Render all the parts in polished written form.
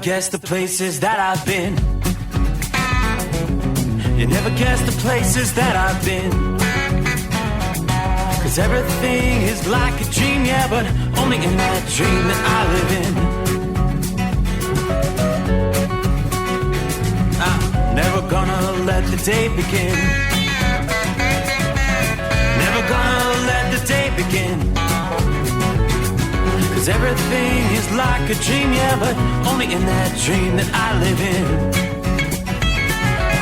guess the places that I've been. You never guess the places that I've been. 'Cause everything is like a dream, yeah, but only in that dream that I live in. I'm never gonna let the day begin. Never gonna let the day begin. 'Cause everything is like a dream, yeah, but only in that dream that I live in.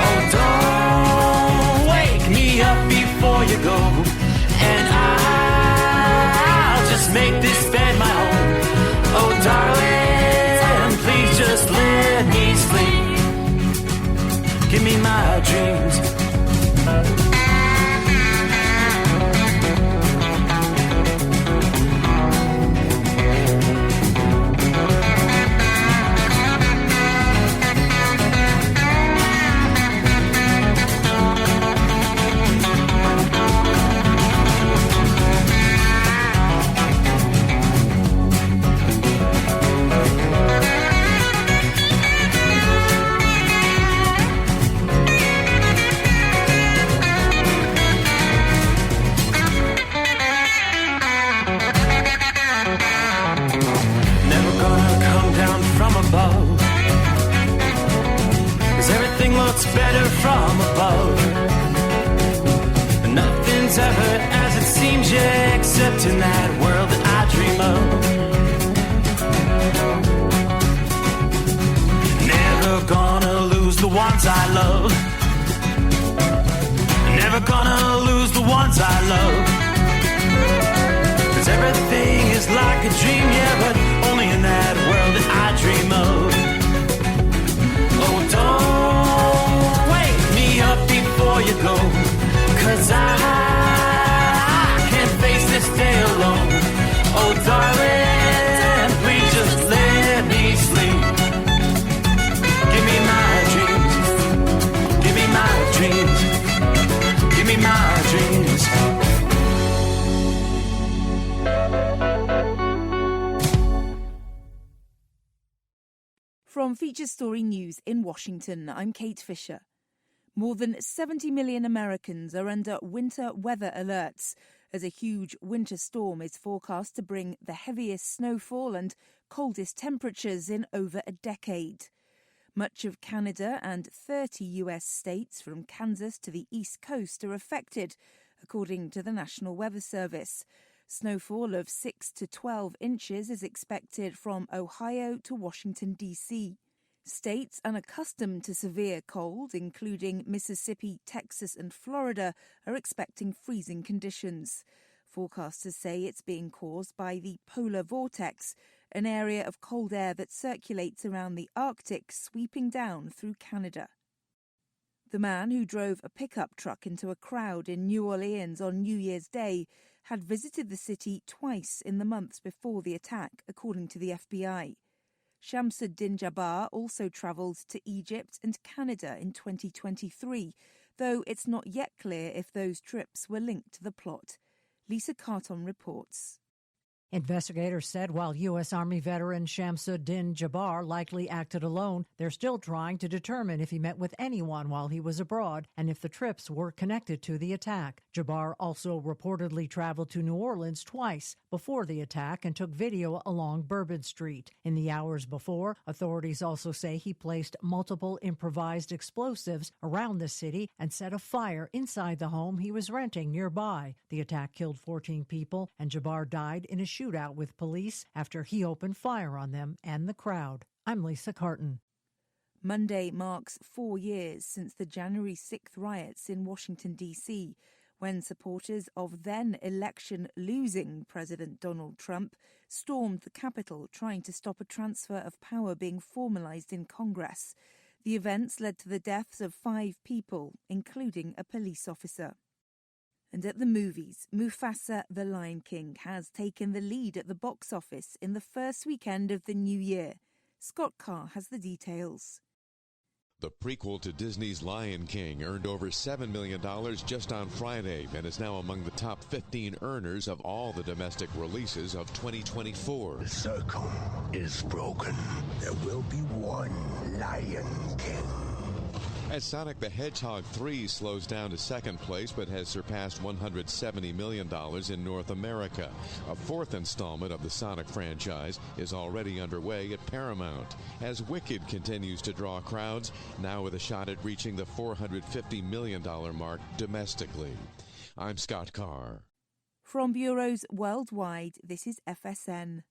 Oh, don't wake me up before you go, and I'll just make this bed my home. Oh, darling, please just let me sleep. Give me my dreams. Better from above. Nothing's ever as it seems, yeah, except in that world that I dream of. Never gonna lose the ones I love. Never gonna lose the ones I love. 'Cause everything is like a dream, yeah, but only in that world that I dream of. Oh, don't wake me up before you go, 'cause I can't face this day alone. Oh, darling, please just let me sleep. Give me my dreams. Give me my dreams. Give me my dreams. From Feature Story News in Washington, I'm Kate Fisher. More than 70 million Americans are under winter weather alerts as a huge winter storm is forecast to bring the heaviest snowfall and coldest temperatures in over a decade. Much of Canada and 30 US states from Kansas to the East Coast are affected, according to the National Weather Service. Snowfall of 6 to 12 inches is expected from Ohio to Washington, D.C. States unaccustomed to severe cold, including Mississippi, Texas and Florida, are expecting freezing conditions. Forecasters say it's being caused by the polar vortex, an area of cold air that circulates around the Arctic, sweeping down through Canada. The man who drove a pickup truck into a crowd in New Orleans on New Year's Day had visited the city twice in the months before the attack, according to the FBI. Shamsuddin Jabbar also travelled to Egypt and Canada in 2023, though it's not yet clear if those trips were linked to the plot. Lisa Carton reports. Investigators said while U.S. Army veteran Shamsuddin Jabbar likely acted alone, they're still trying to determine if he met with anyone while he was abroad and if the trips were connected to the attack. Jabbar also reportedly traveled to New Orleans twice before the attack and took video along Bourbon Street. In the hours before, authorities also say he placed multiple improvised explosives around the city and set a fire inside the home he was renting nearby. The attack killed 14 people, and Jabbar died in a shootout with police after he opened fire on them and the crowd. I'm Lisa Carton. Monday marks 4 years since the January 6th riots in Washington, D.C., when supporters of then-election-losing President Donald Trump stormed the Capitol trying to stop a transfer of power being formalized in Congress. The events led to the deaths of 5 people, including a police officer. And at the movies, Mufasa the Lion King has taken the lead at the box office in the first weekend of the new year. Scott Carr has the details. The prequel to Disney's Lion King earned over $7 million just on Friday and is now among the top 15 earners of all the domestic releases of 2024. The circle is broken. There will be one Lion King. As Sonic the Hedgehog 3 slows down to second place but has surpassed $170 million in North America. A fourth installment of the Sonic franchise is already underway at Paramount, as Wicked continues to draw crowds, now with a shot at reaching the $450 million mark domestically. I'm Scott Carr. From bureaus worldwide, this is FSN.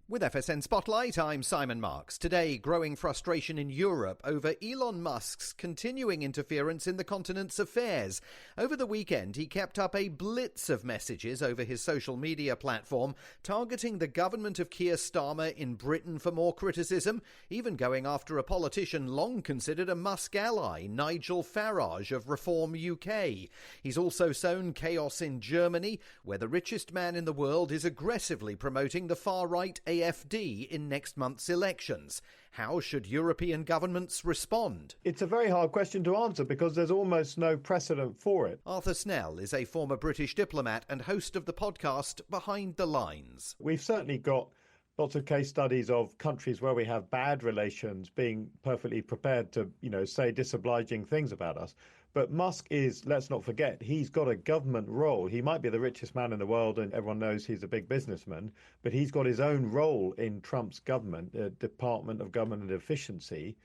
With FSN Spotlight, I'm Simon Marks. Today, growing frustration in Europe over Elon Musk's continuing interference in the continent's affairs. Over the weekend, he kept up a blitz of messages over his social media platform, targeting the government of Keir Starmer in Britain for more criticism, even going after a politician long considered a Musk ally, Nigel Farage of Reform UK. He's also sown chaos in Germany, where the richest man in the world is aggressively promoting the far-right AfD in next month's elections. How should European governments respond? It's a very hard question to answer because there's almost no precedent for it. Arthur Snell is a former British diplomat and host of the podcast Behind the Lines. We've certainly got lots of case studies of countries where we have bad relations being perfectly prepared to, say disobliging things about us. But Musk is, let's not forget, he's got a government role. He might be the richest man in the world and everyone knows he's a big businessman, but he's got his own role in Trump's government, the Department of Government Efficiency.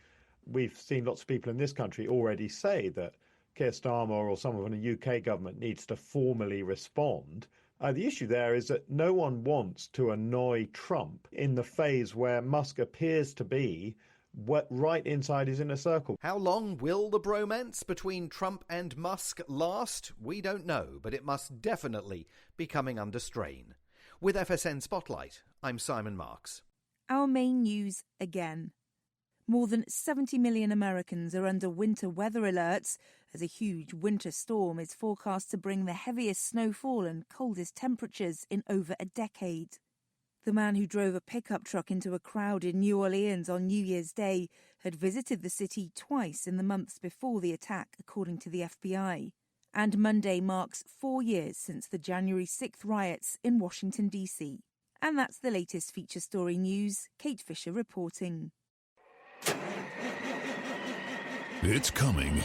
We've seen lots of people in this country already say that Keir Starmer or someone in the UK government needs to formally respond. The issue there is that no one wants to annoy Trump in the phase where Musk appears to be right inside his inner circle. How long will the bromance between Trump and Musk last? We don't know, but it must definitely be coming under strain. With FSN Spotlight, I'm Simon Marks. Our main news again. More than 70 million Americans are under winter weather alerts as a huge winter storm is forecast to bring the heaviest snowfall and coldest temperatures in over a decade. The man who drove a pickup truck into a crowd in New Orleans on New Year's Day had visited the city twice in the months before the attack, according to the FBI. And Monday marks 4 years since the January 6th riots in Washington, D.C. And that's the latest feature story news. Kate Fisher reporting. It's coming.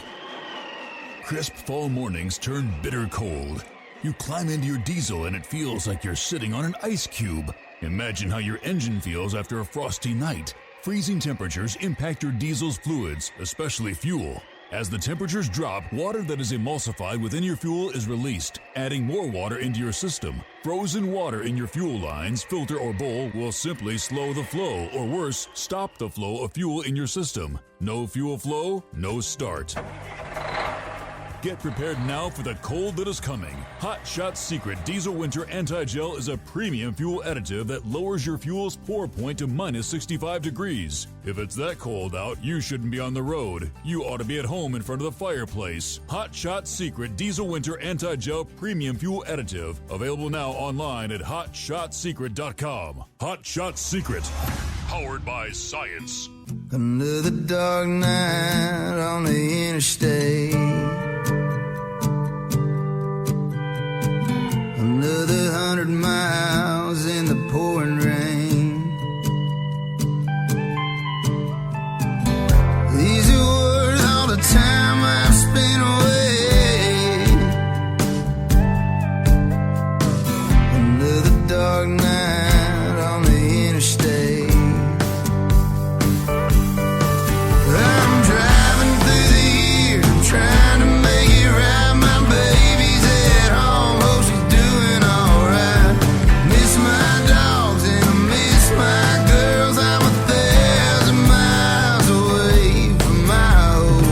Crisp fall mornings turn bitter cold. You climb into your diesel and it feels like you're sitting on an ice cube. Imagine how your engine feels after a frosty night. Freezing temperatures impact your diesel's fluids, especially fuel. As the temperatures drop, water that is emulsified within your fuel is released, adding more water into your system. Frozen water in your fuel lines, filter, or bowl will simply slow the flow, or worse, stop the flow of fuel in your system. No fuel flow, no start. Get prepared now for the cold that is coming. Hot Shot Secret Diesel Winter Anti-Gel is a premium fuel additive that lowers your fuel's pour point to minus 65 degrees. If it's that cold out, you shouldn't be on the road. You ought to be at home in front of the fireplace. Hot Shot Secret Diesel Winter Anti-Gel Premium Fuel Additive. Available now online at HotShotSecret.com. Hot Shot Secret. Powered by science. Under the dark night on the interstate, another 100 miles in the pouring rain. These are worth all the time I've spent away. Another dark night on the interstate. I'm driving through the year, trying to make it right. My baby's at home, hope she's doing alright. Miss my dogs and I miss my girls. I'm 1,000 miles away from my whole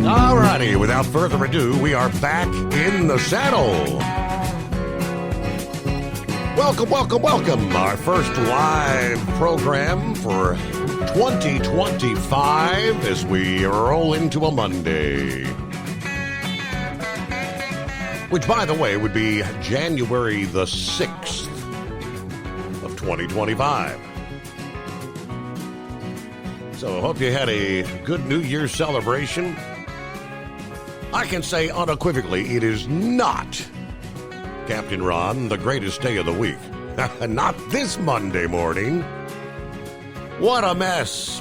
Alrighty, without further ado, we are back in the saddle. Welcome. Our first live program for 2025 as we roll into a Monday. Which, by the way, would be January the 6th of 2025. So I hope you had a good New Year's celebration. I can say unequivocally it is not, Captain Ron, the greatest day of the week. Not this Monday morning. What a mess.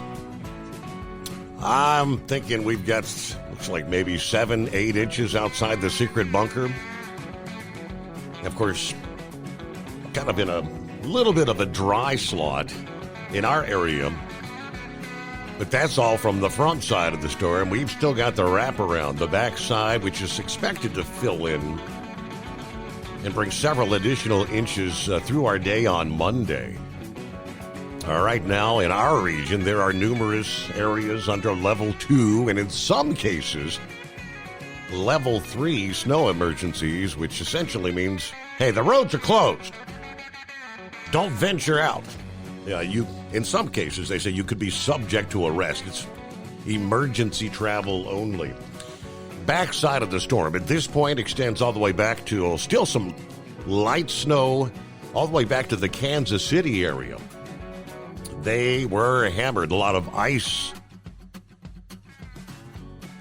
I'm thinking we've got, looks like maybe 7-8 inches outside the secret bunker. Of course, kind of in a little bit of a dry slot in our area. But that's all from the front side of the storm. We've still got the wraparound, the back side, which is expected to fill in and bring several additional inches through our day on Monday. All right, now in our region, there are numerous areas under level 2, and in some cases, level 3 snow emergencies, which essentially means, hey, the roads are closed. Don't venture out. In some cases, they say you could be subject to arrest. It's emergency travel only. Backside of the storm at this point extends all the way back to still some light snow all the way back to the Kansas City area. They were hammered, a lot of ice.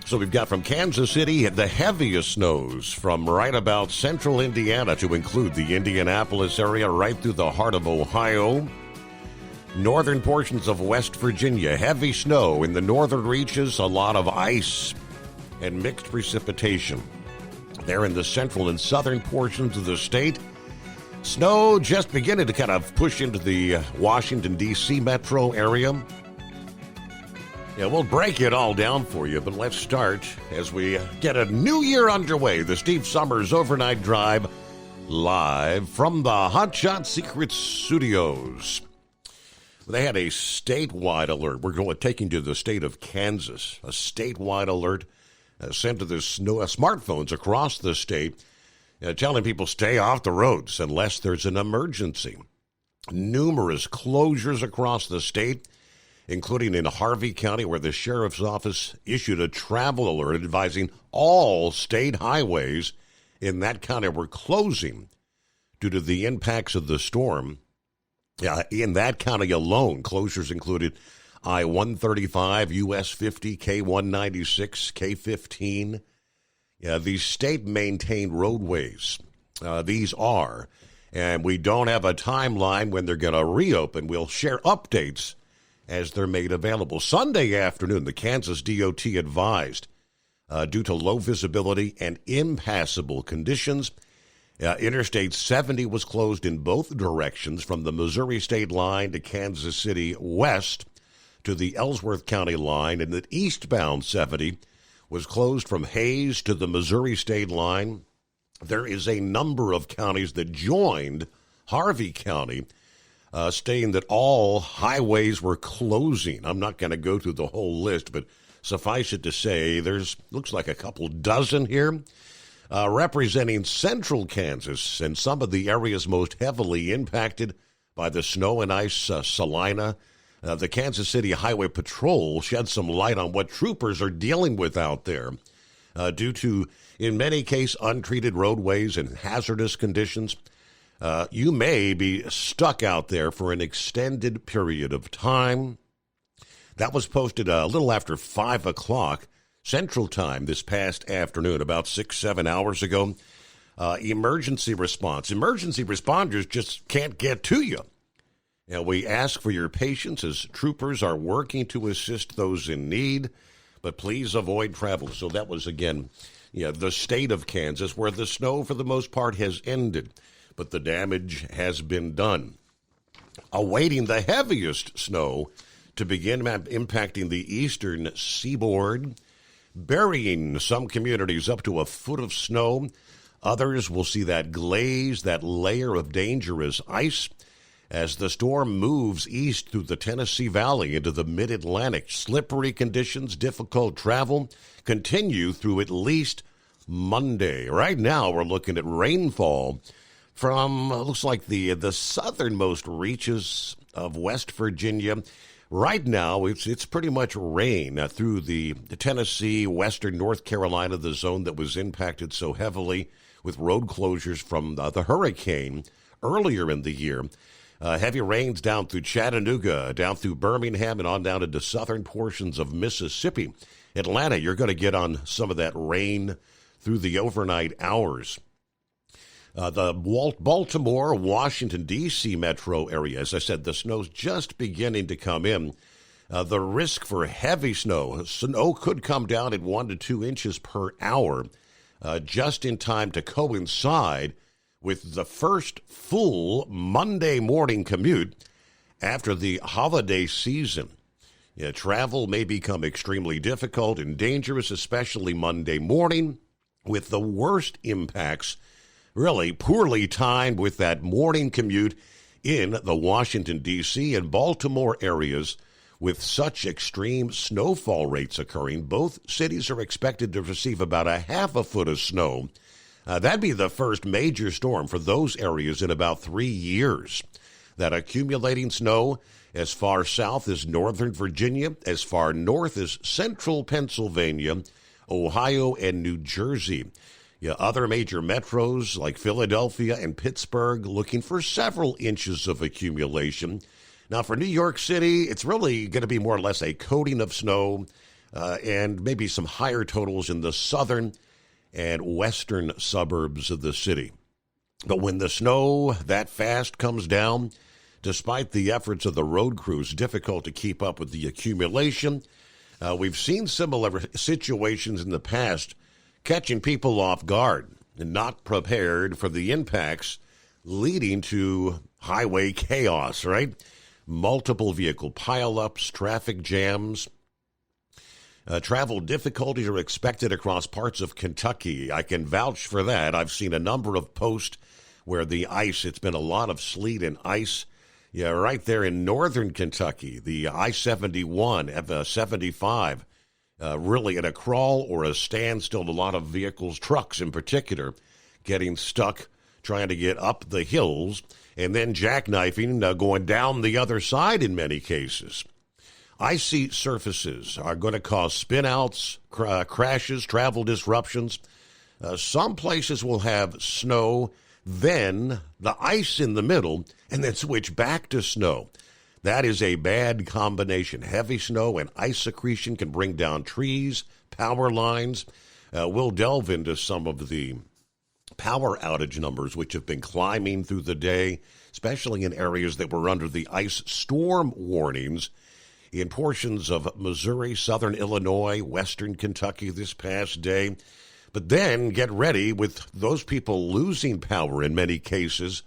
So we've got from Kansas City the heaviest snows from right about central Indiana to include the Indianapolis area right through the heart of Ohio. Northern portions of West Virginia, heavy snow in the northern reaches, a lot of ice and mixed precipitation. There in the central and southern portions of the state, snow just beginning to kind of push into the Washington, D.C. metro area. Yeah, we'll break it all down for you, but let's start as we get a new year underway. The Steve Summers Overnight Drive live from the Hotshot Secret Studios. They had a statewide alert. We're taking to the state of Kansas, a statewide alert sent to the smartphones across the state, telling people stay off the roads unless there's an emergency. Numerous closures across the state, including in Harvey County, where the sheriff's office issued a travel alert advising all state highways in that county were closing due to the impacts of the storm. In that county alone, closures included I-135, US 50, K-196, K-15. These state-maintained roadways, these are, and we don't have a timeline when they're going to reopen. We'll share updates as they're made available. Sunday afternoon, the Kansas DOT advised, due to low visibility and impassable conditions, Interstate 70 was closed in both directions from the Missouri state line to Kansas City west to the Ellsworth County line, and the eastbound 70 was closed from Hayes to the Missouri state line. There is a number of counties that joined Harvey County, stating that all highways were closing. I'm not going to go through the whole list, but suffice it to say, looks like a couple dozen here. Representing central Kansas and some of the areas most heavily impacted by the snow and ice, Salina. The Kansas City Highway Patrol shed some light on what troopers are dealing with out there due to, in many cases, untreated roadways and hazardous conditions. You may be stuck out there for an extended period of time. That was posted a little after 5 o'clock Central Time this past afternoon, about 6-7 hours ago. Emergency response. Emergency responders just can't get to you. And we ask for your patience as troopers are working to assist those in need, but please avoid travel. So that was, again, the state of Kansas, where the snow, for the most part, has ended, but the damage has been done. Awaiting the heaviest snow to begin impacting the eastern seaboard, burying some communities up to a foot of snow. Others will see that glaze, that layer of dangerous ice, as the storm moves east through the Tennessee Valley into the mid-Atlantic. Slippery conditions, difficult travel continue through at least Monday. Right now, we're looking at rainfall from looks like the southernmost reaches of West Virginia. Right now, it's pretty much rain through the Tennessee, western North Carolina, the zone that was impacted so heavily with road closures from the hurricane earlier in the year. Heavy rains down through Chattanooga, down through Birmingham, and on down into southern portions of Mississippi. Atlanta, you're going to get on some of that rain through the overnight hours. The Baltimore, Washington, D.C. metro area, as I said, the snow's just beginning to come in. The risk for heavy snow could come down at 1 to 2 inches per hour, just in time to coincide with the first full Monday morning commute after the holiday season. Travel may become extremely difficult and dangerous, especially Monday morning, with the worst impacts really poorly timed with that morning commute in the Washington, D.C. and Baltimore areas with such extreme snowfall rates occurring. Both cities are expected to receive about a half a foot of snow. That'd be the first major storm for those areas in about 3 years. That accumulating snow as far south as northern Virginia, as far north as central Pennsylvania, Ohio, and New Jersey. Other major metros like Philadelphia and Pittsburgh looking for several inches of accumulation. Now, for New York City, it's really going to be more or less a coating of snow and maybe some higher totals in the southern and western suburbs of the city. But when the snow that fast comes down, despite the efforts of the road crews, difficult to keep up with the accumulation. We've seen similar situations in the past, catching people off guard and not prepared for the impacts, leading to highway chaos, right? Multiple vehicle pileups, traffic jams. Travel difficulties are expected across parts of Kentucky. I can vouch for that. I've seen a number of posts where the ice, it's been a lot of sleet and ice. Yeah, right there in northern Kentucky, the I-71, 75, really in a crawl or a standstill. A lot of vehicles, trucks in particular, getting stuck trying to get up the hills and then jackknifing, going down the other side in many cases. Icy surfaces are going to cause spin-outs, crashes, travel disruptions. Some places will have snow, then the ice in the middle, and then switch back to snow. That is a bad combination. Heavy snow and ice accretion can bring down trees, power lines. We'll delve into some of the power outage numbers, which have been climbing through the day, especially in areas that were under the ice storm warnings in portions of Missouri, southern Illinois, western Kentucky this past day. But then get ready with those people losing power in many cases.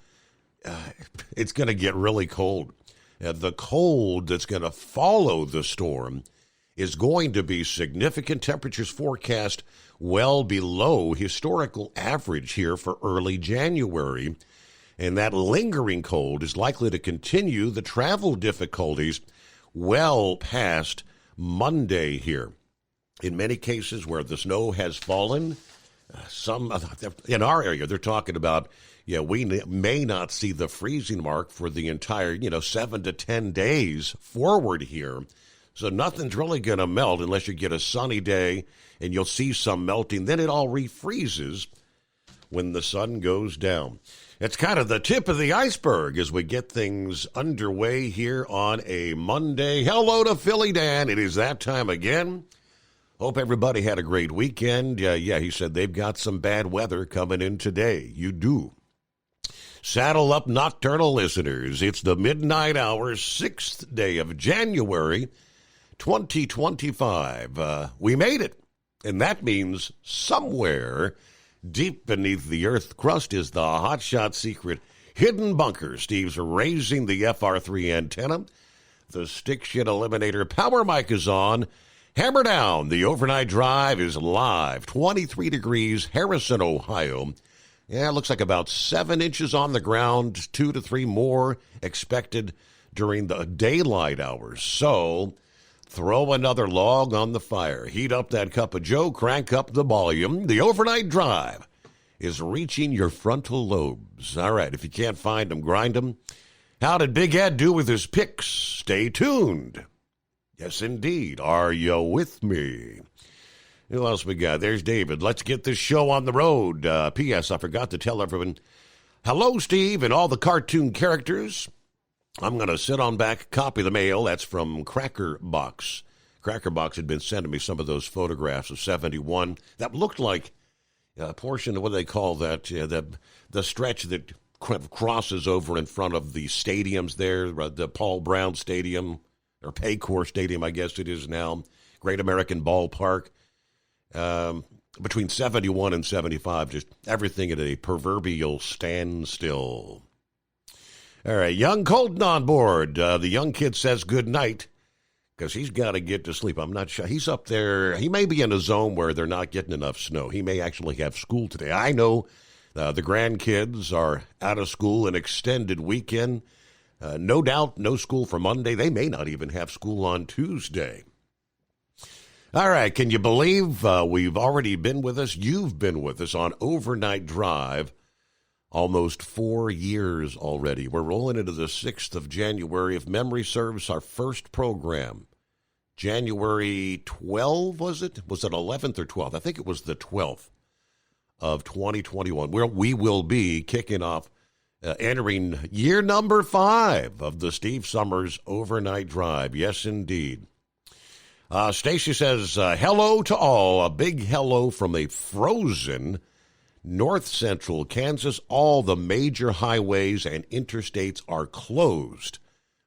It's going to get really cold. The cold that's going to follow the storm is going to be significant. Temperatures forecast well below historical average here for early January. And that lingering cold is likely to continue the travel difficulties well past Monday here. In many cases where the snow has fallen, some in our area, they're talking about, we may not see the freezing mark for the entire, 7 to 10 days forward here. So nothing's really going to melt unless you get a sunny day and you'll see some melting. Then it all refreezes when the sun goes down. It's kind of the tip of the iceberg as we get things underway here on a Monday. Hello to Philly Dan. It is that time again. Hope everybody had a great weekend. He said they've got some bad weather coming in today. You do. Saddle up, nocturnal listeners. It's the midnight hour, 6th day of January, 2025. We made it, and that means somewhere deep beneath the earth crust is the hotshot secret hidden bunker. Steve's raising the FR3 antenna. The stick shit eliminator power mic is on. Hammer down. The overnight drive is live. 23 degrees, Harrison, Ohio. Yeah, it looks like about 7 inches on the ground, 2 to 3 more expected during the daylight hours. So throw another log on the fire. Heat up that cup of joe, crank up the volume. The overnight drive is reaching your frontal lobes. All right, if you can't find them, grind them. How did Big Ed do with his picks? Stay tuned. Yes, indeed. Are you with me? Who else we got? There's David. Let's get this show on the road. P.S. I forgot to tell everyone, hello, Steve, and all the cartoon characters. I'm going to sit on back, copy the mail. That's from Cracker Box. Cracker Box had been sending me some of those photographs of 71. That looked like a portion of what they call that, the stretch that crosses over in front of the stadiums there, the Paul Brown Stadium, or Paycor Stadium, I guess it is now, Great American Ballpark. Between 71 and 75, just everything at a proverbial standstill. All right, young Colton on board. The young kid says good night because he's got to get to sleep. I'm not sure. He's up there. He may be in a zone where they're not getting enough snow. He may actually have school today. I know the grandkids are out of school, an extended weekend. No doubt, no school for Monday. They may not even have school on Tuesday. All right, can you believe we've already been with us? You've been with us on Overnight Drive almost 4 years already. We're rolling into the 6th of January. If memory serves, our first program. January 12, was it? Was it 11th or 12th? I think it was the 12th of 2021, where we will be kicking off, entering year number 5 of the Steve Summers Overnight Drive. Yes, indeed. Stacy says, hello to all. A big hello from a frozen north central Kansas. All the major highways and interstates are closed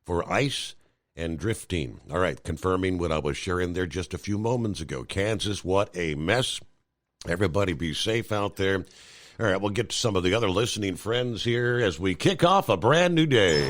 for ice and drifting. All right, confirming what I was sharing there just a few moments ago. Kansas, what a mess. Everybody be safe out there. All right, we'll get to some of the other listening friends here as we kick off a brand new day.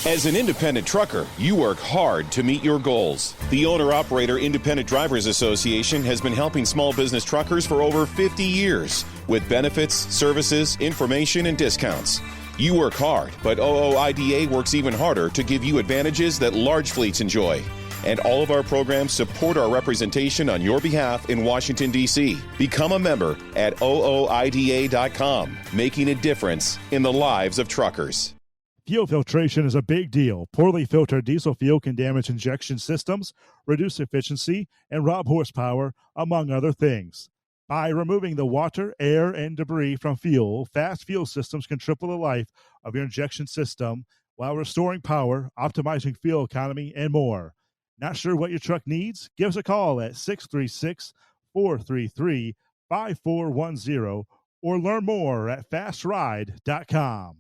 As an independent trucker, you work hard to meet your goals. The Owner-Operator Independent Drivers Association has been helping small business truckers for over 50 years with benefits, services, information, and discounts. You work hard, but OOIDA works even harder to give you advantages that large fleets enjoy. And all of our programs support our representation on your behalf in Washington, D.C. Become a member at OOIDA.com, making a difference in the lives of truckers. Fuel filtration is a big deal. Poorly filtered diesel fuel can damage injection systems, reduce efficiency, and rob horsepower, among other things. By removing the water, air, and debris from fuel, fast fuel systems can triple the life of your injection system while restoring power, optimizing fuel economy, and more. Not sure what your truck needs? Give us a call at 636-433-5410 or learn more at fastride.com.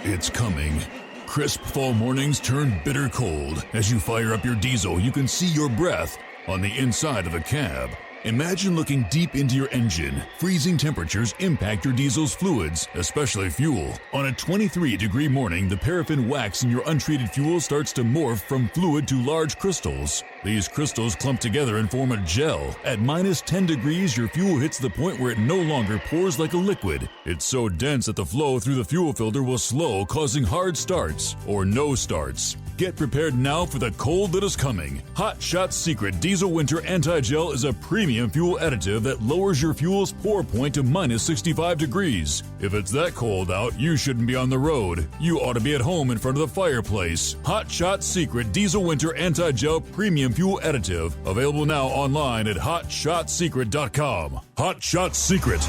It's coming. Crisp fall mornings turn bitter cold. As you fire up your diesel, you can see your breath on the inside of the cab. Imagine looking deep into your engine. Freezing temperatures impact your diesel's fluids, especially fuel. On a 23-degree morning, the paraffin wax in your untreated fuel starts to morph from fluid to large crystals. These crystals clump together and form a gel. At minus 10 degrees, your fuel hits the point where it no longer pours like a liquid. It's so dense that the flow through the fuel filter will slow, causing hard starts or no starts. Get prepared now for the cold that is coming. Hot Shot Secret Diesel Winter Anti-Gel is a premium fuel additive that lowers your fuel's pour point to minus 65 degrees. If it's that cold out, you shouldn't be on the road. You ought to be at home in front of the fireplace. Hot Shot Secret Diesel Winter Anti-Gel Premium Fuel Additive. Available now online at hotshotsecret.com. Hot Shot Secret.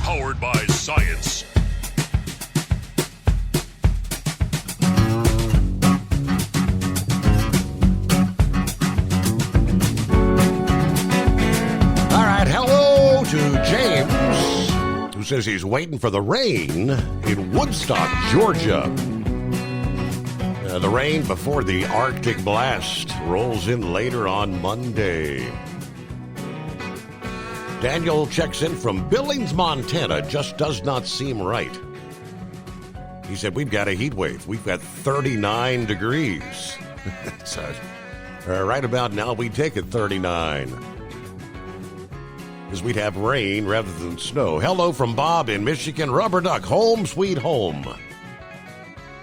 Powered by science. To James, who says he's waiting for the rain in Woodstock, Georgia. The rain before the Arctic blast rolls in later on Monday. Daniel checks in from Billings, Montana. Just does not seem right. He said, we've got a heat wave. We've got 39 degrees. So, right about now, we take it 39. Because we'd have rain rather than snow. Hello from Bob in Michigan. Rubber duck, home sweet home.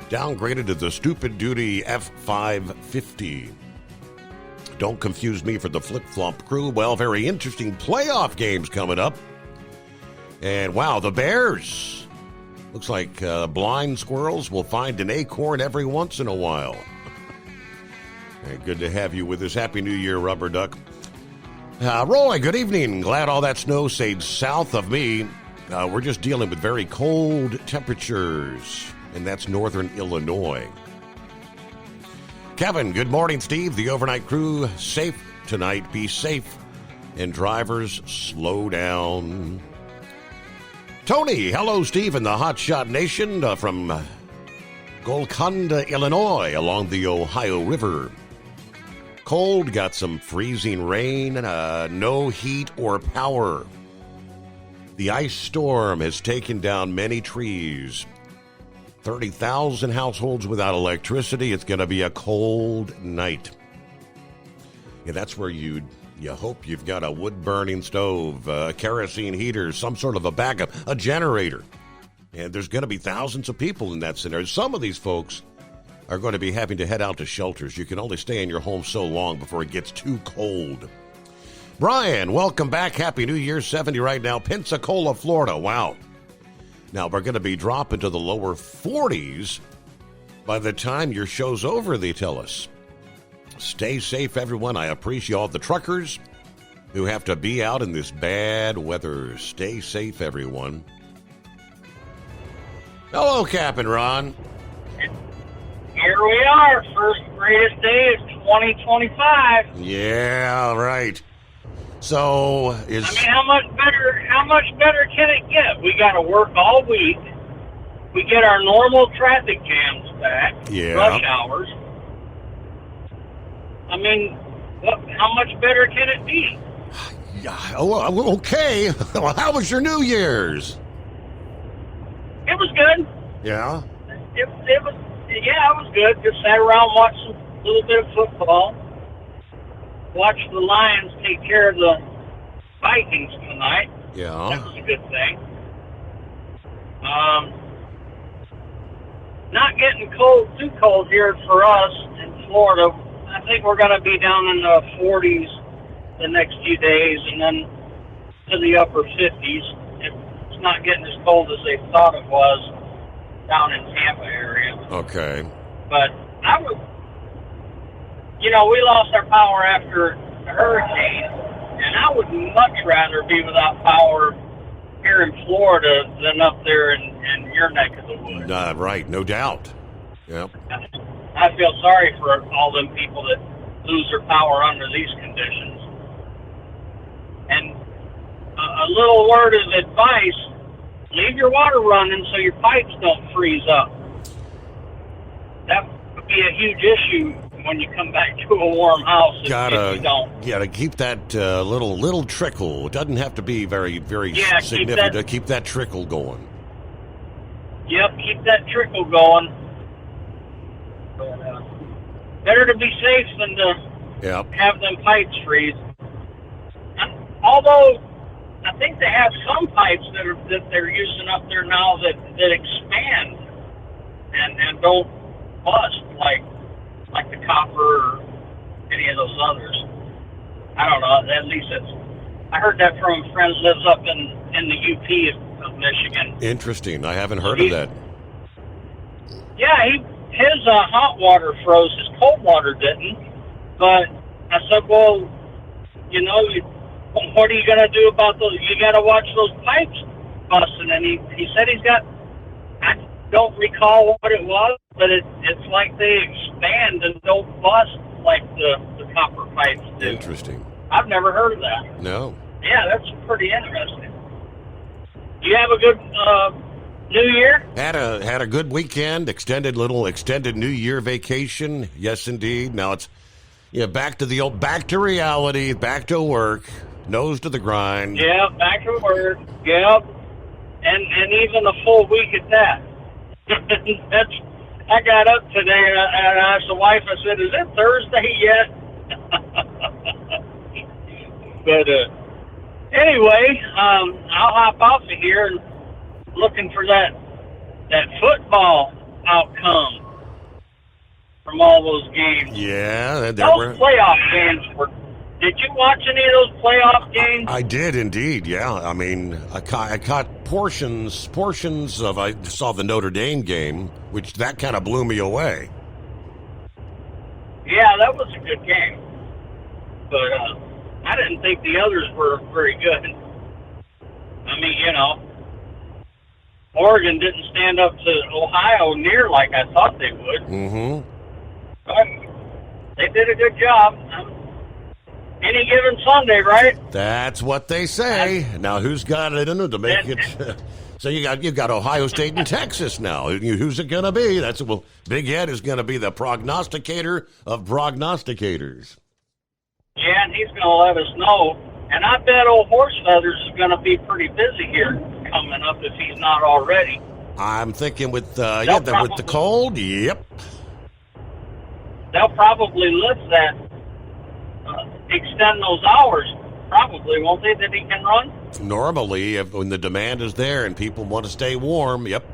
Downgraded to the stupid duty F550. Don't confuse me for the flip-flop crew. Well, very interesting playoff games coming up. And wow, the Bears. Looks like blind squirrels will find an acorn every once in a while. Hey, good to have you with us. Happy New Year, Rubber Duck. Roy, good evening. Glad all that snow stayed south of me. We're just dealing with very cold temperatures, and that's northern Illinois. Kevin, good morning, Steve. The overnight crew, safe tonight. Be safe. And drivers, slow down. Tony, hello, Steve, in the Hot Shot Nation from Golconda, Illinois, along the Ohio River. Cold, got some freezing rain, no heat or power. The ice storm has taken down many trees. 30,000 households without electricity. It's going to be a cold night. Yeah, that's where you hope you've got a wood-burning stove, a kerosene heater, some sort of a backup, a generator. And there's going to be thousands of people in that scenario. Some of these folks are going to be having to head out to shelters. You can only stay in your home so long before it gets too cold. Brian, welcome back. Happy New Year. 70 right now. Pensacola, Florida. Wow. Now, we're going to be dropping to the lower 40s by the time your show's over, they tell us. Stay safe, everyone. I appreciate all the truckers who have to be out in this bad weather. Stay safe, everyone. Hello, Captain Ron. Here we are. First greatest day of 2025. Yeah, right. So how much better can it get? We got to work all week. We get our normal traffic jams back. Yeah. Rush hours. I mean, how much better can it be? Yeah, okay. Well, how was your New Year's? It was good. Yeah? It was good. Just sat around, watched a little bit of football. Watched the Lions take care of the Vikings tonight. Yeah. That was a good thing. Not getting too cold here for us in Florida. I think we're going to be down in the 40s the next few days, and then to the upper 50s. It's not getting as cold as they thought it was down in Tampa area. Okay. But we lost our power after a hurricane, and I would much rather be without power here in Florida than up there in your neck of the woods. Right, no doubt. Yep. I feel sorry for all them people that lose their power under these conditions. And a little word of advice, leave your water running so your pipes don't freeze up. That would be a huge issue when you come back to a warm house if you don't. Gotta keep that little trickle. It doesn't have to be very, very significant. Keep that trickle going. Yep, keep that trickle going. Better to be safe than to have them pipes freeze. Although I think they have some pipes that they're using up there now that expand and don't bust like the copper or any of those others. I don't know. At least I heard that from a friend who lives up in the UP of Michigan. Interesting. I haven't heard of that. Yeah, his hot water froze. His cold water didn't. But I said, well, what are you going to do about those? You got to watch those pipes busting. And he said he's got, I don't recall what it was, but it's like they expand and don't bust like the copper pipes do. Interesting. I've never heard of that. No. Yeah, that's pretty interesting. Do you have a good New Year? Had a good weekend, extended New Year vacation. Yes, indeed. Now it's back to reality, back to work, nose to the grind. Yeah, back to work. Yep. And even a full week at that. I got up today and I asked the wife, I said, is it Thursday yet? But anyway, I'll hop off of here and looking for that football outcome from from all those games. Yeah, there Those were. playoff games were. Did you watch any of those playoff games? I did indeed. Yeah, I mean, I caught portions of. I saw the Notre Dame game, which that kind of blew me away. Yeah, that was a good game, but I didn't think the others were very good. I mean, Oregon didn't stand up to Ohio near like I thought they would. Mm-hmm. But they did a good job. Any given Sunday, right? That's what they say. Now, who's got it in them to make it? So you've got Ohio State and Texas now. Who's it going to be? Big Ed is going to be the prognosticator of prognosticators. Yeah, and he's going to let us know. And I bet old Horse Feathers is going to be pretty busy here coming up if he's not already. I'm thinking with the cold. Yep. They'll probably lift that. Extend those hours, probably, won't they, that he can run? Normally, when the demand is there and people want to stay warm, yep.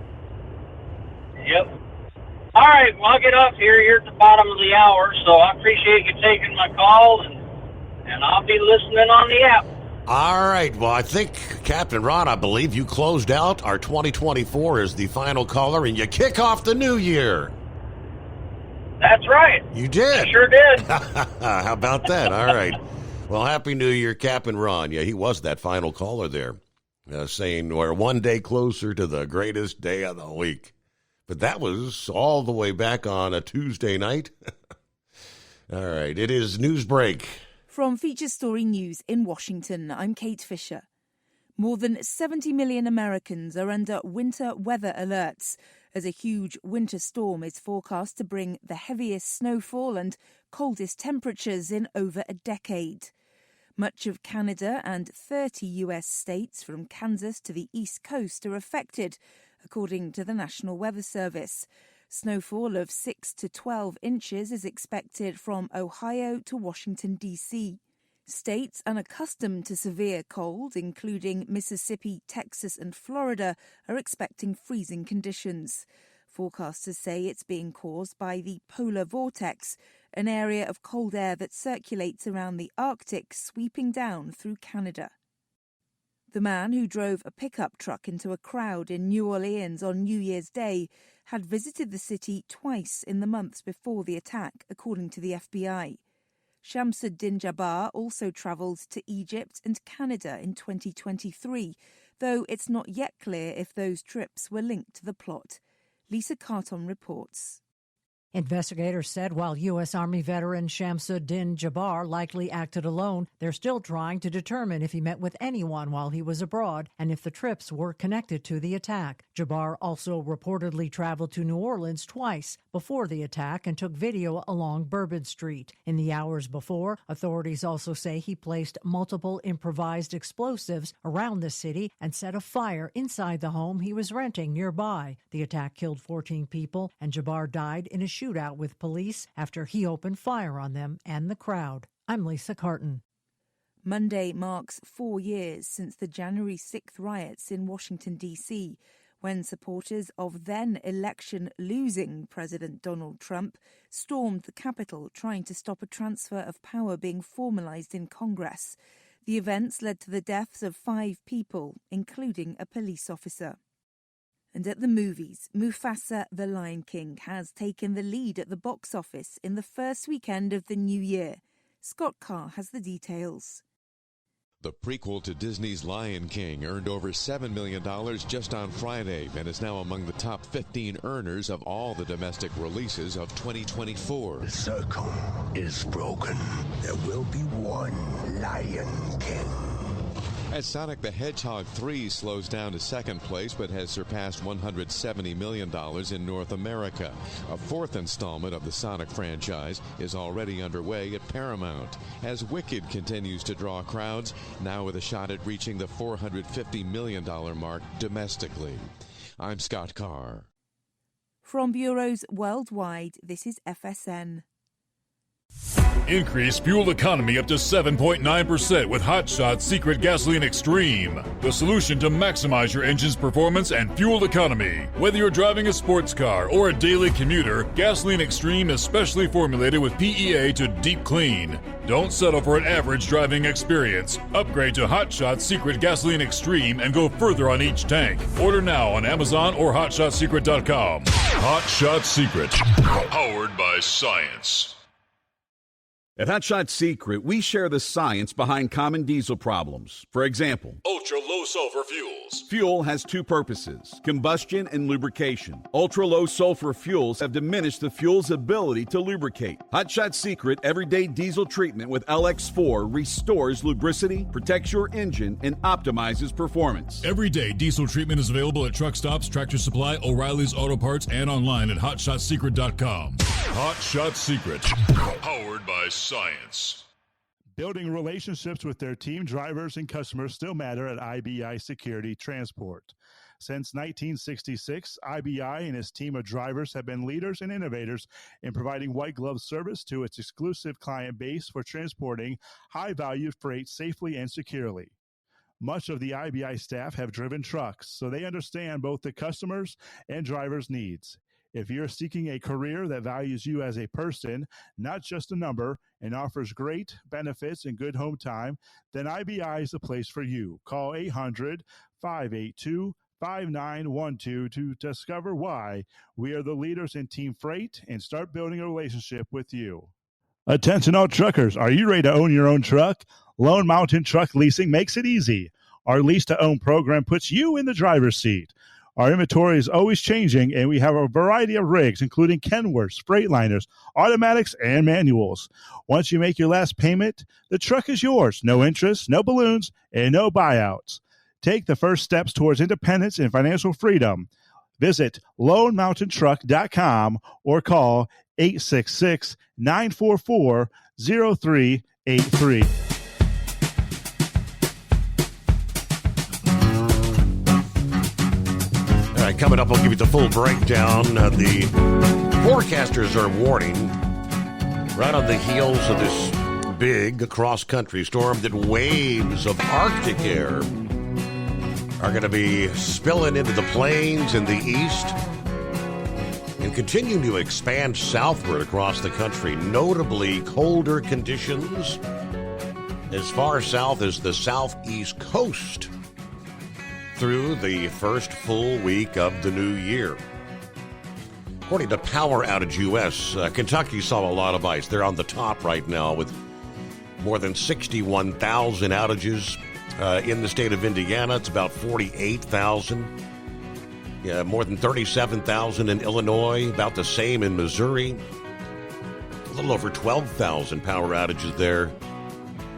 Yep. All right, well, I'll get off here. You're at the bottom of the hour, so I appreciate you taking my call, and I'll be listening on the app. All right, well, I think, Captain Ron, I believe you closed out our 2024 as the final caller, and you kick off the new year. That's right. You did. I sure did. How about that? All right. Well, Happy New Year, Captain Ron. Yeah, he was that final caller there, saying we're one day closer to the greatest day of the week. But that was all the way back on a Tuesday night. All right. It is News Break. From Feature Story News in Washington, I'm Kate Fisher. More than 70 million Americans are under winter weather alerts as a huge winter storm is forecast to bring the heaviest snowfall and coldest temperatures in over a decade. Much of Canada and 30 US states from Kansas to the East Coast are affected, according to the National Weather Service. Snowfall of 6 to 12 inches is expected from Ohio to Washington, D.C. States unaccustomed to severe cold, including Mississippi, Texas and Florida, are expecting freezing conditions. Forecasters say it's being caused by the polar vortex, an area of cold air that circulates around the Arctic, sweeping down through Canada. The man who drove a pickup truck into a crowd in New Orleans on New Year's Day had visited the city twice in the months before the attack, according to the FBI. Shamsuddin Jabbar also travelled to Egypt and Canada in 2023, though it's not yet clear if those trips were linked to the plot. Lisa Carton reports. Investigators said while U.S. Army veteran Shamsuddin Jabbar likely acted alone, they're still trying to determine if he met with anyone while he was abroad and if the trips were connected to the attack. Jabbar also reportedly traveled to New Orleans twice before the attack and took video along Bourbon Street. In the hours before, authorities also say he placed multiple improvised explosives around the city and set a fire inside the home he was renting nearby. The attack killed 14 people, and Jabbar died in a shootout with police after he opened fire on them and the crowd. I'm Lisa Carton. Monday marks 4 years since the January 6th riots in Washington, D.C., when supporters of then-election-losing President Donald Trump stormed the Capitol trying to stop a transfer of power being formalized in Congress. The events led to the deaths of 5 people, including a police officer. And at the movies, Mufasa the Lion King has taken the lead at the box office in the first weekend of the new year. Scott Carr has the details. The prequel to Disney's Lion King earned over $7 million just on Friday and is now among the top 15 earners of all the domestic releases of 2024. The circle is broken. There will be one Lion King. As Sonic the Hedgehog 3 slows down to second place but has surpassed $170 million in North America. A 4th installment of the Sonic franchise is already underway at Paramount, as Wicked continues to draw crowds, now with a shot at reaching the $450 million mark domestically. I'm Scott Carr. From bureaus worldwide, this is FSN. Increase fuel economy up to 7.9% with Hot Shot's Secret Gasoline Extreme, the solution to maximize your engine's performance and fuel economy. Whether you're driving a sports car or a daily commuter, Gasoline Extreme is specially formulated with PEA to deep clean. Don't settle for an average driving experience. Upgrade to Hot Shot's Secret Gasoline Extreme and go further on each tank. Order now on Amazon or HotShotSecret.com. Hot Shot Secret, powered by science. At Hot Shot Secret, we share the science behind common diesel problems. For example, ultra-low sulfur fuels. Fuel has two purposes, combustion and lubrication. Ultra-low sulfur fuels have diminished the fuel's ability to lubricate. Hot Shot Secret Everyday Diesel Treatment with LX4 restores lubricity, protects your engine, and optimizes performance. Everyday diesel treatment is available at truck stops, Tractor Supply, O'Reilly's Auto Parts, and online at HotShotSecret.com. Hot Shot Secret, powered by science. Building relationships with their team drivers and customers still matter at IBI Security Transport. Since 1966, IBI and its team of drivers have been leaders and innovators in providing white glove service to its exclusive client base for transporting high-value freight safely and securely. Much of the IBI staff have driven trucks, so they understand both the customers' and drivers' needs. If you're seeking a career that values you as a person, not just a number, and offers great benefits and good home time, then IBI is the place for you. Call 800-582-5912 to discover why we are the leaders in team freight and start building a relationship with you. Attention all truckers, are you ready to own your own truck? Lone Mountain Truck Leasing makes it easy. Our lease-to-own program puts you in the driver's seat. Our inventory is always changing, and we have a variety of rigs, including Kenworths, Freightliners, automatics, and manuals. Once you make your last payment, the truck is yours. No interest, no balloons, and no buyouts. Take the first steps towards independence and financial freedom. Visit LoneMountainTruck.com or call 866-944-0383. Coming up, I'll give you the full breakdown. The forecasters are warning, right on the heels of this big cross-country storm, that waves of Arctic air are going to be spilling into the plains in the east and continuing to expand southward across the country. Notably colder conditions as far south as the southeast coast through the first full week of the new year. According to Power Outage US, Kentucky saw a lot of ice. They're on the top right now with more than 61,000 outages. In the state of Indiana, it's about 48,000. More than 37,000 in Illinois, about the same in Missouri. A little over 12,000 power outages there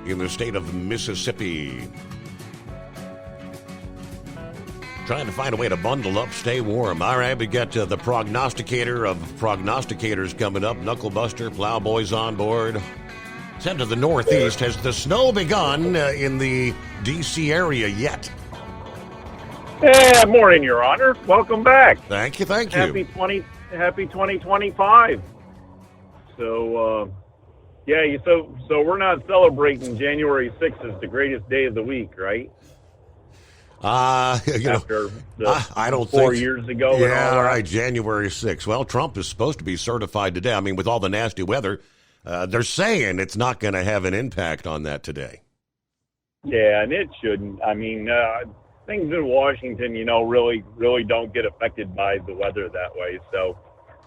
in the state of Mississippi. Trying to find a way to bundle up, stay warm. All right, we got the prognosticator of prognosticators coming up. Knucklebuster, Plowboy's on board. Let's head to the northeast. Has the snow begun in the D.C. area yet? Good morning, Your Honor. Welcome back. Thank you. Happy 2025. So, so we're not celebrating January 6th as the greatest day of the week, right? After I don't 4 think years ago. Yeah, all right, January 6th. Well, Trump is supposed to be certified today. I mean, with all the nasty weather, they're saying it's not going to have an impact on that today. Yeah, and it shouldn't. I mean, things in Washington, really don't get affected by the weather that way. So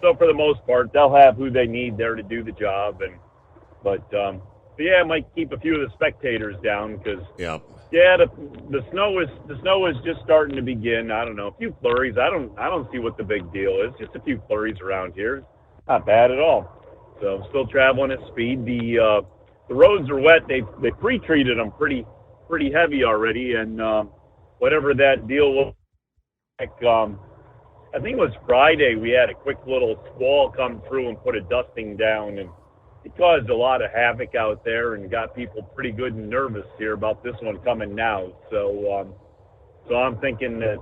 for the most part, they'll have who they need there to do the job. But it might keep a few of the spectators down because. Yeah. Yeah, the snow is just starting to begin. I don't know, a few flurries. I don't see what the big deal is. Just a few flurries around here. Not bad at all. So I'm still traveling at speed. The roads are wet. They pre-treated them pretty heavy already, and whatever that deal was, I think it was Friday. We had a quick little squall come through and put a dusting down, and it caused a lot of havoc out there and got people pretty good and nervous here about this one coming now. So I'm thinking that,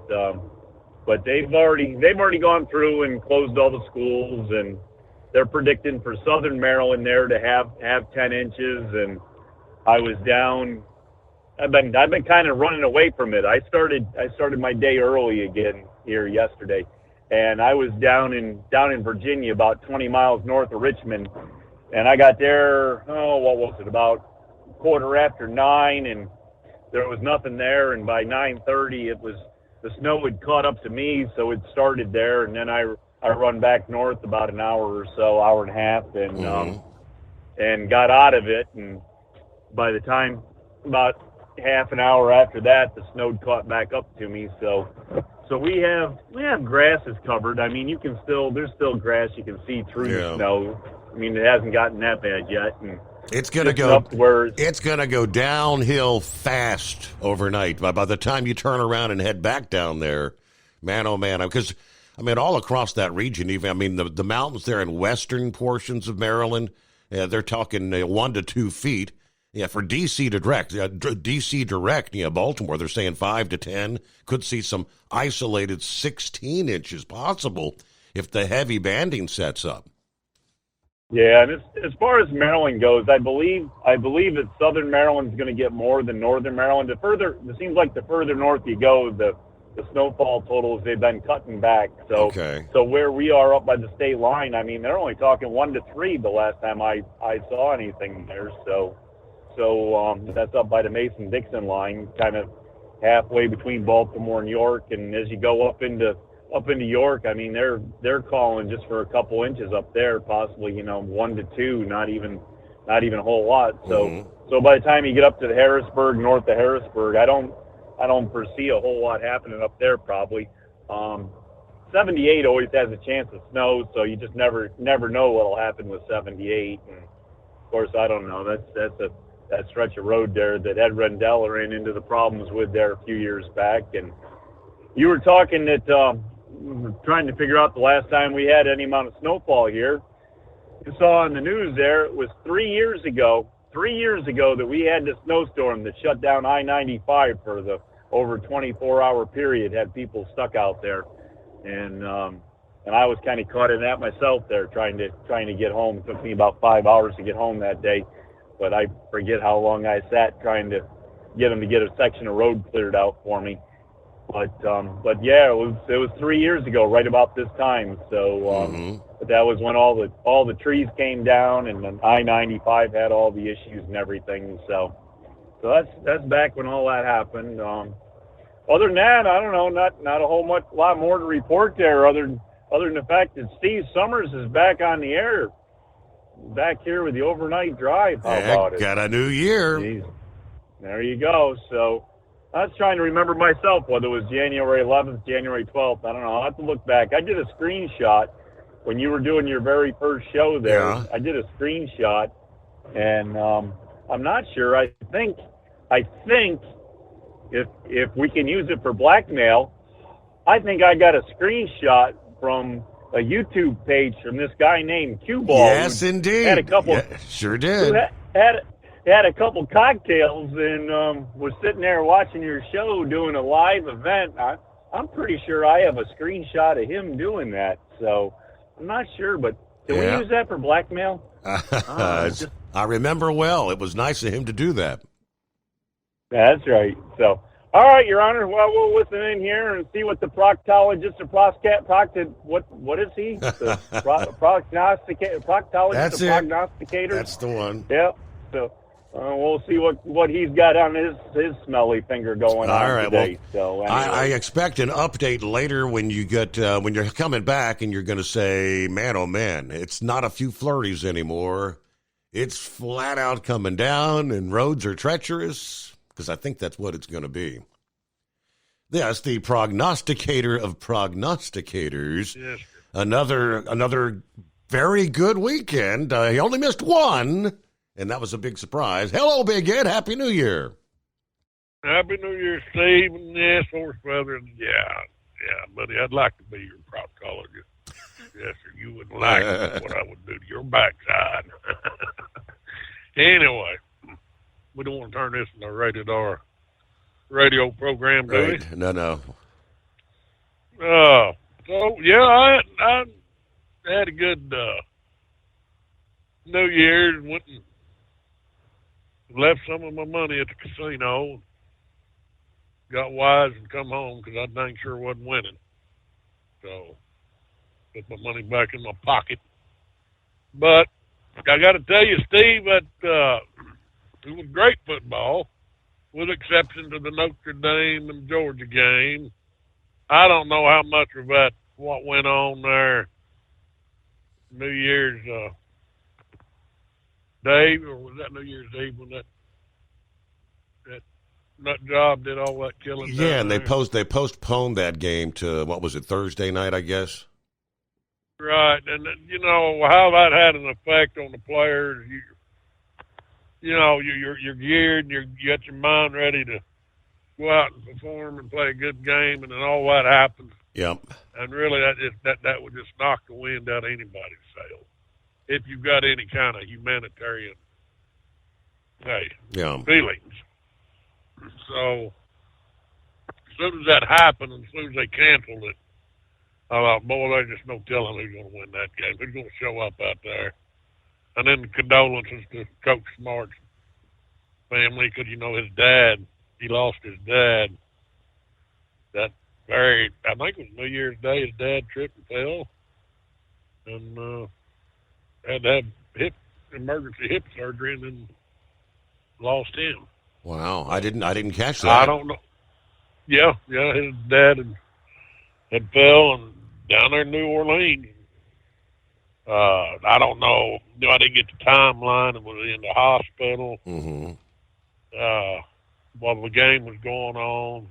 but they've already gone through and closed all the schools, and they're predicting for southern Maryland there to have 10 inches, and I was down. I've been kind of running away from it. I started my day early again here yesterday, and I was down in Virginia, about 20 miles north of Richmond, and I got there. What was it? About 9:15, and there was nothing there. And by 9:30, the snow had caught up to me, so it started there, and then I run back north about an hour or so, hour and a half, and got out of it. And by the time about half an hour after that, the snow caught back up to me. So we have grasses covered. I mean, there's still grass you can see through the snow. I mean, it hasn't gotten that bad yet. And it's gonna go downhill fast overnight. By the time you turn around and head back down there, man, oh man, because I mean, all across that region, even, I mean, the mountains there in western portions of Maryland, they're talking 1 to 2 feet. Yeah, for DC direct, Baltimore, they're saying 5 to 10. Could see some isolated 16 inches possible if the heavy banding sets up. Yeah, and as far as Maryland goes, I believe that southern Maryland's going to get more than northern Maryland. It seems like the further north you go, the snowfall totals, they've been cutting back. So where we are up by the state line, I mean, they're only talking 1 to 3 the last time I saw anything there. So that's up by the Mason-Dixon line, kind of halfway between Baltimore and York. And as you go up into York, I mean, they're calling just for a couple inches up there, possibly 1 to 2, not even a whole lot. So by the time you get up to the Harrisburg, north of Harrisburg, I don't foresee a whole lot happening up there. Probably 78 always has a chance of snow, so you just never know what'll happen with 78. And of course, I don't know. That's that stretch of road there that Ed Rendell ran into the problems with there a few years back. And you were talking that trying to figure out the last time we had any amount of snowfall here. You saw on the news there, it was 3 years ago that we had this snowstorm that shut down I-95 for the over 24-hour period, had people stuck out there. And I was kind of caught in that myself there, trying to get home. It took me about 5 hours to get home that day, but I forget how long I sat trying to get them to get a section of road cleared out for me. But yeah, it was 3 years ago, right about this time. So but that was when all the trees came down, and then I-95 had all the issues and everything. So that's back when all that happened. Other than that, I don't know, not a lot more to report there, other than the fact that Steve Summers is back on the air, back here with the overnight drive. How about it? Got a new year. Jeez. There you go. So I was trying to remember myself whether it was January 11th, January 12th. I don't know. I'll have to look back. I did a screenshot when you were doing your very first show there. Yeah. I did a screenshot, and I'm not sure. I think if we can use it for blackmail, I think I got a screenshot from a YouTube page from this guy named Cue Ball. Yes, indeed. Had a couple. Yeah, sure did. Had a couple cocktails and was sitting there watching your show doing a live event. I'm pretty sure I have a screenshot of him doing that. So I'm not sure, but did we use that for blackmail? I remember well. It was nice of him to do that. That's right. So, all right, Your Honor. Well, we'll listen in here and see what the proctologist or what is he? The proctologist That's or it. prognosticator? That's the one. Yep. So we'll see what he's got on his smelly finger going on right, today. Well, so anyway. I expect an update later when you get when you're coming back and you're going to say, man, oh man, it's not a few flurries anymore. It's flat out coming down and roads are treacherous, because I think that's what it's going to be. Yes, the prognosticator of prognosticators. Yes. Another very good weekend. He only missed one, and that was a big surprise. Hello, Big Ed. Happy New Year. Happy New Year, Steve. And yes, horse brother. Yeah, buddy, I'd like to be your proctologist. Yes, sir. You wouldn't like what I would do to your backside. Anyway, we don't want to turn this into a rated R radio program, do Right. we? No. So, yeah, I had a good New Year's, went and left some of my money at the casino, got wise and come home because I dang sure wasn't winning. So, put my money back in my pocket. But I got to tell you, Steve, that it was great football, with exception to the Notre Dame and Georgia game. I don't know how much of that, what went on there New Year's Day, or was that New Year's Eve when that nut job did all that killing? Yeah, and there? they postponed that game to, what was it, Thursday night, I guess? Right, and you know how that had an effect on the players. You're geared, and you got your mind ready to go out and perform and play a good game, and then all that happens. Yep. And really, that would just knock the wind out of anybody's sails if you've got any kind of humanitarian feelings. So as soon as that happened, and as soon as they canceled it, I thought, boy, there's just no telling who's going to win that game. Who's going to show up out there? And then condolences to Coach Smart's family because, his dad, he lost his dad. I think it was New Year's Day, his dad tripped and fell and had to have emergency hip surgery and then lost him. Wow, I didn't catch that. I don't know. Yeah, his dad had fell and down there in New Orleans. I don't know. I didn't get the timeline. It was in the hospital. Mm-hmm. While the game was going on.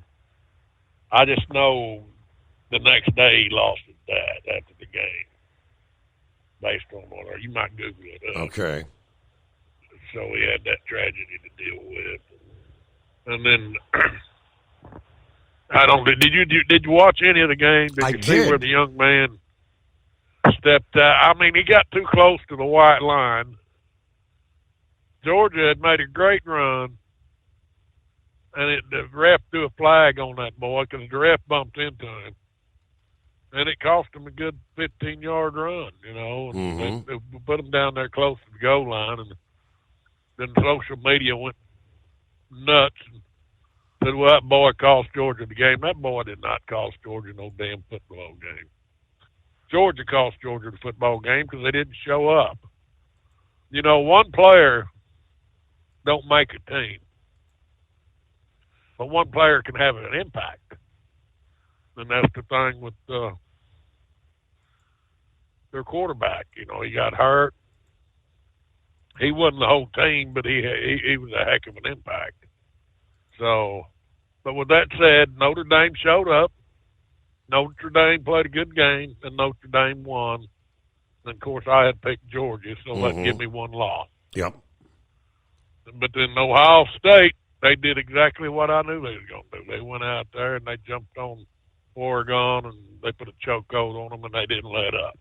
I just know the next day he lost his dad after the game. Based on whatever. You might Google it up. Okay. So he had that tragedy to deal with. And then did you watch any of the game? Did you see where the young man stepped out? I mean, he got too close to the white line. Georgia had made a great run, and the ref threw a flag on that boy because the ref bumped into him. And it cost him a good 15-yard run, and they put him down there close to the goal line, and then social media went nuts and said, well, that boy cost Georgia the game. That boy did not cost Georgia no damn football game. Georgia cost Georgia the football game because they didn't show up. One player don't make a team, but one player can have an impact. And that's the thing with their quarterback. He got hurt. He wasn't the whole team, but he was a heck of an impact. So, but with that said, Notre Dame showed up. Notre Dame played a good game, and Notre Dame won. And, of course, I had picked Georgia, so that give me one loss. Yep. But then Ohio State, they did exactly what I knew they were going to do. They went out there, and they jumped on Oregon, and they put a chokehold on them, and they didn't let up.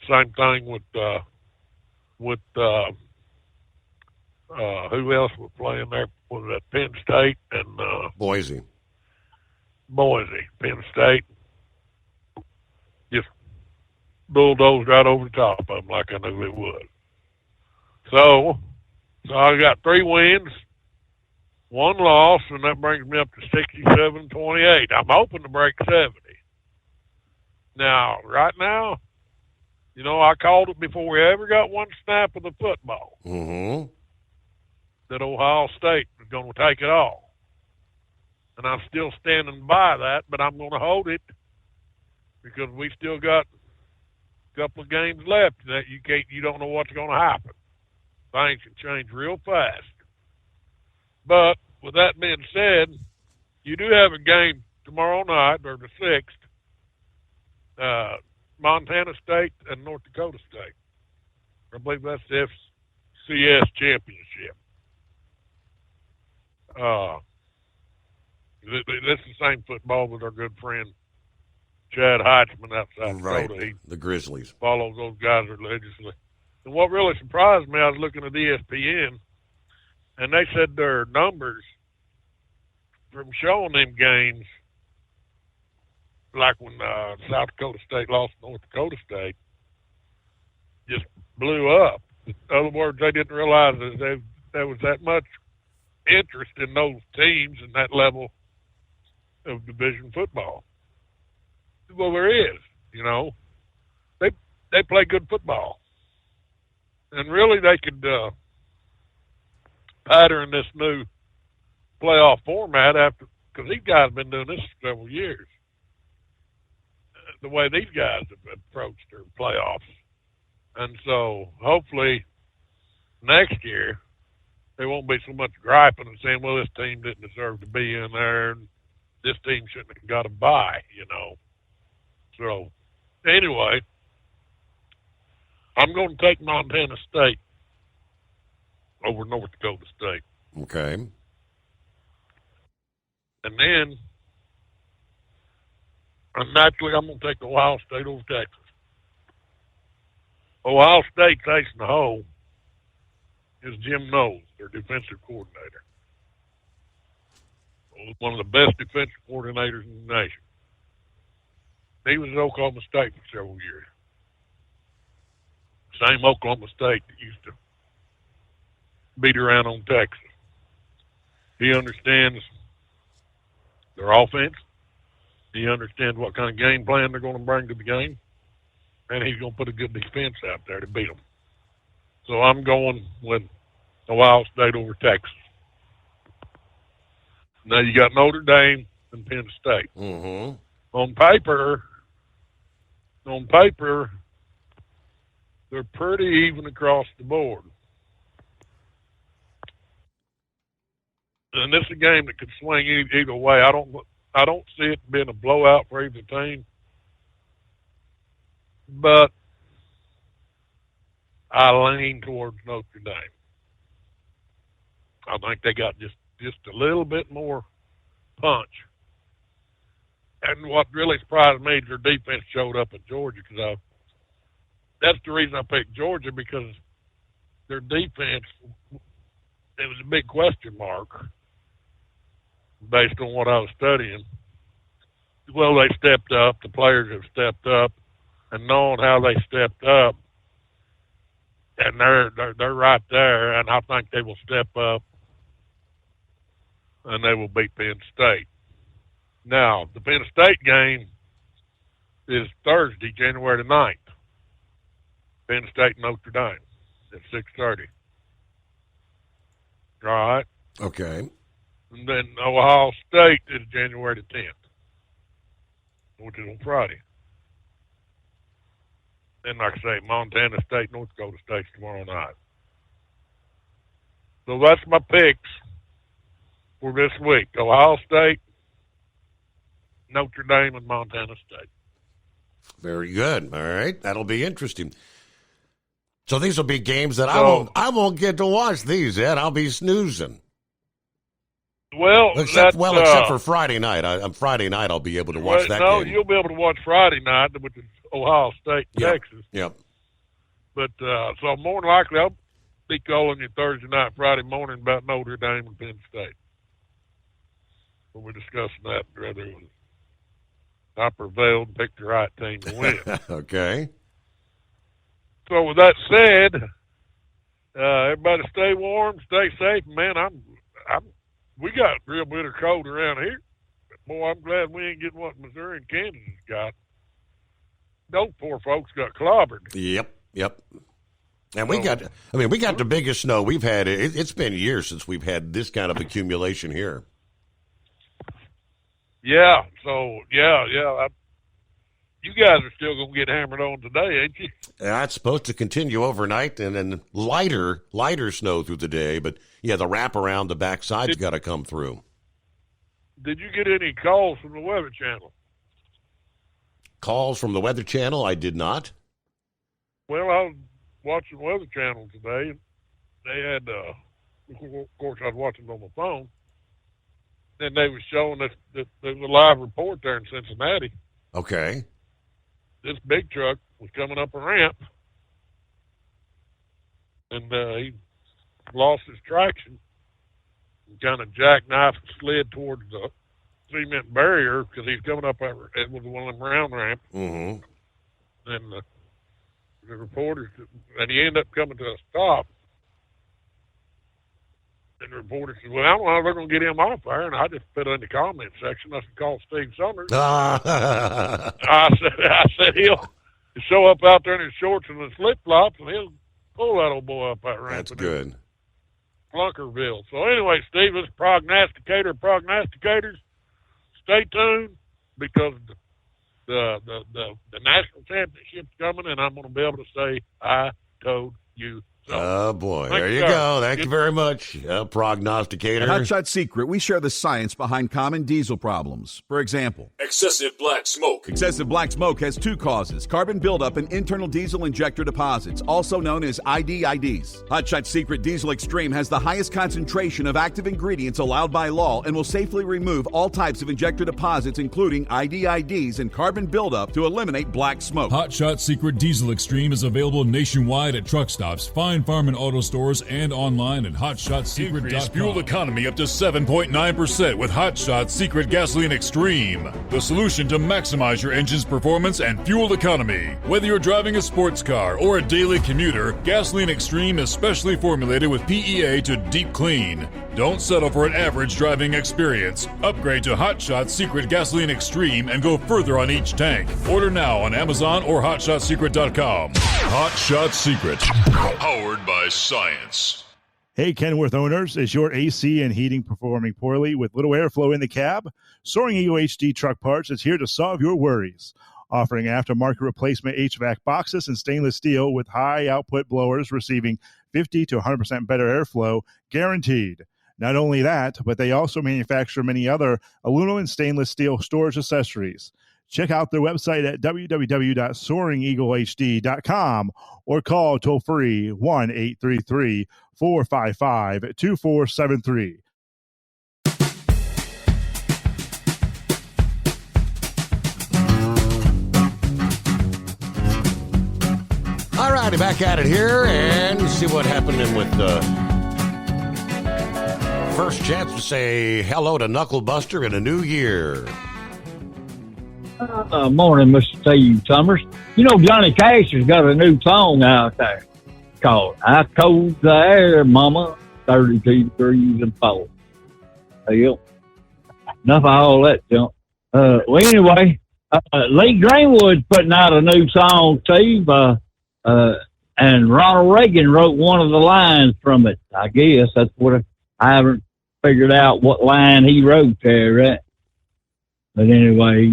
Same thing with who else was playing there? Was that Penn State and Boise? Penn State just bulldozed right over the top of them like I knew it would. So I got 3 wins, 1 loss, and that brings me up to 67-28. I'm hoping to break 70. Now, right now, I called it before we ever got one snap of the football. Mm-hmm. That Ohio State was going to take it all. And I'm still standing by that, but I'm going to hold it because we still got a couple of games left. That you don't know what's going to happen. Things can change real fast. But with that being said, you do have a game tomorrow night, or the 6th, Montana State and North Dakota State. I believe that's the FCS championship. This is the same football with our good friend Chad Heitzman outside Dakota. The Grizzlies. Follows those guys religiously. And what really surprised me, I was looking at ESPN, and they said their numbers from showing them games, like when South Dakota State lost to North Dakota State, just blew up. In other words, they didn't realize that there was that much interest in those teams and that level of division football. Well, there is, They play good football. And really they could pattern this new playoff format because these guys have been doing this for several years. The way these guys have approached their playoffs. And so hopefully next year there won't be so much griping and saying, well, this team didn't deserve to be in there and this team shouldn't have got a bye, So anyway, I'm going to take Montana State over North Dakota State. Okay. And then, naturally, I'm going to take Ohio State over Texas. Ohio State facing the hole is Jim Knowles, their defensive coordinator. One of the best defensive coordinators in the nation. He was at Oklahoma State for several years. Same Oklahoma State that used to beat around on Texas. He understands their offense. He understands what kind of game plan they're going to bring to the game. And he's going to put a good defense out there to beat them. So I'm going with Ohio State over Texas. Now you got Notre Dame and Penn State. Mm-hmm. On paper, they're pretty even across the board. And this is a game that could swing either way. I don't see it being a blowout for either team. But I lean towards Notre Dame. I think they got just a little bit more punch. And what really surprised me is their defense showed up at Georgia because that's the reason I picked Georgia, because their defense, it was a big question mark based on what I was studying. Well, they stepped up. The players have stepped up, and knowing how they stepped up, and they're right there, and I think they will step up, and they will beat Penn State. Now, the Penn State game is Thursday, January the 9th. Penn State and Notre Dame at 6:30. All right? Okay. And then Ohio State is January the 10th, which is on Friday. And like I say, Montana State, North Dakota State tomorrow night. So that's my picks for this week. Ohio State, Notre Dame, and Montana State. Very good. All right. That'll be interesting. So these will be games that I won't get to watch these, Ed. I'll be snoozing. Well, except for Friday night. Friday night I'll be able to watch that game. No, you'll be able to watch Friday night, which is Ohio State, Texas. Yep. But so more than likely I'll be calling you Thursday night, Friday morning about Notre Dame and Penn State. When we're discussing that, whether I prevailed and picked the right team to win. Okay. So with that said, everybody stay warm, stay safe. Man, we got real bitter cold around here. Boy, I'm glad we ain't getting what Missouri and Kansas got. Those poor folks got clobbered. Yep. And we got the biggest snow we've had. It's been years since we've had this kind of accumulation here. Yeah. So you guys are still going to get hammered on today, ain't you? Yeah, it's supposed to continue overnight and then lighter snow through the day. But, yeah, the wrap around the backside's got to come through. Did you get any calls from the Weather Channel? Calls from the Weather Channel? I did not. Well, I was watching the Weather Channel today. And they had, of course, I was watching on my phone. And they were showing that there was a live report there in Cincinnati. Okay. This big truck was coming up a ramp, and he lost his traction and kind of jackknifed and slid towards the cement barrier because he's coming up with one of them round ramps. Mm-hmm. And the reporters, and he ended up coming to a stop. And the reporter said, well, I don't know how they're going to get him off there. And I just put in the comment section, I said, call Steve Summers. I said, he'll show up out there in his shorts and his flip-flops, and he'll pull that old boy up that ramp. That's good. Flunkerville. So anyway, Steve, this prognosticators, stay tuned, because the national championship's coming, and I'm going to be able to say, I told you so. Oh, boy. There you go. Thank you very much, prognosticator. At Hot Shot Secret, we share the science behind common diesel problems. For example, excessive black smoke. Excessive black smoke has two causes: carbon buildup and internal diesel injector deposits, also known as IDIDs. Hot Shot Secret Diesel Extreme has the highest concentration of active ingredients allowed by law and will safely remove all types of injector deposits, including IDIDs and carbon buildup, to eliminate black smoke. Hot Shot Secret Diesel Extreme is available nationwide at truck stops, fine farm and auto stores, and online at hotshotsecret.com. Increase fuel economy up to 7.9% with Hot Shot Secret Gasoline Extreme, the solution to maximize your engine's performance and fuel economy. Whether you're driving a sports car or a daily commuter, Gasoline Extreme is specially formulated with PEA to deep clean. Don't settle for an average driving experience. Upgrade to Hot Shot Secret Gasoline Extreme and go further on each tank. Order now on Amazon or hotshotsecret.com. Hot Shot Secret, powered by science. Hey, Kenworth owners, is your AC and heating performing poorly with little airflow in the cab? Soaring Eagle HD Truck Parts is here to solve your worries. Offering aftermarket replacement HVAC boxes and stainless steel with high output blowers receiving 50 to 100% better airflow, guaranteed. Not only that, but they also manufacture many other aluminum and stainless steel storage accessories. Check out their website at www.soaringeaglehd.com or call toll-free 1-833-455-2473. All righty, back at it here and see what happened with first chance to say hello to Knucklebuster in a new year. Morning, Mr. Steve Summers. You know, Johnny Cash has got a new song out there called I Cold the Air, Mama, 32 degrees and 4. Hell, enough of all that junk. Well, anyway, Lee Greenwood's putting out a new song, Steve, and Ronald Reagan wrote one of the lines from it. I guess that's what I haven't figured out what line he wrote there, right? But anyway,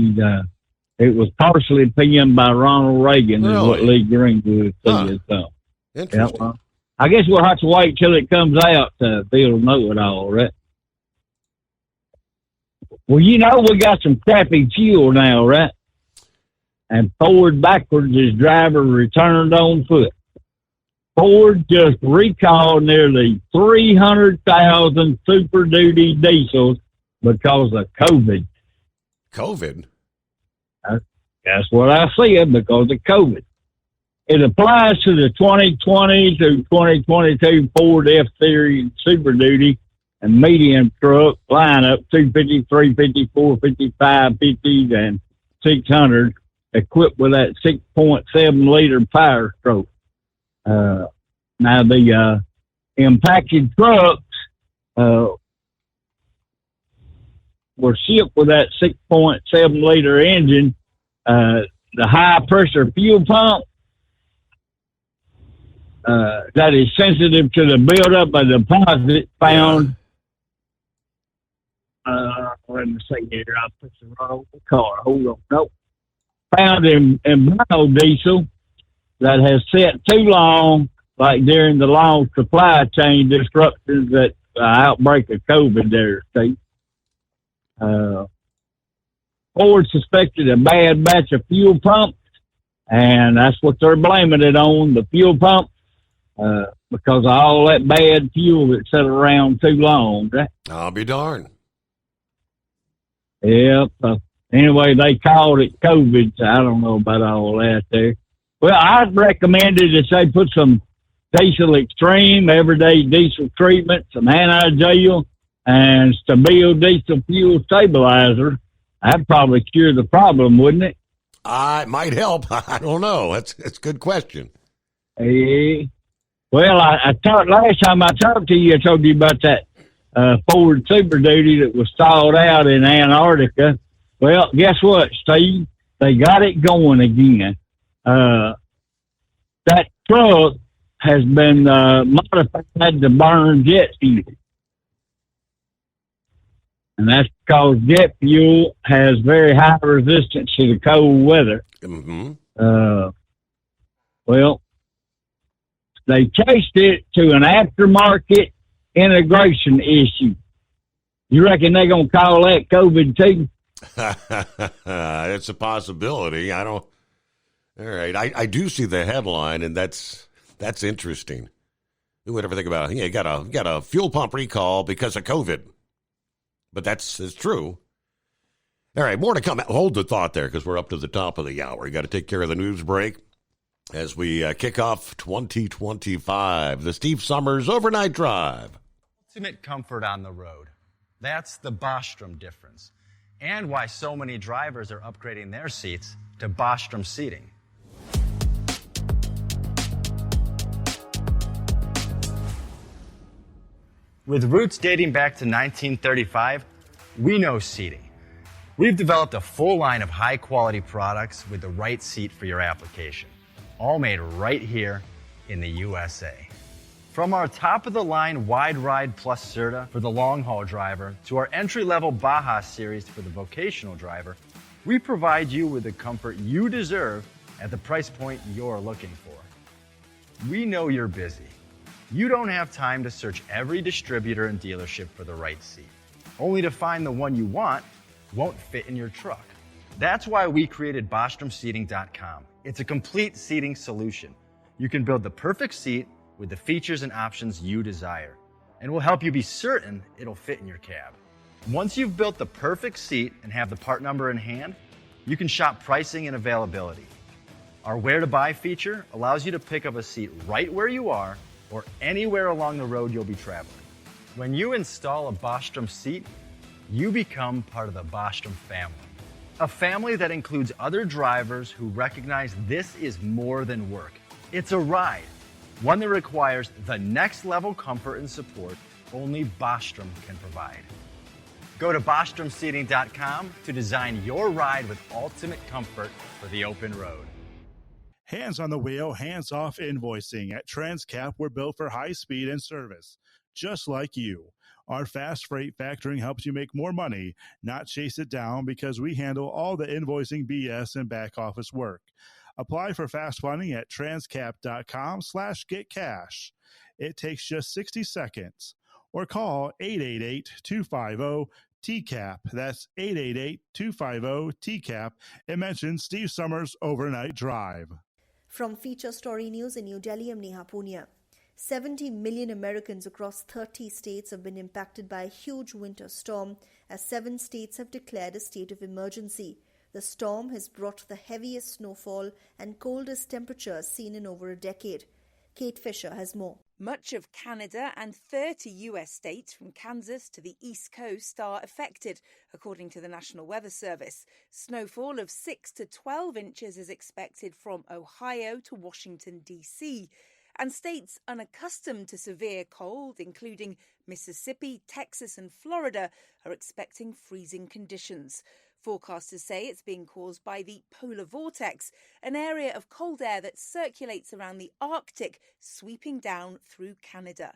it was partially penned by Ronald Reagan, is what Lee Greenwood said. So, interesting. Yeah, well, I guess we'll have to wait till it comes out to be able to know it all, right? Well, you know, we got some crappy fuel now, right? And forward backwards is driver returned on foot. Ford just recalled nearly 300,000 Super Duty diesels because of COVID. COVID? That's what I said, because of COVID. It applies to the 2020 to 2022 Ford F-Series Super Duty and medium truck lineup, 250, 350, 450, 550, and 600, equipped with that 6.7-liter power stroke. Now, the impacted trucks were shipped with that 6.7-liter engine. The high-pressure fuel pump that is sensitive to the buildup of deposit found. Let me see here. I put the wrong car. Hold on. Nope. Found in biodiesel that has set too long, like during the long supply chain disruptions that outbreak of COVID there, Steve. Ford suspected a bad batch of fuel pumps, and that's what they're blaming it on, the fuel pump, because of all that bad fuel that sat around too long. Right? I'll be darned. Yep. Anyway, they called it COVID, so I don't know about all that there. Well, I'd recommended that they put some Diesel Extreme, everyday diesel treatment, some anti-gel, and Stabile diesel fuel stabilizer. That'd probably cure the problem, wouldn't it? It might help. I don't know. That's a good question. Yeah. Well, I talked last time I talked to you. I told you about that Ford Super Duty that was stalled out in Antarctica. Well, guess what, Steve? They got it going again. That truck has been modified to burn jet fuel. And that's because jet fuel has very high resistance to the cold weather. Mm-hmm. Well, they chased it to an aftermarket integration issue. You reckon they're going to call that COVID-2? It's a possibility. I don't. All right. I do see the headline, and that's interesting. Who would ever think about it? Yeah, you got a fuel pump recall because of COVID. But it's true. All right, more to come. Hold the thought there because we're up to the top of the hour. You got to take care of the news break as we kick off 2025, the Steve Summers Overnight Drive. Ultimate comfort on the road. That's the Bostrom difference. And why so many drivers are upgrading their seats to Bostrom seating. With roots dating back to 1935, we know seating. We've developed a full line of high-quality products with the right seat for your application, all made right here in the USA. From our top-of-the-line Wide Ride Plus Certa for the long-haul driver to our entry-level Baja series for the vocational driver, we provide you with the comfort you deserve at the price point you're looking for. We know you're busy. You don't have time to search every distributor and dealership for the right seat, only to find the one you want won't fit in your truck. That's why we created BostromSeating.com. It's a complete seating solution. You can build the perfect seat with the features and options you desire, and we'll help you be certain it'll fit in your cab. Once you've built the perfect seat and have the part number in hand, you can shop pricing and availability. Our Where to Buy feature allows you to pick up a seat right where you are or anywhere along the road you'll be traveling. When you install a Bostrom seat, you become part of the Bostrom family. A family that includes other drivers who recognize this is more than work. It's a ride, one that requires the next level comfort and support only Bostrom can provide. Go to BostromSeating.com to design your ride with ultimate comfort for the open road. Hands on the wheel, hands off invoicing. At Transcap, we're built for high speed and service, just like you. Our fast freight factoring helps you make more money, not chase it down, because we handle all the invoicing BS and back office work. Apply for fast funding at transcap.com/getcash. It takes just 60 seconds. Or call 888-250-TCAP. That's 888-250-TCAP and mention Steve Summers Overnight Drive. From Feature Story News in New Delhi, I'm Neha Punia. 70 million Americans across 30 states have been impacted by a huge winter storm, as 7 states have declared a state of emergency. The storm has brought the heaviest snowfall and coldest temperatures seen in over a decade. Kate Fisher has more. Much of Canada and 30 US states from Kansas to the East Coast are affected, according to the National Weather Service. Snowfall of 6 to 12 inches is expected from Ohio to Washington, D.C., and states unaccustomed to severe cold, including Mississippi, Texas and Florida, are expecting freezing conditions. Forecasters say it's being caused by the polar vortex, an area of cold air that circulates around the Arctic, sweeping down through Canada.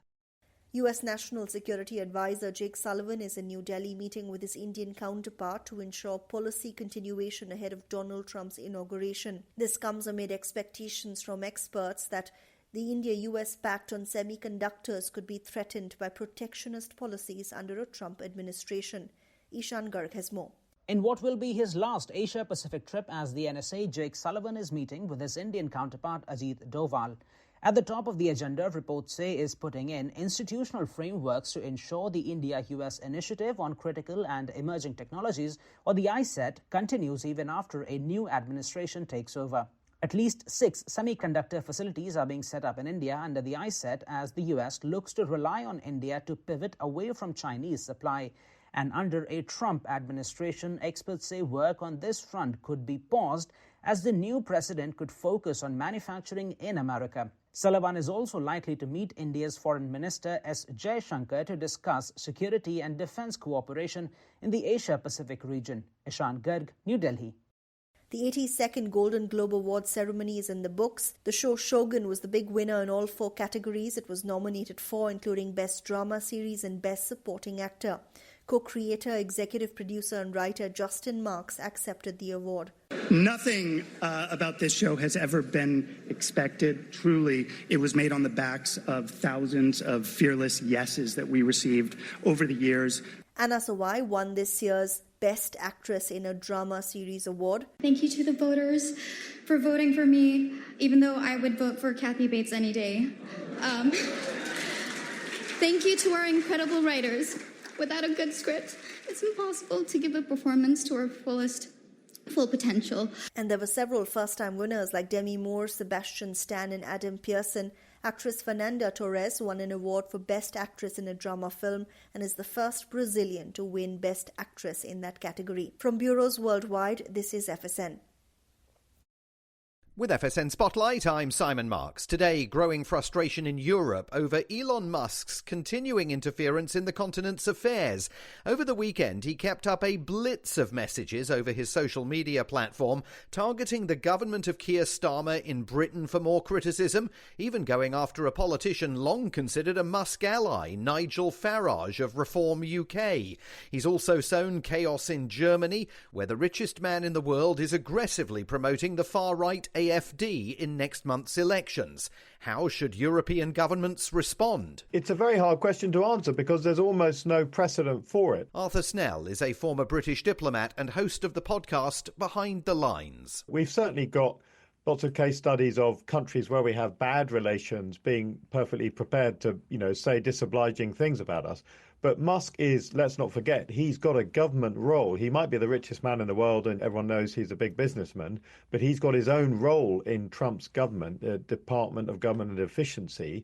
U.S. National Security Advisor Jake Sullivan is in New Delhi meeting with his Indian counterpart to ensure policy continuation ahead of Donald Trump's inauguration. This comes amid expectations from experts that the India-US pact on semiconductors could be threatened by protectionist policies under a Trump administration. Ishan Garg has more. In what will be his last Asia-Pacific trip as the NSA, Jake Sullivan is meeting with his Indian counterpart Ajit Doval. At the top of the agenda, reports say, is putting in institutional frameworks to ensure the India-US initiative on critical and emerging technologies, or the ISET, continues even after a new administration takes over. At least 6 semiconductor facilities are being set up in India under the ISET as the US looks to rely on India to pivot away from Chinese supply. And under a Trump administration, experts say work on this front could be paused as the new president could focus on manufacturing in America. Sullivan is also likely to meet India's Foreign Minister S. Jaishankar to discuss security and defense cooperation in the Asia-Pacific region. Ishan Garg, New Delhi. The 82nd Golden Globe Award ceremony is in the books. The show Shogun was the big winner in all 4 categories it was nominated for, including Best Drama Series and Best Supporting Actor. Co-creator, executive producer and writer Justin Marks accepted the award. Nothing about this show has ever been expected. Truly, it was made on the backs of thousands of fearless yeses that we received over the years. Anna Sawai won this year's Best Actress in a Drama Series award. Thank you to the voters for voting for me, even though I would vote for Kathy Bates any day. Thank you to our incredible writers. Without a good script, it's impossible to give a performance to our full potential. And there were several first-time winners like Demi Moore, Sebastian Stan and Adam Pearson. Actress Fernanda Torres won an award for Best Actress in a Drama Film and is the first Brazilian to win Best Actress in that category. From bureaus worldwide, this is FSN. With FSN Spotlight, I'm Simon Marks. Today, growing frustration in Europe over Elon Musk's continuing interference in the continent's affairs. Over the weekend, he kept up a blitz of messages over his social media platform, targeting the government of Keir Starmer in Britain for more criticism, even going after a politician long considered a Musk ally, Nigel Farage of Reform UK. He's also sown chaos in Germany, where the richest man in the world is aggressively promoting the far-right AfD in next month's elections. How should European governments respond? It's a very hard question to answer because there's almost no precedent for it. Arthur Snell is a former British diplomat and host of the podcast Behind the Lines. We've certainly got lots of case studies of countries where we have bad relations being perfectly prepared to, say disobliging things about us. But Musk is, let's not forget, he's got a government role. He might be the richest man in the world and everyone knows he's a big businessman, but he's got his own role in Trump's government, the Department of Government and Efficiency.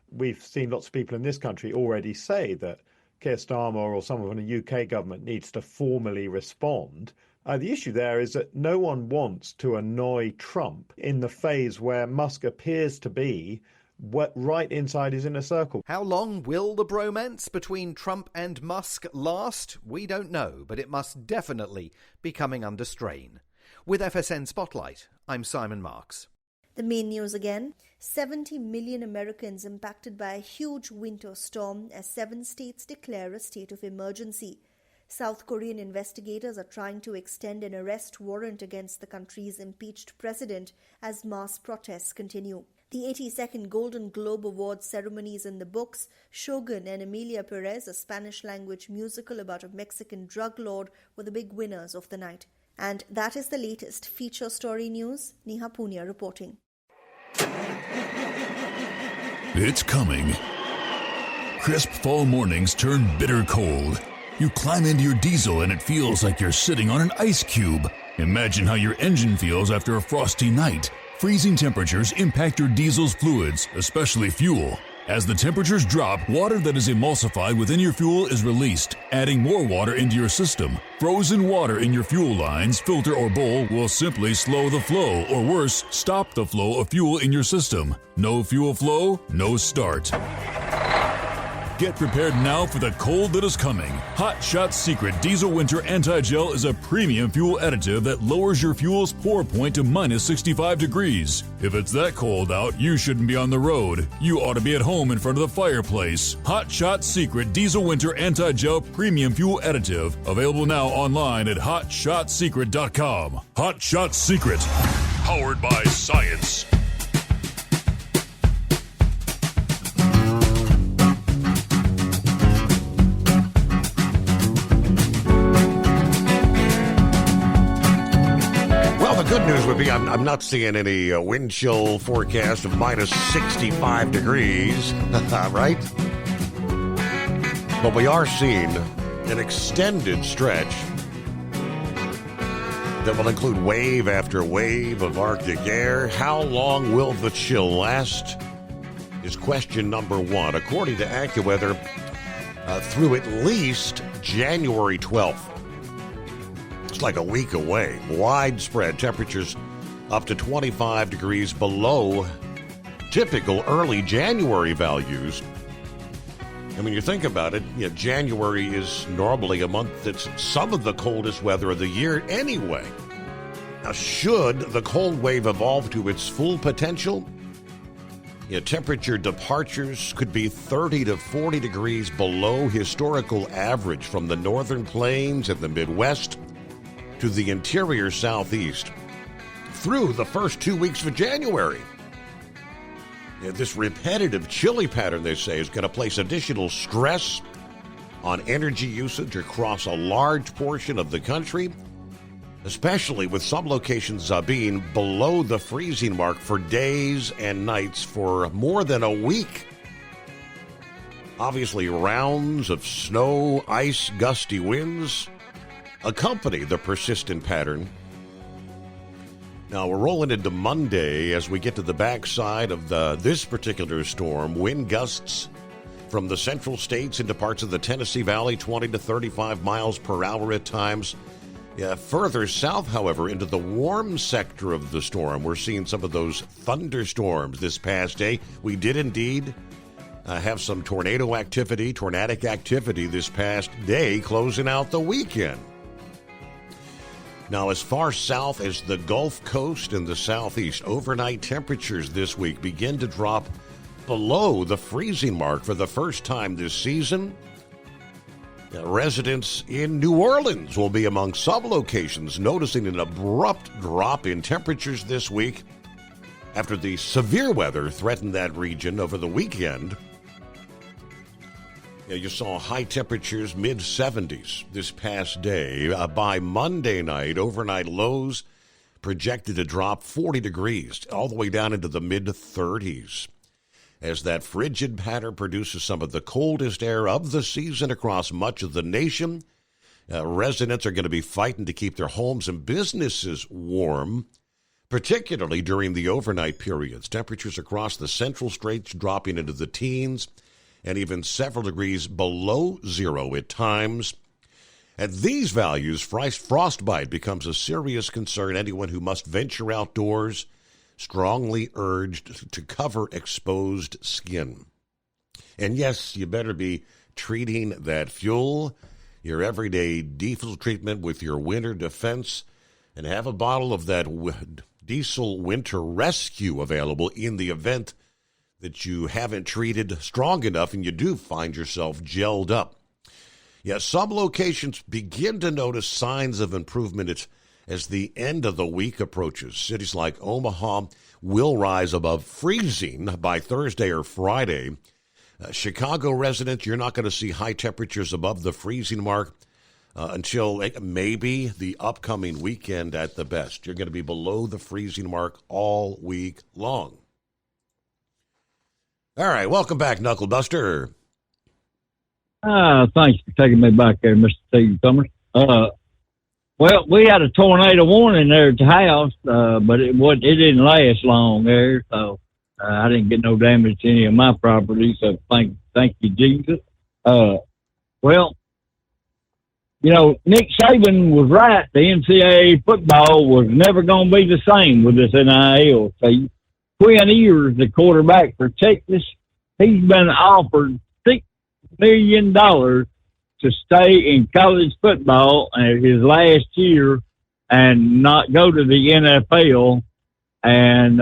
We've seen lots of people in this country already say that Keir Starmer or someone from the UK government needs to formally respond. The issue there is that no one wants to annoy Trump in the phase where Musk appears to be right inside his inner circle. How long will the bromance between Trump and Musk last? We don't know, but it must definitely be coming under strain. With FSN Spotlight, I'm Simon Marks. The main news again. 70 million Americans impacted by a huge winter storm as 7 states declare a state of emergency. South Korean investigators are trying to extend an arrest warrant against the country's impeached president as mass protests continue. The 82nd Golden Globe Awards ceremony is in the books. Shogun and Emilia Perez, a Spanish-language musical about a Mexican drug lord, were the big winners of the night. And that is the latest feature story news. Neha Punia reporting. It's coming. Crisp fall mornings turn bitter cold. You climb into your diesel and it feels like you're sitting on an ice cube. Imagine how your engine feels after a frosty night. Freezing temperatures impact your diesel's fluids, especially fuel. As the temperatures drop, water that is emulsified within your fuel is released, adding more water into your system. Frozen water in your fuel lines, filter, or bowl will simply slow the flow, or worse, stop the flow of fuel in your system. No fuel flow, no start. Get prepared now for the cold that is coming. Hot Shot Secret Diesel Winter Anti-Gel is a premium fuel additive that lowers your fuel's pour point to minus 65 degrees. If it's that cold out, you shouldn't be on the road. You ought to be at home in front of the fireplace. Hot Shot Secret Diesel Winter Anti-Gel Premium Fuel Additive. Available now online at HotShotSecret.com. Hot Shot Secret. Powered by science. Good news would be I'm not seeing any wind chill forecast of minus 65 degrees, right? But we are seeing an extended stretch that will include wave after wave of Arctic air. How long will the chill last is question number one. According to AccuWeather, through at least January 12th. It's like a week away. Widespread temperatures up to 25 degrees below typical early January values. And when you think about it, January is normally a month that's some of the coldest weather of the year anyway. Now, should the cold wave evolve to its full potential, temperature departures could be 30 to 40 degrees below historical average from the northern plains and the Midwest to the interior Southeast through the first 2 weeks of January. This repetitive chilly pattern, they say, is going to place additional stress on energy usage across a large portion of the country, especially with some locations being below the freezing mark for days and nights for more than a week. Obviously, rounds of snow, ice, gusty winds accompany the persistent pattern. Now, we're rolling into Monday as we get to the backside of this particular storm. Wind gusts from the central states into parts of the Tennessee Valley, 20 to 35 miles per hour at times. Further south, however, into the warm sector of the storm, we're seeing some of those thunderstorms this past day. We did indeed have some tornadic activity this past day, closing out the weekend. Now, as far south as the Gulf Coast and the Southeast, overnight temperatures this week begin to drop below the freezing mark for the first time this season. Residents in New Orleans will be among some locations noticing an abrupt drop in temperatures this week after the severe weather threatened that region over the weekend. You saw high temperatures, mid-70s this past day. By Monday night, overnight lows projected to drop 40 degrees, all the way down into the mid-30s. As that frigid pattern produces some of the coldest air of the season across much of the nation, residents are going to be fighting to keep their homes and businesses warm, particularly during the overnight periods. Temperatures across the central states dropping into the teens, and even several degrees below zero at times. At these values, frostbite becomes a serious concern. Anyone who must venture outdoors, strongly urged to cover exposed skin. And yes, you better be treating that fuel, your everyday diesel treatment, with your winter defense, and have a bottle of that diesel winter rescue available in the event that you haven't treated strong enough and you do find yourself gelled up. Some locations begin to notice signs of improvement as the end of the week approaches. Cities like Omaha will rise above freezing by Thursday or Friday. Chicago residents, you're not going to see high temperatures above the freezing mark until maybe the upcoming weekend at the best. You're going to be below the freezing mark all week long. All right, welcome back, Knuckle Buster. Thanks for taking me back there, Mr. Steve Summers. Well, we had a tornado warning there at the house, but it didn't last long there, so I didn't get no damage to any of my property, so thank you, Jesus. Well, Nick Saban was right. The NCAA football was never going to be the same with this NIL. Quinn Ewers, the quarterback for Texas, he's been offered $6 million to stay in college football at his last year and not go to the NFL and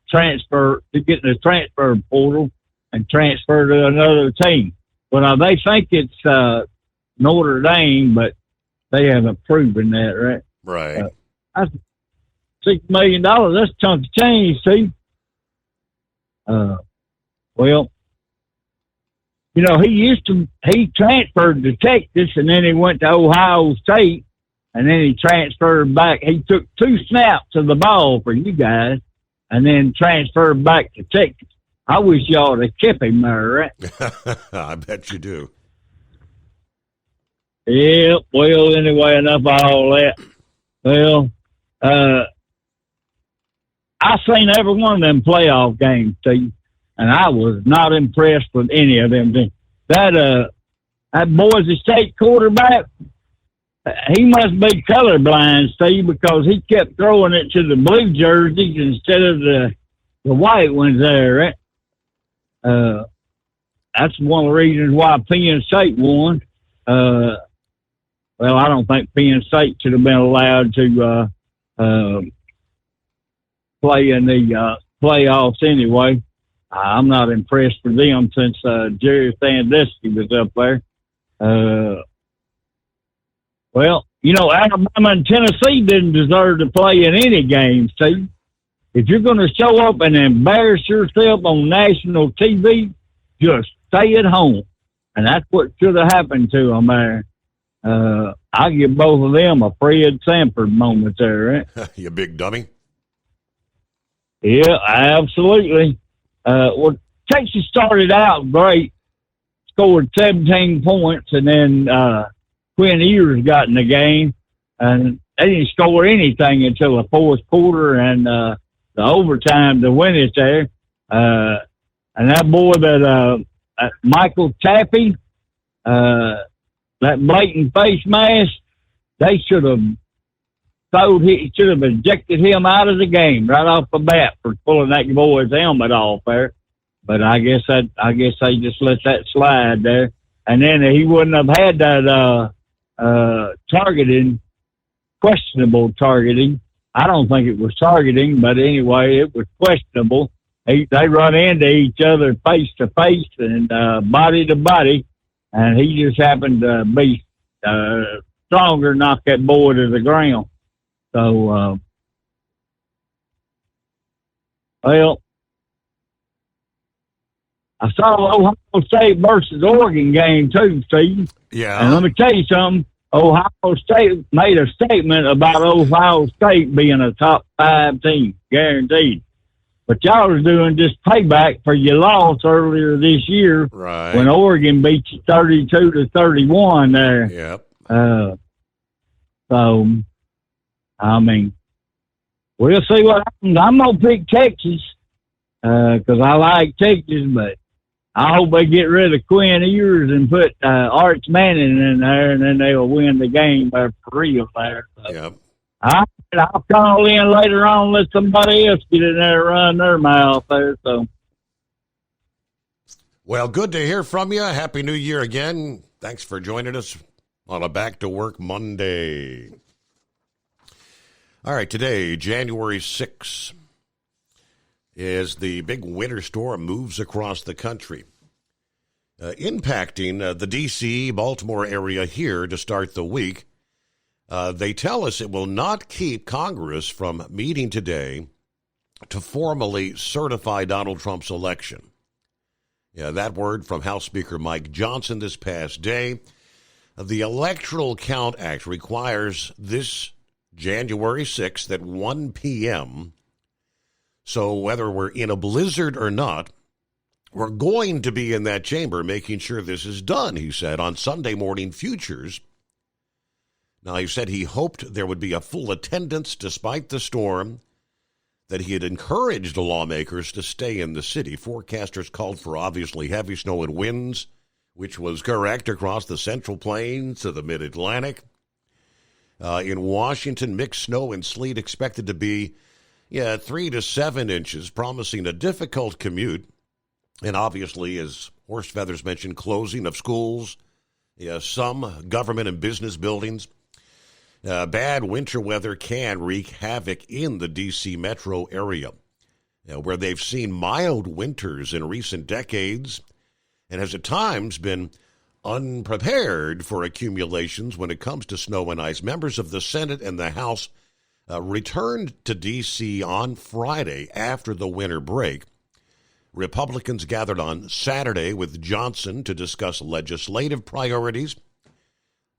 transfer to get in the transfer portal and transfer to another team. Well, now they think it's Notre Dame, but they haven't proven that, right? Right. That's $6 million. That's a chunk of change, see? Well, he transferred to Texas and then he went to Ohio State and then he transferred back. He took 2 snaps of the ball for you guys and then transferred back to Texas. I wish y'all had kept him there, right? I bet you do. Yep. Well, anyway, enough of all that. Well, I seen every one of them playoff games, Steve, and I was not impressed with any of them. That Boise State quarterback, he must be colorblind, Steve, because he kept throwing it to the blue jerseys instead of the the white ones there, right? That's one of the reasons why Penn State won. Well, I don't think Penn State should have been allowed to play in the playoffs anyway. I'm not impressed with them since Jerry Sandusky was up there. Well, you know, Alabama and Tennessee didn't deserve to play in any games, Steve. If you're going to show up and embarrass yourself on national TV, just stay at home. And that's what should have happened to them there. I give both of them a Fred Sanford moment there, right? You big dummy. Yeah, absolutely. Well, Texas started out great, scored 17 points, and then Quinn Ewers got in the game, and they didn't score anything until the fourth quarter and the overtime to win it there. And that boy Michael Chappie, that blatant face mask, they should have ejected him out of the game right off the bat for pulling that boy's helmet off there. But I guess they just let that slide there. And then he wouldn't have had that questionable targeting. I don't think it was targeting, but anyway, it was questionable. They run into each other face to face and body to body, and he just happened to be stronger, knock that boy to the ground. So, well, I saw Ohio State versus Oregon game too, Steve. Yeah. And let me tell you something. Ohio State made a statement about Ohio State being a top 5 team, guaranteed. But y'all was doing just payback for your loss earlier this year, right, when Oregon beat you 32-31 there. Yep. So, I mean, we'll see what happens. I'm going to pick Texas because I like Texas, but I hope they get rid of Quinn Ewers and put Arch Manning in there, and then they'll win the game for real there. So, yep. I'll call in later on, let somebody else get in there and run their mouth there. So, well, good to hear from you. Happy New Year again. Thanks for joining us on a Back to Work Monday. All right, today, January 6th, as the big winter storm moves across the country, impacting the D.C., Baltimore area here to start the week. They tell us it will not keep Congress from meeting today to formally certify Donald Trump's election. Yeah, that word from House Speaker Mike Johnson this past day. The Electoral Count Act requires this January 6th at 1 p.m., so whether we're in a blizzard or not, we're going to be in that chamber making sure this is done, he said on Sunday Morning Futures. Now, he said he hoped there would be a full attendance despite the storm, that he had encouraged lawmakers to stay in the city. Forecasters called for obviously heavy snow and winds, which was correct across the Central Plains to the Mid-Atlantic. In Washington, mixed snow and sleet expected to be 3 to 7 inches, promising a difficult commute. And obviously, as Horst Feathers mentioned, closing of schools, some government and business buildings. Bad winter weather can wreak havoc in the D.C. metro area, where they've seen mild winters in recent decades and has at times been unprepared for accumulations when it comes to snow and ice. Members of the Senate and the House returned to D.C. on Friday after the winter break. Republicans gathered on Saturday with Johnson to discuss legislative priorities.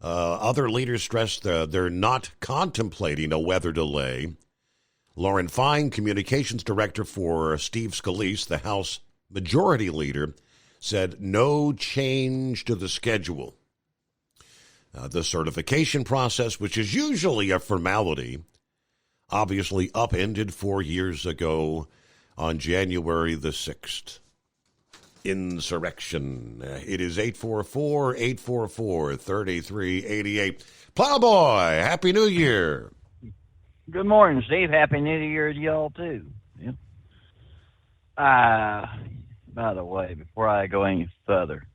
Other leaders stressed they're not contemplating a weather delay. Lauren Fine, communications director for Steve Scalise, the House Majority Leader, said no change to the schedule. The certification process, which is usually a formality, obviously upended 4 years ago on January the 6th. Insurrection. It is 844-844-3388. Plowboy, Happy New Year. Good morning, Steve. Happy New Year to y'all, too. Yeah. By the way, before I go any further,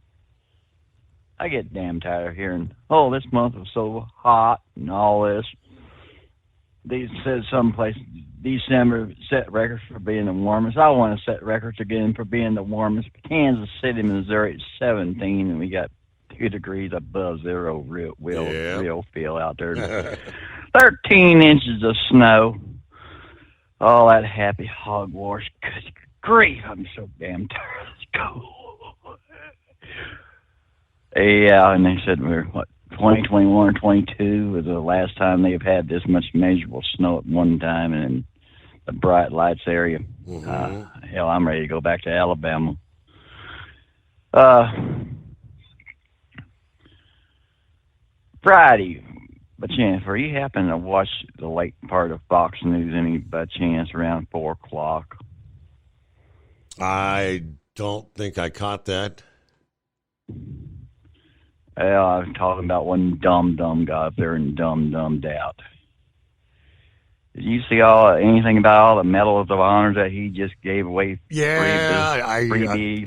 I get damn tired of hearing, oh, this month was so hot and all this. These said someplace December set records for being the warmest. I want to set records again for being the warmest. Kansas City, Missouri, it's 17, and we got 2 degrees above zero real feel out there. 13 inches of snow. All that happy hogwash. Good grief, I'm so damn tired. Let's go. Yeah, and they said we're, 2021 or 22 was the last time they've had this much measurable snow at one time in the Bright Lights area. Hell, I'm ready to go back to Alabama. Friday, by chance, are you happen to watch the late part of Fox News any by chance around 4 o'clock? I don't think I caught that. Well, I was talking about one dumb guy up there and dumbed out. Did you see anything about all the medals of honors that he just gave away? Yeah,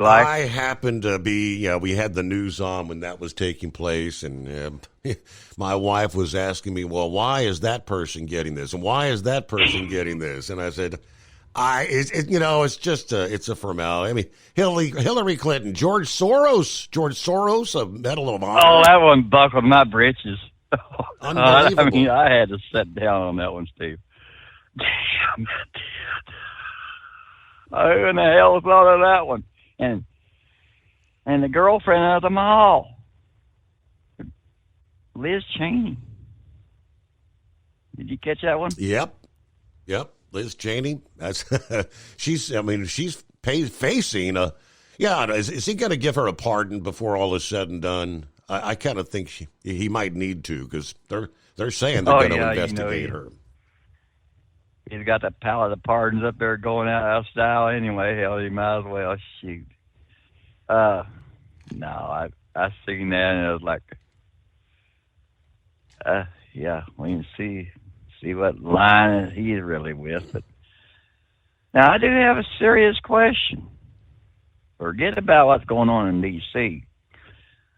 I happened to be, we had the news on when that was taking place, and my wife was asking me, well, why is that person getting this? And why is that person getting this? And I said, it's just it's a formality. I mean, Hillary Clinton, George Soros, a Medal of Honor. Oh, that one buckled my britches. Unbelievable. I had to sit down on that one, Steve. Damn. Who in the hell thought of that one? And the girlfriend of the mall, Liz Cheney. Did you catch that one? Yep. Liz Cheney. That's she's facing a. Yeah, is he going to give her a pardon before all is said and done? I kind of think he might need to, because they're saying they're going to investigate her. He's got that pallet of pardons up there going out of style anyway. Hell, you might as well shoot. No, I seen that and I was like, we can see what line he's really with. But now I do have a serious question. Forget about what's going on in D.C.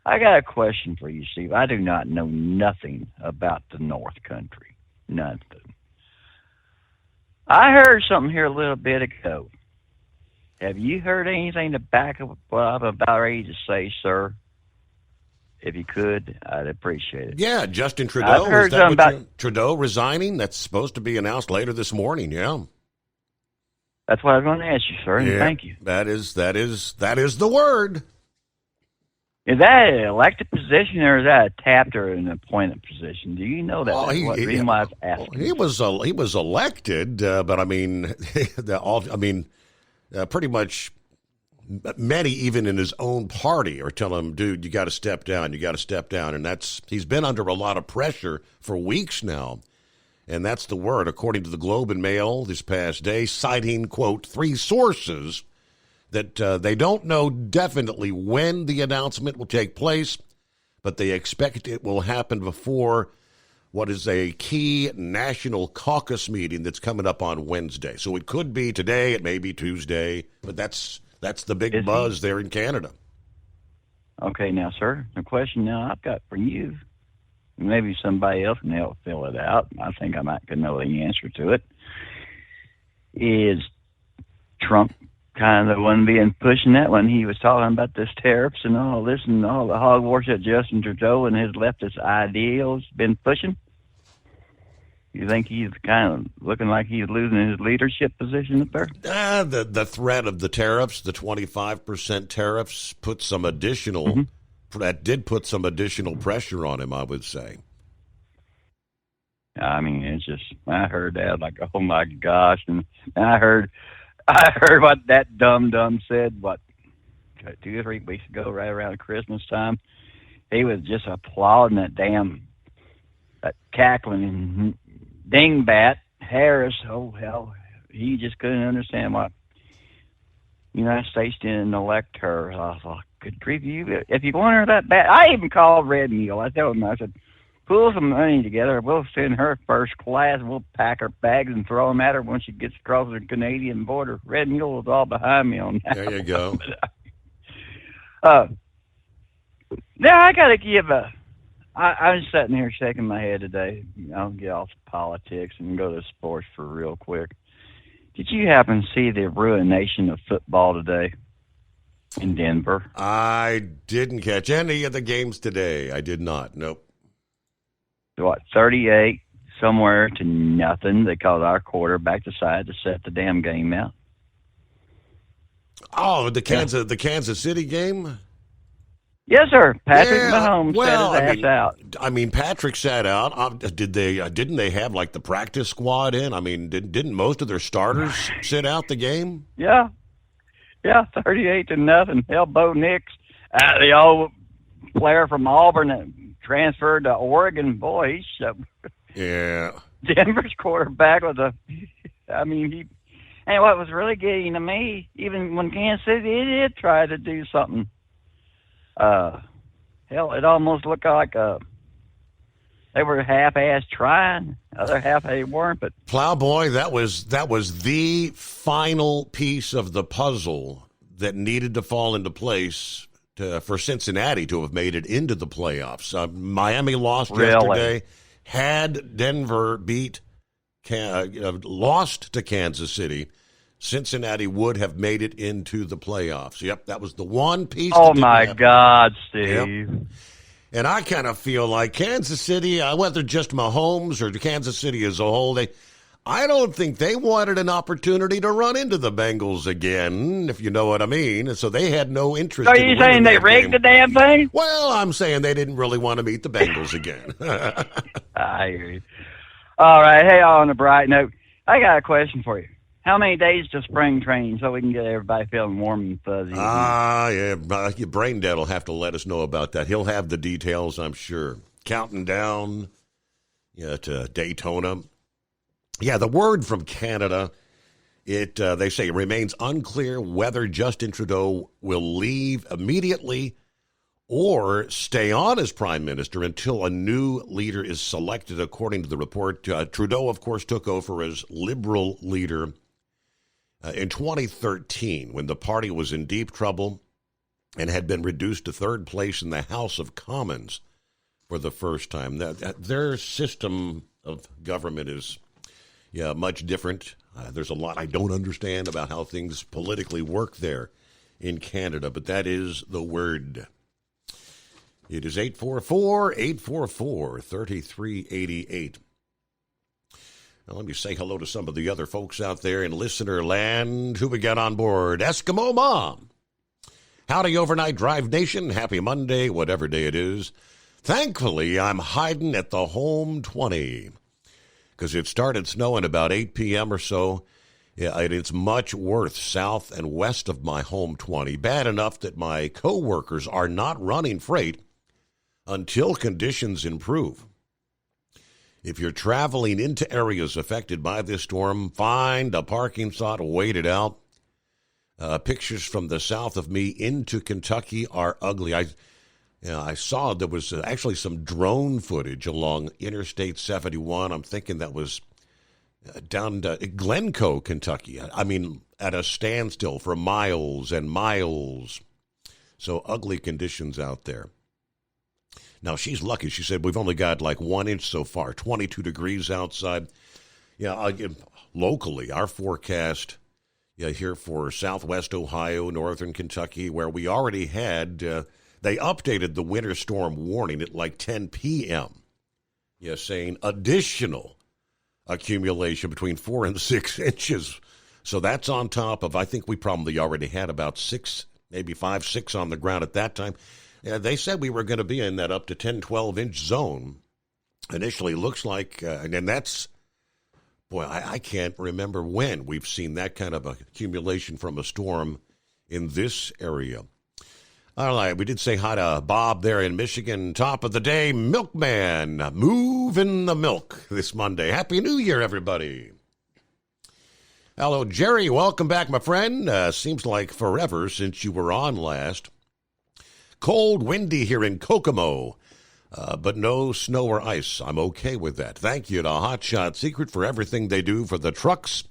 I got a question for you, Steve. I do not know nothing about the North Country. Nothing. I heard something here a little bit ago. Have you heard anything to back up what I'm about ready to say, sir? If you could, I'd appreciate it. Yeah, Justin Trudeau. I've heard something about Trudeau resigning. That's supposed to be announced later this morning. Yeah, that's what I was going to ask you, sir. And thank you. That is the word. Is that an elected position or is that a tapped or an appointed position? Do you know that? Well, reason why I was asking. He was elected, but I mean, pretty much many, even in his own party, are telling him, dude, you got to step down. You got to step down. And he's been under a lot of pressure for weeks now. And that's the word, according to the Globe and Mail this past day, citing, quote, 3 sources that they don't know definitely when the announcement will take place, but they expect it will happen before what is a key national caucus meeting that's coming up on Wednesday. So it could be today, it may be Tuesday, but that's the big buzz there in Canada. Okay, now, sir, the question now I've got for you, maybe somebody else can help fill it out. I think I might could know the answer to it. Is Trump kind of the one being pushing that when he was talking about this tariffs and all this and all the hogwash that Justin Trudeau and his leftist ideals been pushing? You think he's kind of looking like he's losing his leadership position up there? The threat of the tariffs, the 25% tariffs, put some additional that did put some additional pressure on him, I would say. I mean, it's just, I heard that like, oh my gosh, and I heard what that dumb said, 2 or 3 weeks ago, right around Christmas time. He was just applauding that cackling dingbat Harris. Oh, hell, he just couldn't understand why United States didn't elect her. I thought, good grief, if you want her that bad. I even called Red Mule. I told him, I said, pool some money together. We'll send her first class. We'll pack her bags and throw them at her when she gets across the Canadian border. Red Mule is all behind me on that. There you go. Now I got to give I'm sitting here shaking my head today. I'll get off politics and go to sports for real quick. Did you happen to see the ruination of football today in Denver? I didn't catch any of the games today. I did not. Nope. What, 38 somewhere to nothing? They called our quarterback decided to set the damn game out. Oh, the Kansas City game? Yes, sir. Patrick Mahomes set his ass out. I mean, Patrick sat out. Didn't they have like the practice squad in? I mean, didn't most of their starters sit out the game? Yeah, 38 to nothing. Hell, Bo Nix, the old player from Auburn that transferred to Oregon. Boy, yeah. Denver's quarterback was and what was really getting to me, even when Kansas City did try to do something. Hell, it almost looked like they were half-ass trying. Other half they weren't. But Plowboy, that was the final piece of the puzzle that needed to fall into place for Cincinnati to have made it into the playoffs. Miami lost yesterday. Had Denver lost to Kansas City, Cincinnati would have made it into the playoffs. Yep, that was the one piece. Oh, my God, Steve. Yep. And I kind of feel like Kansas City, whether just Mahomes or Kansas City as a whole, I don't think they wanted an opportunity to run into the Bengals again, if you know what I mean. So they had no interest in winning that game. Are you saying they rigged the damn thing? Well, I'm saying they didn't really want to meet the Bengals again. I hear you. All right. Hey, on a bright note, I got a question for you. How many days to spring training so we can get everybody feeling warm and fuzzy? Yeah. Brain Dad will have to let us know about that. He'll have the details, I'm sure. Counting down to Daytona. Yeah, the word from Canada, they say it remains unclear whether Justin Trudeau will leave immediately or stay on as prime minister until a new leader is selected, according to the report. Trudeau, of course, took over as Liberal leader in 2013 when the party was in deep trouble and had been reduced to third place in the House of Commons for the first time. Their system of government is much different. There's a lot I don't understand about how things politically work there in Canada, but that is the word. It is 844-844-3388. Now, let me say hello to some of the other folks out there in listener land. Who we got on board? Eskimo Mom. Howdy, Overnight Drive Nation. Happy Monday, whatever day it is. Thankfully, I'm hiding at the home 20 because it started snowing about 8 p.m. or so. Yeah, it's much worse south and west of my home 20. Bad enough that my co-workers are not running freight until conditions improve. If you're traveling into areas affected by this storm, find a parking spot, wait it out. Pictures from the south of me into Kentucky are ugly. I saw there was actually some drone footage along Interstate 71. I'm thinking that was down to Glencoe, Kentucky. I mean, at a standstill for miles and miles. So ugly conditions out there. Now, she's lucky. She said, we've only got like 1 inch so far, 22 degrees outside. Locally, our forecast here for southwest Ohio, northern Kentucky, where we already had, they updated the winter storm warning at like 10 p.m. Saying additional accumulation between 4 and 6 inches. So that's on top of, I think we probably already had about 6, maybe 5, 6 on the ground at that time. They said we were going to be in that up to 10, 12-inch zone. Initially, looks like, and that's, I can't remember when we've seen that kind of accumulation from a storm in this area. All right, we did say hi to Bob there in Michigan. Top of the day, Milkman, moving the milk this Monday. Happy New Year, everybody. Hello, Jerry. Welcome back, my friend. Seems like forever since you were on last. Cold, windy here in Kokomo. But no snow or ice. I'm okay with that. Thank you to Hot Shot Secret for everything they do for the trucks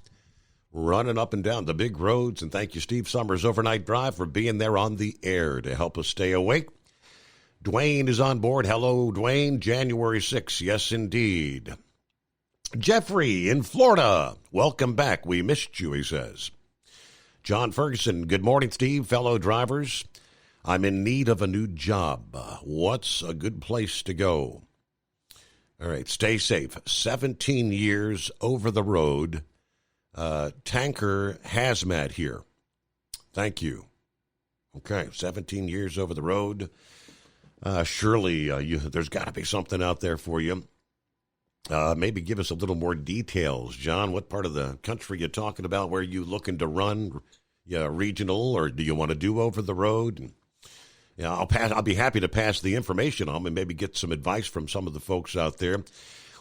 running up and down the big roads. And thank you, Steve Summers Overnight Drive, for being there on the air to help us stay awake. Dwayne is on board. Hello, Dwayne. January 6th. Yes, indeed. Jeffrey in Florida. Welcome back. We missed you, he says. John Ferguson. Good morning, Steve, fellow drivers. I'm in need of a new job. What's a good place to go? All right, stay safe. 17 years over the road. Tanker hazmat here. Thank you. Okay, 17 years over the road. Surely there's got to be something out there for you. Maybe give us a little more details, John. What part of the country you talking about? Where you looking to run? Regional, or do you want to do over the road? Yeah, I'll be happy to pass the information on and maybe get some advice from some of the folks out there.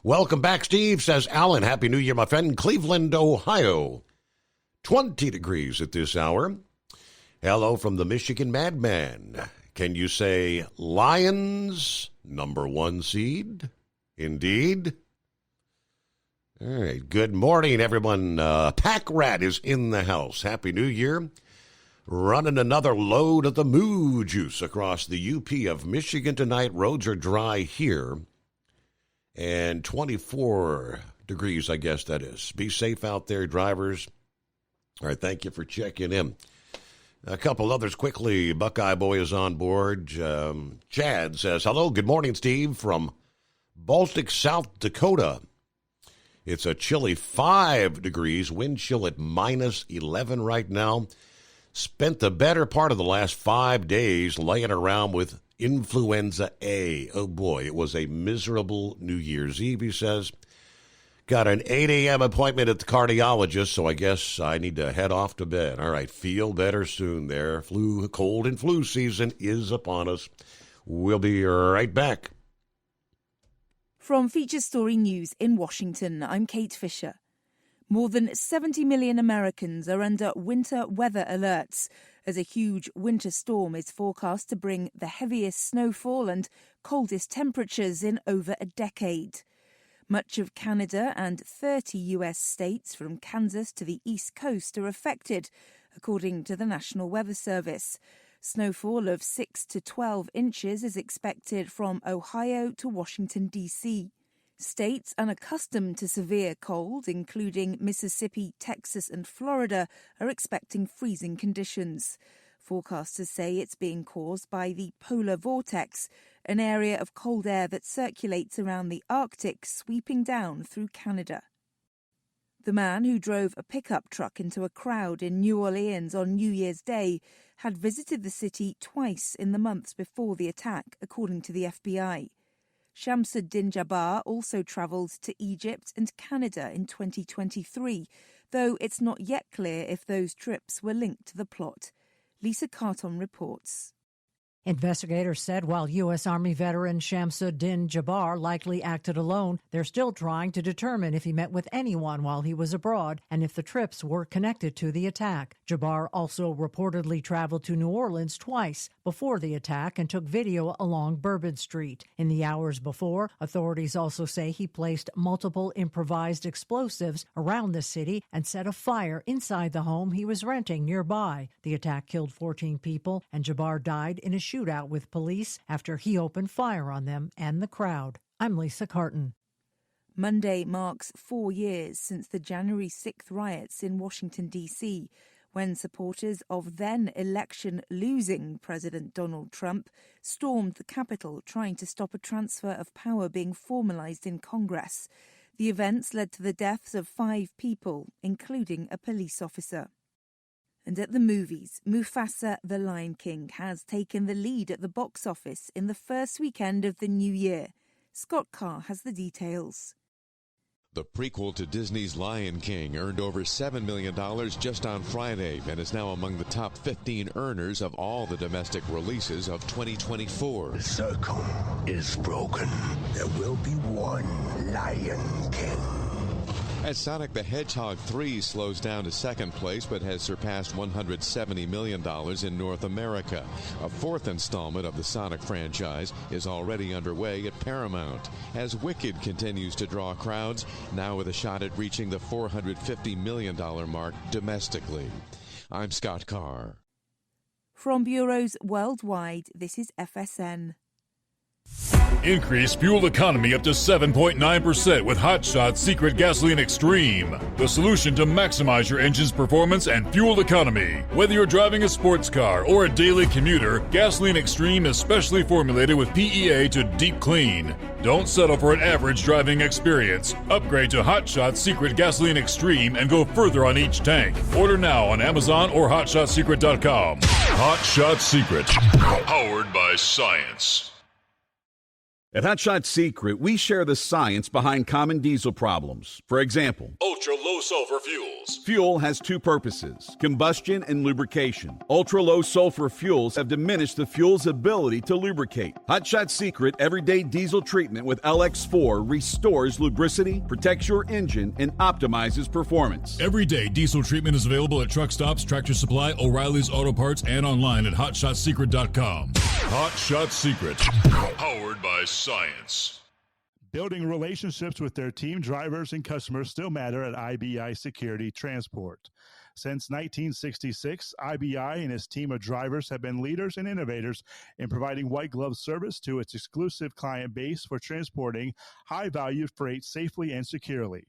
Welcome back, Steve, says Alan. Happy New Year, my friend. Cleveland, Ohio. 20 degrees at this hour. Hello from the Michigan Madman. Can you say Lions, number 1 seed? Indeed. All right. Good morning, everyone. Pack Rat is in the house. Happy New Year. Running another load of the Moo Juice across the UP of Michigan tonight. Roads are dry here. And 24 degrees, I guess that is. Be safe out there, drivers. All right, thank you for checking in. A couple others quickly. Buckeye Boy is on board. Chad says, hello, good morning, Steve, from Baltic, South Dakota. It's a chilly 5 degrees, wind chill at minus 11 right now. Spent the better part of the last 5 days laying around with influenza A. Oh, boy, it was a miserable New Year's Eve, he says. Got an 8 a.m. appointment at the cardiologist, so I guess I need to head off to bed. All right, feel better soon there. Cold and flu season is upon us. We'll be right back. From Feature Story News in Washington, I'm Kate Fisher. More than 70 million Americans are under winter weather alerts as a huge winter storm is forecast to bring the heaviest snowfall and coldest temperatures in over a decade. Much of Canada and 30 U.S. states from Kansas to the East Coast are affected, according to the National Weather Service. Snowfall of 6 to 12 inches is expected from Ohio to Washington, D.C. States unaccustomed to severe cold, including Mississippi, Texas and Florida, are expecting freezing conditions. Forecasters say it's being caused by the polar vortex, an area of cold air that circulates around the Arctic, sweeping down through Canada. The man who drove a pickup truck into a crowd in New Orleans on New Year's Day had visited the city twice in the months before the attack, according to the FBI. Shamsuddin Jabbar also travelled to Egypt and Canada in 2023, though it's not yet clear if those trips were linked to the plot. Lisa Carton reports. Investigators said while U.S. Army veteran Shamsuddin Jabbar likely acted alone, they're still trying to determine if he met with anyone while he was abroad and if the trips were connected to the attack. Jabbar also reportedly traveled to New Orleans twice before the attack and took video along Bourbon Street. In the hours before, authorities also say he placed multiple improvised explosives around the city and set a fire inside the home he was renting nearby. The attack killed 14 people, and Jabbar died in a shootout with police after he opened fire on them and the crowd. I'm Lisa Carton. Monday marks 4 years since the January 6th riots in Washington, D.C., when supporters of then-election-losing President Donald Trump stormed the Capitol trying to stop a transfer of power being formalized in Congress. The events led to the deaths of 5 people, including a police officer. And at the movies, Mufasa the Lion King has taken the lead at the box office in the first weekend of the new year. Scott Carr has the details. The prequel to Disney's Lion King earned over $7 million just on Friday and is now among the top 15 earners of all the domestic releases of 2024. The circle is broken. There will be one Lion King. As Sonic the Hedgehog 3 slows down to second place but has surpassed $170 million in North America. A fourth installment of the Sonic franchise is already underway at Paramount, as Wicked continues to draw crowds, now with a shot at reaching the $450 million mark domestically. I'm Scott Carr. From bureaus worldwide, this is FSN. Increase fuel economy up to 7.9% with Hot Shot Secret Gasoline Extreme, the solution to maximize your engine's performance and fuel economy. Whether you're driving a sports car or a daily commuter, Gasoline Extreme is specially formulated with PEA to deep clean. Don't settle for an average driving experience. Upgrade to Hot Shot Secret Gasoline Extreme and go further on each tank. Order now on Amazon or HotShotSecret.com. Hot Shot Secret, powered by science. At Hot Shot Secret, we share the science behind common diesel problems. For example, ultra-low sulfur fuels. Fuel has two purposes, combustion and lubrication. Ultra-low sulfur fuels have diminished the fuel's ability to lubricate. Hot Shot Secret Everyday Diesel Treatment with LX4 restores lubricity, protects your engine, and optimizes performance. Everyday diesel treatment is available at truck stops, Tractor Supply, O'Reilly's Auto Parts, and online at HotShotSecret.com. Hot Shot Secret, powered by science. Building relationships with their team drivers and customers still matter at IBI Security Transport. Since 1966, IBI and its team of drivers have been leaders and innovators in providing white glove service to its exclusive client base for transporting high-value freight safely and securely.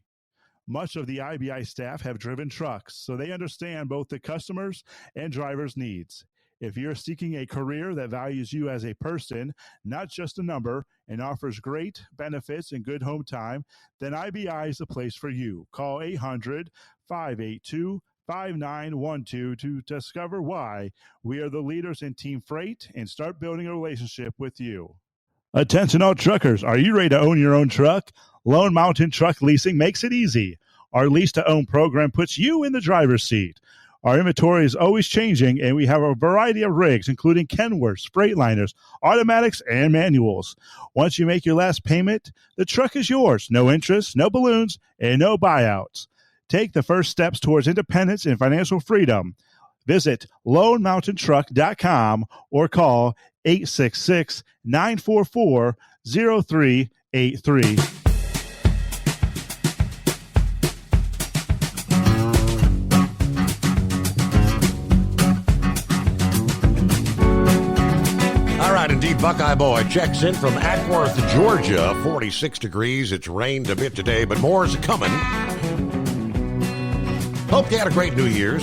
Much of the IBI staff have driven trucks, so they understand both the customers' and drivers' needs. If you're seeking a career that values you as a person, not just a number, and offers great benefits and good home time, then IBI is the place for you. Call 800-582-5912 to discover why we are the leaders in team freight and start building a relationship with you. Attention all truckers, are you ready to own your own truck? Lone Mountain Truck Leasing makes it easy. Our lease-to-own program puts you in the driver's seat. Our inventory is always changing, and we have a variety of rigs, including Kenworths, Freightliners, automatics, and manuals. Once you make your last payment, the truck is yours. No interest, no balloons, and no buyouts. Take the first steps towards independence and financial freedom. Visit LoneMountainTruck.com or call 866-944-0383. Indeed, Buckeye Boy checks in from Ackworth, Georgia. 46 degrees. It's rained a bit today, but more is coming. Hope you had a great New Year's.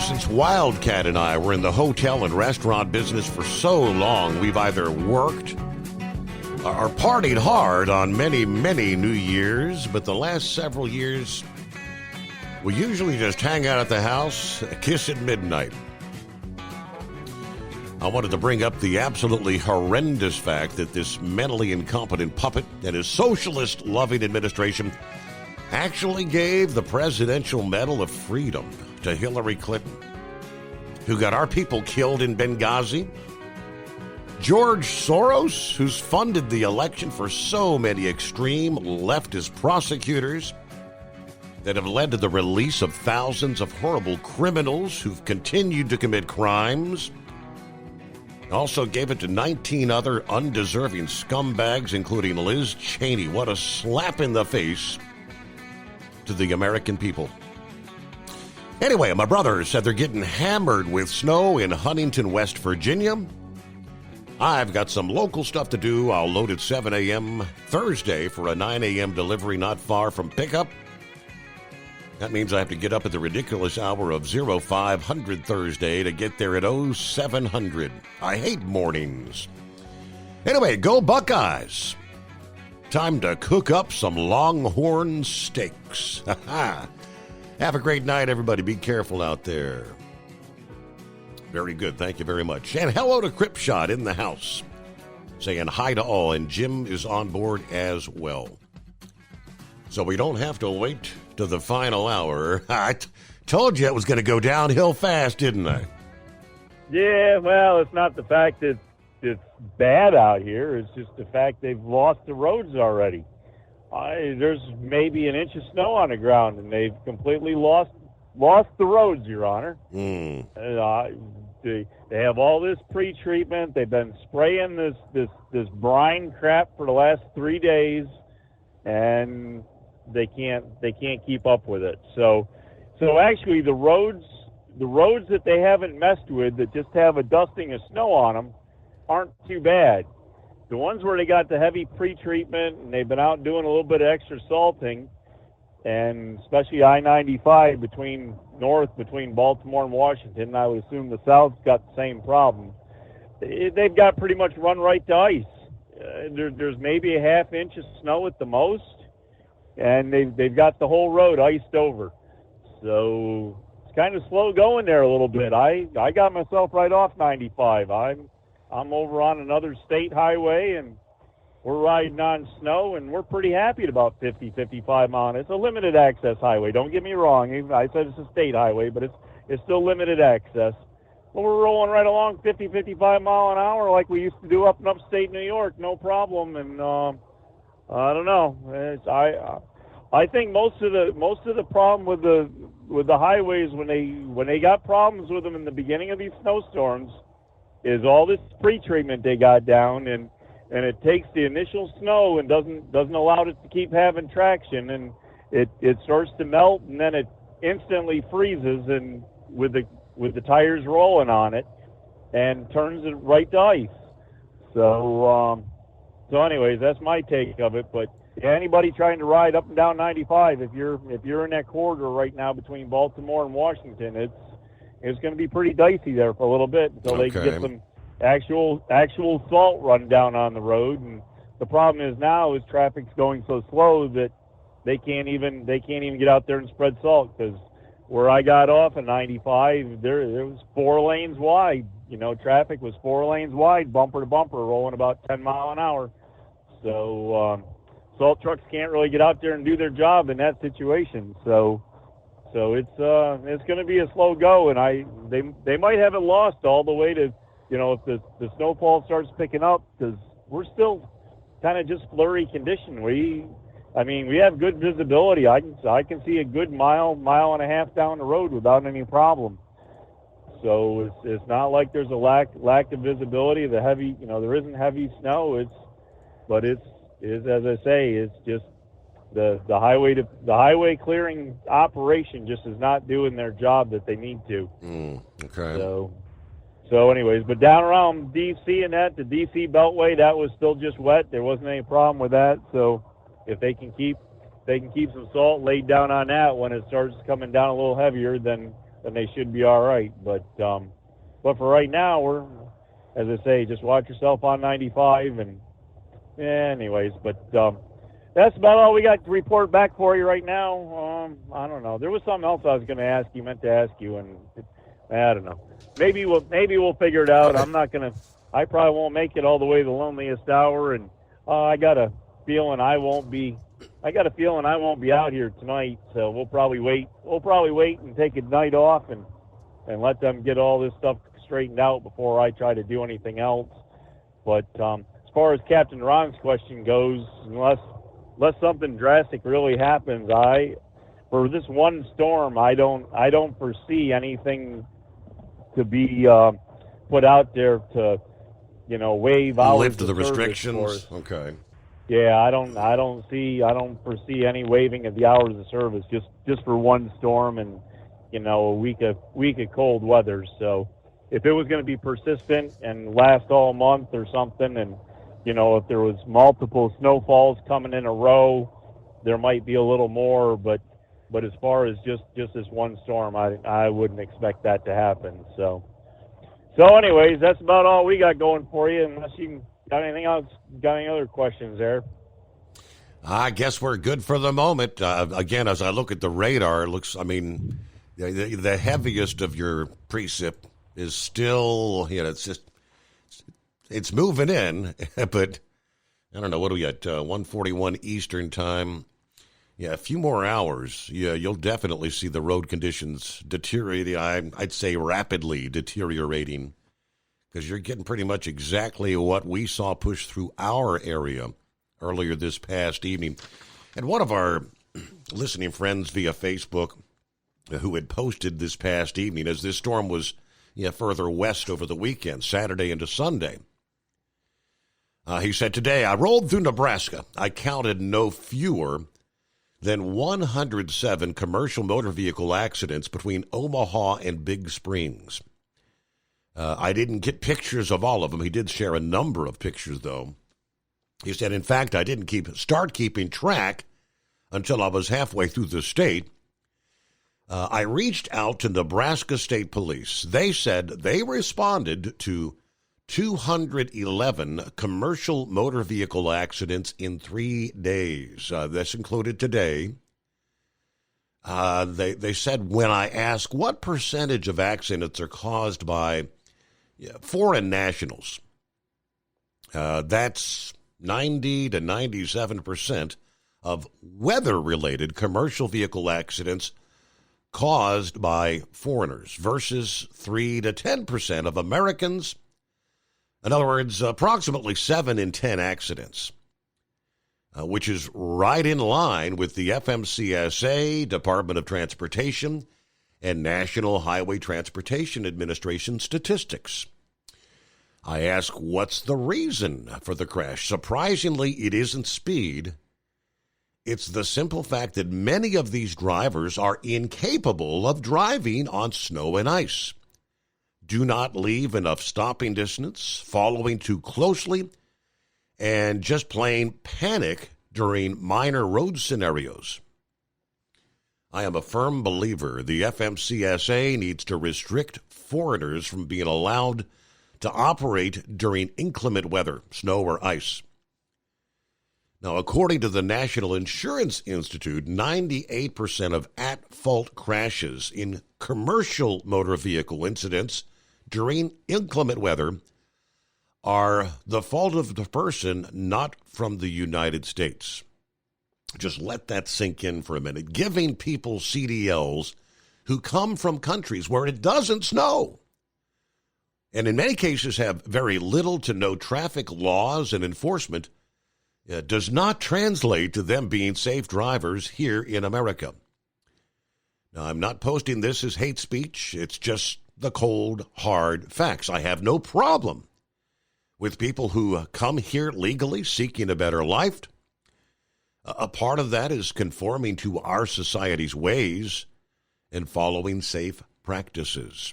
Since Wildcat and I were in the hotel and restaurant business for so long, we've either worked or partied hard on many, many New Year's, but the last several years, we usually just hang out at the house, kiss at midnight. I wanted to bring up the absolutely horrendous fact that this mentally incompetent puppet and his socialist-loving administration actually gave the Presidential Medal of Freedom to Hillary Clinton, who got our people killed in Benghazi. George Soros, who's funded the election for so many extreme leftist prosecutors that have led to the release of thousands of horrible criminals who've continued to commit crimes. Also gave it to 19 other undeserving scumbags, including Liz Cheney. What a slap in the face to the American people. Anyway, my brother said they're getting hammered with snow in Huntington, West Virginia. I've got some local stuff to do. I'll load at 7 a.m. Thursday for a 9 a.m. delivery not far from pickup. That means I have to get up at the ridiculous hour of 0500 Thursday to get there at 0700. I hate mornings. Anyway, go Buckeyes. Time to cook up some Longhorn steaks. Have a great night, everybody. Be careful out there. Very good. Thank you very much. And hello to Cripshot in the house. Saying hi to all. And Jim is on board as well. So we don't have to wait to the final hour. I told you it was going to go downhill fast, didn't I? Yeah, well, it's not the fact that it's bad out here. It's just the fact they've lost the roads already. There's maybe an inch of snow on the ground, and they've completely lost the roads, Your Honor. They have all this pre-treatment. They've been spraying this brine crap for the last 3 days, and they can't keep up with it. So actually, the roads that they haven't messed with, that just have a dusting of snow on them, aren't too bad. The ones where they got the heavy pre-treatment and they've been out doing a little bit of extra salting, and especially I-95 between Baltimore and Washington, I would assume the South's got the same problem. They've got pretty much run right to ice. There's maybe a half inch of snow at the most, and they've got the whole road iced over. So it's kind of slow going there a little bit. I got myself right off 95. I'm over on another state highway, and we're riding on snow, and we're pretty happy at about 50, 55 miles. It's a limited access highway. Don't get me wrong. I said it's a state highway, but it's still limited access. Well, we're rolling right along 50, 55 mile an hour like we used to do up in upstate New York, no problem. And I don't know. I think most of the problem with the highways when they got problems with them in the beginning of these snowstorms is all this pre-treatment they got down, and it takes the initial snow and doesn't allow it to keep having traction, and it starts to melt, and then it instantly freezes, and with the tires rolling on it, and turns it right to ice. So anyways, that's my take of it. But yeah, anybody trying to ride up and down 95, if you're in that corridor right now between Baltimore and Washington, it's going to be pretty dicey there for a little bit until they can get some actual salt run down on the road. And the problem is now is traffic's going so slow that they can't even get out there and spread salt, because where I got off at 95, there was 4 lanes wide. Traffic was 4 lanes wide, bumper to bumper, rolling about 10 miles an hour. So salt trucks can't really get out there and do their job in that situation. So it's going to be a slow go, and they might have it lost all the way to, if the snowfall starts picking up, because we're still kind of just flurry condition. We have good visibility. I can see a good mile and a half down the road without any problem. So it's not like there's a lack of visibility. The heavy, there isn't heavy snow. But as I say, it's just the highway clearing operation just is not doing their job that they need to. Okay. So anyways, but down around D.C. and the D.C. Beltway, that was still just wet. There wasn't any problem with that. So if they can keep some salt laid down on that when it starts coming down a little heavier, then they should be all right. But for right now, we're, as I say, just watch yourself on 95. And anyways, but that's about all we got to report back for you right now. I don't know. There was something else I was going to meant to ask you, and I don't know. Maybe we'll figure it out. I probably won't make it all the way to the loneliest hour, and I got a feeling I won't be out here tonight. So we'll probably wait and take a night off and let them get all this stuff straightened out before I try to do anything else. But as far as Captain Ron's question goes, unless something drastic really happens, for this one storm, I don't foresee anything to be put out there to, waive hours lift the of restrictions. Okay. Yeah, I don't foresee any waiving of the hours of service just for one storm and, a week of cold weather. So if it was going to be persistent and last all month or something, and if there was multiple snowfalls coming in a row, there might be a little more, but as far as just this one storm, I wouldn't expect that to happen. So anyways, that's about all we got going for you, unless you got anything else, got any other questions there? I guess we're good for the moment. Again, as I look at the radar, it looks, the heaviest of your precip is still, it's moving in, but I don't know, what do we got, 1:41 Eastern time? Yeah, a few more hours. Yeah, you'll definitely see the road conditions deteriorating. I'd say rapidly deteriorating, because you're getting pretty much exactly what we saw push through our area earlier this past evening. And one of our listening friends via Facebook who had posted this past evening as this storm was further west over the weekend, Saturday into Sunday. He said, today I rolled through Nebraska. I counted no fewer than 107 commercial motor vehicle accidents between Omaha and Big Springs. I didn't get pictures of all of them. He did share a number of pictures, though. He said, in fact, I didn't start keeping track until I was halfway through the state. I reached out to Nebraska State Police. They said they responded to 211 commercial motor vehicle accidents in 3 days. This included today. They said when I asked what percentage of accidents are caused by foreign nationals, that's 90 to 97% of weather-related commercial vehicle accidents caused by foreigners versus 3 to 10% of Americans. In other words, approximately 7 in 10 accidents, which is right in line with the FMCSA, Department of Transportation, and National Highway Transportation Administration statistics. I ask, what's the reason for the crash? Surprisingly, it isn't speed. It's the simple fact that many of these drivers are incapable of driving on snow and ice, do not leave enough stopping distance, following too closely, and just plain panic during minor road scenarios. I am a firm believer the FMCSA needs to restrict foreigners from being allowed to operate during inclement weather, snow or ice. Now, according to the National Insurance Institute, 98% of at-fault crashes in commercial motor vehicle incidents during inclement weather are the fault of the person, not from the United States. Just let that sink in for a minute. Giving people CDLs who come from countries where it doesn't snow, and in many cases have very little to no traffic laws and enforcement, does not translate to them being safe drivers here in America. Now, I'm not posting this as hate speech. It's just the cold, hard facts. I have no problem with people who come here legally seeking a better life. A part of that is conforming to our society's ways and following safe practices.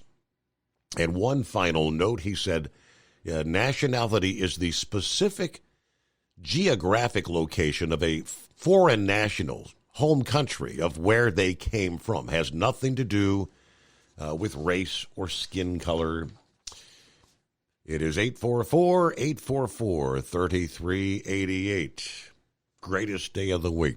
And one final note, he said, nationality is the specific geographic location of a foreign national's home country of where they came from. Has nothing to do with race or skin color. It is 844-844-3388. Greatest day of the week.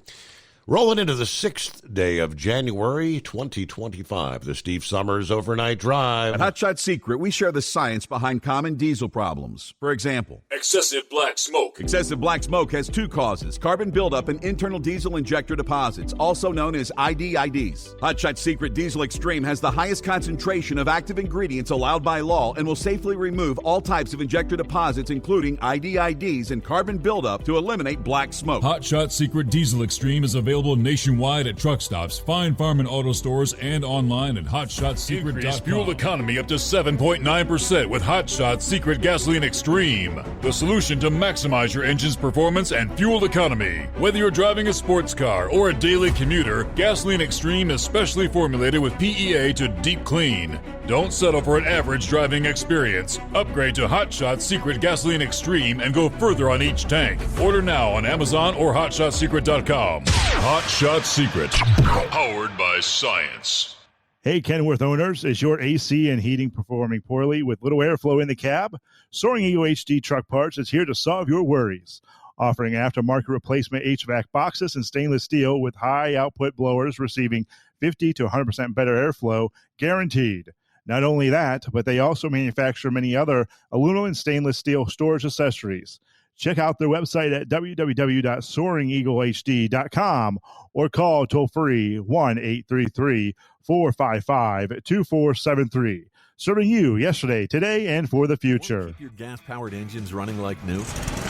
Rolling into the 6th day of January 2025, the Steve Summers Overnight Drive. At Hot Shot Secret, we share the science behind common diesel problems. For example, excessive black smoke. Excessive black smoke has 2 causes: carbon buildup and internal diesel injector deposits, also known as IDIDs. Hot Shot Secret Diesel Extreme has the highest concentration of active ingredients allowed by law and will safely remove all types of injector deposits, including IDIDs and carbon buildup, to eliminate black smoke. Hot Shot Secret Diesel Extreme is available nationwide at truck stops, Fine Farm and auto stores, and online at hotshotsecret.com. Increase fuel economy up to 7.9% with Hot Shot Secret Gasoline Extreme, the solution to maximize your engine's performance and fuel economy. Whether you're driving a sports car or a daily commuter, Gasoline Extreme is specially formulated with PEA to deep clean. Don't settle for an average driving experience. Upgrade to Hot Shot Secret Gasoline Extreme and go further on each tank. Order now on Amazon or hotshotsecret.com. Hot Shot Secret, powered by science. Hey, Kenworth owners, is your AC and heating performing poorly with little airflow in the cab? Soaring Eagle HD Truck Parts is here to solve your worries. Offering aftermarket replacement HVAC boxes and stainless steel with high output blowers receiving 50 to 100% better airflow, guaranteed. Not only that, but they also manufacture many other aluminum and stainless steel storage accessories. Check out their website at www.soaringeaglehd.com or call toll-free 1-833-455-2473. serving you yesterday, today, and for the future. Keep your gas-powered engines running like new?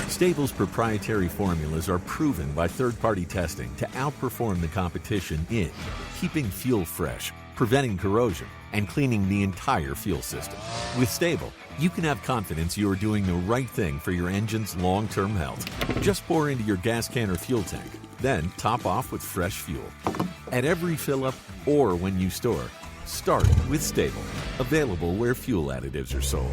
Stable's proprietary formulas are proven by third-party testing to outperform the competition in keeping fuel fresh, preventing corrosion, and cleaning the entire fuel system. With Stable, you can have confidence you are doing the right thing for your engine's long-term health. Just pour into your gas can or fuel tank, then top off with fresh fuel. At every fill-up or when you store, start with Stable. Available where fuel additives are sold.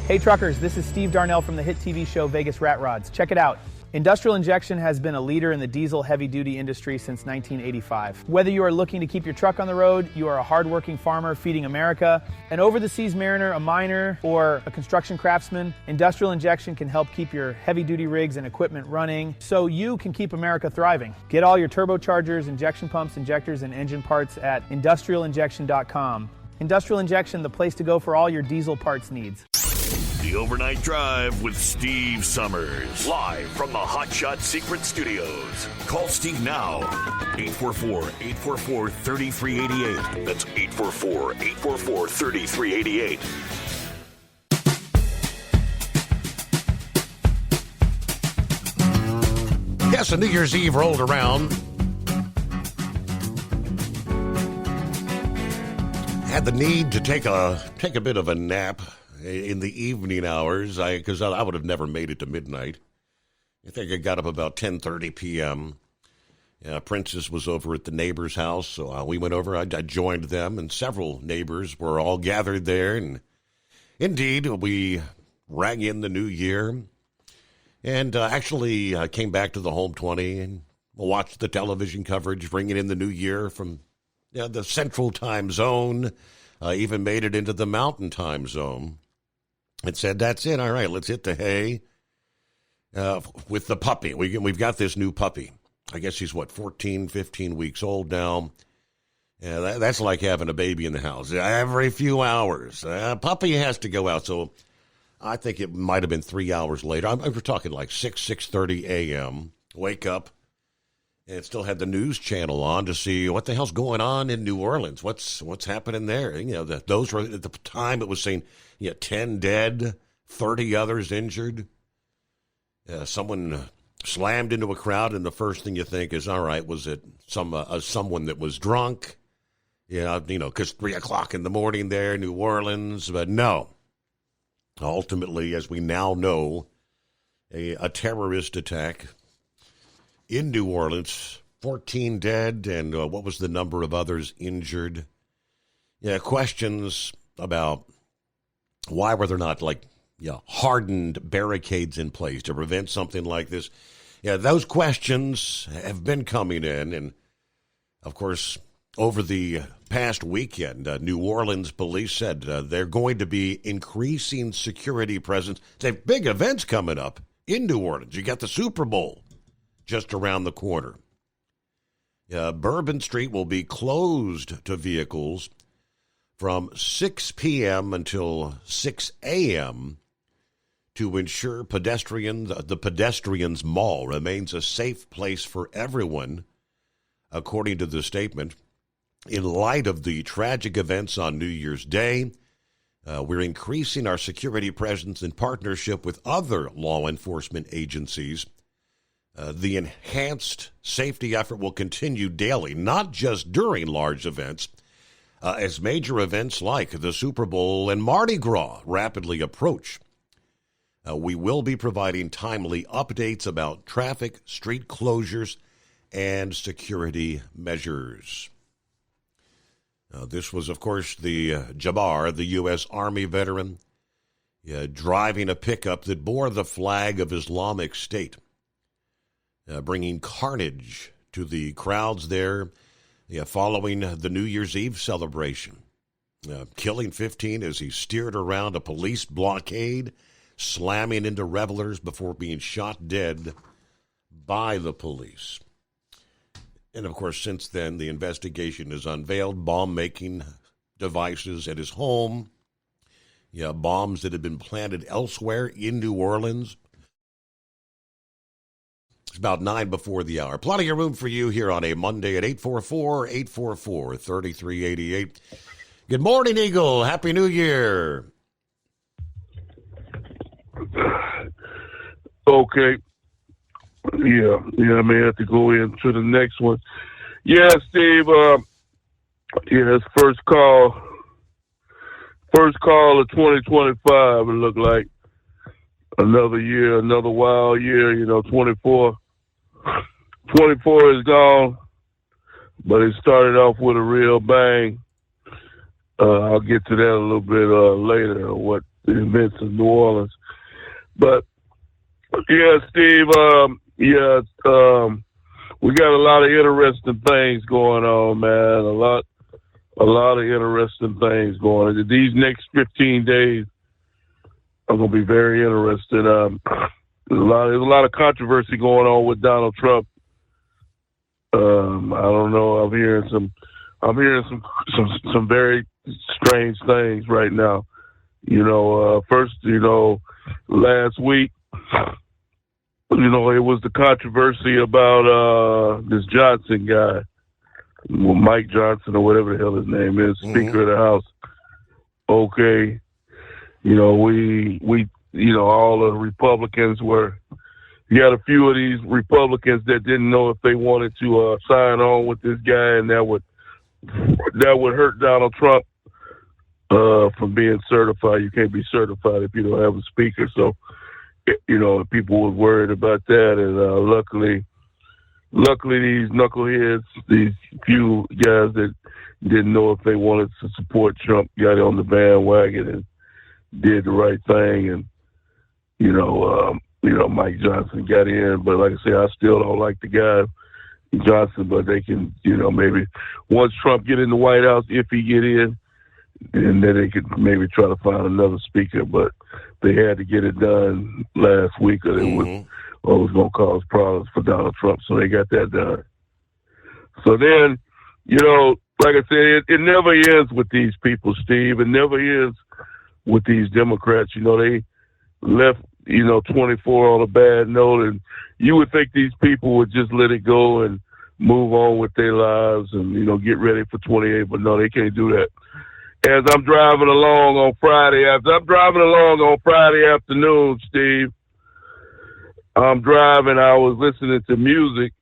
Hey truckers, this is Steve Darnell from the hit TV show Vegas Rat Rods. Check it out. Industrial Injection has been a leader in the diesel heavy-duty industry since 1985. Whether you are looking to keep your truck on the road, you are a hard-working farmer feeding America, an over-the-seas mariner, a miner, or a construction craftsman, Industrial Injection can help keep your heavy-duty rigs and equipment running so you can keep America thriving. Get all your turbochargers, injection pumps, injectors, and engine parts at industrialinjection.com. Industrial Injection, the place to go for all your diesel parts needs. The Overnight Drive with Steve Summers. Live from the Hot Shot Secret Studios. Call Steve now. 844-844-3388. That's 844-844-3388. Yes, New Year's Eve rolled around. Had the need to take a bit of a nap in the evening hours, because I would have never made it to midnight. I think I got up about 10:30 p.m. Princess was over at the neighbor's house, so we went over. I joined them, and several neighbors were all gathered there. And indeed, we rang in the new year and actually came back to the Home 20 and watched the television coverage, ringing in the new year from the Central Time Zone. Even made it into the Mountain Time Zone. And said, that's it. All right, let's hit the hay with the puppy. We've got this new puppy. I guess he's, 14, 15 weeks old now. That's like having a baby in the house. Every few hours, a puppy has to go out. So I think it might have been 3 hours later. We're talking like 6:30 a.m. Wake up. And it still had the news channel on to see what the hell's going on in New Orleans. What's happening there? Those were at the time it was saying 10 dead, 30 others injured. Someone slammed into a crowd, and the first thing you think is, all right, was it someone that was drunk? Because 3 o'clock in the morning there, New Orleans. But no. Ultimately, as we now know, a terrorist attack in New Orleans, 14 dead, and what was the number of others injured? Questions about why were there not hardened barricades in place to prevent something like this? Those questions have been coming in, and of course, over the past weekend, New Orleans police said they're going to be increasing security presence. They have big events coming up in New Orleans. You got the Super Bowl just around the corner. Bourbon Street will be closed to vehicles from 6 p.m. until 6 a.m. to ensure the Pedestrians Mall remains a safe place for everyone, according to the statement. In light of the tragic events on New Year's Day, we're increasing our security presence in partnership with other law enforcement agencies. The enhanced safety effort will continue daily, not just during large events, as major events like the Super Bowl and Mardi Gras rapidly approach. We will be providing timely updates about traffic, street closures, and security measures. This was, of course, the Jabbar, the U.S. Army veteran, driving a pickup that bore the flag of Islamic State. Bringing carnage to the crowds there following the New Year's Eve celebration. Killing 15 as he steered around a police blockade, slamming into revelers before being shot dead by the police. And, of course, since then, the investigation has unveiled bomb-making devices at his home, bombs that had been planted elsewhere in New Orleans. It's about 9 before the hour. Plenty of room for you here on a Monday at 844-844-3388. Good morning, Eagle. Happy New Year. Okay. Yeah, I may have to go into the next one. Yeah, Steve, it's first call of 2025, it looked like. Another year, another wild year, 24. 24 is gone, but it started off with a real bang. I'll get to that a little bit later, what the events in New Orleans. But, yeah, Steve, we got a lot of interesting things going on, man. A lot of interesting things going on. These next 15 days are going to be very interesting. There's a lot of controversy going on with Donald Trump. I don't know. I'm hearing some very strange things right now. First, last week, it was the controversy about this Johnson guy, Mike Johnson or whatever the hell his name is, Speaker of the House. Okay, we all the Republicans were. You had a few of these Republicans that didn't know if they wanted to sign on with this guy, and that would hurt Donald Trump from being certified. You can't be certified if you don't have a speaker. So, people were worried about that, and luckily these knuckleheads, these few guys that didn't know if they wanted to support Trump, got on the bandwagon and did the right thing, and Mike Johnson got in. But like I say, I still don't like the guy Johnson, but they can, maybe once Trump get in the White House, if he get in, and then they could maybe try to find another speaker. But they had to get it done last week, or it was going to cause problems for Donald Trump. So they got that done. So then, like I said, it never ends with these people, Steve. It never ends with these Democrats. They left, 24 on a bad note, and you would think these people would just let it go and move on with their lives and, get ready for 28, but no, they can't do that. As I'm driving along on Friday afternoon, Steve, I'm driving, I was listening to music,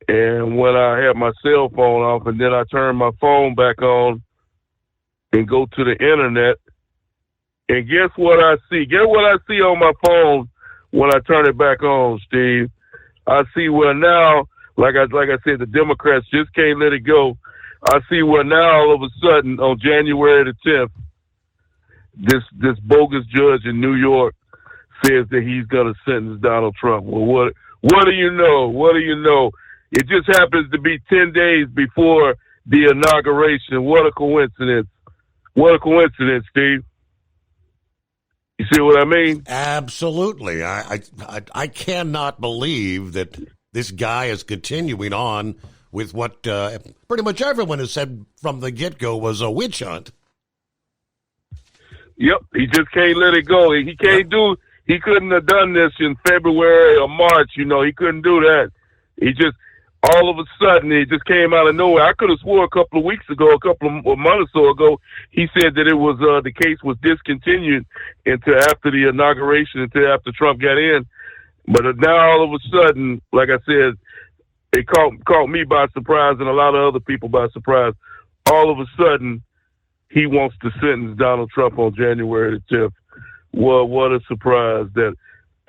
and when I had my cell phone off, and then I turned my phone back on and go to the internet, and guess what I see? Guess what I see on my phone when I turn it back on, Steve? I see where now, like I said, the Democrats just can't let it go. I see where now all of a sudden on January the 10th, this bogus judge in New York says that he's going to sentence Donald Trump. Well, what do you know? What do you know? It just happens to be 10 days before the inauguration. What a coincidence. What a coincidence, Steve. You see what I mean? Absolutely. I cannot believe that this guy is continuing on with what pretty much everyone has said from the get-go was a witch hunt. Yep, he just can't let it go. He couldn't have done this in February or March, he couldn't do that. He just, all of a sudden, it just came out of nowhere. I could have swore a couple of months or so ago, he said that it was, the case was discontinued until after the inauguration, until after Trump got in. But now all of a sudden, like I said, it caught me by surprise and a lot of other people by surprise. All of a sudden, he wants to sentence Donald Trump on January the 10th. Well, what a surprise that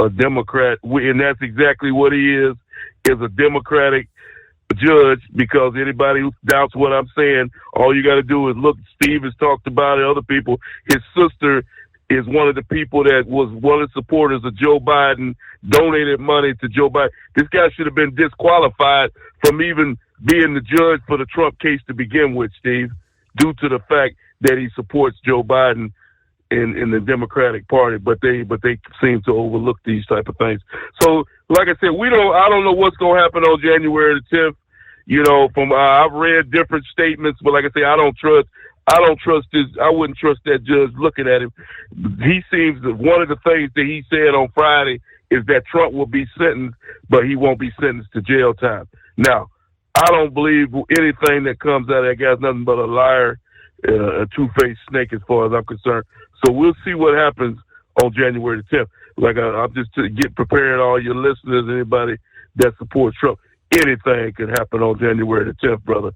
a Democrat, and that's exactly what he is a Democratic judge, because anybody who doubts what I'm saying, all you got to do is look. Steve has talked about it, other people. His sister is one of the people that was one of the supporters of Joe Biden, donated money to Joe Biden. This guy should have been disqualified from even being the judge for the Trump case to begin with, Steve, due to the fact that he supports Joe Biden in the Democratic Party, but they seem to overlook these type of things. So, like I said, I don't know what's going to happen on January the 10th. I've read different statements, but like I say, I don't trust this. I wouldn't trust that judge looking at him. He seems that one of the things that he said on Friday is that Trump will be sentenced, but he won't be sentenced to jail time. Now, I don't believe anything that comes out of that guy's nothing but a liar a two-faced snake as far as I'm concerned. So we'll see what happens on January the 10th. Like I'm just to get prepared, all your listeners, anybody that supports Trump. Anything can happen on January the 10th, brother.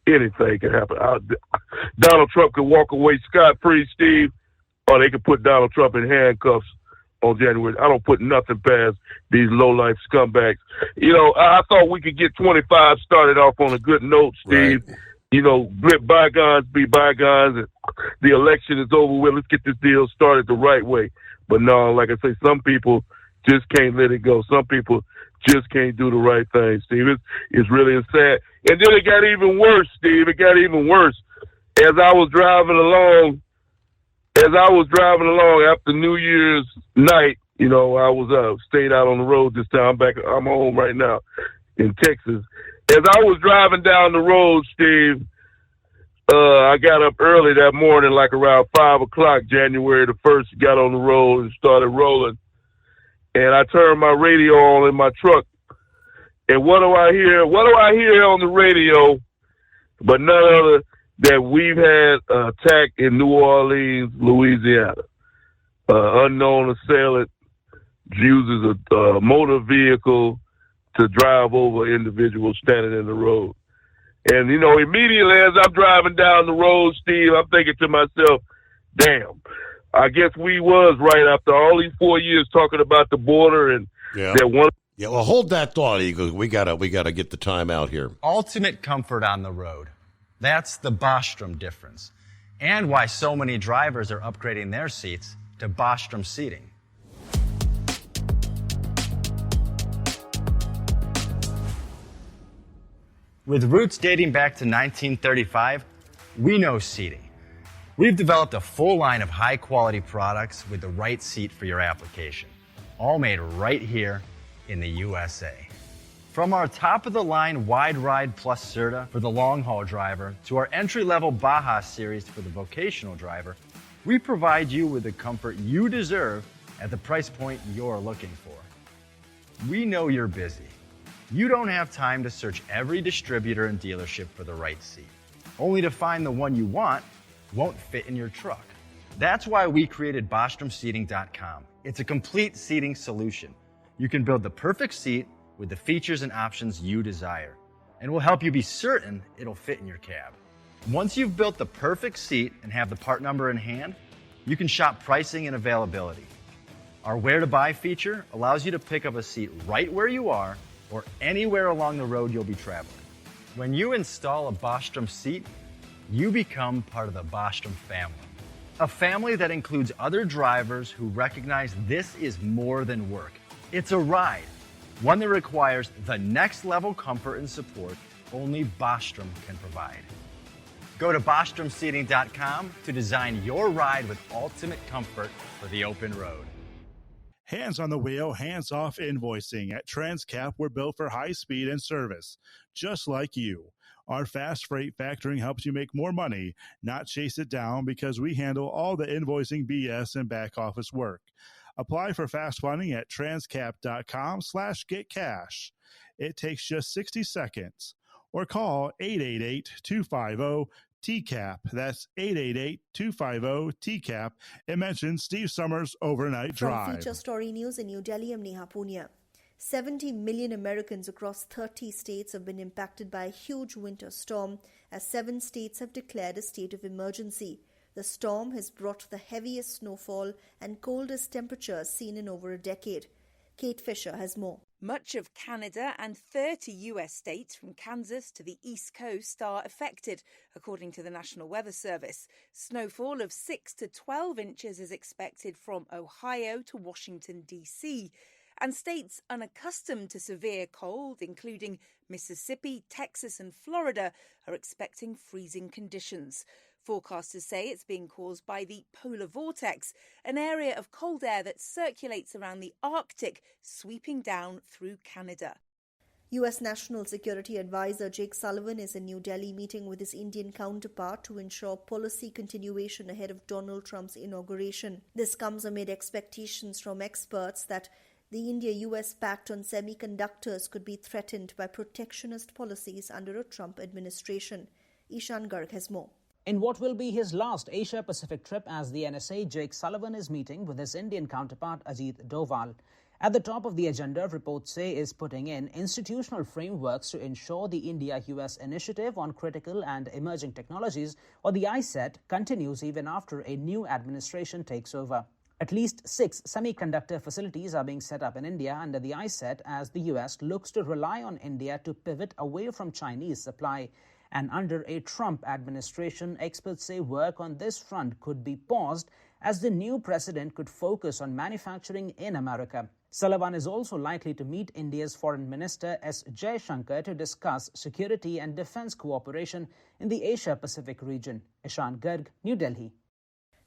Anything can happen. Donald Trump could walk away scot-free, Steve, or they could put Donald Trump in handcuffs on January. I don't put nothing past these low-life scumbags. You know, I thought we could get 25 started off on a good note, Steve. Right. You know, let bygones be bygones, and the election is over with. Let's get this deal started the right way. But no, like I say, some people just can't let it go. Some people just can't do the right thing, Steve. It's really sad. And then it got even worse, Steve. It got even worse. As I was driving along after New Year's night, you know, I was stayed out on the road this time. I'm home right now in Texas. As I was driving down the road, Steve, I got up early that morning, like around 5 o'clock, January the 1st, got on the road and started rolling. And I turned my radio on in my truck. And what do I hear? What do I hear on the radio? But none other than we've had an attack in New Orleans, Louisiana. Unknown assailant uses a motor vehicle to drive over individuals standing in the road. And, you know, immediately as I'm driving down the road, Steve, I'm thinking to myself, damn, I guess we was right after all these 4 years talking about the border and that one. Yeah, well, hold that thought, Eagle. We gotta get the time out here. Ultimate comfort on the road. That's the Bostrom difference. And why so many drivers are upgrading their seats to Bostrom seating. With roots dating back to 1935, we know seating. We've developed a full line of high-quality products with the right seat for your application, all made right here in the USA. From our top-of-the-line Wide Ride Plus Certa for the long-haul driver to our entry-level Baja series for the vocational driver, we provide you with the comfort you deserve at the price point you're looking for. We know you're busy. You don't have time to search every distributor and dealership for the right seat, only to find the one you want won't fit in your truck. That's why we created BostromSeating.com. It's a complete seating solution. You can build the perfect seat with the features and options you desire, and we'll help you be certain it'll fit in your cab. Once you've built the perfect seat and have the part number in hand, you can shop pricing and availability. Our Where to Buy feature allows you to pick up a seat right where you are or anywhere along the road you'll be traveling. When you install a Bostrom seat, you become part of the Bostrom family. A family that includes other drivers who recognize this is more than work. It's a ride, one that requires the next level comfort and support only Bostrom can provide. Go to BostromSeating.com to design your ride with ultimate comfort for the open road. Hands on the wheel, hands off invoicing. At Transcap, we're built for high speed and service, just like you. Our fast freight factoring helps you make more money, not chase it down, because we handle all the invoicing BS and back office work. Apply for fast funding at transcap.com/getcash. It takes just 60 seconds. Or call 888-250-TCAP. That's 888-250-TCAP. And mention Steve Summers Overnight Drive. From Feature Story News in New Delhi, I'm Neha Punia. 70 million Americans across 30 states have been impacted by a huge winter storm, as 7 states have declared a state of emergency. The storm has brought the heaviest snowfall and coldest temperatures seen in over a decade. Kate Fisher has more. Much of Canada and 30 US states from Kansas to the East Coast are affected, according to the National Weather Service. Snowfall of 6 to 12 inches is expected from Ohio to Washington, D.C., and states unaccustomed to severe cold, including Mississippi, Texas and Florida, are expecting freezing conditions. Forecasters say it's being caused by the polar vortex, an area of cold air that circulates around the Arctic, sweeping down through Canada. U.S. National Security Advisor Jake Sullivan is in New Delhi meeting with his Indian counterpart to ensure policy continuation ahead of Donald Trump's inauguration. This comes amid expectations from experts that the India-US pact on semiconductors could be threatened by protectionist policies under a Trump administration. Ishan Garg has more. In what will be his last Asia-Pacific trip as the NSA, Jake Sullivan is meeting with his Indian counterpart Ajit Doval. At the top of the agenda, reports say, is putting in institutional frameworks to ensure the India-US Initiative on Critical and Emerging Technologies, or the ICET, continues even after a new administration takes over. At least 6 semiconductor facilities are being set up in India under the ICET as the US looks to rely on India to pivot away from Chinese supply. And under a Trump administration, experts say work on this front could be paused as the new president could focus on manufacturing in America. Sullivan is also likely to meet India's Foreign Minister S. Jaishankar to discuss security and defense cooperation in the Asia-Pacific region. Ishan Garg, New Delhi.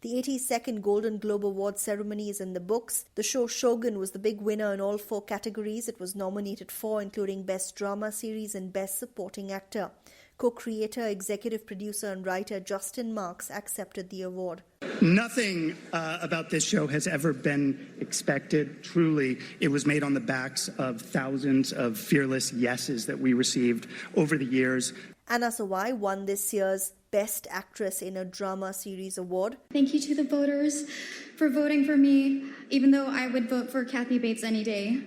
The 82nd Golden Globe Award ceremony is in the books. The show Shogun was the big winner in all 4 categories it was nominated for, including Best Drama Series and Best Supporting Actor. Co-creator, executive producer and writer Justin Marks accepted the award. Nothing about this show has ever been expected. Truly, it was made on the backs of thousands of fearless yeses that we received over the years. Anna Sawai won this year's Best Actress in a Drama Series award. Thank you to the voters for voting for me, even though I would vote for Kathy Bates any day.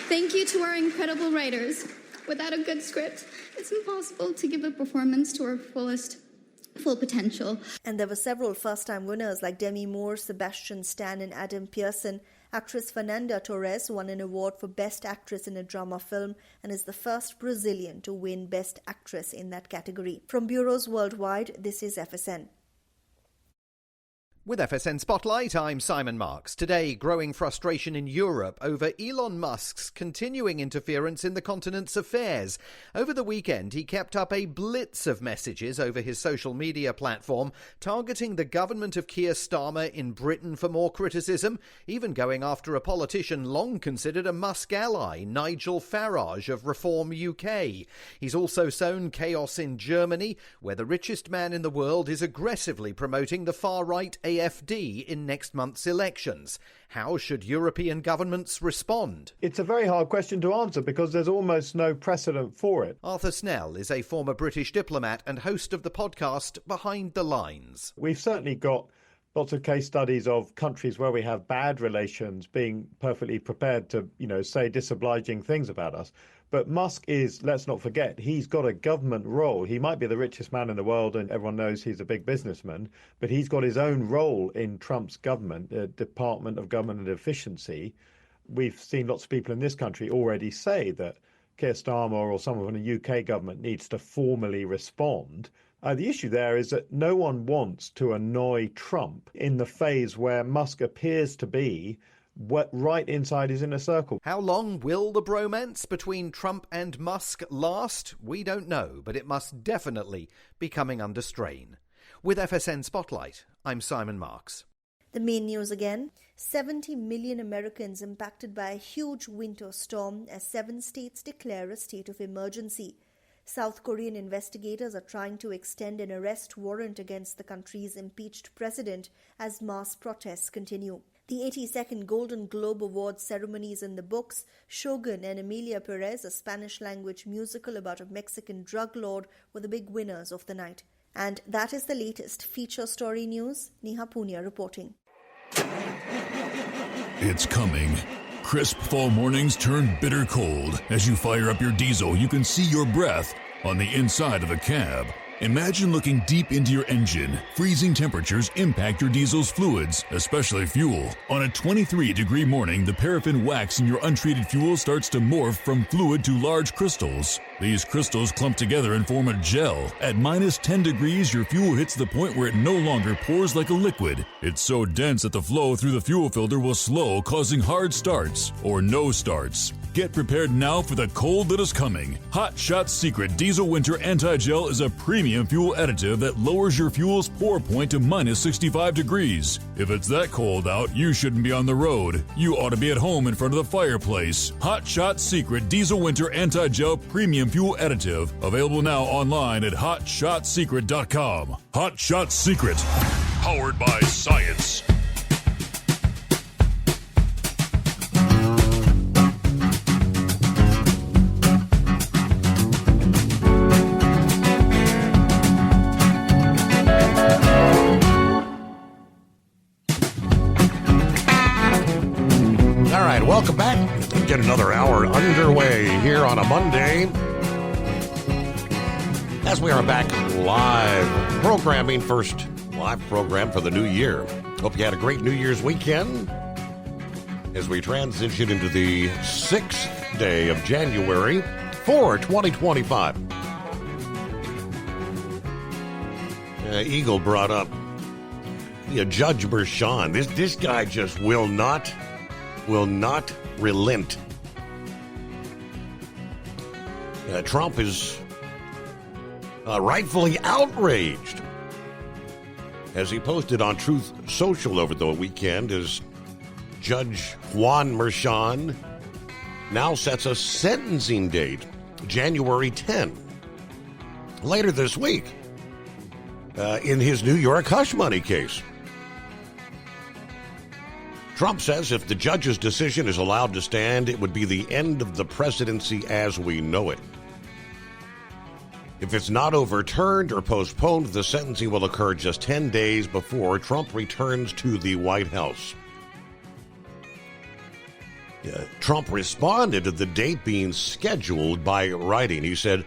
Thank you to our incredible writers. Without a good script, it's impossible to give a performance to our full potential. And there were several first-time winners like Demi Moore, Sebastian Stan and Adam Pearson. Actress Fernanda Torres won an award for Best Actress in a Drama Film and is the first Brazilian to win Best Actress in that category. From bureaus worldwide, this is FSN. With FSN Spotlight, I'm Simon Marks. Today, growing frustration in Europe over Elon Musk's continuing interference in the continent's affairs. Over the weekend, he kept up a blitz of messages over his social media platform, targeting the government of Keir Starmer in Britain for more criticism, even going after a politician long considered a Musk ally, Nigel Farage of Reform UK. He's also sown chaos in Germany, where the richest man in the world is aggressively promoting the far-right AfD in next month's elections. How should European governments respond? It's a very hard question to answer because there's almost no precedent for it. Arthur Snell is a former British diplomat and host of the podcast Behind the Lines. We've certainly got lots of case studies of countries where we have bad relations being perfectly prepared to, say disobliging things about us. But Musk is, let's not forget, he's got a government role. He might be the richest man in the world and everyone knows he's a big businessman, but he's got his own role in Trump's government, the Department of Government and Efficiency. We've seen lots of people in this country already say that Keir Starmer or someone from the UK government needs to formally respond. The issue there is that no one wants to annoy Trump in the phase where Musk appears to be right inside his inner circle. How long will the bromance between Trump and Musk last? We don't know, but it must definitely be coming under strain. With FSN Spotlight, I'm Simon Marks. The main news again. 70 million Americans impacted by a huge winter storm as 7 states declare a state of emergency. South Korean investigators are trying to extend an arrest warrant against the country's impeached president as mass protests continue. The 82nd Golden Globe Awards ceremony is in the books. Shogun and Emilia Perez, a Spanish-language musical about a Mexican drug lord, were the big winners of the night. And that is the latest feature story news. Neha Punia reporting. It's coming. Crisp fall mornings turn bitter cold. As you fire up your diesel, you can see your breath on the inside of a cab. Imagine looking deep into your engine. Freezing temperatures impact your diesel's fluids, especially fuel. On a 23-degree morning, the paraffin wax in your untreated fuel starts to morph from fluid to large crystals. These crystals clump together and form a gel. At minus 10 degrees, your fuel hits the point where it no longer pours like a liquid. It's so dense that the flow through the fuel filter will slow, causing hard starts or no starts. Get prepared now for the cold that is coming. Hot Shot Secret Diesel Winter Anti-Gel is a premium fuel additive that lowers your fuel's pour point to minus 65 degrees. If it's that cold out, you shouldn't be on the road. You ought to be at home in front of the fireplace. Hot Shot Secret Diesel Winter Anti-Gel Premium Fuel Additive. Available now online at hotshotsecret.com. Hot Shot Secret. Powered by science. All right, welcome back. Get another hour underway here on a Monday. As we are back live programming, first live program for the new year. Hope you had a great New Year's weekend as we transition into the 6th day of January for 2025. Eagle brought up Judge Merchan. This guy just will not relent. Trump is rightfully outraged, as he posted on Truth Social over the weekend, as Judge Juan Merchan now sets a sentencing date, January 10, later this week, in his New York hush money case. Trump says if the judge's decision is allowed to stand, it would be the end of the presidency as we know it. If it's not overturned or postponed, the sentencing will occur just 10 days before Trump returns to the White House. Trump responded to the date being scheduled by writing. He said,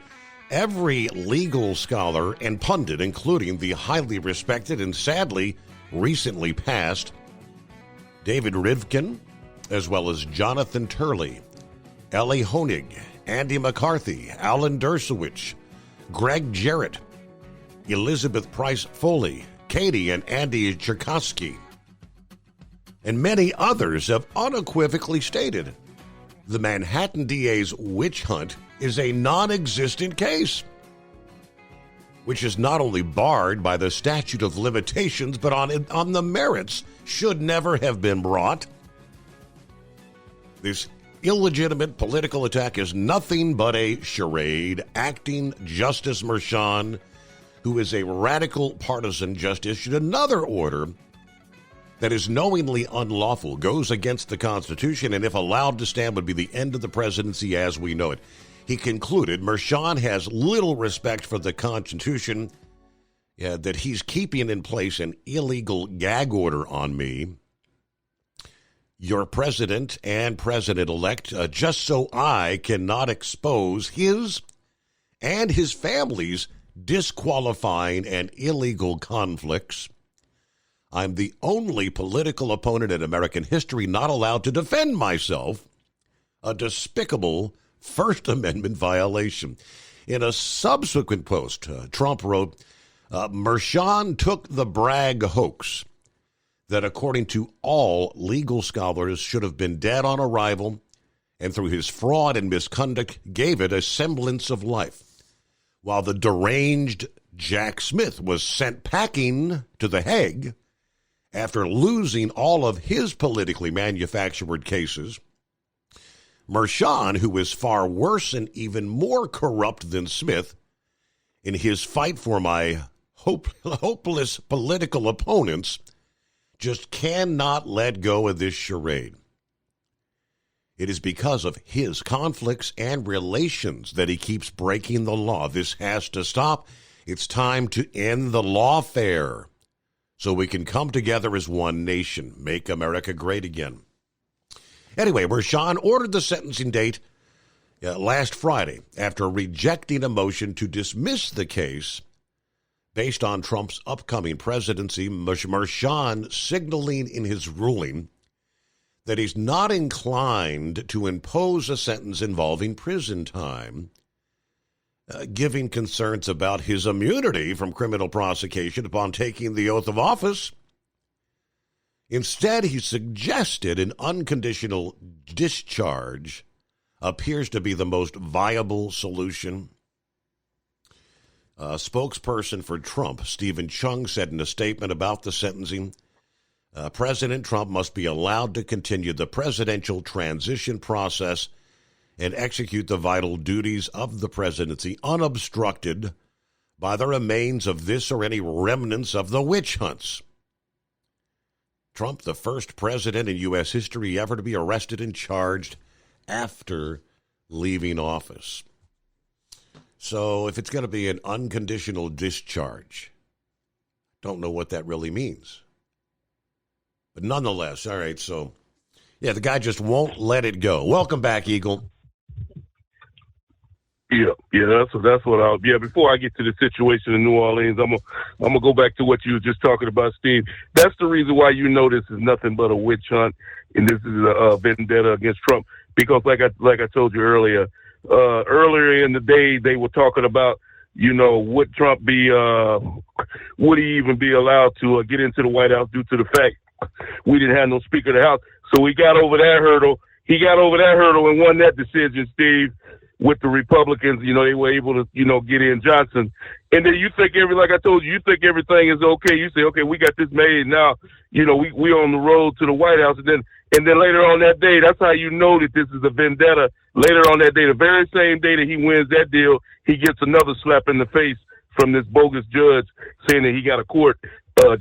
every legal scholar and pundit, including the highly respected and sadly recently passed David Rivkin, as well as Jonathan Turley, Ellie Honig, Andy McCarthy, Alan Dershowitz, Greg Jarrett, Elizabeth Price Foley, Katie and Andy Cherkasky, and many others have unequivocally stated the Manhattan DA's witch hunt is a non-existent case, which is not only barred by the statute of limitations, but on the merits should never have been brought. This illegitimate political attack is nothing but a charade. Acting Justice Merchan, who is a radical partisan, just issued another order that is knowingly unlawful, goes against the Constitution, and if allowed to stand would be the end of the presidency as we know it. He concluded Merchan has little respect for the Constitution, that he's keeping in place an illegal gag order on me, your president and president-elect, just so I cannot expose his and his family's disqualifying and illegal conflicts. I'm the only political opponent in American history not allowed to defend myself. A despicable First Amendment violation. In a subsequent post, Trump wrote, Merchan took the Bragg hoax that, according to all legal scholars, should have been dead on arrival, and through his fraud and misconduct gave it a semblance of life, while the deranged Jack Smith was sent packing to The Hague after losing all of his politically manufactured cases. Merchan, who is far worse and even more corrupt than Smith, in his fight for my hopeless political opponents, just cannot let go of this charade. It is because of his conflicts and relations that he keeps breaking the law. This has to stop. It's time to end the lawfare so we can come together as one nation, make America great again. Anyway, Merchan ordered the sentencing date last Friday after rejecting a motion to dismiss the case based on Trump's upcoming presidency. Merchan signaling in his ruling that he's not inclined to impose a sentence involving prison time, giving concerns about his immunity from criminal prosecution upon taking the oath of office. Instead, he suggested an unconditional discharge appears to be the most viable solution. A spokesperson for Trump, Stephen Chung, said in a statement about the sentencing, President Trump must be allowed to continue the presidential transition process and execute the vital duties of the presidency unobstructed by the remains of this or any remnants of the witch hunts. Trump, the first president in U.S. history ever to be arrested and charged after leaving office. So if it's going to be an unconditional discharge, don't know what that really means. But nonetheless, all right, so Yeah, the guy just won't let it go. Welcome back, Eagle. Yeah, that's what I'll. Yeah, before I get to the situation in New Orleans, I'm gonna go back to what you were just talking about, Steve. That's the reason why you know this is nothing but a witch hunt, and this is a vendetta against Trump. Because like I told you earlier in the day, they were talking about, would Trump would he even be allowed to get into the White House due to the fact we didn't have no Speaker of the House. So he got over that hurdle. He got over that hurdle and won that decision, Steve, with the Republicans. They were able to, get in Johnson. And then you think like I told you, you think everything is okay. You say, okay, we got this made. Now, we on the road to the White House. And then later on that day, that's how you know that this is a vendetta. Later on that day, the very same day that he wins that deal, he gets another slap in the face from this bogus judge saying that he got a court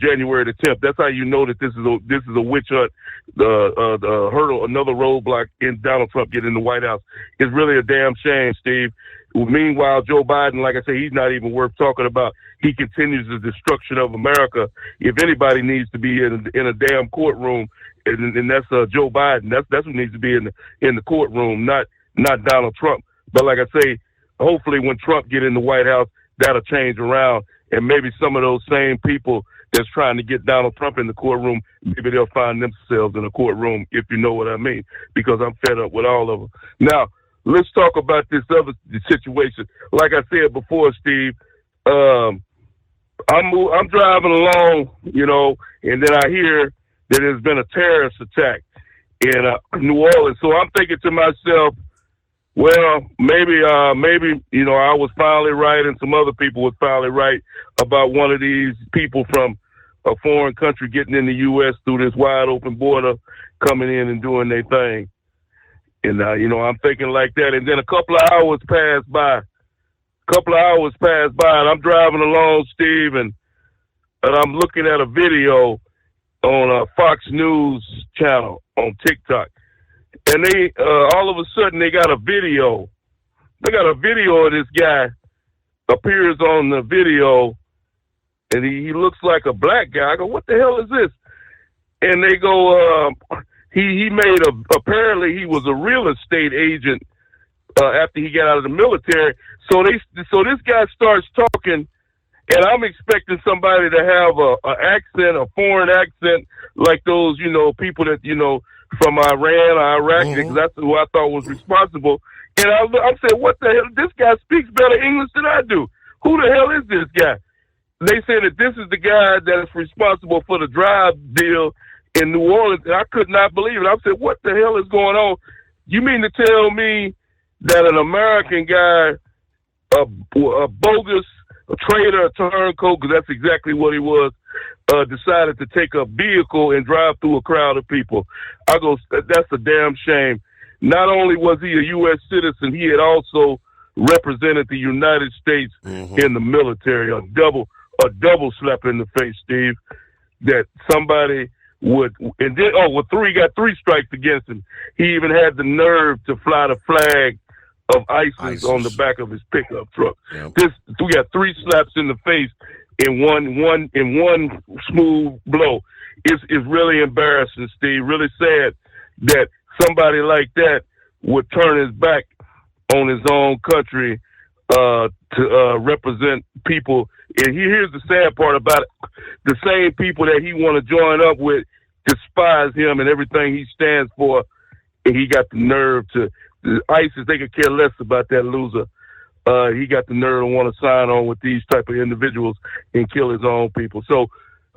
January the 10th. That's how you know that this is a witch hunt, the hurdle, another roadblock in Donald Trump getting in the White House. It's really a damn shame, Steve. Meanwhile, Joe Biden, like I say, he's not even worth talking about. He continues the destruction of America. If anybody needs to be in a damn courtroom, and that's Joe Biden. That's who needs to be in the courtroom, not Donald Trump. But like I say, hopefully when Trump get in the White House, that'll change around, and maybe some of those same people that's trying to get Donald Trump in the courtroom, maybe they'll find themselves in a courtroom, if you know what I mean, because I'm fed up with all of them. Now, let's talk about this other situation. Like I said before, Steve, I'm driving along, and then I hear that there's been a terrorist attack in New Orleans. So I'm thinking to myself, well, maybe, I was finally right, and some other people was finally right about one of these people from a foreign country getting in the U.S. through this wide open border, coming in and doing their thing. And, I'm thinking like that. And then a couple of hours pass by, and I'm driving along, Steve, and I'm looking at a video on a Fox News channel on TikTok. And they, all of a sudden, they got a video. They got a video of this guy appears on the video, and he looks like a black guy. I go, what the hell is this? And they go, he apparently he was a real estate agent after he got out of the military. So this guy starts talking, and I'm expecting somebody to have a foreign accent, like those, people that, from Iran or Iraq, because that's who I thought was responsible. And I'm saying, what the hell? This guy speaks better English than I do. Who the hell is this guy? They say that this is the guy that is responsible for the drive deal in New Orleans, and I could not believe it. I said, what the hell is going on? You mean to tell me that an American guy, a bogus, a traitor, a turncoat, because that's exactly what he was, decided to take a vehicle and drive through a crowd of people? I go, that's a damn shame. Not only was he a U.S. citizen, he had also represented the United States in the military. A double slap in the face, Steve, that somebody would, and then, got three strikes against him. He even had the nerve to fly the flag of ISIS on the back of his pickup truck. Yep. We got three slaps in the face in one smooth blow. It's really embarrassing, Steve. Really sad that somebody like that would turn his back on his own country to represent people. And here's the sad part about it: the same people that he want to join up with despise him and everything he stands for, and he got the nerve to. ISIS, they could care less about that loser. He got the nerve to want to sign on with these type of individuals and kill his own people. So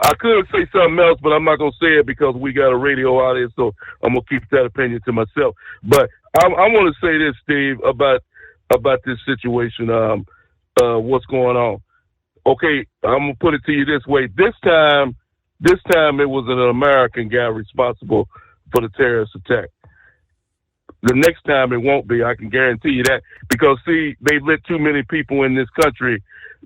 I could say something else, but I'm not going to say it because we got a radio audience, so I'm going to keep that opinion to myself. But I want to say this, Steve, about this situation, what's going on. Okay, I'm going to put it to you this way. This time it was an American guy responsible for the terrorist attack. The next time it won't be, I can guarantee you that, because, see, they've let too many people in this country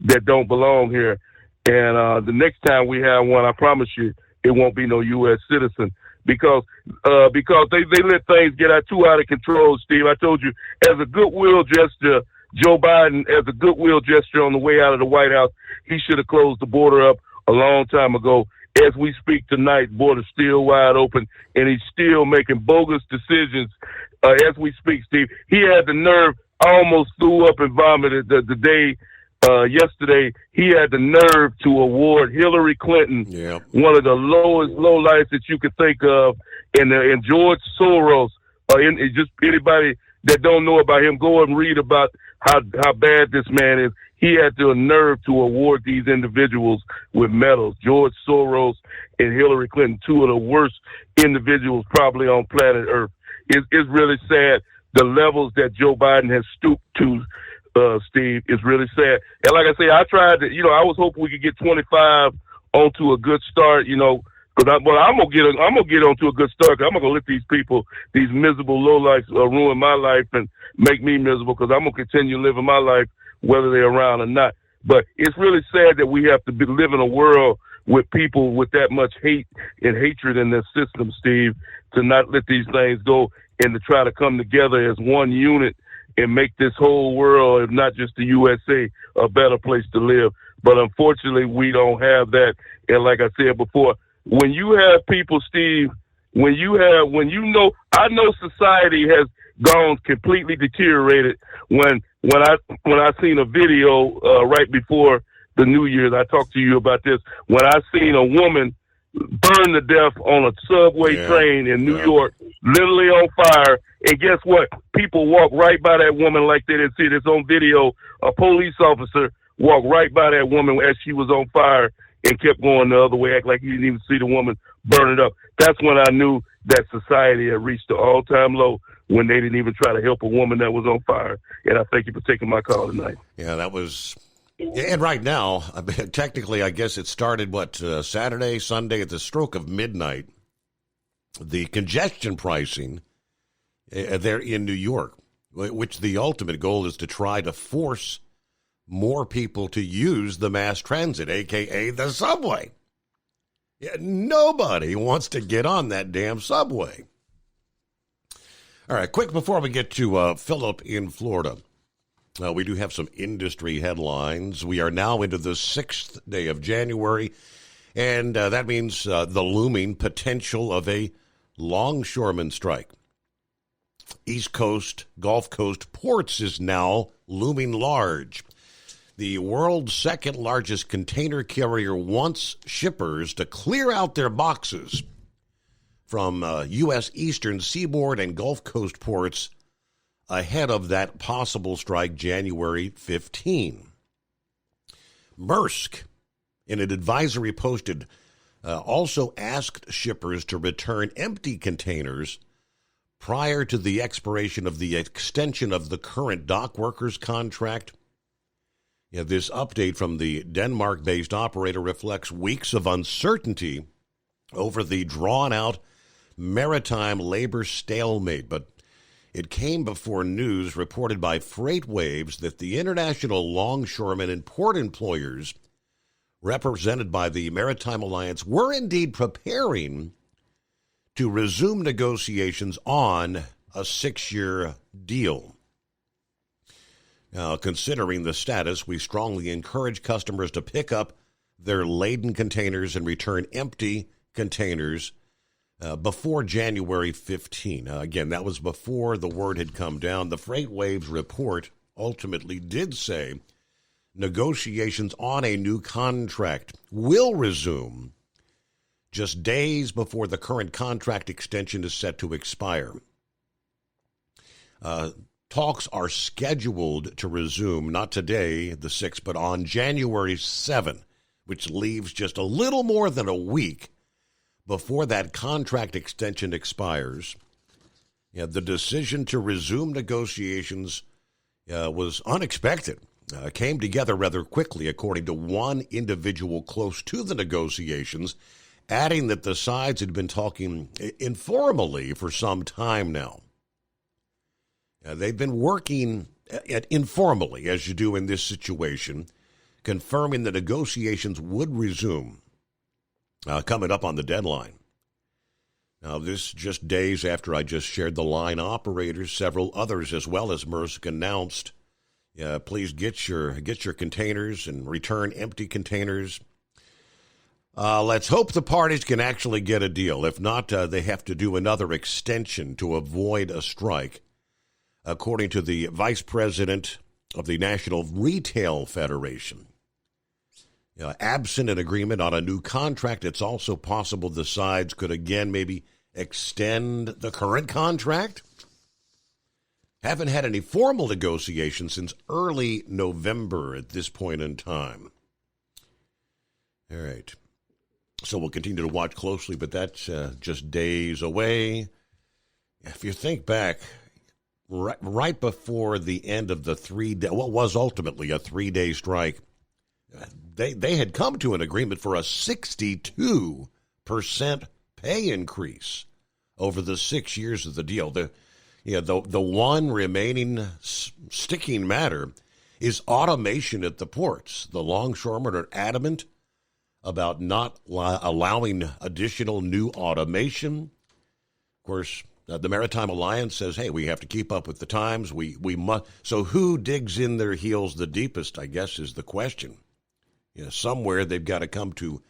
that don't belong here. And the next time we have one, I promise you, it won't be no U.S. citizen, because they let things get too out of control, Steve. I told you, as a goodwill gesture, Joe Biden, as a goodwill gesture on the way out of the White House, he should have closed the border up a long time ago as we speak tonight, border still wide open, and he's still making bogus decisions as we speak, Steve. He had the nerve. I almost threw up and vomited the day yesterday. He had the nerve to award Hillary Clinton one of the lowlights that you could think of, and George Soros. Just anybody that don't know about him, go and read about how bad this man is. He had the nerve to award these individuals with medals. George Soros and Hillary Clinton, two of the worst individuals probably on planet Earth. It's really sad. The levels that Joe Biden has stooped to, Steve, is really sad. And like I say, I tried to, I was hoping we could get 25 onto a good start, because I'm gonna get onto a good start. Cause I'm not gonna let these people, these miserable lowlifes, ruin my life and make me miserable. Because I'm gonna continue living my life whether they're around or not. But it's really sad that we have to live in a world with people with that much hate and hatred in their system, Steve, to not let these things go and to try to come together as one unit and make this whole world, if not just the USA, a better place to live. But unfortunately, we don't have that. And like I said before, when you have people, Steve, I know society has gone completely deteriorated when I seen a video right before the New Year's. I talked to you about this. When I seen a woman burn to death on a subway train in New York, literally on fire. And guess what? People walked right by that woman like they didn't see this on video. A police officer walked right by that woman as she was on fire and kept going the other way, act like he didn't even see the woman burn it up. That's when I knew that society had reached an all-time low, when they didn't even try to help a woman that was on fire. And I thank you for taking my call tonight. Yeah, that was... And right now, technically, I guess it started, Saturday, Sunday, at the stroke of midnight. The congestion pricing there in New York, which the ultimate goal is to try to force more people to use the mass transit, a.k.a. the subway. Yeah, nobody wants to get on that damn subway. All right, quick before we get to Philip in Florida. We do have some industry headlines. We are now into the 6th day of January, and that means the looming potential of a longshoreman strike. East Coast, Gulf Coast ports is now looming large. The world's second largest container carrier wants shippers to clear out their boxes from U.S. Eastern Seaboard and Gulf Coast ports ahead of that possible strike January 15. Maersk, in an advisory posted, also asked shippers to return empty containers prior to the expiration of the extension of the current dock workers contract. Yeah, this update from the Denmark-based operator reflects weeks of uncertainty over the drawn-out maritime labor stalemate, but it came before news reported by FreightWaves that the international longshoremen and port employers represented by the Maritime Alliance were indeed preparing to resume negotiations on a 6-year deal. Now, considering the status, we strongly encourage customers to pick up their laden containers and return empty containers before January 15. Again, that was before the word had come down. The FreightWaves report ultimately did say negotiations on a new contract will resume just days before the current contract extension is set to expire. Talks are scheduled to resume, not today, the 6th, but on January 7th, which leaves just a little more than a week before that contract extension expires. Yeah, the decision to resume negotiations was unexpected. Came together rather quickly, according to one individual close to the negotiations, adding that the sides had been talking informally for some time now. They've been working informally, as you do in this situation, confirming the negotiations would resume coming up on the deadline. Now, this just days after I just shared the line operators, several others as well as Maersk announced, please get your containers and return empty containers. Let's hope the parties can actually get a deal. If not, they have to do another extension to avoid a strike. According to the vice president of the National Retail Federation, absent an agreement on a new contract, it's also possible the sides could again maybe extend the current contract. Haven't had any formal negotiations since early November at this point in time. All right. So we'll continue to watch closely, but that's just days away. If you think back, right before the end of the what was ultimately a 3-day strike, they had come to an agreement for a 62% pay increase over the 6 years of the deal. The one remaining sticking matter is automation at the ports. The longshoremen are adamant about not allowing additional new automation. Of course, the Maritime Alliance says, hey, we have to keep up with the times. We must. So who digs in their heels the deepest, I guess, is the question. Somewhere they've got to come to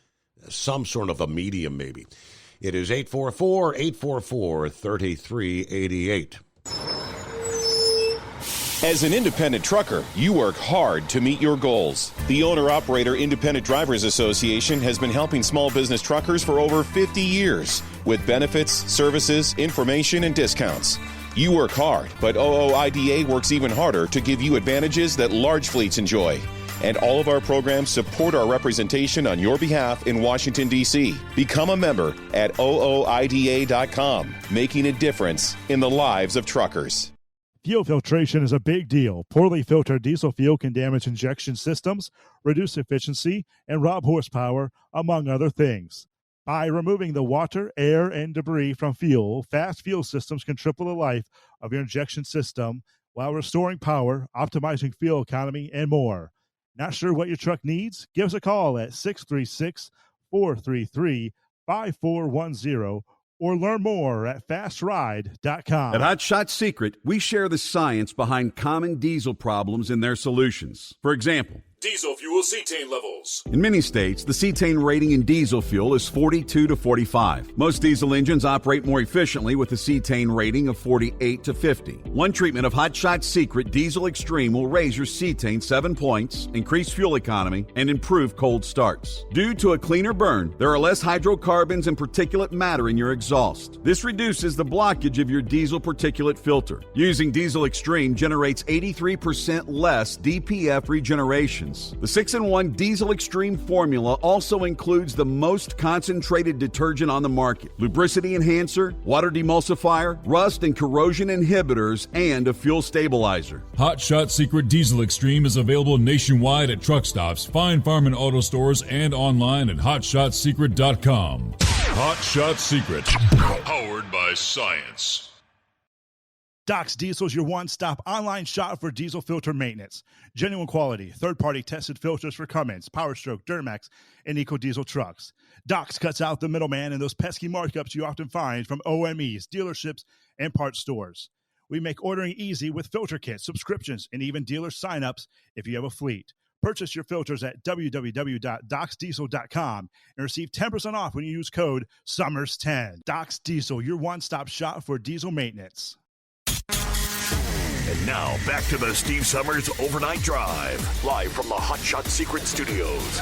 some sort of a medium, maybe. It is 844-844-3388. As an independent trucker, you work hard to meet your goals. The Owner-Operator Independent Drivers Association has been helping small business truckers for over 50 years with benefits, services, information, and discounts. You work hard, but OOIDA works even harder to give you advantages that large fleets enjoy. And all of our programs support our representation on your behalf in Washington, D.C. Become a member at OOIDA.com, making a difference in the lives of truckers. Fuel filtration is a big deal. Poorly filtered diesel fuel can damage injection systems, reduce efficiency, and rob horsepower, among other things. By removing the water, air, and debris from fuel, fast fuel systems can triple the life of your injection system while restoring power, optimizing fuel economy, and more. Not sure what your truck needs? Give us a call at 636-433-5410 or learn more at fastride.com. At Hot Shot Secret, we share the science behind common diesel problems and their solutions. For example, diesel fuel cetane levels. in many states, the cetane rating in diesel fuel is 42 to 45. Most diesel engines operate more efficiently with a cetane rating of 48 to 50. One treatment of Hot Shot Secret Diesel Extreme will raise your cetane 7 points, increase fuel economy, and improve cold starts. Due to a cleaner burn, there are less hydrocarbons and particulate matter in your exhaust. This reduces the blockage of your diesel particulate filter. Using Diesel Extreme generates 83% less DPF regeneration. The 6-in-1 Diesel Extreme formula also includes the most concentrated detergent on the market, lubricity enhancer, water demulsifier, rust and corrosion inhibitors, and a fuel stabilizer. Hot Shot Secret Diesel Extreme is available nationwide at truck stops, fine farm and auto stores, and online at hotshotsecret.com. Hot Shot Secret, powered by science. Doc's Diesel is your one-stop online shop for diesel filter maintenance. Genuine quality, third-party tested filters for Cummins, Powerstroke, Duramax, and EcoDiesel trucks. Doc's cuts out the middleman and those pesky markups you often find from OMEs, dealerships, and parts stores. We make ordering easy with filter kits, subscriptions, and even dealer sign-ups if you have a fleet. Purchase your filters at www.docsdiesel.com and receive 10% off when you use code SUMMERS10. Doc's Diesel, your one-stop shop for diesel maintenance. And now, back to the Steve Summers Overnight Drive, live from the Hot Shot Secret Studios.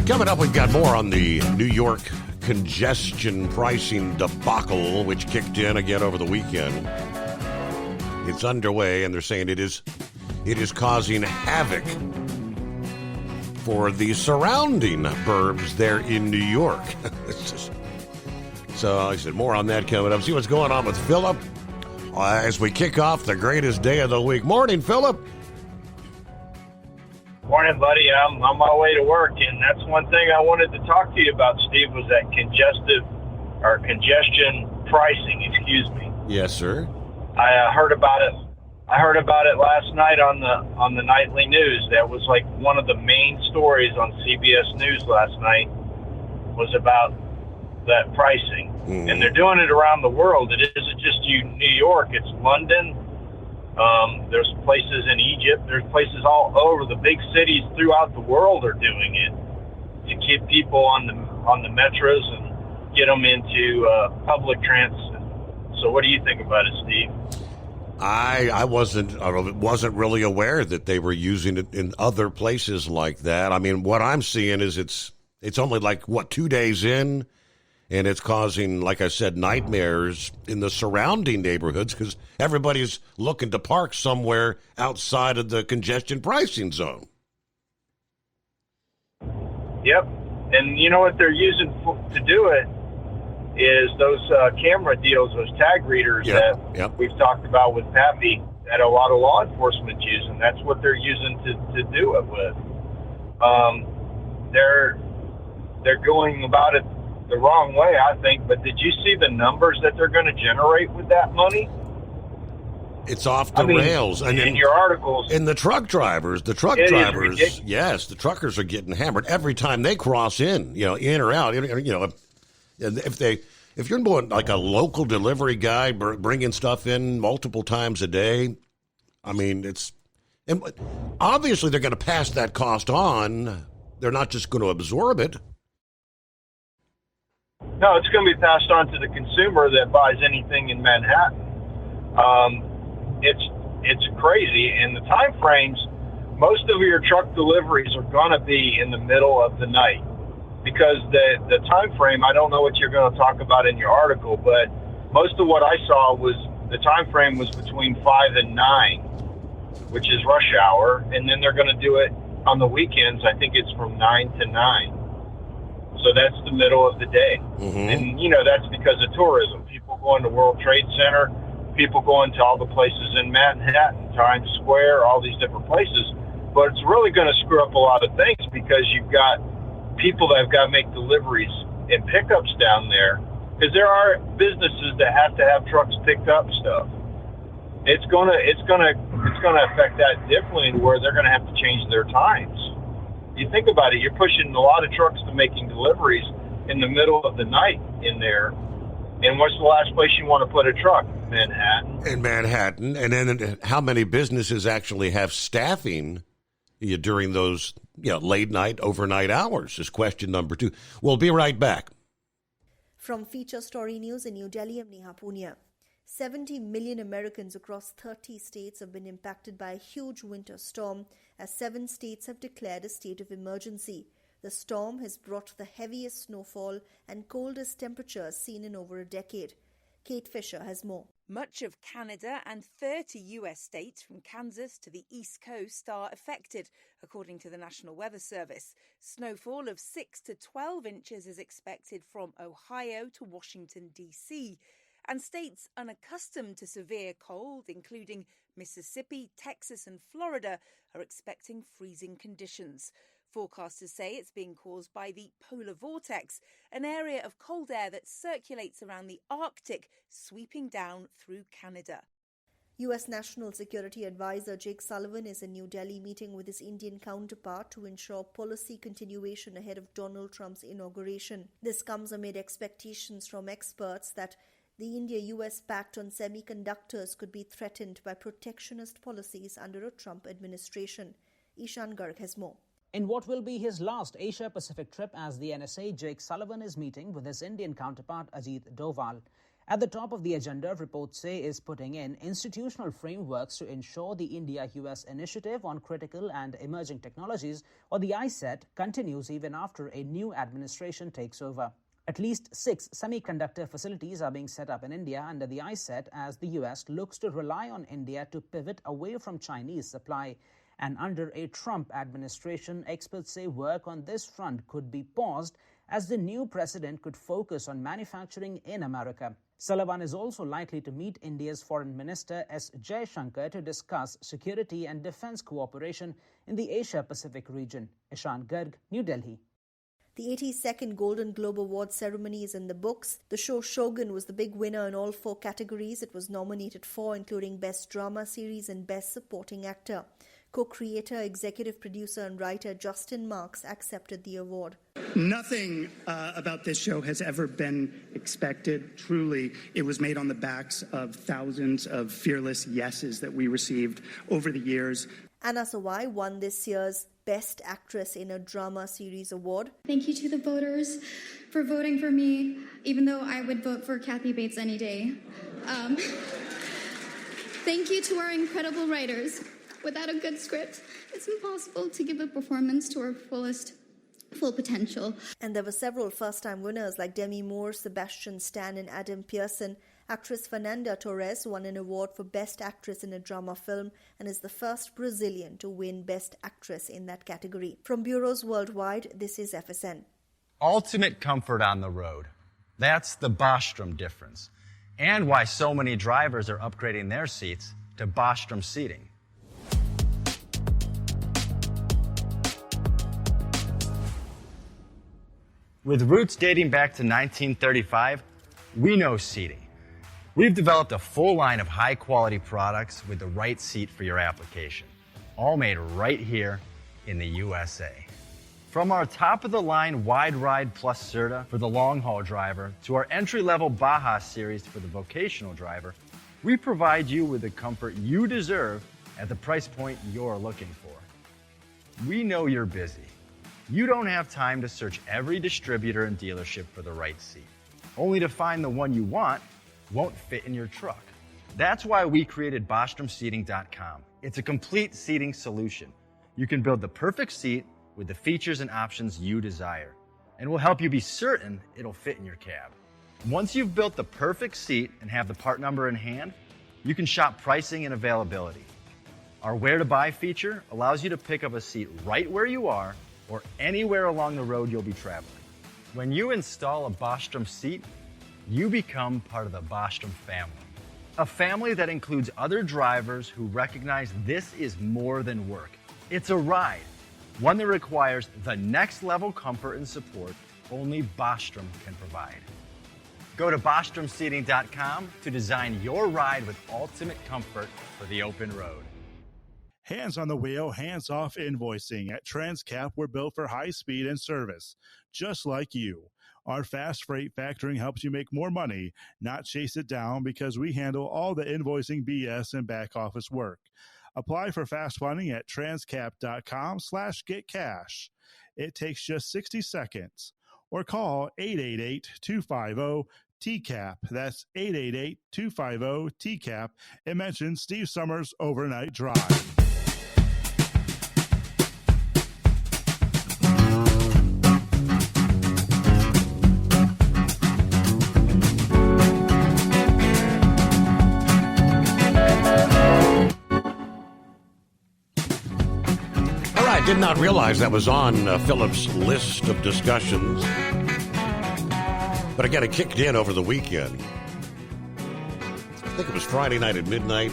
Coming up, we've got more on the New York congestion pricing debacle, which kicked in again over the weekend. It's underway, and they're saying it is causing havoc for the surrounding burbs there in New York. So I said, more on that coming up. See what's going on with Philip as we kick off the greatest day of the week. Morning, Philip. Morning, buddy. I'm on my way to work, and that's one thing I wanted to talk to you about, Steve, was that congestion pricing, excuse me. Yes, sir. I heard about it. I heard about it last night on the nightly news. That was like one of the main stories on CBS News last night was about that pricing. Mm-hmm. And they're doing it around the world. It isn't just New York. It's London, There's places in Egypt. There's places all over. The big cities throughout the world are doing it to keep people on the metros and get them into public transit. So what do you think about it, Steve? I wasn't really aware that they were using it in other places like that. I mean, what I'm seeing is it's only like 2 days in, and it's causing, like I said, nightmares in the surrounding neighborhoods because everybody's looking to park somewhere outside of the congestion pricing zone. Yep, and you know what they're using to do it is those camera deals, those tag readers that we've talked about with Pappy that a lot of law enforcement's using. That's what they're using to do it with. They're going about it the wrong way, I think. But did you see the numbers that they're going to generate with that money? It's off the rails. And in your articles. And the drivers, yes, the truckers are getting hammered every time they cross in or out. If you're going like a local delivery guy bringing stuff in multiple times a day, I mean, and obviously they're going to pass that cost on. They're not just going to absorb it. No, it's going to be passed on to the consumer that buys anything in Manhattan. It's crazy, and the time frames. Most of your truck deliveries are going to be in the middle of the night because the time frame. I don't know what you're going to talk about in your article, but most of what I saw was the time frame was between 5 and 9, which is rush hour, and then they're going to do it on the weekends. I think it's from 9 to 9. So that's the middle of the day. Mm-hmm. And, that's because of tourism. People going to World Trade Center, people going to all the places in Manhattan, Times Square, all these different places. But it's really going to screw up a lot of things because you've got people that have got to make deliveries and pickups down there. Because there are businesses that have to have trucks pick up stuff. It's gonna affect that differently where they're going to have to change their times. You think about it, you're pushing a lot of trucks to making deliveries in the middle of the night in there. And what's the last place you want to put a truck? Manhattan. In Manhattan. And then how many businesses actually have staffing during those late night, overnight hours is question number 2. We'll be right back. From Feature Story News in New Delhi, I'm Neha Punia. 70 million Americans across 30 states have been impacted by a huge winter storm as 7 states have declared a state of emergency. The storm has brought the heaviest snowfall and coldest temperatures seen in over a decade. Kate Fisher has more. Much of Canada and 30 US states from Kansas to the East Coast are affected, according to the National Weather Service. Snowfall of 6 to 12 inches is expected from Ohio to Washington, D.C., and states unaccustomed to severe cold, including Mississippi, Texas and Florida, are expecting freezing conditions. Forecasters say it's being caused by the polar vortex, an area of cold air that circulates around the Arctic, sweeping down through Canada. U.S. National Security Advisor Jake Sullivan is in New Delhi meeting with his Indian counterpart to ensure policy continuation ahead of Donald Trump's inauguration. This comes amid expectations from experts that the India-US pact on semiconductors could be threatened by protectionist policies under a Trump administration. Ishan Garg has more. In what will be his last Asia-Pacific trip as the NSA, Jake Sullivan is meeting with his Indian counterpart Ajit Doval. At the top of the agenda, reports say, is putting in institutional frameworks to ensure the India-US Initiative on Critical and Emerging Technologies, or the ICET, continues even after a new administration takes over. At least 6 semiconductor facilities are being set up in India under the ICET as the US looks to rely on India to pivot away from Chinese supply. And under a Trump administration, experts say work on this front could be paused as the new president could focus on manufacturing in America. Sullivan is also likely to meet India's Foreign Minister S. Jaishankar to discuss security and defense cooperation in the Asia-Pacific region. Ishan Garg, New Delhi. The 82nd Golden Globe Award ceremony is in the books. The show Shogun was the big winner in all 4 categories it was nominated for, including Best Drama Series and Best Supporting Actor. Co-creator, executive producer and writer Justin Marks accepted the award. Nothing about this show has ever been expected. Truly, it was made on the backs of thousands of fearless yeses that we received over the years. Anna Sawai won this year's Best Actress in a Drama Series award. Thank you to the voters for voting for me, even though I would vote for Kathy Bates any day. Thank you to our incredible writers. Without a good script, it's impossible to give a performance to our full potential. And there were several first-time winners like Demi Moore, Sebastian Stan and Adam Pearson. Actress Fernanda Torres won an award for Best Actress in a Drama Film and is the first Brazilian to win Best Actress in that category. From bureaus worldwide, this is FSN. Ultimate comfort on the road. That's the Bostrom difference. And why so many drivers are upgrading their seats to Bostrom seating. With roots dating back to 1935, we know seating. We've developed a full line of high-quality products with the right seat for your application, all made right here in the USA. From our top-of-the-line Wide Ride Plus Certa for the long-haul driver to our entry-level Baja series for the vocational driver, we provide you with the comfort you deserve at the price point you're looking for. We know you're busy. You don't have time to search every distributor and dealership for the right seat, only to find the one you want won't fit in your truck. That's why we created BostromSeating.com. It's a complete seating solution. You can build the perfect seat with the features and options you desire, and we'll help you be certain it'll fit in your cab. Once you've built the perfect seat and have the part number in hand, you can shop pricing and availability. Our Where to Buy feature allows you to pick up a seat right where you are or anywhere along the road you'll be traveling. When you install a Bostrom seat, you become part of the Bostrom family. A family that includes other drivers who recognize this is more than work. It's a ride, one that requires the next level comfort and support only Bostrom can provide. Go to BostromSeating.com to design your ride with ultimate comfort for the open road. Hands on the wheel, hands off invoicing. At Transcap, we're built for high speed and service, just like you. Our fast freight factoring helps you make more money, not chase it down, because we handle all the invoicing BS and back office work. Apply for fast funding at transcap.com/getcash. It takes just 60 seconds. Or call 888-250-TCAP. That's 888-250-TCAP. And mention Steve Summers Overnight Drive. I did not realize that was on Philip's list of discussions. But again, it kicked in over the weekend. I think it was Friday night at midnight.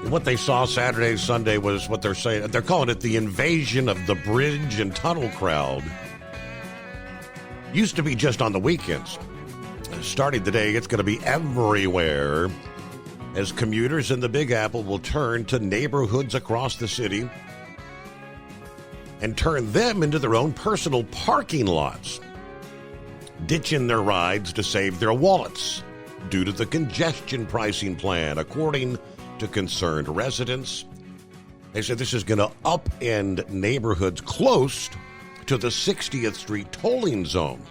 And what they saw Saturday, Sunday was what they're saying. They're calling it the invasion of the bridge and tunnel crowd. Used to be just on the weekends. Starting today, it's going to be everywhere, as commuters in the Big Apple will turn to neighborhoods across the city and turn them into their own personal parking lots, ditching their rides to save their wallets due to the congestion pricing plan, according to concerned residents. They said this is going to upend neighborhoods close to the 60th Street tolling zone.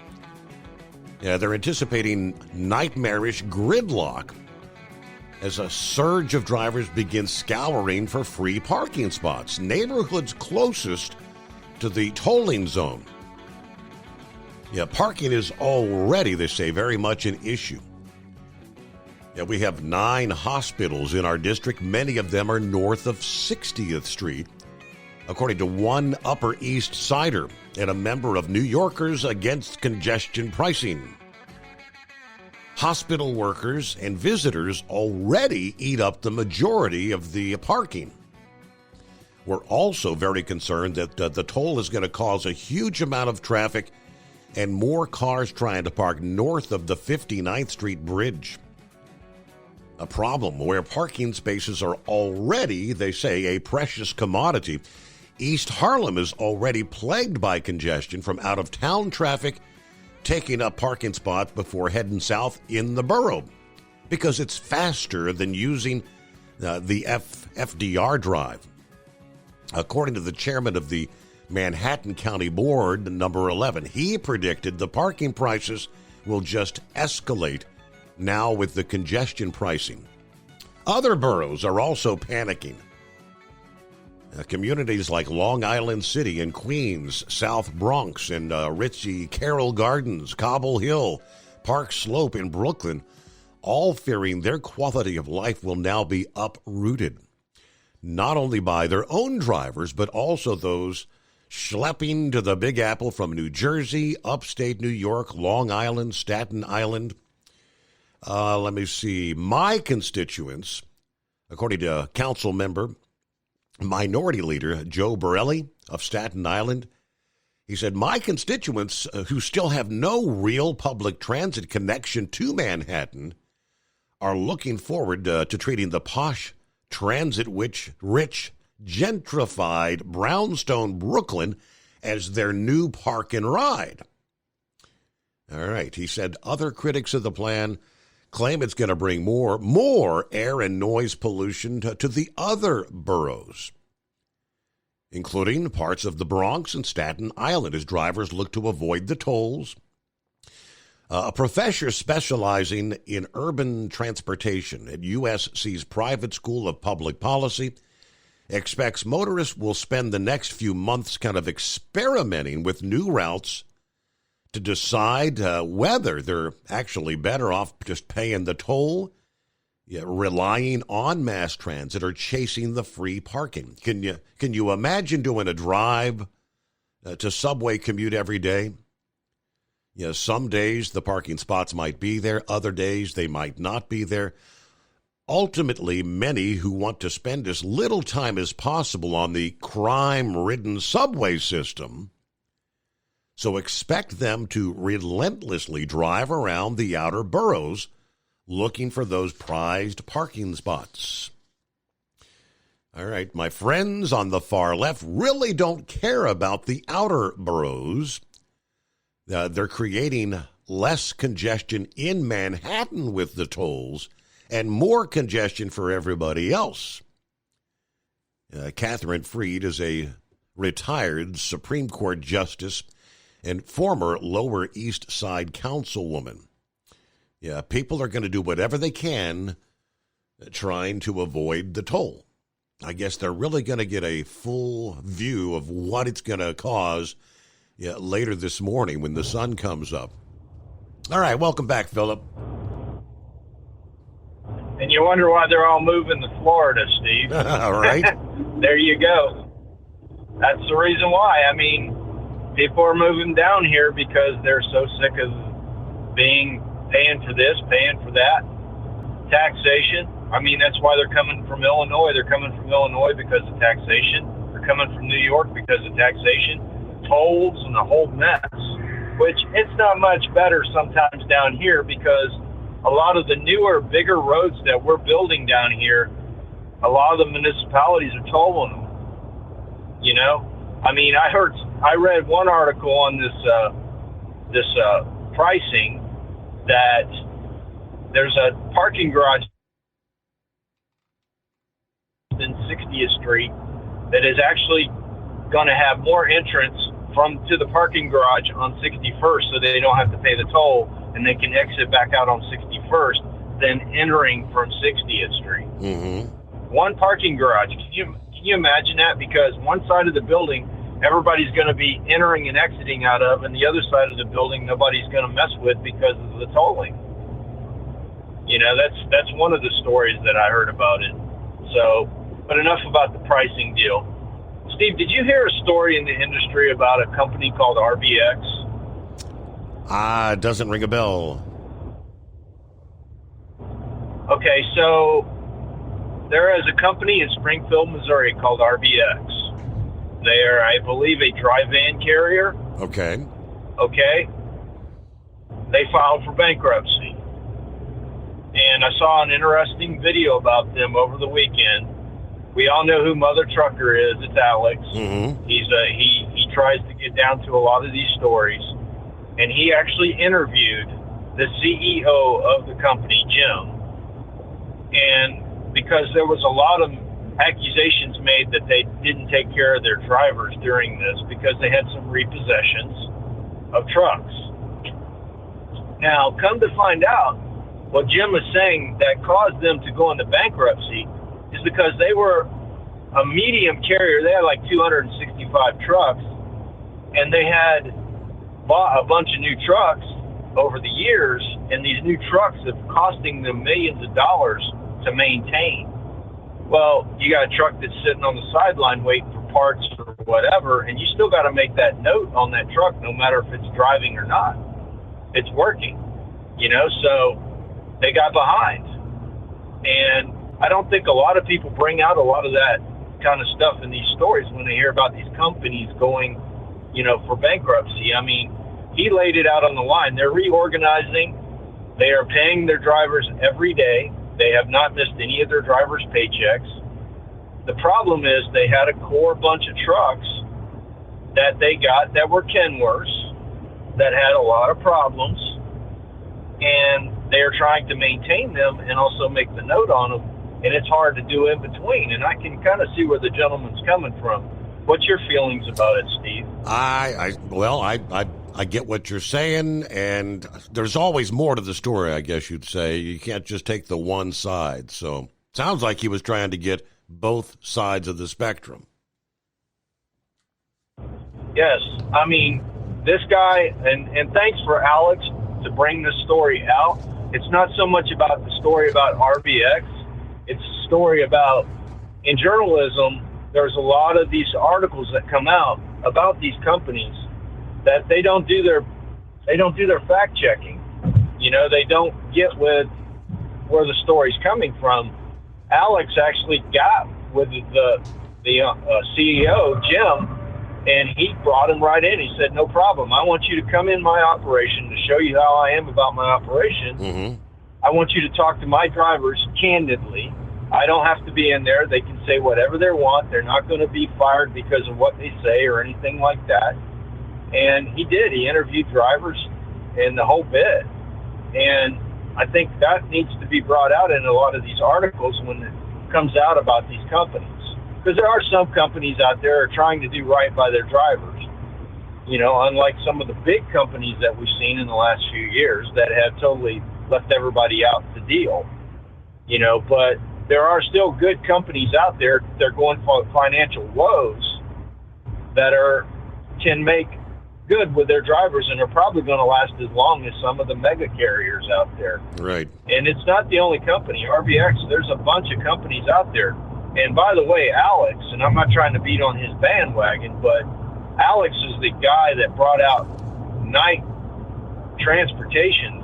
Yeah, they're anticipating nightmarish gridlock as a surge of drivers begins scouring for free parking spots. Neighborhoods closest to the tolling zone. Yeah, parking is already, they say, very much an issue. Yeah, we have 9 hospitals in our district. Many of them are north of 60th Street, according to one Upper East Sider and a member of New Yorkers Against Congestion Pricing. Hospital workers and visitors already eat up the majority of the parking. We're also very concerned that the toll is going to cause a huge amount of traffic and more cars trying to park north of the 59th Street Bridge. a problem where parking spaces are already, they say, a precious commodity. East Harlem is already plagued by congestion from out-of-town traffic taking up parking spots before heading south in the borough because it's faster than using the FDR Drive. According to the chairman of the Manhattan County Board, number 11, he predicted the parking prices will just escalate now with the congestion pricing. Other boroughs are also panicking. Communities like Long Island City and Queens, South Bronx and Ritzy Carroll Gardens, Cobble Hill, Park Slope in Brooklyn, all fearing their quality of life will now be uprooted, not only by their own drivers, but also those schlepping to the Big Apple from New Jersey, upstate New York, Long Island, Staten Island. Let me see. My constituents, according to council member, Minority Leader Joe Borelli of Staten Island, he said, my constituents who still have no real public transit connection to Manhattan are looking forward to treating the posh, transit-rich, gentrified brownstone Brooklyn as their new park and ride. All right, he said other critics of the plan claim it's going to bring more air and noise pollution to the other boroughs, including parts of the Bronx and Staten Island, as drivers look to avoid the tolls. A professor specializing in urban transportation at USC's Private School of Public Policy expects motorists will spend the next few months kind of experimenting with new routes to decide whether they're actually better off just paying the toll, relying on mass transit, or chasing the free parking. Can you imagine doing a drive to subway commute every day? Some days the parking spots might be there, other days they might not be there. Ultimately, many who want to spend as little time as possible on the crime-ridden subway system, so expect them to relentlessly drive around the outer boroughs looking for those prized parking spots. All right, my friends on the far left really don't care about the outer boroughs. They're creating less congestion in Manhattan with the tolls and more congestion for everybody else. Catherine Freed is a retired Supreme Court justice and former Lower East Side councilwoman. People are going to do whatever they can trying to avoid the toll. I guess they're really going to get a full view of what it's going to cause later this morning when the sun comes up. All right, welcome back, Philip. And you wonder why they're all moving to Florida, Steve. All right. There you go. That's the reason why. I mean, people are moving down here because they're so sick of paying for this, paying for that. Taxation. I mean, that's why they're coming from Illinois. They're coming from Illinois because of taxation. They're coming from New York because of taxation. Tolls and the whole mess, which it's not much better sometimes down here because a lot of the newer, bigger roads that we're building down here, a lot of the municipalities are tolling them. I mean, I read one article on this pricing that there's a parking garage in 60th Street that is actually going to have more entrance to the parking garage on 61st, so they don't have to pay the toll and they can exit back out on 61st than entering from 60th Street. Mm-hmm. One parking garage. Can you imagine that? Because one side of the building everybody's going to be entering and exiting out of, and the other side of the building nobody's going to mess with because of the tolling. That's one of the stories that I heard about it. So, but enough about the pricing deal. Steve, did you hear a story in the industry about a company called RBX? It doesn't ring a bell. Okay, so there is a company in Springfield, Missouri called RBX. They are, I believe, a dry van carrier. Okay. They filed for bankruptcy. and I saw an interesting video about them over the weekend. We all know who Mother Trucker is. It's Alex. Mm-hmm. He tries to get down to a lot of these stories, and he actually interviewed the CEO of the company, Jim. And because there was a lot of accusations made that they didn't take care of their drivers during this because they had some repossessions of trucks. Now, come to find out, what Jim was saying that caused them to go into bankruptcy is because they were a medium carrier. They had like 265 trucks, and they had bought a bunch of new trucks over the years, and these new trucks have costing them millions of dollars to maintain. Well, you got a truck that's sitting on the sideline waiting for parts or whatever, and you still got to make that note on that truck no matter if it's driving or not. It's working, so they got behind. And I don't think a lot of people bring out a lot of that kind of stuff in these stories when they hear about these companies going, for bankruptcy. I mean, he laid it out on the line. They're reorganizing. They are paying their drivers every day. They have not missed any of their drivers' paychecks. The problem is they had a core bunch of trucks that they got that were Kenworths that had a lot of problems, and they're trying to maintain them and also make the note on them, and it's hard to do in between. And I can kind of see where the gentleman's coming from. What's your feelings about it, Steve? I get what you're saying, and there's always more to the story, I guess you'd say. You can't just take the one side. So sounds like he was trying to get both sides of the spectrum. Yes. I mean, this guy, and thanks for Alex to bring this story out. It's not so much about the story about RBX. It's a story about, in journalism, there's a lot of these articles that come out about these companies that they don't do their fact checking. They don't get with where the story's coming from. Alex actually got with the CEO, Jim, and he brought him right in. He said, no problem. I want you to come in my operation to show you how I am about my operation. Mm-hmm. I want you to talk to my drivers candidly. I don't have to be in there. They can say whatever they want. They're not going to be fired because of what they say or anything like that. And he did. He interviewed drivers and the whole bit. And I think that needs to be brought out in a lot of these articles when it comes out about these companies. Because there are some companies out there are trying to do right by their drivers. Unlike some of the big companies that we've seen in the last few years that have totally left everybody out to deal. But there are still good companies out there. They're going for financial woes that can make good with their drivers and are probably going to last as long as some of the mega carriers out there. Right. And it's not the only company. RBX, there's a bunch of companies out there. And by the way, Alex, and I'm not trying to beat on his bandwagon, but Alex is the guy that brought out Knight Transportation's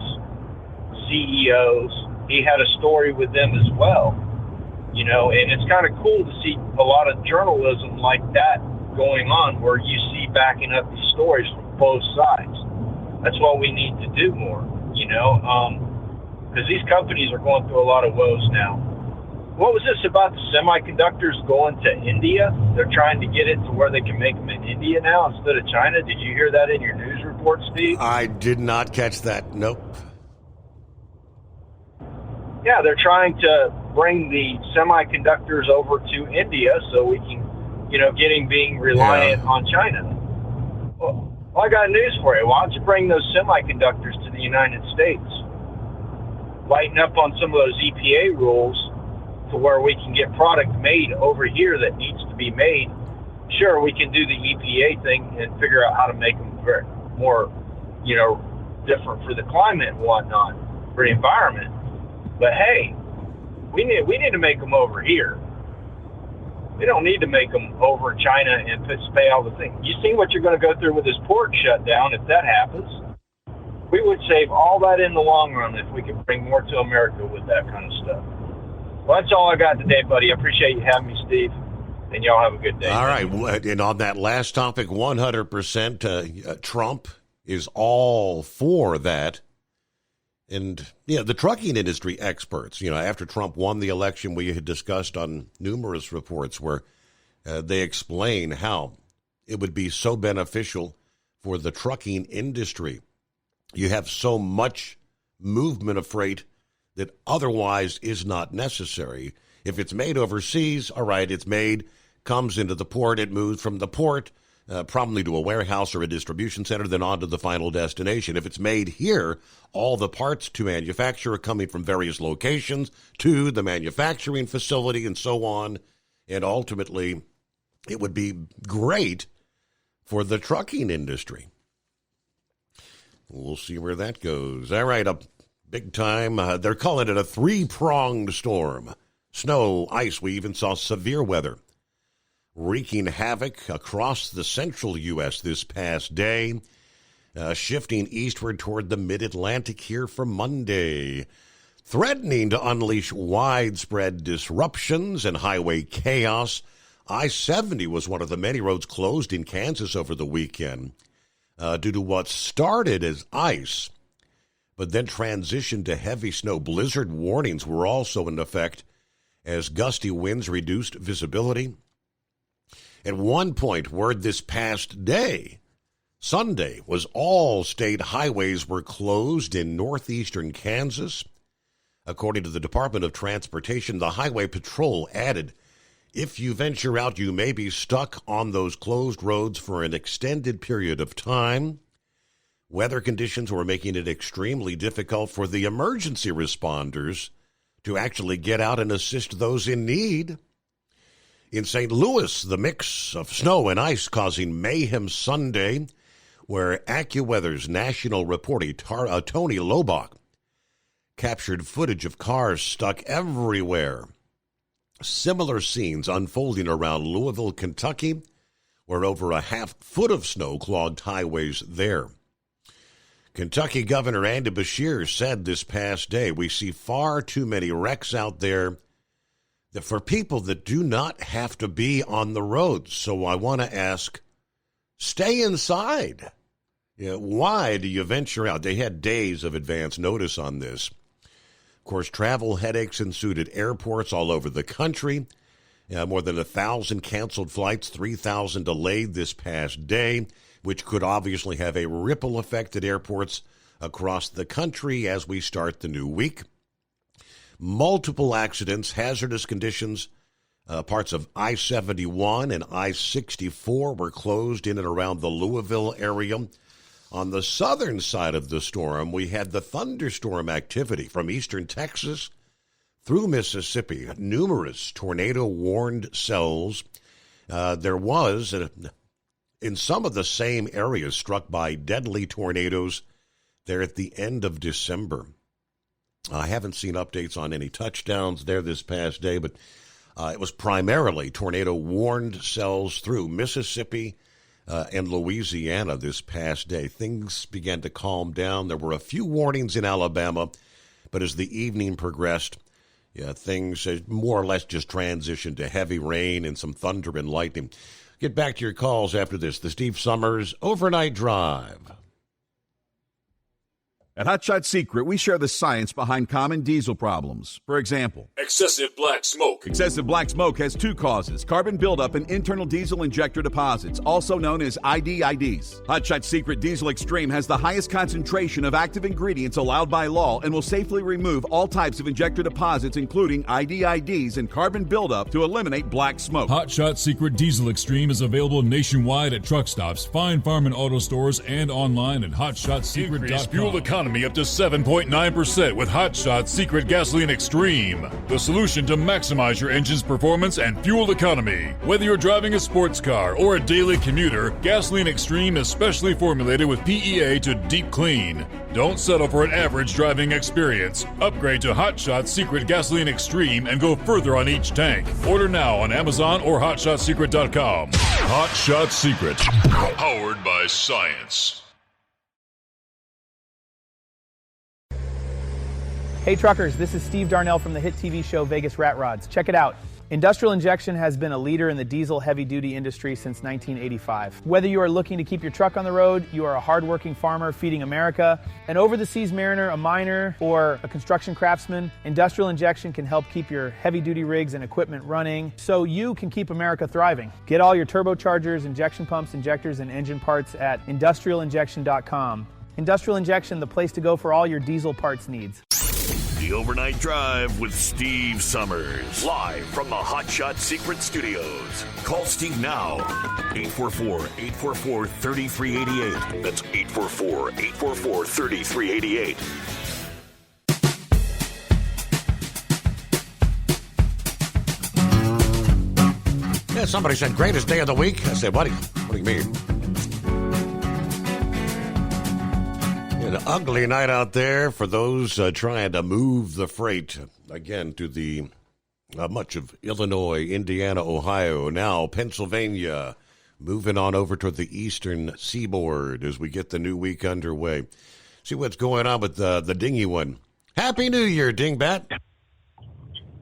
CEOs. He had a story with them as well. And it's kind of cool to see a lot of journalism like that going on where you see backing up these stories from both sides. That's what we need to do more, because these companies are going through a lot of woes now. What was this about the semiconductors going to India? They're trying to get it to where they can make them in India now instead of China. Did you hear that in your news report, Steve? I did not catch that. Nope. Yeah, they're trying to bring the semiconductors over to India so we can, being reliant on China. Well, I got news for you. Why don't you bring those semiconductors to the United States? Lighten up on some of those EPA rules to where we can get product made over here that needs to be made. Sure, we can do the EPA thing and figure out how to make them more, different for the climate and whatnot, for the environment. But hey, we need to make them over here. We don't need to make them over in China and pay all the things. You see what you're going to go through with this port shutdown if that happens? We would save all that in the long run if we could bring more to America with that kind of stuff. Well, that's all I got today, buddy. I appreciate you having me, Steve, and y'all have a good day. All right, and on that last topic, 100% Trump is all for that. And, the trucking industry experts, after Trump won the election, we had discussed on numerous reports where they explain how it would be so beneficial for the trucking industry. You have so much movement of freight that otherwise is not necessary. If it's made overseas, all right, it's made, comes into the port, it moves from the port, probably to a warehouse or a distribution center, then on to the final destination. If it's made here, all the parts to manufacture are coming from various locations to the manufacturing facility and so on. And ultimately, it would be great for the trucking industry. We'll see where that goes. All right, up big time. They're calling it a three-pronged storm. Snow, ice, we even saw severe weather wreaking havoc across the central U.S. this past day, shifting eastward toward the mid-Atlantic here for Monday, threatening to unleash widespread disruptions and highway chaos. I-70 was one of the many roads closed in Kansas over the weekend due to what started as ice, but then transitioned to heavy snow. Blizzard warnings were also in effect as gusty winds reduced visibility. At one point, word this past day, Sunday, was all state highways were closed in northeastern Kansas. According to the Department of Transportation, the Highway Patrol added, if you venture out, you may be stuck on those closed roads for an extended period of time. Weather conditions were making it extremely difficult for the emergency responders to actually get out and assist those in need. In St. Louis, the mix of snow and ice causing mayhem Sunday, where AccuWeather's national reporter Tony Lobach captured footage of cars stuck everywhere. Similar scenes unfolding around Louisville, Kentucky, where over a half foot of snow clogged highways there. Kentucky Governor Andy Beshear said this past day, we see far too many wrecks out there that for people that do not have to be on the roads. So I want to ask, stay inside. Why do you venture out? They had days of advance notice on this. Of course, travel headaches ensued at airports all over the country. More than 1,000 canceled flights, 3,000 delayed this past day, which could obviously have a ripple effect at airports across the country as we start the new week. Multiple accidents, hazardous conditions, parts of I-71 and I-64 were closed in and around the Louisville area. On the southern side of the storm, we had the thunderstorm activity from eastern Texas through Mississippi. Numerous tornado-warned cells. There was, in some of the same areas, struck by deadly tornadoes there at the end of December. I haven't seen updates on any touchdowns there this past day, but it was primarily tornado-warned cells through Mississippi and Louisiana this past day. Things began to calm down. There were a few warnings in Alabama, but as the evening progressed, things more or less just transitioned to heavy rain and some thunder and lightning. Get back to your calls after this. The Steve Summers Overnight Drive. At Hot Shot Secret, we share the science behind common diesel problems. For example, excessive black smoke. Excessive black smoke has two causes: carbon buildup and internal diesel injector deposits, also known as IDIDs. Hot Shot Secret Diesel Extreme has the highest concentration of active ingredients allowed by law and will safely remove all types of injector deposits, including IDIDs and carbon buildup, to eliminate black smoke. Hot Shot Secret Diesel Extreme is available nationwide at truck stops, fine farm and auto stores, and online at hotshotsecret.com. Increase fuel economy up to 7.9% with Hot Shot Secret Gasoline Extreme, the solution to maximize your engine's performance and fuel economy. Whether you're driving a sports car or a daily commuter, Gasoline Extreme is specially formulated with PEA to deep clean. Don't settle for an average driving experience. Upgrade to Hot Shot Secret Gasoline Extreme and go further on each tank. Order now on Amazon or hotshotsecret.com. Hot Shot Secret, powered by science. Hey truckers, this is Steve Darnell from the hit TV show Vegas Rat Rods. Check it out. Industrial Injection has been a leader in the diesel heavy-duty industry since 1985. Whether you are looking to keep your truck on the road, you are a hard-working farmer feeding America, an over-the-seas mariner, a miner, or a construction craftsman, Industrial Injection can help keep your heavy-duty rigs and equipment running so you can keep America thriving. Get all your turbochargers, injection pumps, injectors, and engine parts at industrialinjection.com. Industrial Injection, the place to go for all your diesel parts needs. The Overnight Drive with Steve Summers. Live from the Hot Shot Secret Studios. Call Steve now. 844-844-3388. That's 844-844-3388. Yeah, somebody said, greatest day of the week. I said, what do you mean? An ugly night out there for those trying to move the freight, again, to the much of Illinois, Indiana, Ohio, now Pennsylvania, moving on over to the eastern seaboard as we get the new week underway. See what's going on with the dinghy one. Happy New Year, Dingbat.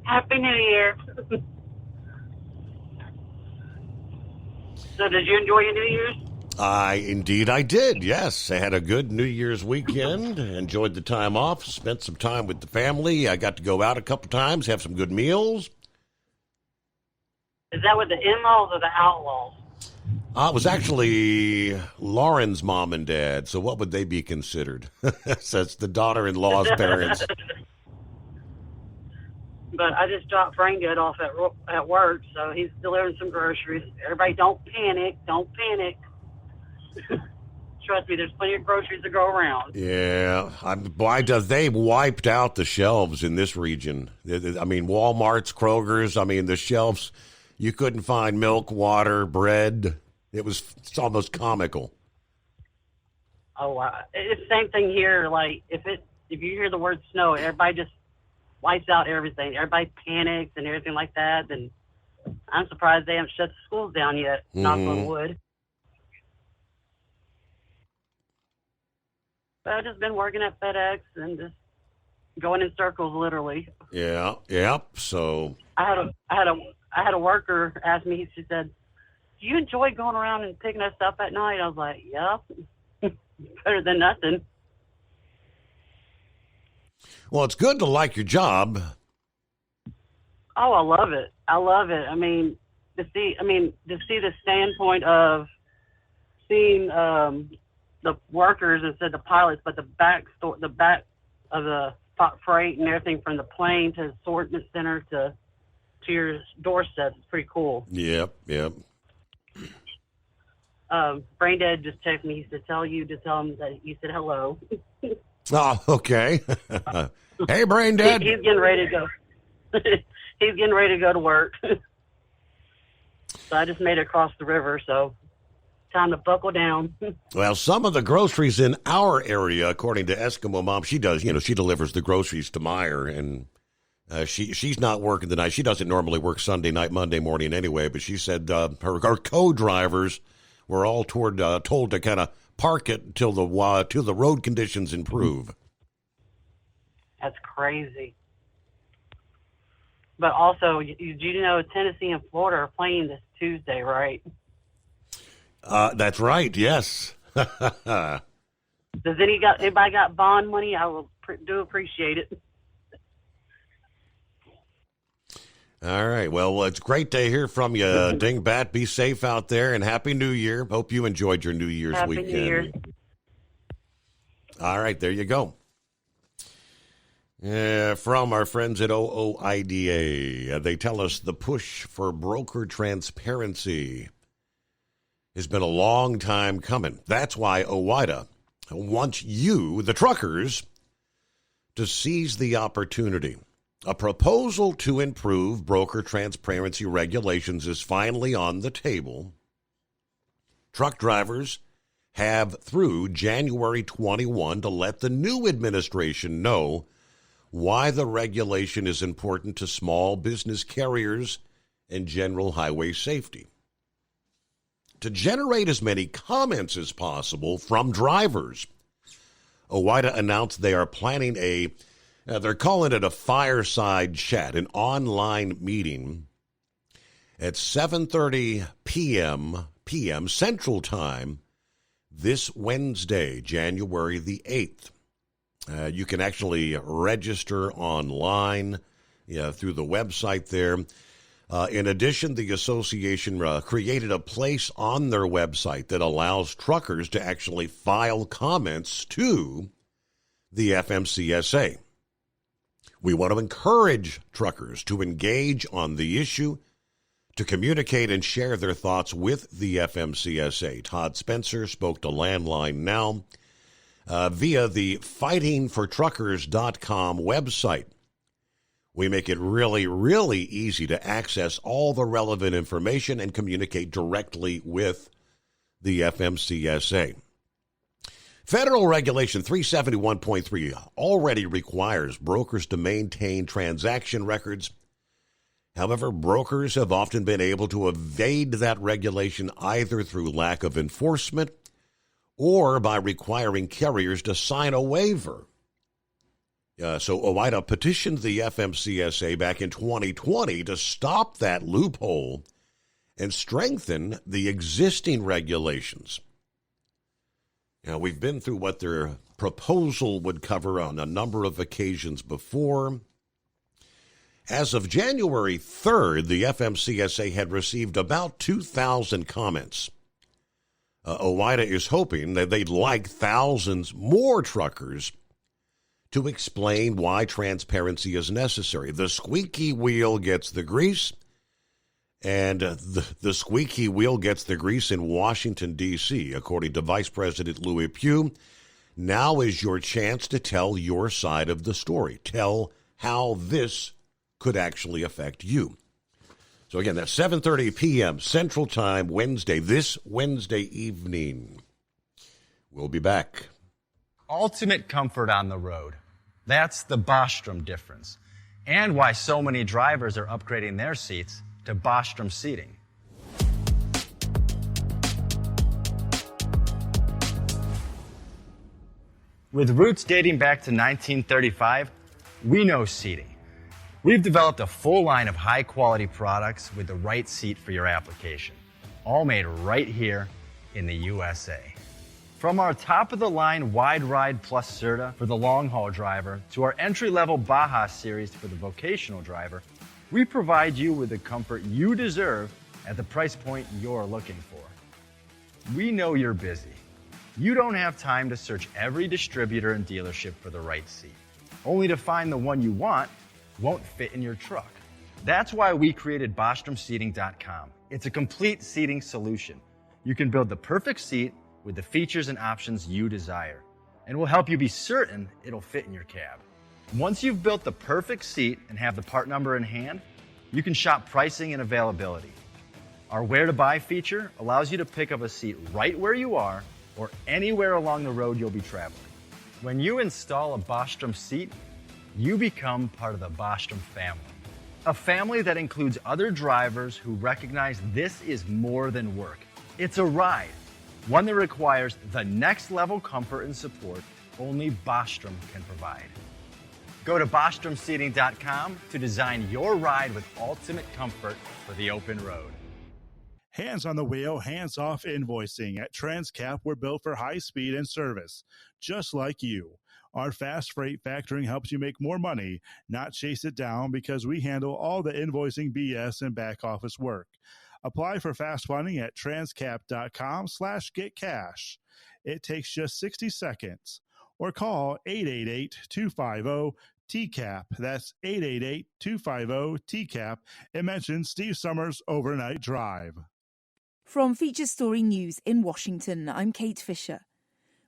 Happy New Year. So did you enjoy your New Year's? Indeed I did, yes. I had a good New Year's weekend, enjoyed the time off, spent some time with the family. I got to go out a couple times, have some good meals. Is that with the in-laws or the outlaws? It was actually Lauren's mom and dad, so what would they be considered? That's the daughter-in-law's parents. But I just dropped Braindead off at work, so he's delivering some groceries. Everybody don't panic. Trust me, there's plenty of groceries to go around. Yeah. They wiped out the shelves in this region. I mean, Walmart's, Kroger's, the shelves, you couldn't find milk, water, bread. It's almost comical. Oh, it's the same thing here. Like, if you hear the word snow, everybody just wipes out everything. Everybody panics and everything like that. And I'm surprised they haven't shut the schools down yet. Knock on wood. But I've just been working at FedEx and just going in circles, literally. Yeah. So I had a worker ask me. She said, "Do you enjoy going around and picking us up at night?" I was like, "Yeah, better than nothing." Well, it's good to like your job. Oh, I love it. To see the standpoint of seeing the workers instead of the pilots, but the back of the freight and everything from the plane to the assortment center to your doorstep is pretty cool. Yep. Braindead just texted me. He said, tell him that you said hello. Oh, okay. Hey, Braindead. He's getting ready to go. He's getting ready to go to work. So I just made it across the river, so time to buckle down. Well, some of the groceries in our area, according to Eskimo Mom, she delivers the groceries to Meyer, and she's not working tonight. She doesn't normally work Sunday night, Monday morning anyway, but she said her co-drivers were all told to kind of park it till the road conditions improve. That's crazy. But also, you know, Tennessee and Florida are playing this Tuesday, right? That's right, yes. Does anybody got bond money? I will do appreciate it. All right. Well, it's great to hear from you, Dingbat. Be safe out there, and Happy New Year. Hope you enjoyed your New Year's weekend. Happy New Year. All right, there you go. From our friends at OOIDA, they tell us the push for broker transparency has been a long time coming. That's why OOIDA wants you, the truckers, to seize the opportunity. A proposal to improve broker transparency regulations is finally on the table. Truck drivers have through January 21 to let the new administration know why the regulation is important to small business carriers and general highway safety. To generate as many comments as possible from drivers, OOIDA announced they are planning they're calling it a fireside chat, an online meeting at 7:30 p.m. Central Time this Wednesday, January the 8th. You can actually register online through the website there. In addition, the association created a place on their website that allows truckers to actually file comments to the FMCSA. We want to encourage truckers to engage on the issue, to communicate and share their thoughts with the FMCSA. Todd Spencer spoke to Landline Now via the fightingfortruckers.com website. We make it really, really easy to access all the relevant information and communicate directly with the FMCSA. Federal Regulation 371.3 already requires brokers to maintain transaction records. However, brokers have often been able to evade that regulation either through lack of enforcement or by requiring carriers to sign a waiver. So OOIDA petitioned the FMCSA back in 2020 to stop that loophole and strengthen the existing regulations. Now, we've been through what their proposal would cover on a number of occasions before. As of January 3rd, the FMCSA had received about 2,000 comments. OOIDA is hoping that they'd like thousands more truckers to explain why transparency is necessary. The squeaky wheel gets the grease, and the squeaky wheel gets the grease in Washington, D.C., according to Vice President Louis Pugh. Now is your chance to tell your side of the story. Tell how this could actually affect you. So again, that's 7:30 p.m. Central Time, this Wednesday evening. We'll be back. Ultimate comfort on the road. That's the Bostrom difference, and why so many drivers are upgrading their seats to Bostrom seating. With roots dating back to 1935, we know seating. We've developed a full line of high-quality products with the right seat for your application, all made right here in the USA. From our top-of-the-line Wide Ride Plus Certa for the long-haul driver to our entry-level Baja series for the vocational driver, we provide you with the comfort you deserve at the price point you're looking for. We know you're busy. You don't have time to search every distributor and dealership for the right seat, only to find the one you want won't fit in your truck. That's why we created BostromSeating.com. It's a complete seating solution. You can build the perfect seat with the features and options you desire, and we'll help you be certain it'll fit in your cab. Once you've built the perfect seat and have the part number in hand, you can shop pricing and availability. Our Where to Buy feature allows you to pick up a seat right where you are or anywhere along the road you'll be traveling. When you install a Bostrom seat, you become part of the Bostrom family. A family that includes other drivers who recognize this is more than work. It's a ride, one that requires the next level comfort and support only Bostrom can provide. Go to BostromSeating.com to design your ride with ultimate comfort for the open road. Hands on the wheel, hands off invoicing. At Transcap, we're built for high speed and service, just like you. Our fast freight factoring helps you make more money, not chase it down, because we handle all the invoicing BS and back office work. Apply for fast funding at transcap.com/getcash. It takes just 60 seconds. Or call 888-250-TCAP. That's 888-250-TCAP. And mention Steve Summers' Overnight Drive. From Feature Story News in Washington, I'm Kate Fisher.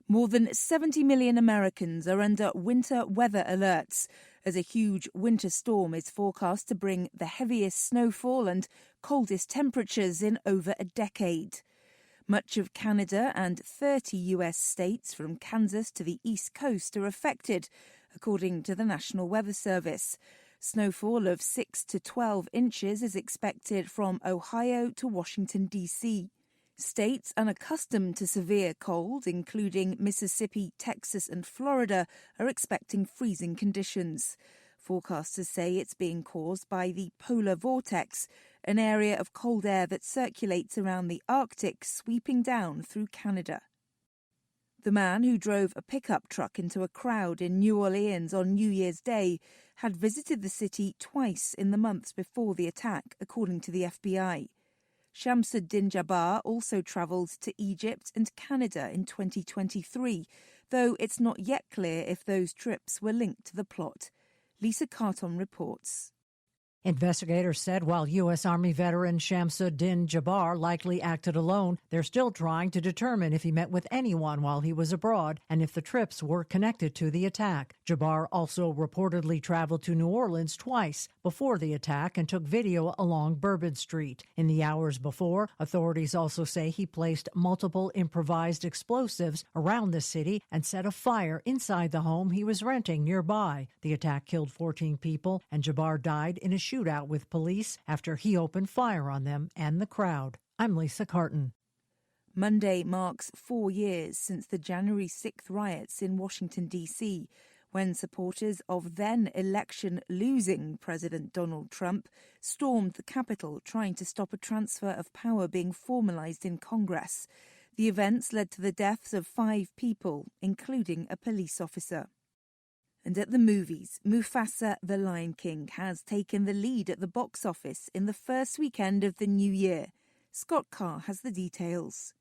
More than 70 million Americans are under winter weather alerts as a huge winter storm is forecast to bring the heaviest snowfall and coldest temperatures in over a decade. Much of Canada and 30 U.S. states from Kansas to the East Coast are affected, according to the National Weather Service. Snowfall of 6 to 12 inches is expected from Ohio to Washington, D.C. States unaccustomed to severe cold, including Mississippi, Texas and Florida, are expecting freezing conditions. Forecasters say it's being caused by the polar vortex, an area of cold air that circulates around the Arctic, sweeping down through Canada. The man who drove a pickup truck into a crowd in New Orleans on New Year's Day had visited the city twice in the months before the attack, according to the FBI. Shamsuddin Jabbar also travelled to Egypt and Canada in 2023, though it's not yet clear if those trips were linked to the plot. Lisa Carton reports. Investigators said while U.S. Army veteran Shamsuddin Jabbar likely acted alone, they're still trying to determine if he met with anyone while he was abroad and if the trips were connected to the attack. Jabbar also reportedly traveled to New Orleans twice before the attack and took video along Bourbon Street. In the hours before, authorities also say he placed multiple improvised explosives around the city and set a fire inside the home he was renting nearby. The attack killed 14 people, and Jabbar died in a shootout with police after he opened fire on them and the crowd. I'm Lisa Carton. Monday marks 4 years since the January 6th riots in Washington, D.C., when supporters of then-election-losing President Donald Trump stormed the Capitol trying to stop a transfer of power being formalized in Congress. The events led to the deaths of 5 people, including a police officer. And at the movies, Mufasa the Lion King has taken the lead at the box office in the first weekend of the new year. Scott Carr has the details.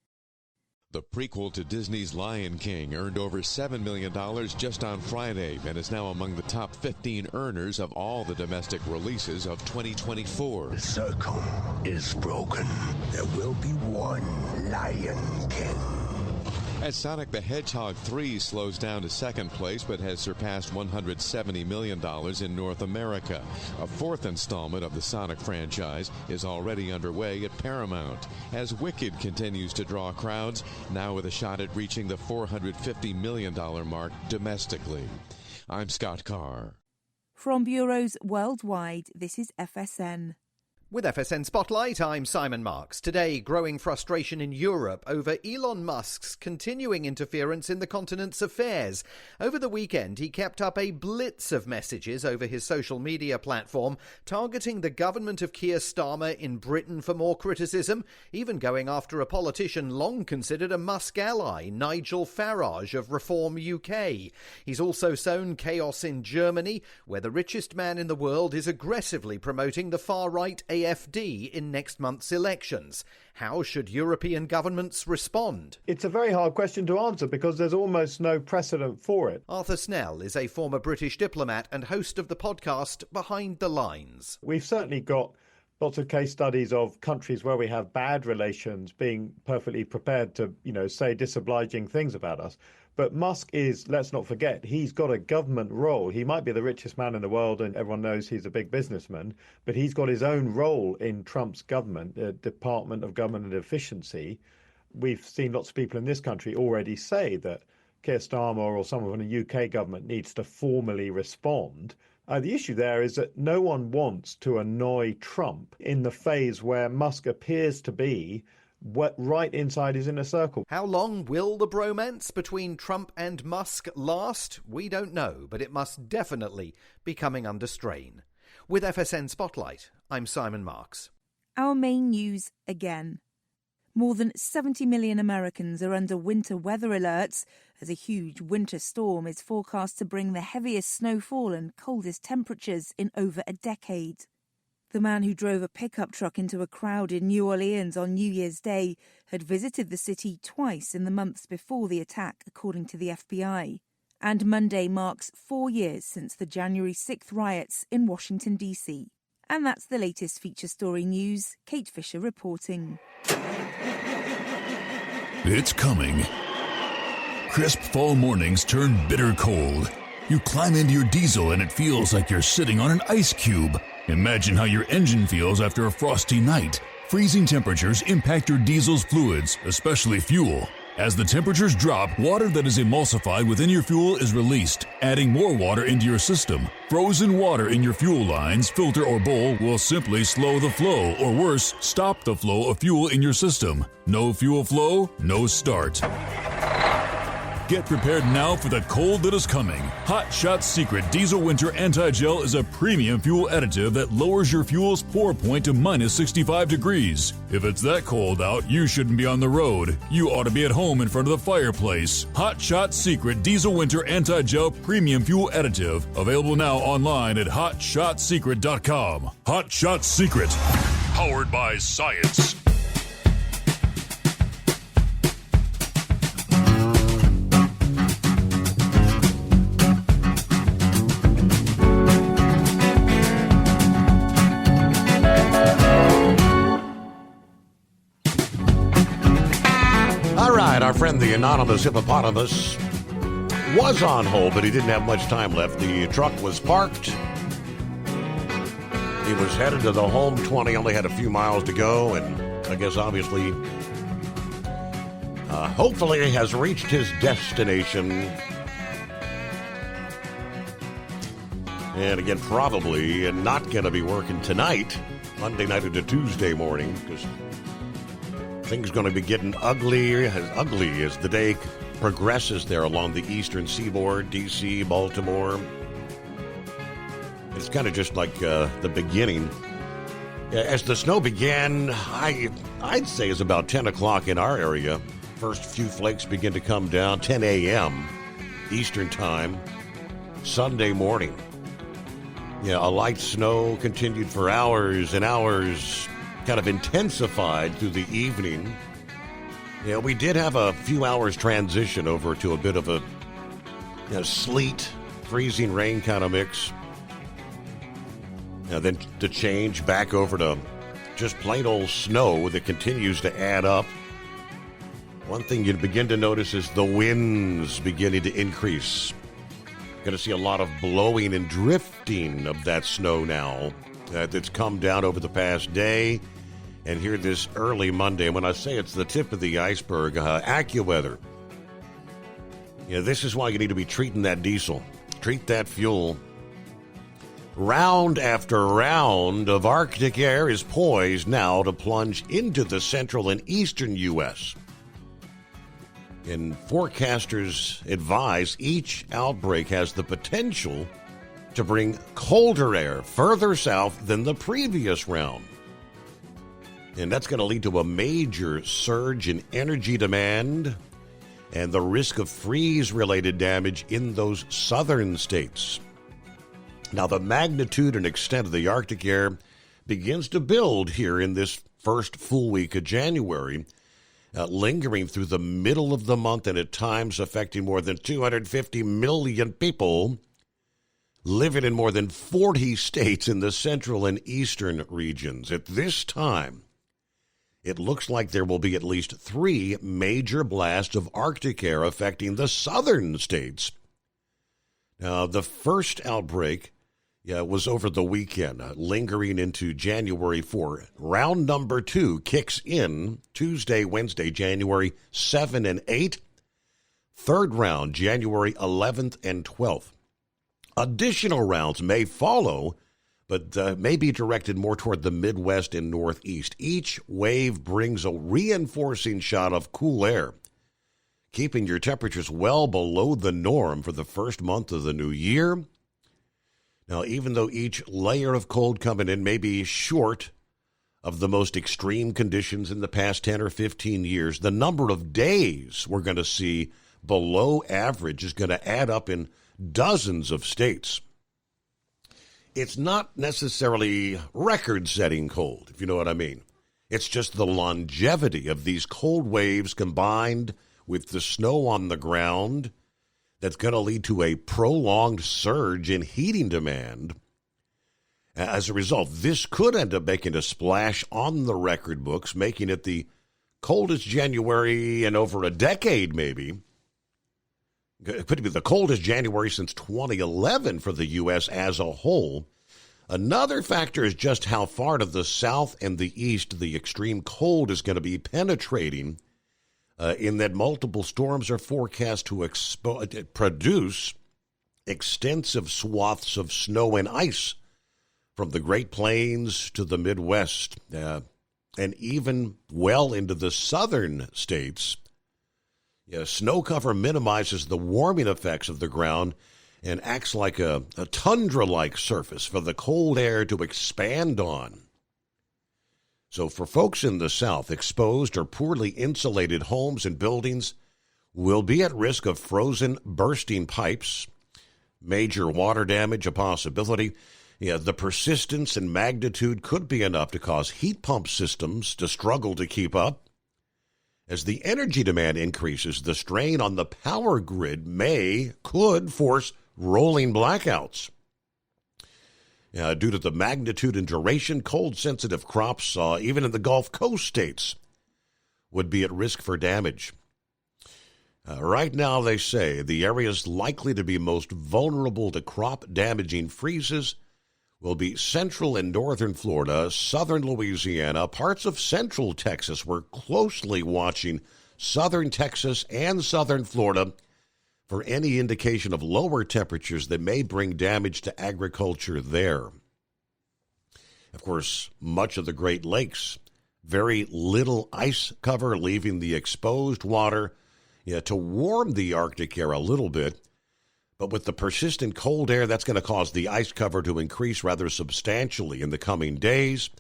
The prequel to Disney's Lion King earned over $7 million just on Friday and is now among the top 15 earners of all the domestic releases of 2024. The circle is broken. There will be one Lion King. As Sonic the Hedgehog 3 slows down to second place but has surpassed $170 million in North America. A 4th installment of the Sonic franchise is already underway at Paramount, as Wicked continues to draw crowds, now with a shot at reaching the $450 million mark domestically. I'm Scott Carr. From bureaus worldwide, this is FSN. With FSN Spotlight, I'm Simon Marks. Today, growing frustration in Europe over Elon Musk's continuing interference in the continent's affairs. Over the weekend, he kept up a blitz of messages over his social media platform, targeting the government of Keir Starmer in Britain for more criticism, even going after a politician long considered a Musk ally, Nigel Farage of Reform UK. He's also sown chaos in Germany, where the richest man in the world is aggressively promoting the far-right AfD in next month's elections. How should European governments respond? It's a very hard question to answer because there's almost no precedent for it. Arthur Snell is a former British diplomat and host of the podcast Behind the Lines. We've certainly got lots of case studies of countries where we have bad relations being perfectly prepared to, say disobliging things about us. But Musk is, let's not forget, he's got a government role. He might be the richest man in the world and everyone knows he's a big businessman, but he's got his own role in Trump's government, the Department of Government and Efficiency. We've seen lots of people in this country already say that Keir Starmer or someone in the UK government needs to formally respond. The issue there is that no one wants to annoy Trump in the phase where Musk appears to be right inside his inner circle. How long will the bromance between Trump and Musk last? We don't know, but it must definitely be coming under strain. With FSN Spotlight, I'm Simon Marks. Our main news again. More than 70 million Americans are under winter weather alerts as a huge winter storm is forecast to bring the heaviest snowfall and coldest temperatures in over a decade. The man who drove a pickup truck into a crowd in New Orleans on New Year's Day had visited the city twice in the months before the attack, according to the FBI. And Monday marks 4 years since the January 6th riots in Washington, D.C. And that's the latest feature story news. Kate Fisher reporting. It's coming. Crisp fall mornings turn bitter cold. You climb into your diesel and it feels like you're sitting on an ice cube. Imagine how your engine feels after a frosty night. Freezing temperatures impact your diesel's fluids, especially fuel. As the temperatures drop, water that is emulsified within your fuel is released, adding more water into your system. Frozen water in your fuel lines, filter, or bowl will simply slow the flow, or worse, stop the flow of fuel in your system. No fuel flow, no start. Get prepared now for the cold that is coming. Hot Shot Secret Diesel Winter Anti-Gel is a premium fuel additive that lowers your fuel's pour point to minus 65 degrees. If it's that cold out, you shouldn't be on the road. You ought to be at home in front of the fireplace. Hot Shot Secret Diesel Winter Anti-Gel Premium Fuel Additive. Available now online at hotshotsecret.com. Hot Shot Secret. Powered by science. Our friend the anonymous hippopotamus was on hold, but he didn't have much time left. The truck was parked. He was headed to the home 20, only had a few miles to go, and I guess obviously, hopefully has reached his destination. And again, probably not going to be working tonight, Monday night into Tuesday morning, because things are going to be getting ugly as the day progresses there along the eastern seaboard, D.C., Baltimore. It's kind of just like the beginning. As the snow began, I'd say it's about 10 o'clock in our area. First few flakes begin to come down, 10 a.m. Eastern time, Sunday morning. Yeah, a light snow continued for hours and hours, kind of intensified through the evening. Yeah, we did have a few hours transition over to a bit of a sleet, freezing rain kind of mix. Then to change back over to just plain old snow that continues to add up. One thing you begin to notice is the winds beginning to increase. Going to see a lot of blowing and drifting of that snow now that's come down over the past day. And here this early Monday, when I say it's the tip of the iceberg, AccuWeather. Yeah, this is why you need to be treating that diesel. Treat that fuel. Round after round of Arctic air is poised now to plunge into the central and eastern U.S. And forecasters advise each outbreak has the potential to bring colder air further south than the previous round. And that's going to lead to a major surge in energy demand and the risk of freeze-related damage in those southern states. Now, the magnitude and extent of the Arctic air begins to build here in this first full week of January, lingering through the middle of the month and at times affecting more than 250 million people living in more than 40 states in the central and eastern regions. At this time, it looks like there will be at least 3 major blasts of Arctic air affecting the southern states. Now, the first outbreak was over the weekend, lingering into January 4. Round number 2 kicks in Tuesday, Wednesday, January 7 and 8. Third round, January 11th and 12th. Additional rounds may follow, but may be directed more toward the Midwest and Northeast. Each wave brings a reinforcing shot of cool air, keeping your temperatures well below the norm for the first month of the new year. Now, even though each layer of cold coming in may be short of the most extreme conditions in the past 10 or 15 years, the number of days we're going to see below average is going to add up in dozens of states. It's not necessarily record-setting cold, if you know what I mean. It's just the longevity of these cold waves combined with the snow on the ground that's going to lead to a prolonged surge in heating demand. As a result, this could end up making a splash on the record books, making it the coldest January in over a decade, maybe. It could be the coldest January since 2011 for the U.S. as a whole. Another factor is just how far to the south and the east the extreme cold is going to be penetrating, in that multiple storms are forecast to produce extensive swaths of snow and ice from the Great Plains to the Midwest, and even well into the southern states. Snow cover minimizes the warming effects of the ground and acts like a tundra-like surface for the cold air to expand on. So for folks in the south, exposed or poorly insulated homes and buildings will be at risk of frozen, bursting pipes, major water damage a possibility. The persistence and magnitude could be enough to cause heat pump systems to struggle to keep up. As the energy demand increases, the strain on the power grid could force rolling blackouts. Due to the magnitude and duration, cold-sensitive crops, even in the Gulf Coast states, would be at risk for damage. Right now, they say the areas likely to be most vulnerable to crop-damaging freezes will be central and northern Florida, southern Louisiana, parts of central Texas. We're closely watching southern Texas and southern Florida for any indication of lower temperatures that may bring damage to agriculture there. Of course, much of the Great Lakes, very little ice cover, leaving the exposed water to warm the Arctic air a little bit. But with the persistent cold air, that's going to cause the ice cover to increase rather substantially in the coming days.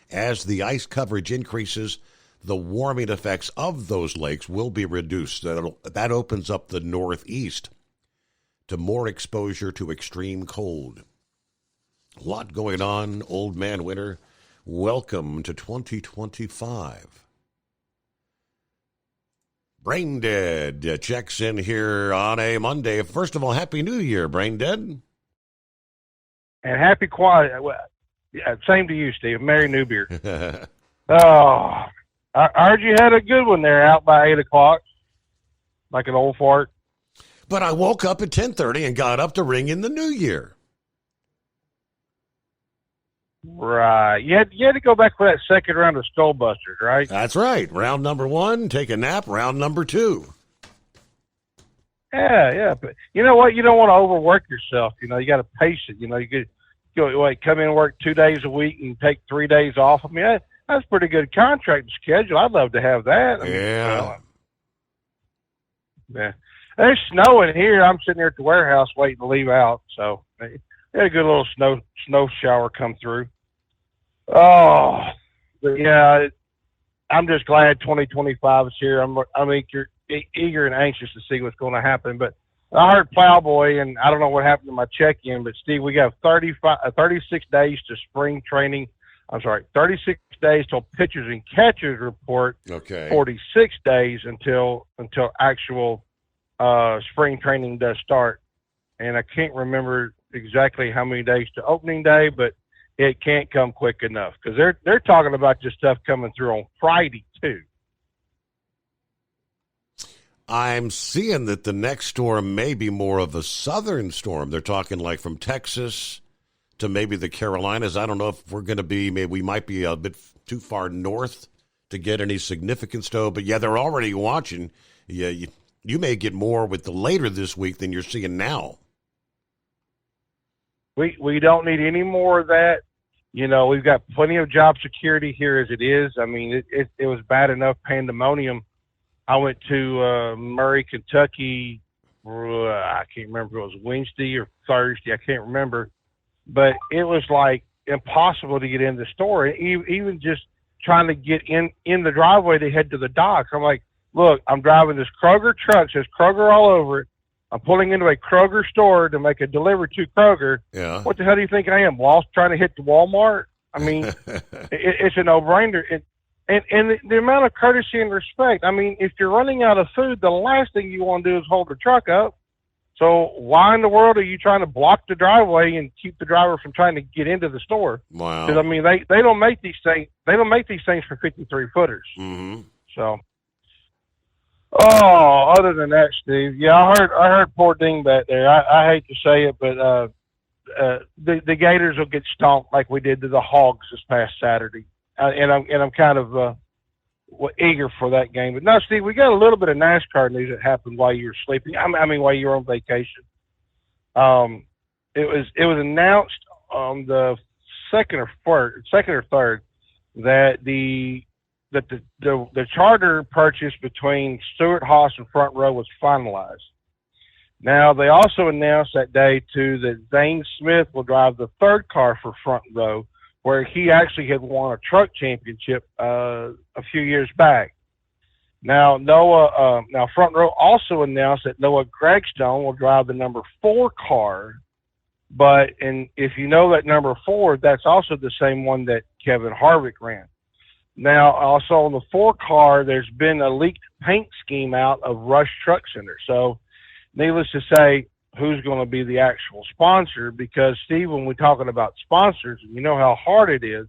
As the ice coverage increases, the warming effects of those lakes will be reduced. That opens up the Northeast to more exposure to extreme cold. A lot going on, Old Man Winter. Welcome to 2025. Brain Dead checks in here on a Monday. First of all, Happy New Year, Brain Dead. And happy quiet. Same to you, Steve. Merry New Beer. Oh, I heard you had a good one there out by 8 o'clock, like an old fart. But I woke up at 10:30 and got up to ring in the New Year. Right. You had to go back for that second round of Skull Busters, right? That's right. Round number 1, take a nap. Round number 2. Yeah. But you know what? You don't want to overwork yourself. You got to pace it. You could come in and work 2 days a week and take 3 days off. I mean, that's a pretty good contract schedule. I'd love to have that. Yeah. There's snowing here. I'm sitting here at the warehouse waiting to leave out. So we had a good little snow shower come through. Oh, but yeah, I'm just glad 2025 is here. I'm eager and anxious to see what's going to happen. But I heard Plowboy, and I don't know what happened to my check-in, but Steve, we got 36 days to spring training. 36 days till pitchers and catchers report. Okay. 46 days until actual spring training does start. And I can't remember exactly how many days to opening day, but it can't come quick enough because they're talking about this stuff coming through on Friday too. I'm seeing that the next storm may be more of a southern storm. They're talking like from Texas to maybe the Carolinas. I don't know if we're going to be, maybe we might be a bit too far north to get any significant snow. But yeah, they're already watching. Yeah, you may get more with the later this week than you're seeing now. We don't need any more of that. We've got plenty of job security here as it is. I mean, it was bad enough pandemonium. I went to Murray, Kentucky. I can't remember if it was Wednesday or Thursday. I can't remember. But it was like impossible to get in the store. Even just trying to get in the driveway to head to the docks. I'm like, look, I'm driving this Kroger truck. Says Kroger all over it. I'm pulling into a Kroger store to make a delivery to Kroger. Yeah. What the hell do you think I am, lost trying to hit the Walmart? I mean, it's a no-brainer. And the amount of courtesy and respect. I mean, if you're running out of food, the last thing you want to do is hold the truck up. So why in the world are you trying to block the driveway and keep the driver from trying to get into the store? Wow. Because I mean, they don't make these things. They don't make these things for 53 footers. Mm-hmm. So. Oh, other than that, Steve, yeah, I heard poor Dingbat there. I hate to say it, but the Gators will get stomped like we did to the Hogs this past Saturday, and I'm kind of eager for that game. But no, Steve, we got a little bit of NASCAR news that happened while you were sleeping. I mean, while you were on vacation. It was announced on the second or third that the that the charter purchase between Stewart Haas and Front Row was finalized. Now, they also announced that day, too, that Zane Smith will drive the third car for Front Row, where he actually had won a truck championship a few years back. Now, Front Row also announced that Noah Gregstone will drive the number 4 car, and if you know that number 4, that's also the same one that Kevin Harvick ran. Now, also on the 4 car, there's been a leaked paint scheme out of Rush Truck Center. So, needless to say, who's going to be the actual sponsor? Because, Steve, when we're talking about sponsors, you know how hard it is.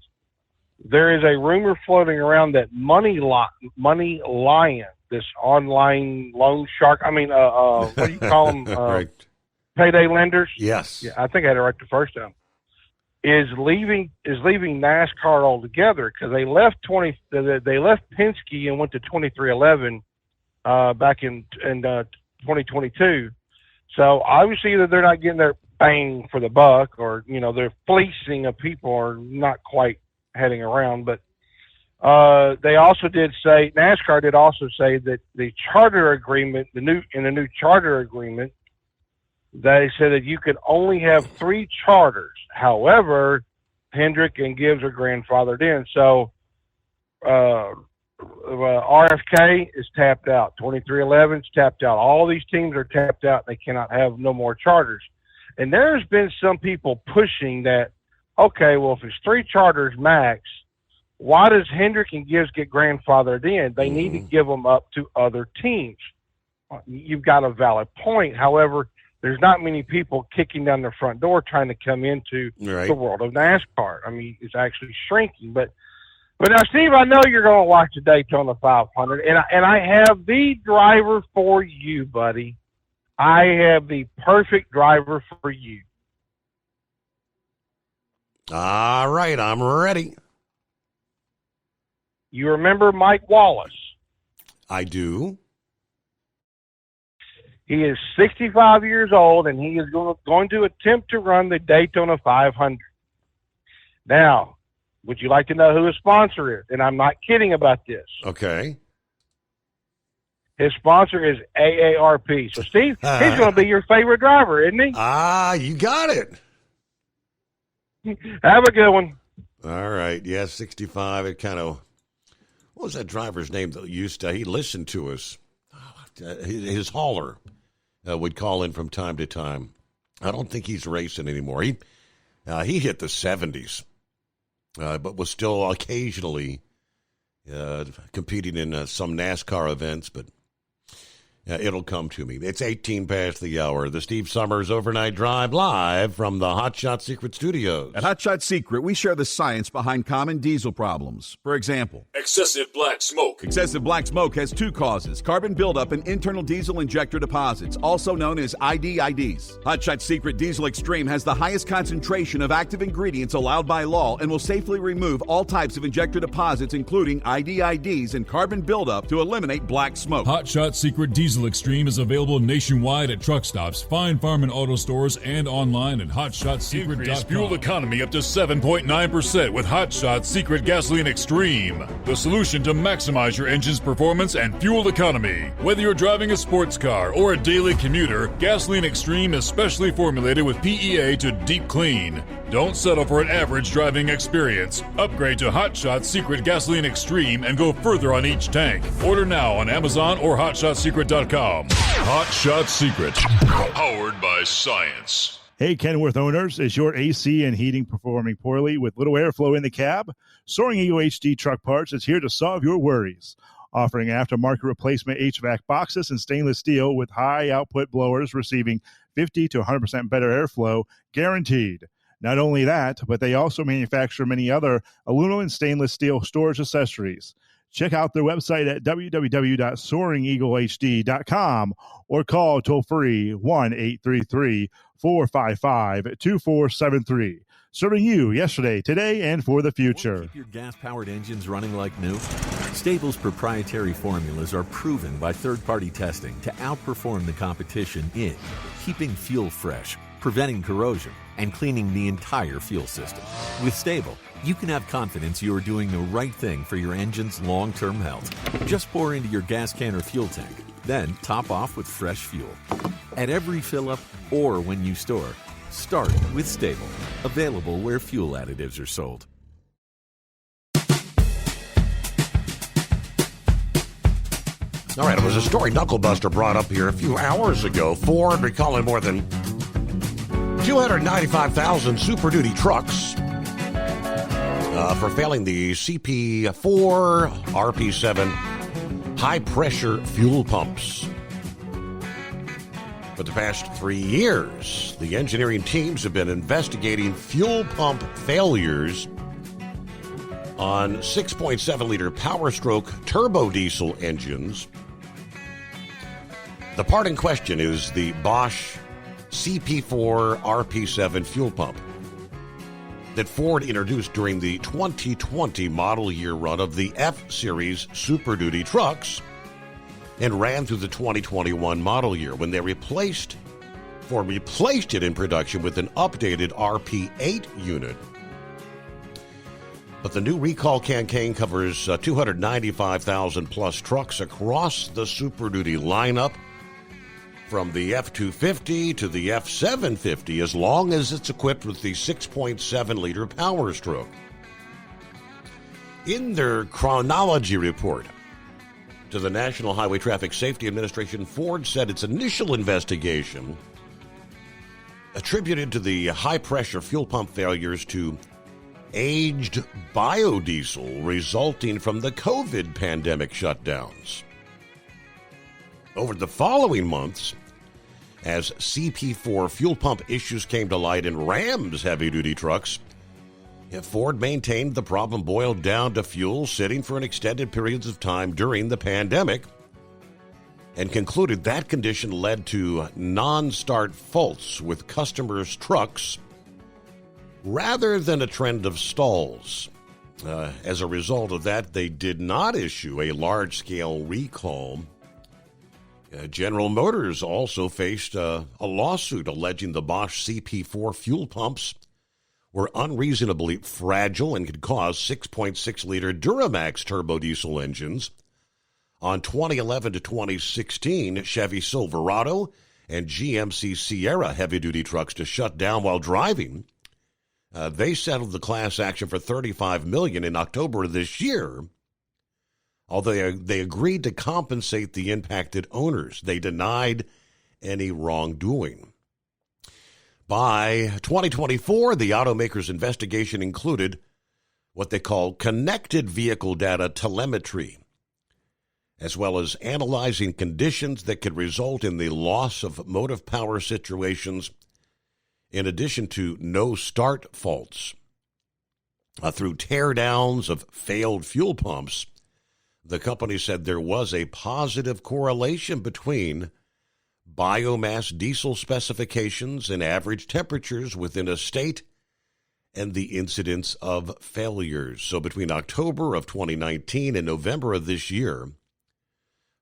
There is a rumor floating around that Money Lion, this online loan shark, what do you call them? Right. Payday lenders? Yes. Yeah, I think I had it right the first time. Is leaving NASCAR altogether because they left Penske and went to 2311 back in 2022. So obviously either they're not getting their bang for the buck, or they're fleecing of people, or not quite heading around. But they also NASCAR did also say that the charter agreement, the new charter agreement, they said that you could only have 3 charters. However, Hendrick and Gibbs are grandfathered in. So RFK is tapped out. 2311 is tapped out. All these teams are tapped out. They cannot have no more charters. And there's been some people pushing that, okay, well, if it's 3 charters max, why does Hendrick and Gibbs get grandfathered in? They need to give them up to other teams. You've got a valid point. However, there's not many people kicking down their front door trying to come into the world of NASCAR. I mean, it's actually shrinking. But now, Steve, I know you're going to watch the Daytona 500, and I have the driver for you, buddy. I have the perfect driver for you. All right, I'm ready. You remember Mike Wallace? I do. He is 65 years old, and he is going to attempt to run the Daytona 500. Now, would you like to know who his sponsor is? And I'm not kidding about this. Okay. His sponsor is AARP. So, Steve, he's going to be your favorite driver, isn't he? You got it. Have a good one. All right. Yeah, 65. It kind of, what was that driver's name that he listened to us? His hauler would call in from time to time. I don't think he's racing anymore. He hit the 70s, but was still occasionally competing in some NASCAR events, but it'll come to me. It's 18 past the hour. The Steve Summers Overnight Drive, live from the Hot Shot Secret Studios. At Hot Shot Secret, we share the science behind common diesel problems. For example, excessive black smoke. Excessive black smoke has 2 causes: carbon buildup and internal diesel injector deposits, also known as IDIDs. Hot Shot Secret Diesel Extreme has the highest concentration of active ingredients allowed by law and will safely remove all types of injector deposits, including IDIDs and carbon buildup, to eliminate black smoke. Hot Shot Secret Diesel Extreme is available nationwide at truck stops, fine farm and auto stores, and online at hotshotsecret.com. Increase fuel economy up to 7.9% with Hot Shot Secret Gasoline Extreme, the solution to maximize your engine's performance and fuel economy. Whether you're driving a sports car or a daily commuter, Gasoline Extreme is specially formulated with PEA to deep clean. Don't settle for an average driving experience. Upgrade to Hot Shot Secret Gasoline Extreme and go further on each tank. Order now on Amazon or hotshotsecret.com. Hot Shot Secret, powered by science. Hey, Kenworth owners, is your AC and heating performing poorly with little airflow in the cab? Soaring Eagle HD Truck Parts is here to solve your worries. Offering aftermarket replacement HVAC boxes and stainless steel with high output blowers receiving 50 to 100% better airflow, guaranteed. Not only that, but they also manufacture many other aluminum and stainless steel storage accessories. Check out their website at www.soaringeaglehd.com or call toll-free 1-833-455-2473. Serving you yesterday, today, and for the future. Keep your gas-powered engines running like new? Stable's proprietary formulas are proven by third-party testing to outperform the competition in keeping fuel fresh, preventing corrosion, and cleaning the entire fuel system. With Stable, you can have confidence you are doing the right thing for your engine's long-term health. Just pour into your gas can or fuel tank, then top off with fresh fuel. At every fill-up or when you store, start with Stable. Available where fuel additives are sold. All right, it was a story Knucklebuster brought up here a few hours ago. Ford recalling more than 295,000 Super Duty trucks for failing the CP4 RP7 high-pressure fuel pumps. For the past 3 years, the engineering teams have been investigating fuel pump failures on 6.7-liter Power Stroke turbo diesel engines. The part in question is the Bosch CP4 RP7 fuel pump that Ford introduced during the 2020 model year run of the F-Series Super Duty trucks and ran through the 2021 model year when they replaced it in production with an updated RP8 unit. But the new recall campaign covers 295,000 plus trucks across the Super Duty lineup, from the F-250 to the F-750, as long as it's equipped with the 6.7-liter Power Stroke. In their chronology report to the National Highway Traffic Safety Administration, Ford said its initial investigation attributed to the high-pressure fuel pump failures to aged biodiesel resulting from the COVID pandemic shutdowns. Over the following months, as CP4 fuel pump issues came to light in Ram's heavy-duty trucks, Ford maintained the problem boiled down to fuel sitting for an extended periods of time during the pandemic and concluded that condition led to non-start faults with customers' trucks rather than a trend of stalls. As a result of that, they did not issue a large-scale recall. General Motors also faced a lawsuit alleging the Bosch CP4 fuel pumps were unreasonably fragile and could cause 6.6-liter Duramax turbo diesel engines on 2011 to 2016 Chevy Silverado and GMC Sierra heavy-duty trucks to shut down while driving. They settled the class action for $35 million in October of this year. Although they agreed to compensate the impacted owners, they denied any wrongdoing. By 2024, the automaker's investigation included what they call connected vehicle data telemetry, as well as analyzing conditions that could result in the loss of motive power situations, in addition to no-start faults. Through teardowns of failed fuel pumps, the company said there was a positive correlation between biomass diesel specifications and average temperatures within a state and the incidence of failures. So between October of 2019 and November of this year,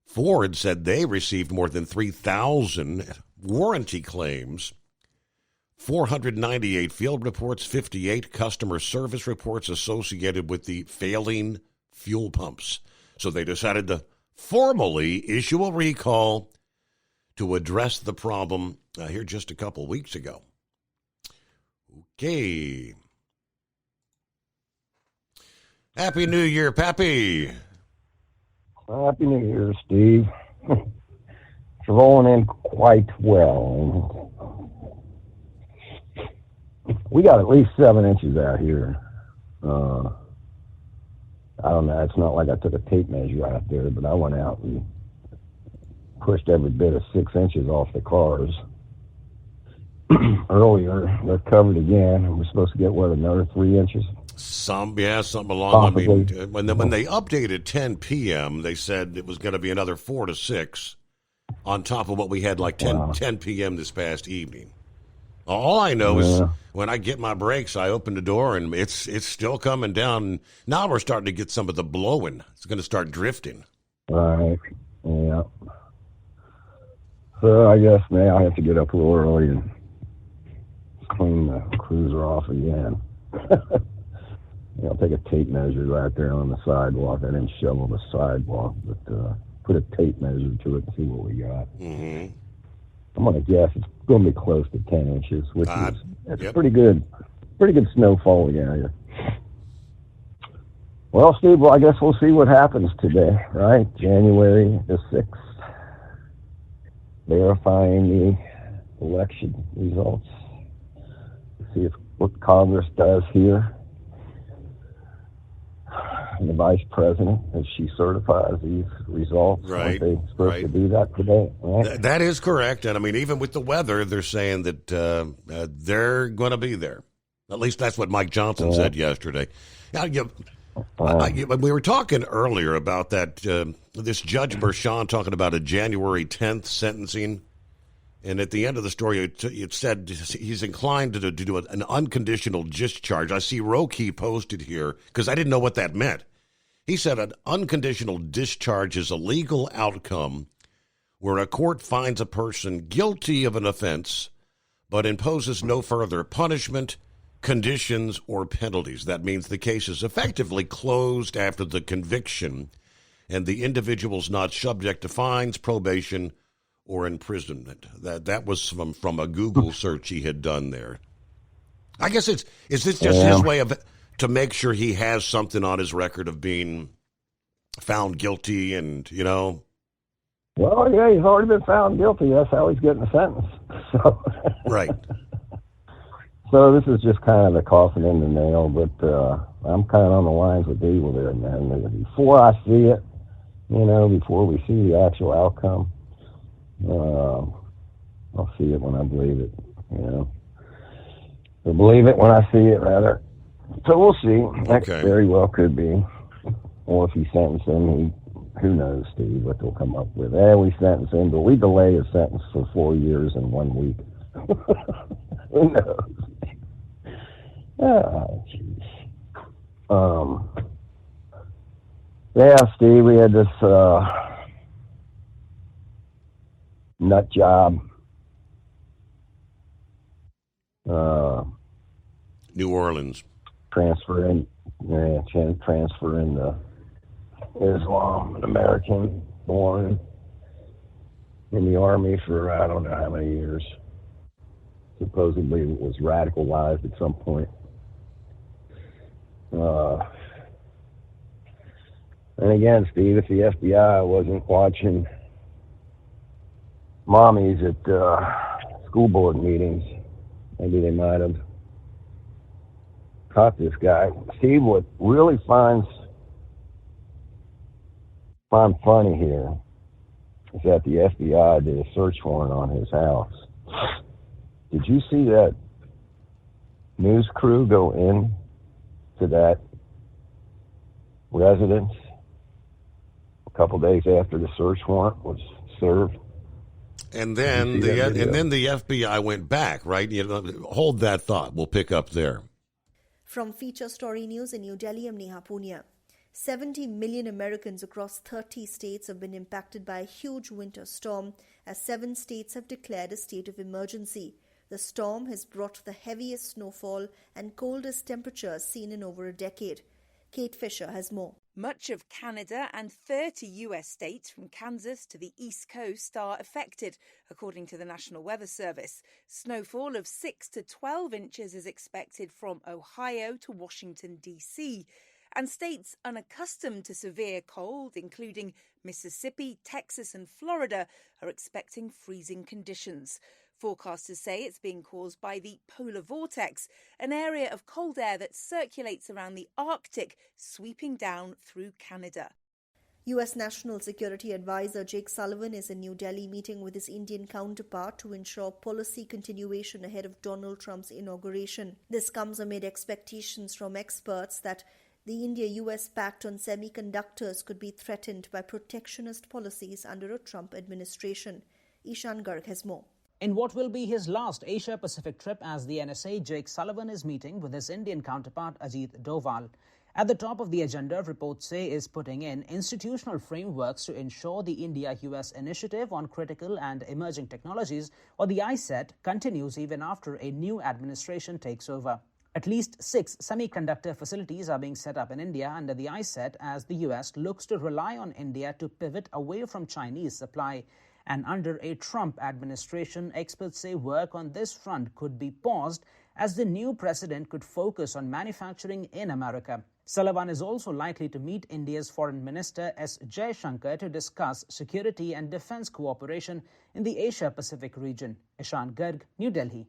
Ford said they received more than 3,000 warranty claims, 498 field reports, 58 customer service reports associated with the failing fuel pumps. So they decided to formally issue a recall to address the problem here just a couple weeks ago. Okay. Happy New Year, Pappy. Happy New Year, Steve. It's rolling in quite well. We got at least 7 inches out here. I don't know, it's not like I took a tape measure out there, but I went out and pushed every bit of 6 inches off the cars. Earlier, they're covered again, and we're supposed to get, another 3 inches? Something along. I mean, when they updated 10 p.m., they said it was going to be another 4 to 6 on top of what we had 10 p.m. this past evening. All I know is when I get my brakes, I open the door, and it's still coming down. Now we're starting to get some of the blowing. It's going to start drifting. Right. Yeah. So I guess now I have to get up a little early and cruiser off again. I'll take a tape measure right there on the sidewalk. I didn't shovel the sidewalk, but put a tape measure to it and see what we got. Mm-hmm. I'm going to guess it's going to be close to 10 inches, which is yep. pretty good. Pretty good snowfall we got here. Well, Steve, I guess we'll see what happens today, right? January the 6th. Verifying the election results. See what Congress does here. And the vice president, if she certifies these results. Right. Aren't they supposed to do that today? Right? That is correct. And I mean, even with the weather, they're saying that they're going to be there. At least that's what Mike Johnson said yesterday. Now, we were talking earlier about that, this Judge Merchan talking about a January 10th sentencing. And at the end of the story, it said he's inclined to do an unconditional discharge. I see Roki posted here because I didn't know what that meant. He said an unconditional discharge is a legal outcome where a court finds a person guilty of an offense but imposes no further punishment, conditions, or penalties. That means the case is effectively closed after the conviction and the individual's not subject to fines, probation, or imprisonment. That was from a Google search he had done there. I guess is this just his way of to make sure he has something on his record of being found guilty and, Well, yeah, he's already been found guilty. That's how he's getting a sentence. So. Right. So this is just kind of the coffin in the nail, but I'm kind of on the lines with Evil there, man. Before I see it, before we see the actual outcome, I'll see it when I believe it, Or believe it when I see it, rather. So we'll see. That very well could be. Or if he sentenced him, who knows, Steve, what they'll come up with. We sentence him, but we delay his sentence for 4 years and 1 week. Who knows? Oh, jeez. Yeah, Steve, we had this nut job. New Orleans. Transfer into Islam, an American born in the Army for I don't know how many years. Supposedly was radicalized at some point. And again, Steve, if the FBI wasn't watching mommies at school board meetings, maybe they might have caught this guy. Steve, what really find funny here is that the FBI did a search warrant on his house. Did you see that news crew go in to that residence a couple days after the search warrant was served? And then the FBI went back, right? Hold that thought. We'll pick up there. From Feature Story News in New Delhi, I'm Neha Punia. 70 million Americans across 30 states have been impacted by a huge winter storm, as 7 states have declared a state of emergency. The storm has brought the heaviest snowfall and coldest temperatures seen in over a decade. Kate Fisher has more. Much of Canada and 30 US states from Kansas to the East Coast are affected, according to the National Weather Service. Snowfall of 6 to 12 inches is expected from Ohio to Washington, D.C., and states unaccustomed to severe cold, including Mississippi, Texas and Florida, are expecting freezing conditions. Forecasters say it's being caused by the polar vortex, an area of cold air that circulates around the Arctic, sweeping down through Canada. U.S. National Security Advisor Jake Sullivan is in New Delhi meeting with his Indian counterpart to ensure policy continuation ahead of Donald Trump's inauguration. This comes amid expectations from experts that the India-US pact on semiconductors could be threatened by protectionist policies under a Trump administration. Ishan Garg has more. In what will be his last Asia-Pacific trip as the NSA, Jake Sullivan is meeting with his Indian counterpart Ajit Doval. At the top of the agenda, reports say, is putting in institutional frameworks to ensure the India-US Initiative on Critical and Emerging Technologies, or the ICET, continues even after a new administration takes over. At least 6 semiconductor facilities are being set up in India under the ICET as the US looks to rely on India to pivot away from Chinese supply. And under a Trump administration, experts say work on this front could be paused as the new president could focus on manufacturing in America. Sullivan is also likely to meet India's Foreign Minister S. Jaishankar to discuss security and defense cooperation in the Asia-Pacific region. Ishan Garg, New Delhi.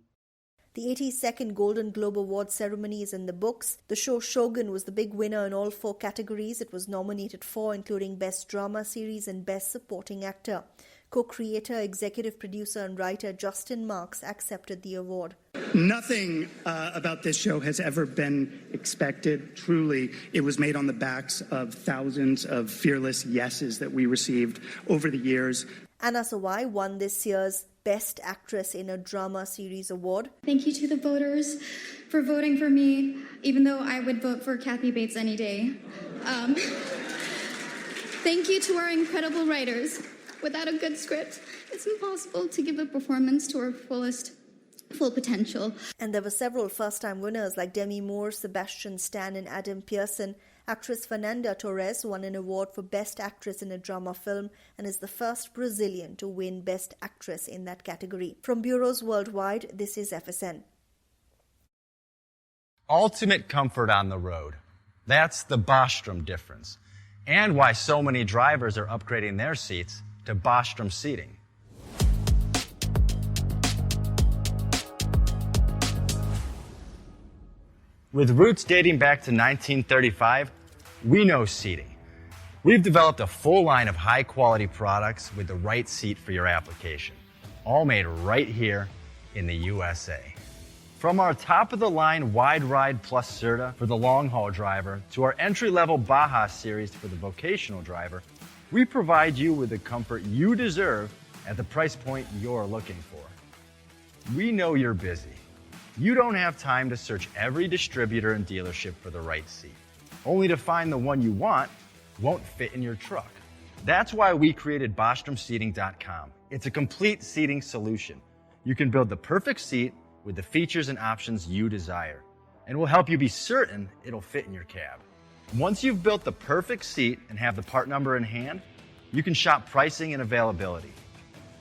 The 82nd Golden Globe Award ceremony is in the books. The show Shogun was the big winner in all 4 categories it was nominated for, including Best Drama Series and Best Supporting Actor. Co-creator, executive producer and writer Justin Marks accepted the award. Nothing about this show has ever been expected. Truly, it was made on the backs of thousands of fearless yeses that we received over the years. Anna Sawai won this year's Best Actress in a Drama Series award. Thank you to the voters for voting for me, even though I would vote for Kathy Bates any day. Thank you to our incredible writers. Without a good script, it's impossible to give a performance to our full potential. And there were several first-time winners like Demi Moore, Sebastian Stan and Adam Pearson. Actress Fernanda Torres won an award for Best Actress in a Drama Film and is the first Brazilian to win Best Actress in that category. From bureaus worldwide, this is FSN. Ultimate comfort on the road. That's the Bostrom difference. And why so many drivers are upgrading their seats to Bostrom seating. With roots dating back to 1935, we know seating. We've developed a full line of high-quality products with the right seat for your application, all made right here in the USA. From our top-of-the-line Wide Ride Plus Certa for the long-haul driver to our entry-level Baja series for the vocational driver, we provide you with the comfort you deserve at the price point you're looking for. We know you're busy. You don't have time to search every distributor and dealership for the right seat, only to find the one you want won't fit in your truck. That's why we created BostromSeating.com. It's a complete seating solution. You can build the perfect seat with the features and options you desire, and we'll help you be certain it'll fit in your cab. Once you've built the perfect seat and have the part number in hand, you can shop pricing and availability.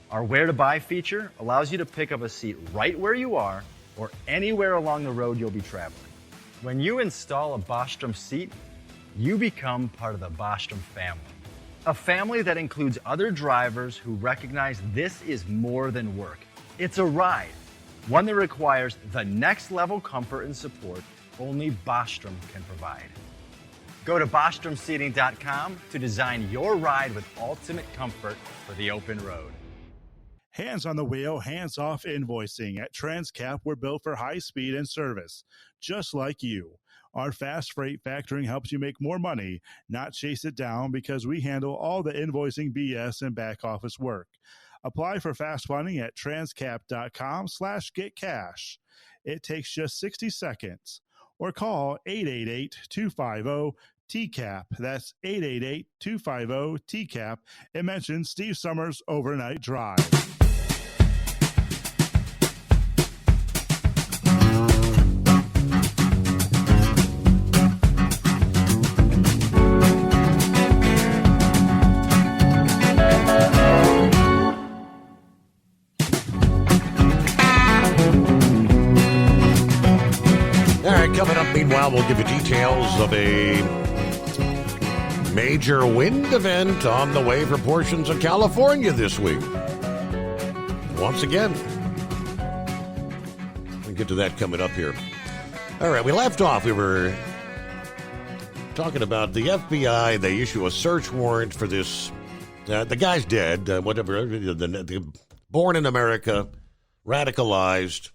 Our Where to Buy feature allows you to pick up a seat right where you are or anywhere along the road you'll be traveling. When you install a Bostrom seat, you become part of the Bostrom family. A family that includes other drivers who recognize this is more than work. It's a ride, one that requires the next level comfort and support only Bostrom can provide. Go to BostromSeating.com to design your ride with ultimate comfort for the open road. Hands on the wheel, hands off invoicing. At Transcap, we're built for high speed and service, just like you. Our fast freight factoring helps you make more money, not chase it down, because we handle all the invoicing BS and back office work. Apply for fast funding at transcap.com/getcash. It takes just 60 seconds. Or call 888-250-TCAP. That's 888-250-TCAP. And mention Steve Summers Overnight Drive. Coming up, meanwhile, we'll give you details of a major wind event on the way for portions of California this week. Once again. We'll get to that coming up here. All right, we left off. We were talking about the FBI. They issue a search warrant for this. The guy's dead, whatever. Born in America, radicalized.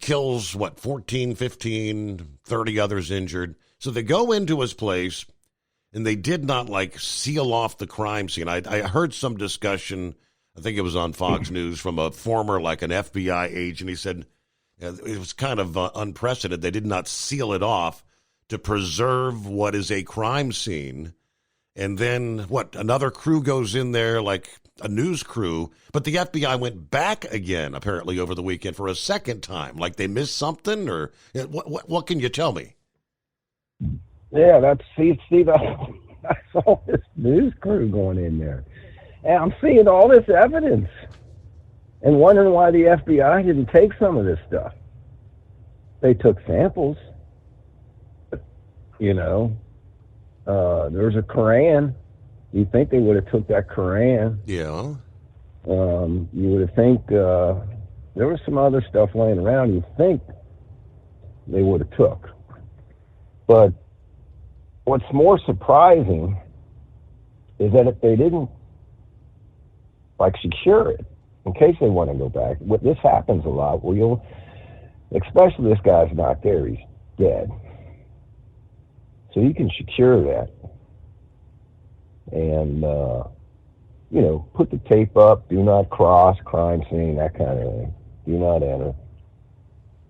Kills, 14, 15, 30 others injured. So they go into his place, and they did not, seal off the crime scene. I heard some discussion, I think it was on Fox News, from a former, an FBI agent. He said it was kind of unprecedented. They did not seal it off to preserve what is a crime scene. And then, another crew goes in there, like a news crew, but the FBI went back again, apparently, over the weekend for a second time. Like they missed something, or what can you tell me? Yeah, that's all this news crew going in there. And I'm seeing all this evidence and wondering why the FBI didn't take some of this stuff. They took samples. There's a Quran. You'd think they would have took that Quran. Yeah. You would have think there was some other stuff laying around. You'd think they would have took. But what's more surprising is that if they didn't secure it in case they want to go back. This happens a lot where especially this guy's not there, he's dead. So you can secure that and, put the tape up, do not cross, crime scene, that kind of thing. Do not enter.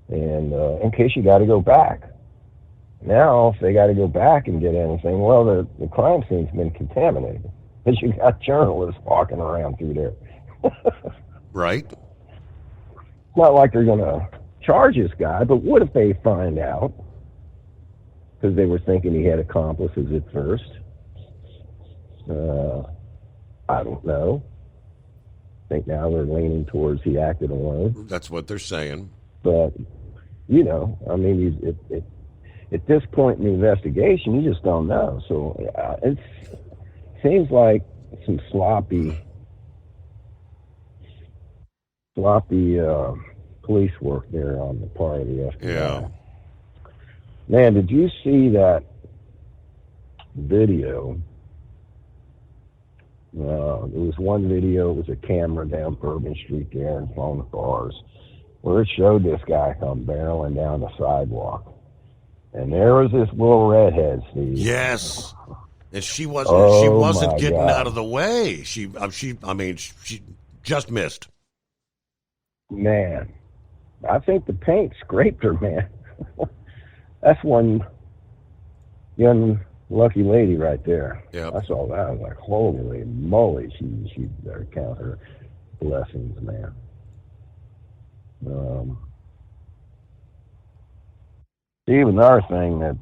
And in case you got to go back. Now, if they got to go back and get anything, well, the crime scene's been contaminated because you got journalists walking around through there. Right. It's not like they're going to charge this guy, but what if they find out? Because they were thinking he had accomplices at first. I don't know. I think now they're leaning towards he acted alone. That's what they're saying. But, at this point in the investigation, you just don't know. So it seems like some sloppy police work there on the part of the FBI. Yeah. Man, did you see that video? There was one video, it was a camera down Bourbon Street there in front of the bars, where it showed this guy come barreling down the sidewalk. And there was this little redhead, Steve. Yes. And she wasn't getting God. out of the way. She just missed. Man, I think the paint scraped her, man. That's one young lucky lady right there. Yep. I saw that. I was like, holy moly, she better count her blessings, man. Even another thing that's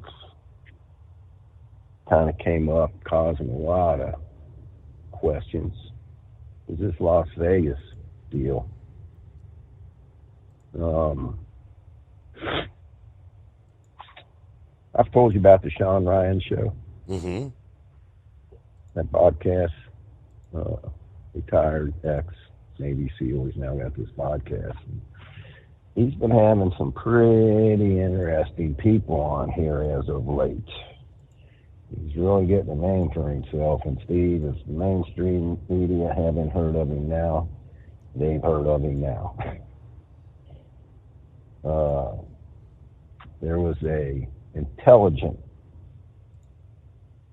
kind of came up, causing a lot of questions, is this Las Vegas deal. I've told you about the Sean Ryan show. Mm-hmm. That podcast, retired ex-Navy SEAL, he's now got this podcast. And he's been having some pretty interesting people on here as of late. He's really getting a name for himself. And Steve, if the mainstream media haven't heard of him now, they've heard of him now. There was a intelligent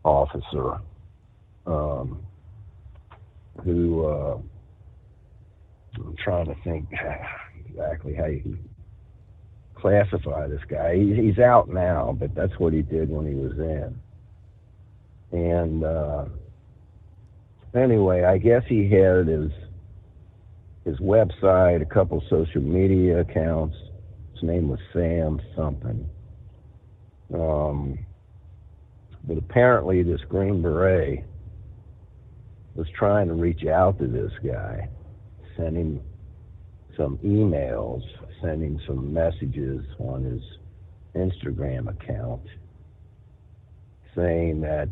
officer who I'm trying to think exactly how you classify this guy. He's out now, but that's what he did when he was in. And anyway, I guess he had his website, a couple social media accounts. His name was Sam something. But apparently this Green Beret was trying to reach out to this guy, send him some emails, send him some messages on his Instagram account saying that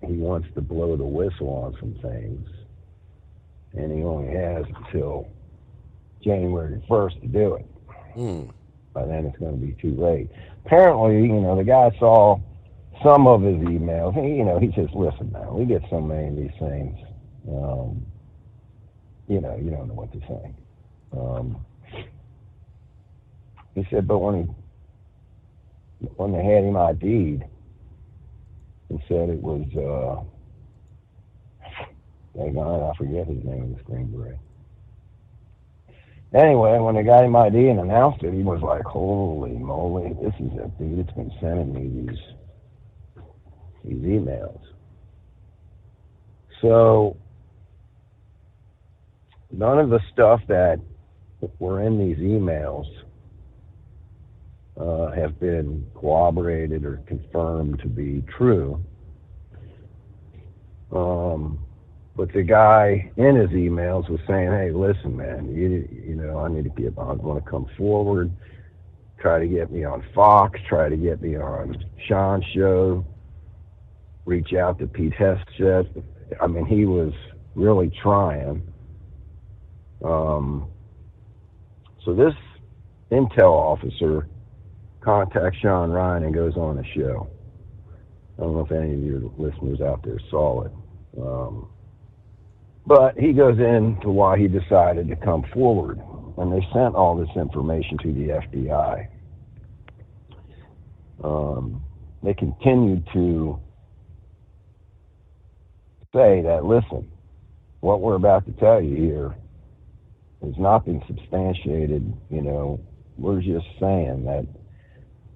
he wants to blow the whistle on some things, and he only has until January 1st to do it. By then it's going to be too late. Apparently, the guy saw some of his emails. He says, listen, man, we get so many of these things. You don't know what to say. He said, but when they had him ID'd, he said it was, I forget his name, this Green Beret. Anyway, when they got him ID and announced it, he was like, holy moly, this is it, dude. It's been sending me these these emails. So none of the stuff that were in these emails have been corroborated or confirmed to be true. But the guy in his emails was saying, hey, listen, man, you know, I want to come forward, try to get me on Fox, try to get me on Sean's show, reach out to Pete Hegseth. I mean, he was really trying. So this intel officer contacts Sean Ryan and goes on a show. I don't know if any of your listeners out there saw it. But he goes into why he decided to come forward. And they sent all this information to the FBI. They continued to say that, listen, what we're about to tell you here has not been substantiated. You know, we're just saying that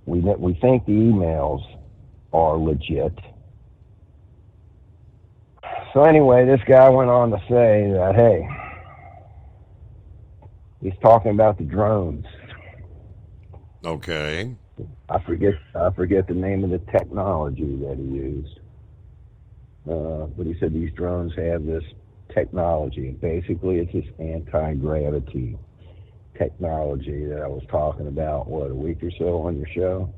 we think the emails are legit. So anyway, this guy went on to say that, hey, he's talking about the drones. Okay. I forget the name of the technology that he used. But he said these drones have this technology. Basically, it's this anti-gravity technology that I was talking about, a week or so on your show.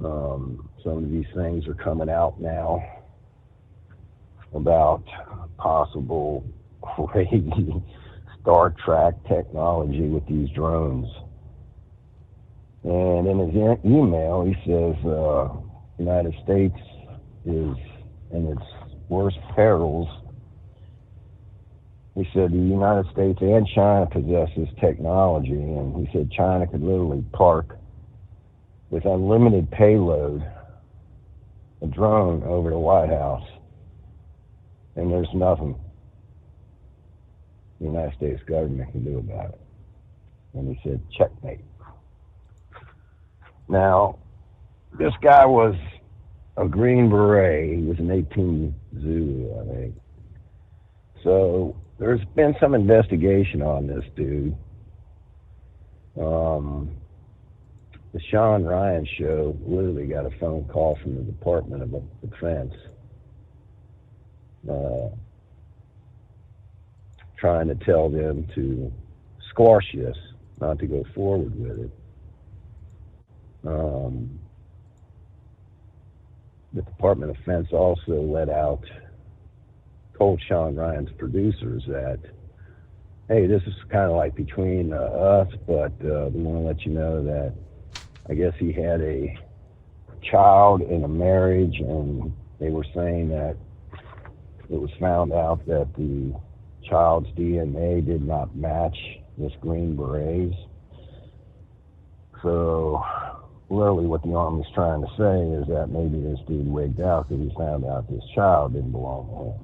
Some of these things are coming out now about possible crazy Star Trek technology with these drones. And in his email, he says the United States is in its worst perils. He said the United States and China possess this technology, and he said China could literally park with unlimited payload a drone over the White House, and there's nothing the United States government can do about it. And he said, checkmate. Now, this guy was a Green Beret. He was an 18 Zulu, I think. So there's been some investigation on this dude. The Sean Ryan show literally got a phone call from the Department of Defense trying to tell them to squash this, not to go forward with it. The Department of Defense also told Sean Ryan's producers that, hey, this is kind of like between us, but we want to let you know that I guess he had a child in a marriage, and they were saying that it was found out that the child's DNA did not match this Green Beret's. So literally what the Army's trying to say is that maybe this dude wigged out because he found out this child didn't belong to him.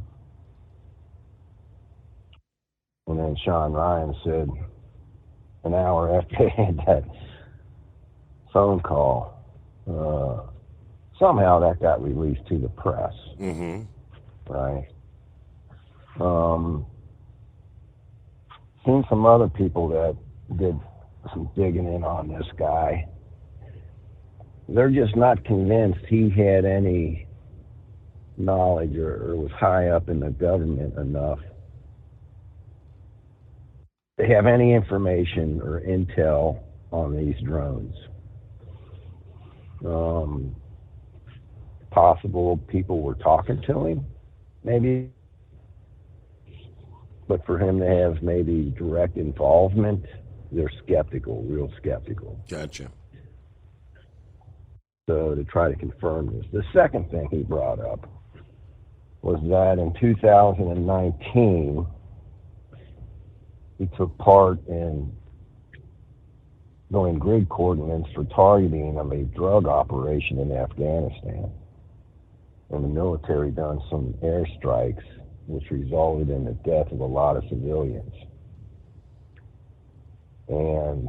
And then Sean Ryan said an hour after they had that phone call, somehow that got released to the press. Mm-hmm. Right? Seen some other people that did some digging in on this guy. They're just not convinced he had any knowledge or was high up in the government enough to have any information or intel on these drones. Possible people were talking to him, maybe, but for him to have maybe direct involvement, they're skeptical, real skeptical. Gotcha. So to try to confirm this. The second thing he brought up was that in 2019, he took part in going grid coordinates for targeting of a drug operation in Afghanistan. And the military done some airstrikes, which resulted in the death of a lot of civilians. And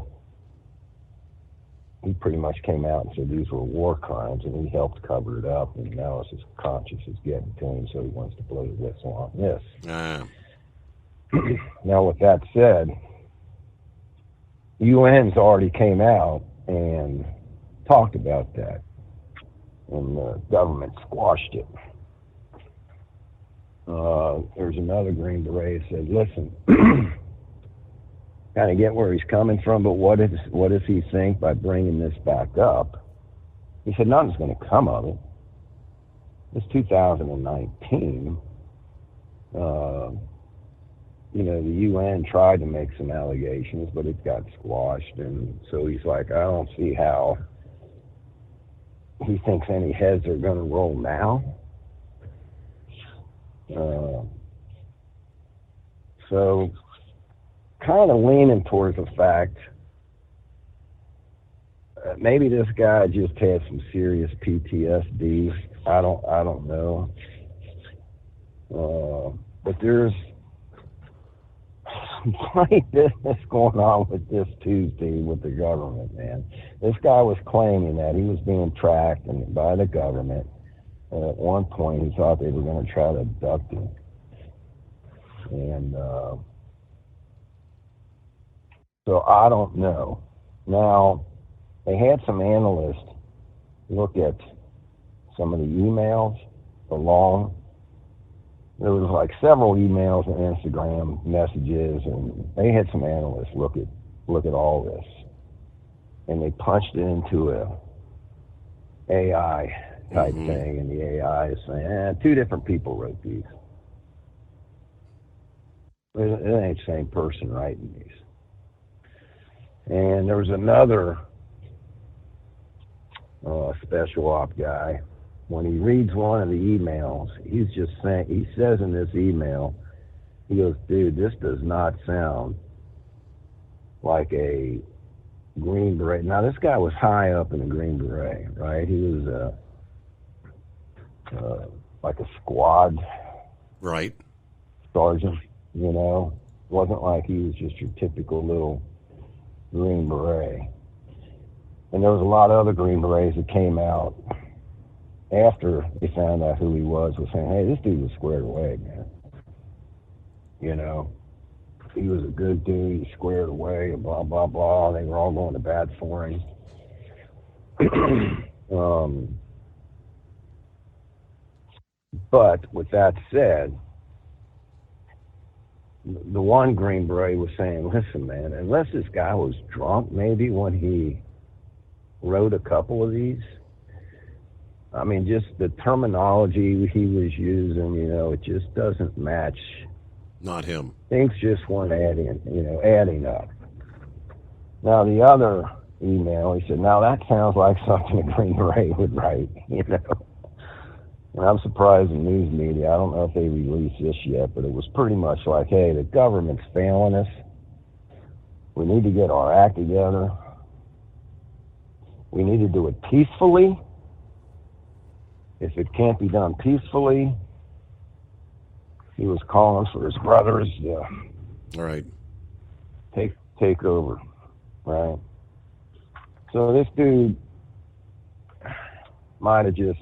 he pretty much came out and said these were war crimes, and he helped cover it up, and now it's his conscience is getting to him, so he wants to blow the whistle on this. Now, with that said, UN's already came out and talked about that, and the government squashed it. There's another Green Beret that said, listen, kind of get where he's coming from, but what does he think by bringing this back up? He said nothing's going to come of it. It's 2019. The UN tried to make some allegations, but it got squashed, and so he's like, I don't see how he thinks any heads are going to roll now. So kind of leaning towards the fact maybe this guy just had some serious PTSD. I don't know. But there's some funny business going on with this Tuesday with the government, man. This guy was claiming that he was being tracked by the government. And at one point, he thought they were going to try to abduct him. And so I don't know. Now, they had some analysts look at some of the emails, there was like several emails and Instagram messages, and they had some analysts look at all this, and they punched it into a AI type thing, and the AI is saying, two different people wrote these. It ain't the same person writing these. And there was another special op guy. When he reads one of the emails, he's just saying, he says in this email, he goes, dude, this does not sound like a Green Beret. Now, this guy was high up in the Green Beret, right? He was like a squad sergeant, Wasn't like he was just your typical little Green Beret. And there was a lot of other Green Berets that came out after they found out who he was saying, hey, this dude was squared away, man. He was a good dude, he squared away, and blah, blah, blah. They were all going to bat for him. But with that said, the one Green Beret was saying, listen, man, unless this guy was drunk maybe when he wrote a couple of these, I mean, just the terminology he was using, it just doesn't match. Not him. Things just weren't adding up. Now, the other email, he said, now that sounds like something a Green Beret would write, And I'm surprised the news media, I don't know if they released this yet, but it was pretty much like, hey, the government's failing us. We need to get our act together. We need to do it peacefully. If it can't be done peacefully, he was calling for his brothers to take over, right? So this dude might have just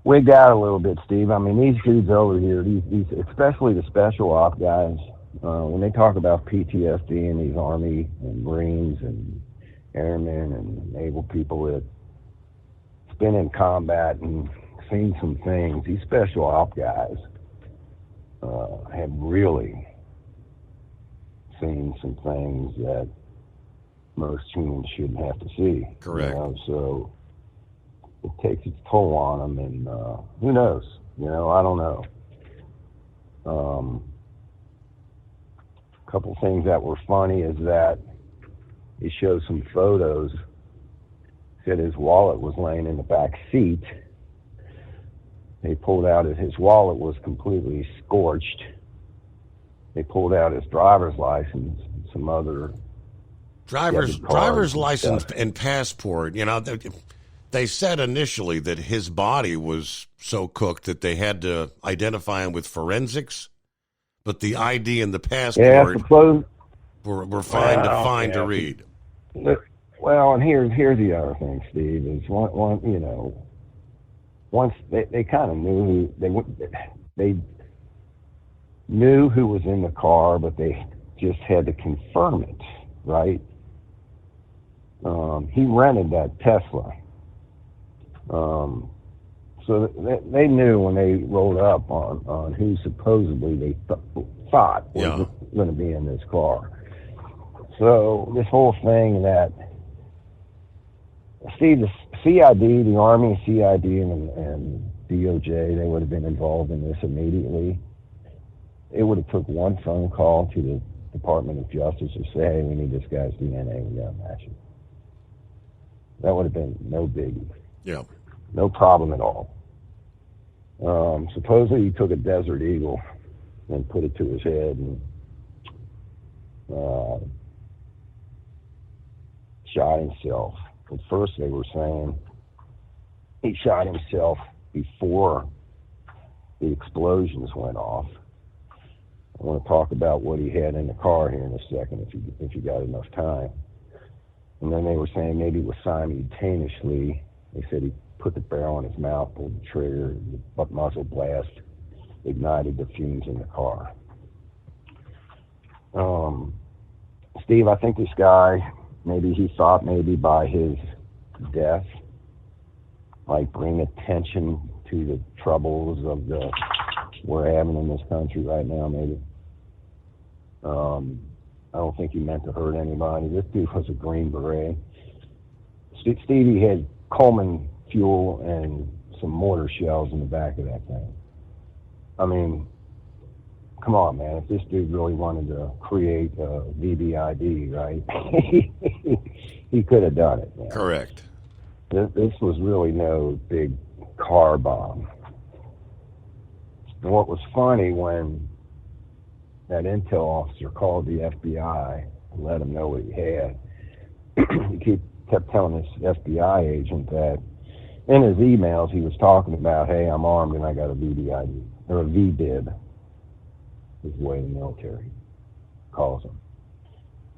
wigged out a little bit, Steve. I mean, these dudes over here, these especially the special op guys, when they talk about PTSD and these Army and Marines and airmen and naval people that been in combat and seen some things, these special op guys have really seen some things that most humans shouldn't have to see. Correct. So it takes its toll on them, and who knows? I don't know. A couple things that were funny is that he showed some photos. Said his wallet was laying in the back seat. They pulled out his wallet was completely scorched. They pulled out his driver's license and some other driver's license and passport. They said initially that his body was so cooked that they had to identify him with forensics, but the ID and the passport were fine to read. Well, and here's the other thing, Steve, is once they kind of knew they knew who was in the car, but they just had to confirm it, right? He rented that Tesla. So they knew when they rolled up on who supposedly they thought was going to be in this car. So this whole thing that, Steve, the CID, the Army, CID, and DOJ, they would have been involved in this immediately. It would have took one phone call to the Department of Justice to say, hey, we need this guy's DNA, we got to match it. That would have been no biggie. Yeah. No problem at all. Supposedly he took a Desert Eagle and put it to his head and shot himself. At first they were saying he shot himself before the explosions went off. I want to talk about what he had in the car here in a second if you got enough time. And then they were saying maybe it was simultaneously. They said he put the barrel in his mouth, pulled the trigger, the muzzle blast ignited the fumes in the car. Steve, I think this guy, maybe he thought maybe by his death might bring attention to the troubles of we're having in this country right now, maybe. I don't think he meant to hurt anybody. This dude was a Green Beret. Stevie had Coleman fuel and some mortar shells in the back of that thing. I mean, come on, man. If this dude really wanted to create a VBID, right, he could have done it, man. Correct. This was really no big car bomb. And what was funny, when that intel officer called the FBI and let him know what he had, he kept telling this FBI agent that in his emails he was talking about, hey, I'm armed and I got a VBID, or a VBID, is the way the military calls them.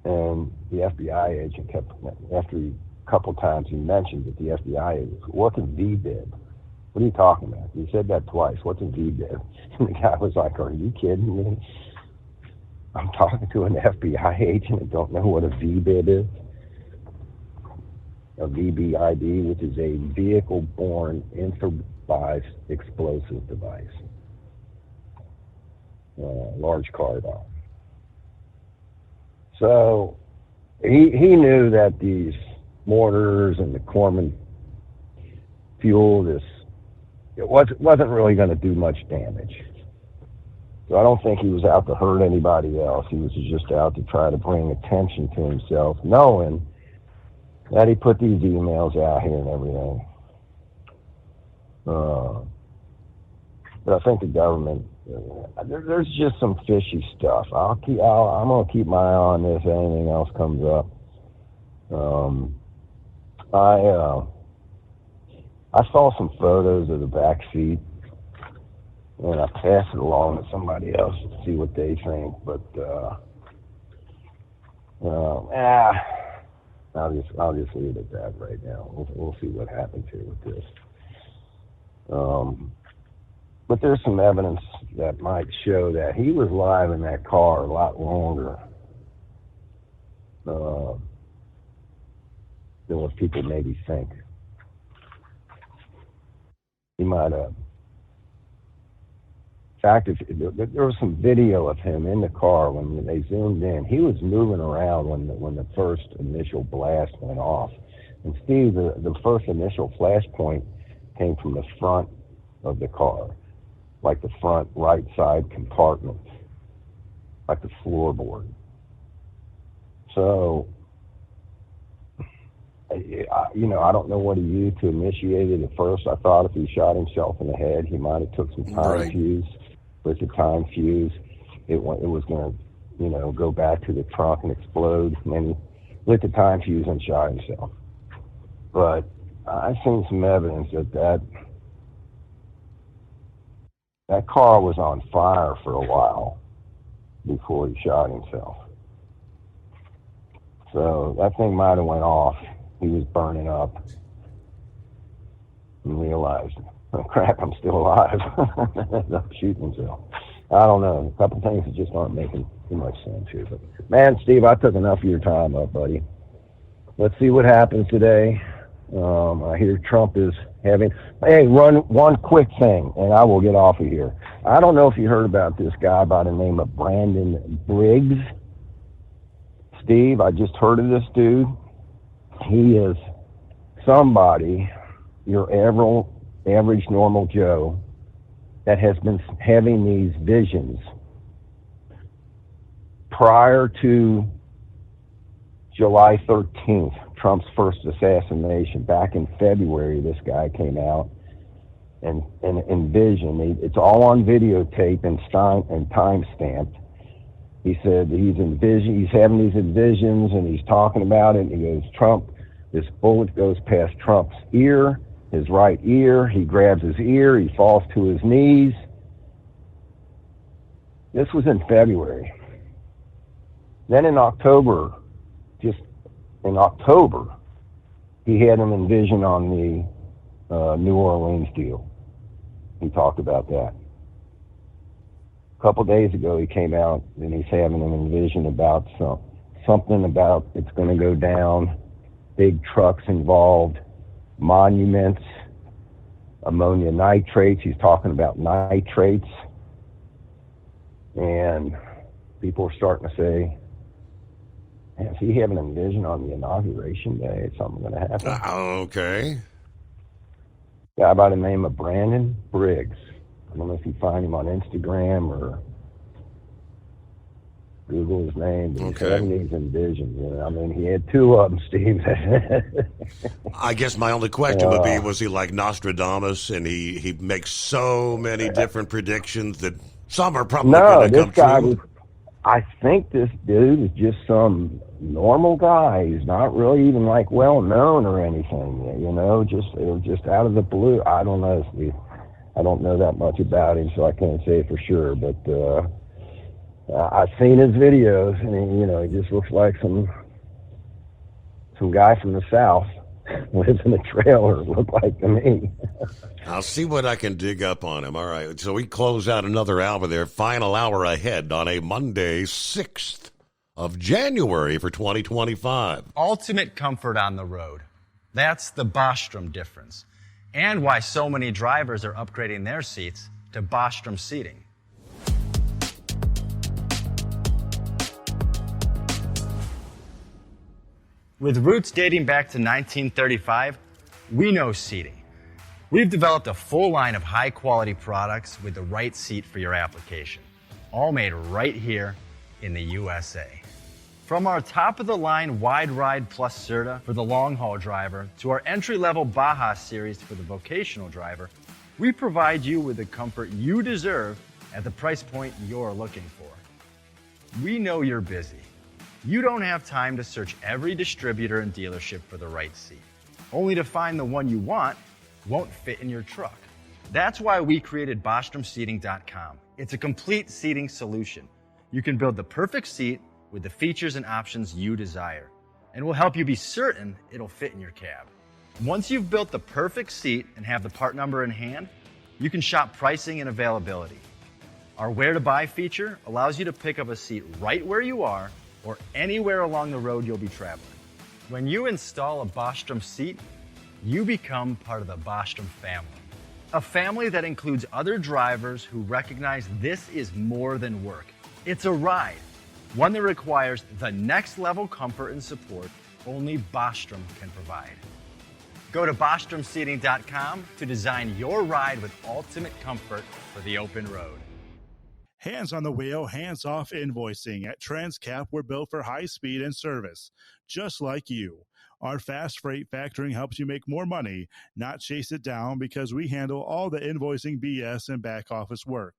And the FBI agent kept, after a couple times he mentioned it, the FBI agent, what's a VBID? What are you talking about? He said that twice. What's a VBID? And the guy was like, are you kidding me? I'm talking to an FBI agent and don't know what a VBID is? A VBID, which is a vehicle-borne improvised explosive device. Large car bomb. So he knew that these mortars and the Coleman fuel, it wasn't really going to do much damage. So I don't think he was out to hurt anybody else. He was just out to try to bring attention to himself, knowing that he put these emails out here and everything. But I think the government, there's just some fishy stuff. I'm going to keep my eye on this if anything else comes up. I saw some photos of the back seat, and I passed it along to somebody else to see what they think. But I'll just leave it at that right now. We'll see what happens here with this. But there's some evidence that might show that he was live in that car a lot longer than what people maybe think. He might have. In fact, there was some video of him in the car when they zoomed in. He was moving around when the first initial blast went off. And Steve, the first initial flashpoint came from the front of the car, like the front right side compartment, like the floorboard. So, I don't know what he used to initiate it at first. I thought if he shot himself in the head, he might have took some time fuse. With the time fuse, it was going to, go back to the trunk and explode. And then he lit the time fuse and shot himself. But I've seen some evidence that car was on fire for a while before he shot himself. So that thing might have went off. He was burning up and realized, oh crap, I'm still alive. I'm shooting himself. I don't know. A couple things that just aren't making too much sense here. But man, Steve, I took enough of your time up, buddy. Let's see what happens today. I hear Trump is having... Hey, run one quick thing, and I will get off of here. I don't know if you heard about this guy by the name of Brandon Briggs. Steve, I just heard of this dude. He is somebody, your average normal Joe, that has been having these visions. Prior to July 13th, Trump's first assassination, back in February, this guy came out and envisioned. It's all on videotape and time-stamped. He said he's having these visions, and he's talking about it, and he goes, Trump, this bullet goes past Trump's ear, his right ear, he grabs his ear, he falls to his knees. This was in February. Then in October, he had an envision on the New Orleans deal. He talked about that. A couple days ago, he came out and he's having an envision about something about it's going to go down, big trucks involved, monuments, ammonia nitrates. He's talking about nitrates. And people are starting to say, is he having a vision on the inauguration day? Is something going to happen? Okay. Guy by the name of Brandon Briggs. I don't know if you find him on Instagram or Google his name. But he's having these visions. I mean, he had two of them, Steve. I guess my only question would be, was he like Nostradamus, and he makes so many different predictions that some are probably going to come true? I think this dude is just some normal guy. He's not really even like well known or anything, you know, just out of the blue. I don't know, Steve. I don't know that much about him, so I can't say for sure, but I've seen his videos, and he just looks like some guy from the South lives in a trailer, look like to me. I'll see what I can dig up on him. All right, so we close out another hour there. Final hour ahead on a Monday, 6th of January for 2025. Ultimate comfort on the road. That's the Bostrom difference. And why so many drivers are upgrading their seats to Bostrom seating. With roots dating back to 1935, we know seating. We've developed a full line of high-quality products with the right seat for your application, all made right here in the USA. From our top-of-the-line Wide Ride Plus Certa for the long-haul driver to our entry-level Baja series for the vocational driver, we provide you with the comfort you deserve at the price point you're looking for. We know you're busy. You don't have time to search every distributor and dealership for the right seat, only to find the one you want won't fit in your truck. That's why we created BostromSeating.com. It's a complete seating solution. You can build the perfect seat with the features and options you desire, and we'll help you be certain it'll fit in your cab. Once you've built the perfect seat and have the part number in hand, you can shop pricing and availability. Our Where to Buy feature allows you to pick up a seat right where you are or anywhere along the road you'll be traveling. When you install a Bostrom seat, you become part of the Bostrom family. A family that includes other drivers who recognize this is more than work. It's a ride. One that requires the next level comfort and support only Bostrom can provide. Go to BostromSeating.com to design your ride with ultimate comfort for the open road. Hands on the wheel, hands off invoicing. At Transcap, we're built for high speed and service, just like you. Our fast freight factoring helps you make more money, not chase it down, because we handle all the invoicing BS and back office work.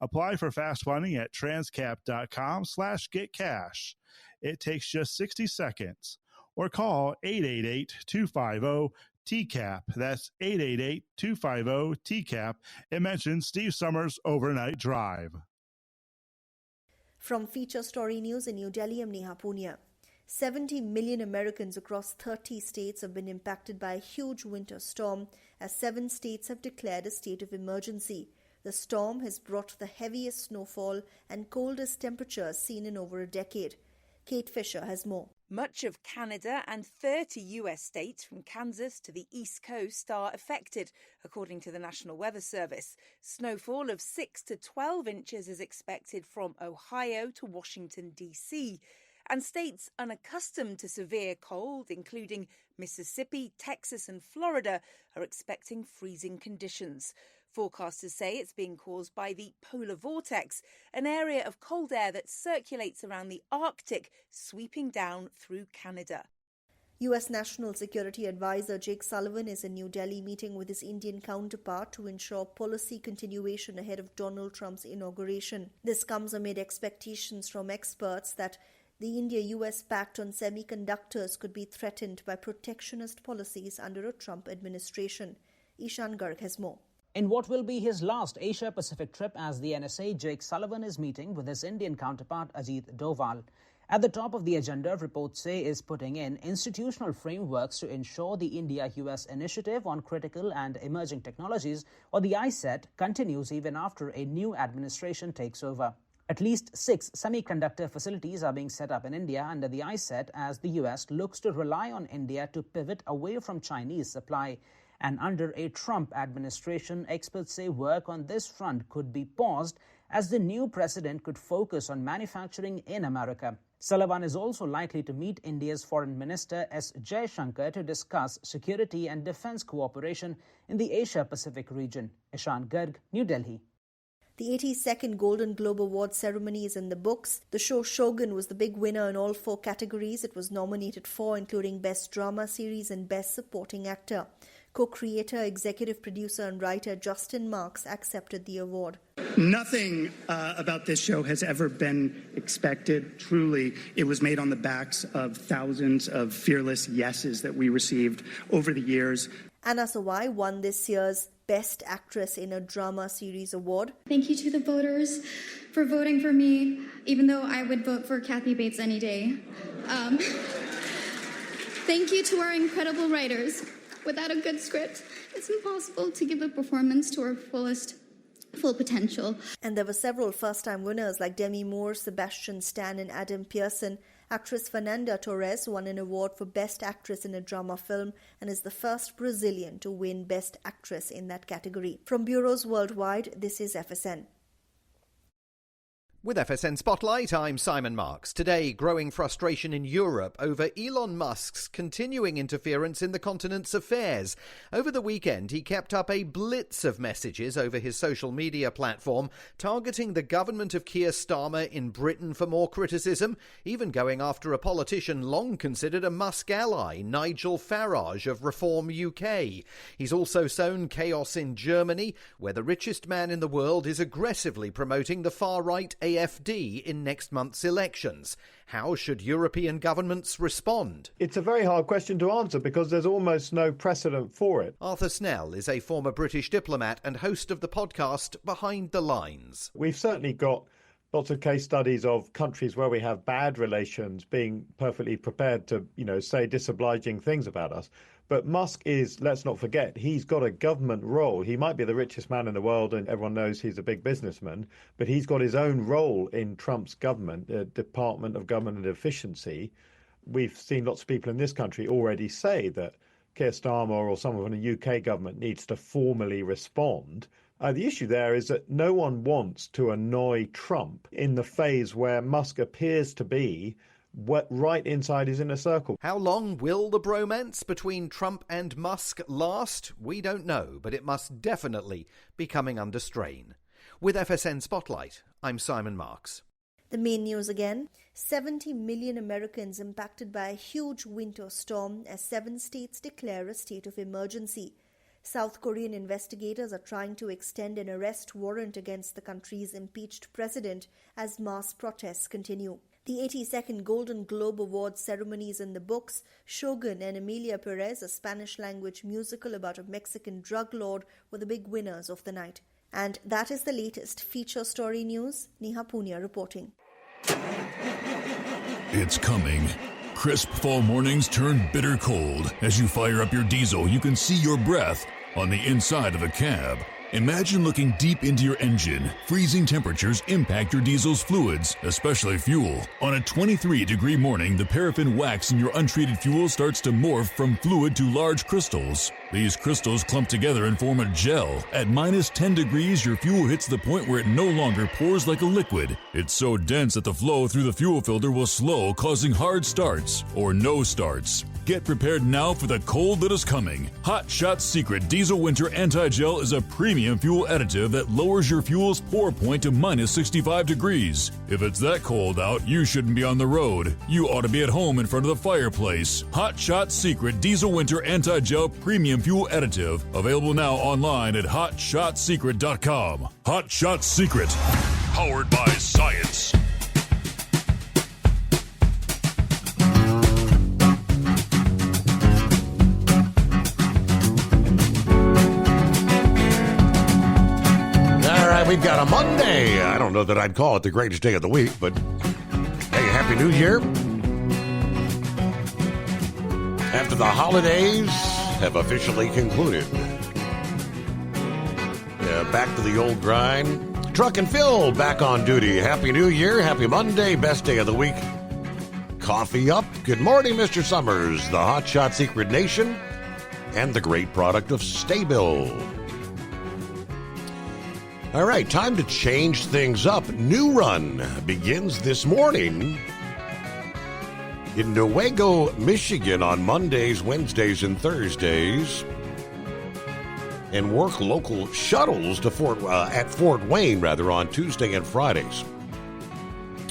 Apply for fast funding at transcap.com/getcash. It takes just 60 seconds. Or call 888-250-TCAP. That's 888-250-TCAP. And mention Steve Summers Overnight Drive. From Feature Story News in New Delhi, I'm Neha Punia. 70 million Americans across 30 states have been impacted by a huge winter storm, as 7 states have declared a state of emergency. The storm has brought the heaviest snowfall and coldest temperatures seen in over a decade. Kate Fisher has more. Much of Canada and 30 US states from Kansas to the East Coast are affected, according to the National Weather Service. Snowfall of 6 to 12 inches is expected from Ohio to Washington, D.C., and states unaccustomed to severe cold, including Mississippi, Texas and Florida, are expecting freezing conditions. Forecasters say it's being caused by the polar vortex, an area of cold air that circulates around the Arctic, sweeping down through Canada. U.S. National Security Advisor Jake Sullivan is in New Delhi meeting with his Indian counterpart to ensure policy continuation ahead of Donald Trump's inauguration. This comes amid expectations from experts that the India-US pact on semiconductors could be threatened by protectionist policies under a Trump administration. Ishan Garg has more. In what will be his last Asia-Pacific trip as the NSA, Jake Sullivan is meeting with his Indian counterpart Ajit Doval. At the top of the agenda, reports say, is putting in institutional frameworks to ensure the India-US initiative on critical and emerging technologies, or the ISET, continues even after a new administration takes over. At least 6 semiconductor facilities are being set up in India under the ISET as the US looks to rely on India to pivot away from Chinese supply. And under a Trump administration, experts say work on this front could be paused as the new president could focus on manufacturing in America. Sullivan is also likely to meet India's Foreign Minister S. Jaishankar to discuss security and defense cooperation in the Asia-Pacific region. Ishan Garg, New Delhi. The 82nd Golden Globe Award ceremony is in the books. The show Shogun was the big winner in all 4 categories it was nominated for, including Best Drama Series and Best Supporting Actor. Co-creator, executive producer and writer Justin Marks accepted the award. Nothing about this show has ever been expected. Truly, it was made on the backs of thousands of fearless yeses that we received over the years. Anna Sawai won this year's Best Actress in a Drama Series award. Thank you to the voters for voting for me, even though I would vote for Kathy Bates any day. Thank you to our incredible writers. Without a good script, it's impossible to give a performance to our full potential. And there were several first-time winners like Demi Moore, Sebastian Stan and Adam Pearson. Actress Fernanda Torres won an award for Best Actress in a Drama Film and is the first Brazilian to win Best Actress in that category. From bureaus worldwide, this is FSN. With FSN Spotlight, I'm Simon Marks. Today, growing frustration in Europe over Elon Musk's continuing interference in the continent's affairs. Over the weekend, he kept up a blitz of messages over his social media platform, targeting the government of Keir Starmer in Britain for more criticism, even going after a politician long considered a Musk ally, Nigel Farage of Reform UK. He's also sown chaos in Germany, where the richest man in the world is aggressively promoting the far-right AfD in next month's elections. How should European governments respond? It's a very hard question to answer because there's almost no precedent for it. Arthur Snell is a former British diplomat and host of the podcast Behind the Lines. We've certainly got lots of case studies of countries where we have bad relations being perfectly prepared to, say disobliging things about us. But Musk is, let's not forget, he's got a government role. He might be the richest man in the world and everyone knows he's a big businessman, but he's got his own role in Trump's government, the Department of Government and Efficiency. We've seen lots of people in this country already say that Keir Starmer or someone in the UK government needs to formally respond. The issue there is that no one wants to annoy Trump in the phase where Musk appears to be right inside his inner circle. How long will the bromance between Trump and Musk last? We don't know, but it must definitely be coming under strain. With FSN Spotlight, I'm Simon Marks. The main news again. 70 million Americans impacted by a huge winter storm as 7 states declare a state of emergency. South Korean investigators are trying to extend an arrest warrant against the country's impeached president as mass protests continue. The 82nd Golden Globe Award ceremony is in the books. Shogun and Emilia Perez, a Spanish-language musical about a Mexican drug lord, were the big winners of the night. And that is the latest feature story news. Neha Punia reporting. It's coming. Crisp fall mornings turn bitter cold. As you fire up your diesel, you can see your breath on the inside of a cab. Imagine looking deep into your engine. Freezing temperatures impact your diesel's fluids, especially fuel. On a 23-degree morning, the paraffin wax in your untreated fuel starts to morph from fluid to large crystals. These crystals clump together and form a gel. At minus 10 degrees, your fuel hits the point where it no longer pours like a liquid. It's so dense that the flow through the fuel filter will slow, causing hard starts or no starts. Get prepared now for the cold that is coming. Hot Shot Secret Diesel Winter Anti-Gel is a premium fuel additive that lowers your fuel's pour point to minus 65 degrees. If it's that cold out, you shouldn't be on the road. You ought to be at home in front of the fireplace. Hot Shot Secret Diesel Winter Anti-Gel Premium Fuel Additive. Available now online at hotshotsecret.com. Hot Shot Secret. Powered by science. We've got a Monday. I don't know that I'd call it the greatest day of the week, but hey, Happy New Year. After the holidays have officially concluded, back to the old grind. Truck and Phil back on duty. Happy New Year. Happy Monday. Best day of the week. Coffee up. Good morning, Mr. Summers, the Hot Shot Secret Nation, and the great product of Staybill. All right, time to change things up. New Run begins this morning in Newaygo, Michigan on Mondays, Wednesdays, and Thursdays, and work local shuttles to Fort Wayne on Tuesday and Fridays.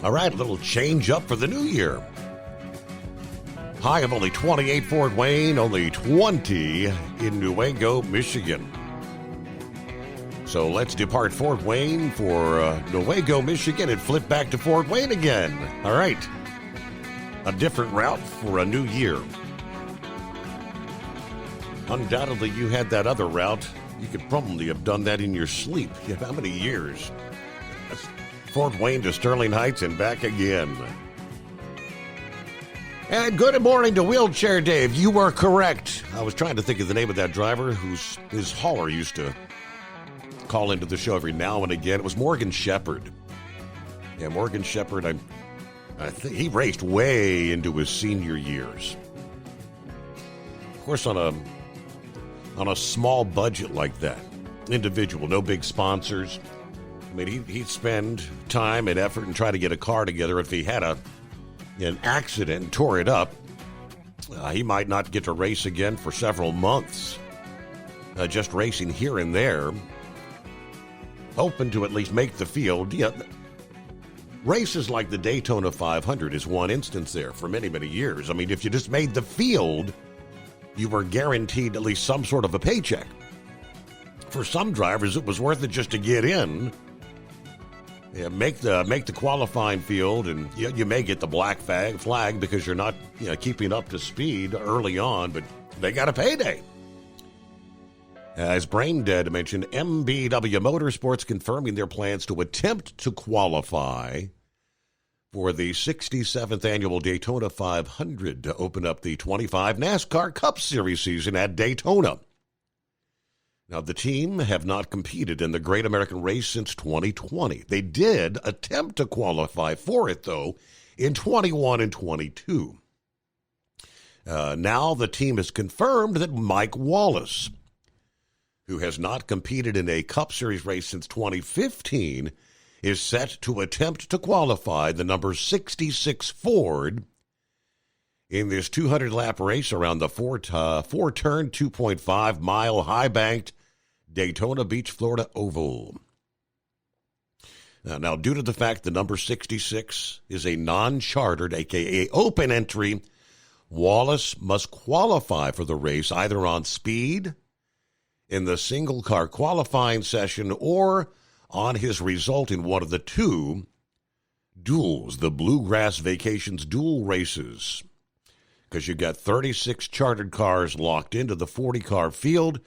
All right, a little change up for the new year. High of only 28 Fort Wayne, only 20 in Newaygo, Michigan. So let's depart Fort Wayne for Newaygo, Michigan, and flip back to Fort Wayne again. All right. A different route for a new year. Undoubtedly, you had that other route. You could probably have done that in your sleep. How many years? Fort Wayne to Sterling Heights and back again. And good morning to Wheelchair Dave. You were correct. I was trying to think of the name of that driver his hauler used to call into the show every now and again. It was Morgan Shepherd. Yeah, Morgan Shepherd, I think he raced way into his senior years. Of course, on a small budget like that, individual, no big sponsors. I mean, he'd spend time and effort and try to get a car together. If he had an accident and tore it up, he might not get to race again for several months. Just racing here and there. Hoping to at least make the field. Yeah, races like the Daytona 500 is one instance there for many, many years. I mean, if you just made the field, you were guaranteed at least some sort of a paycheck. For some drivers, it was worth it just to get in, make the qualifying field, and you may get the black flag because you're not keeping up to speed early on, but they got a payday. As Brain Dead mentioned, MBW Motorsports confirming their plans to attempt to qualify for the 67th annual Daytona 500 to open up the 25 NASCAR Cup Series season at Daytona. Now, the team have not competed in the Great American Race since 2020. They did attempt to qualify for it, though, in 21 and 22. Now the team has confirmed that Mike Wallace, who has not competed in a Cup Series race since 2015, is set to attempt to qualify the number 66 Ford in this 200-lap race around the four-turn, 2.5-mile high-banked Daytona Beach, Florida Oval. Now, due to the fact the number 66 is a non-chartered, a.k.a. open entry, Wallace must qualify for the race either on speed, in the single-car qualifying session, or on his result in one of the two duels, the Bluegrass Vacations dual races. Because you got 36 chartered cars locked into the 40-car field.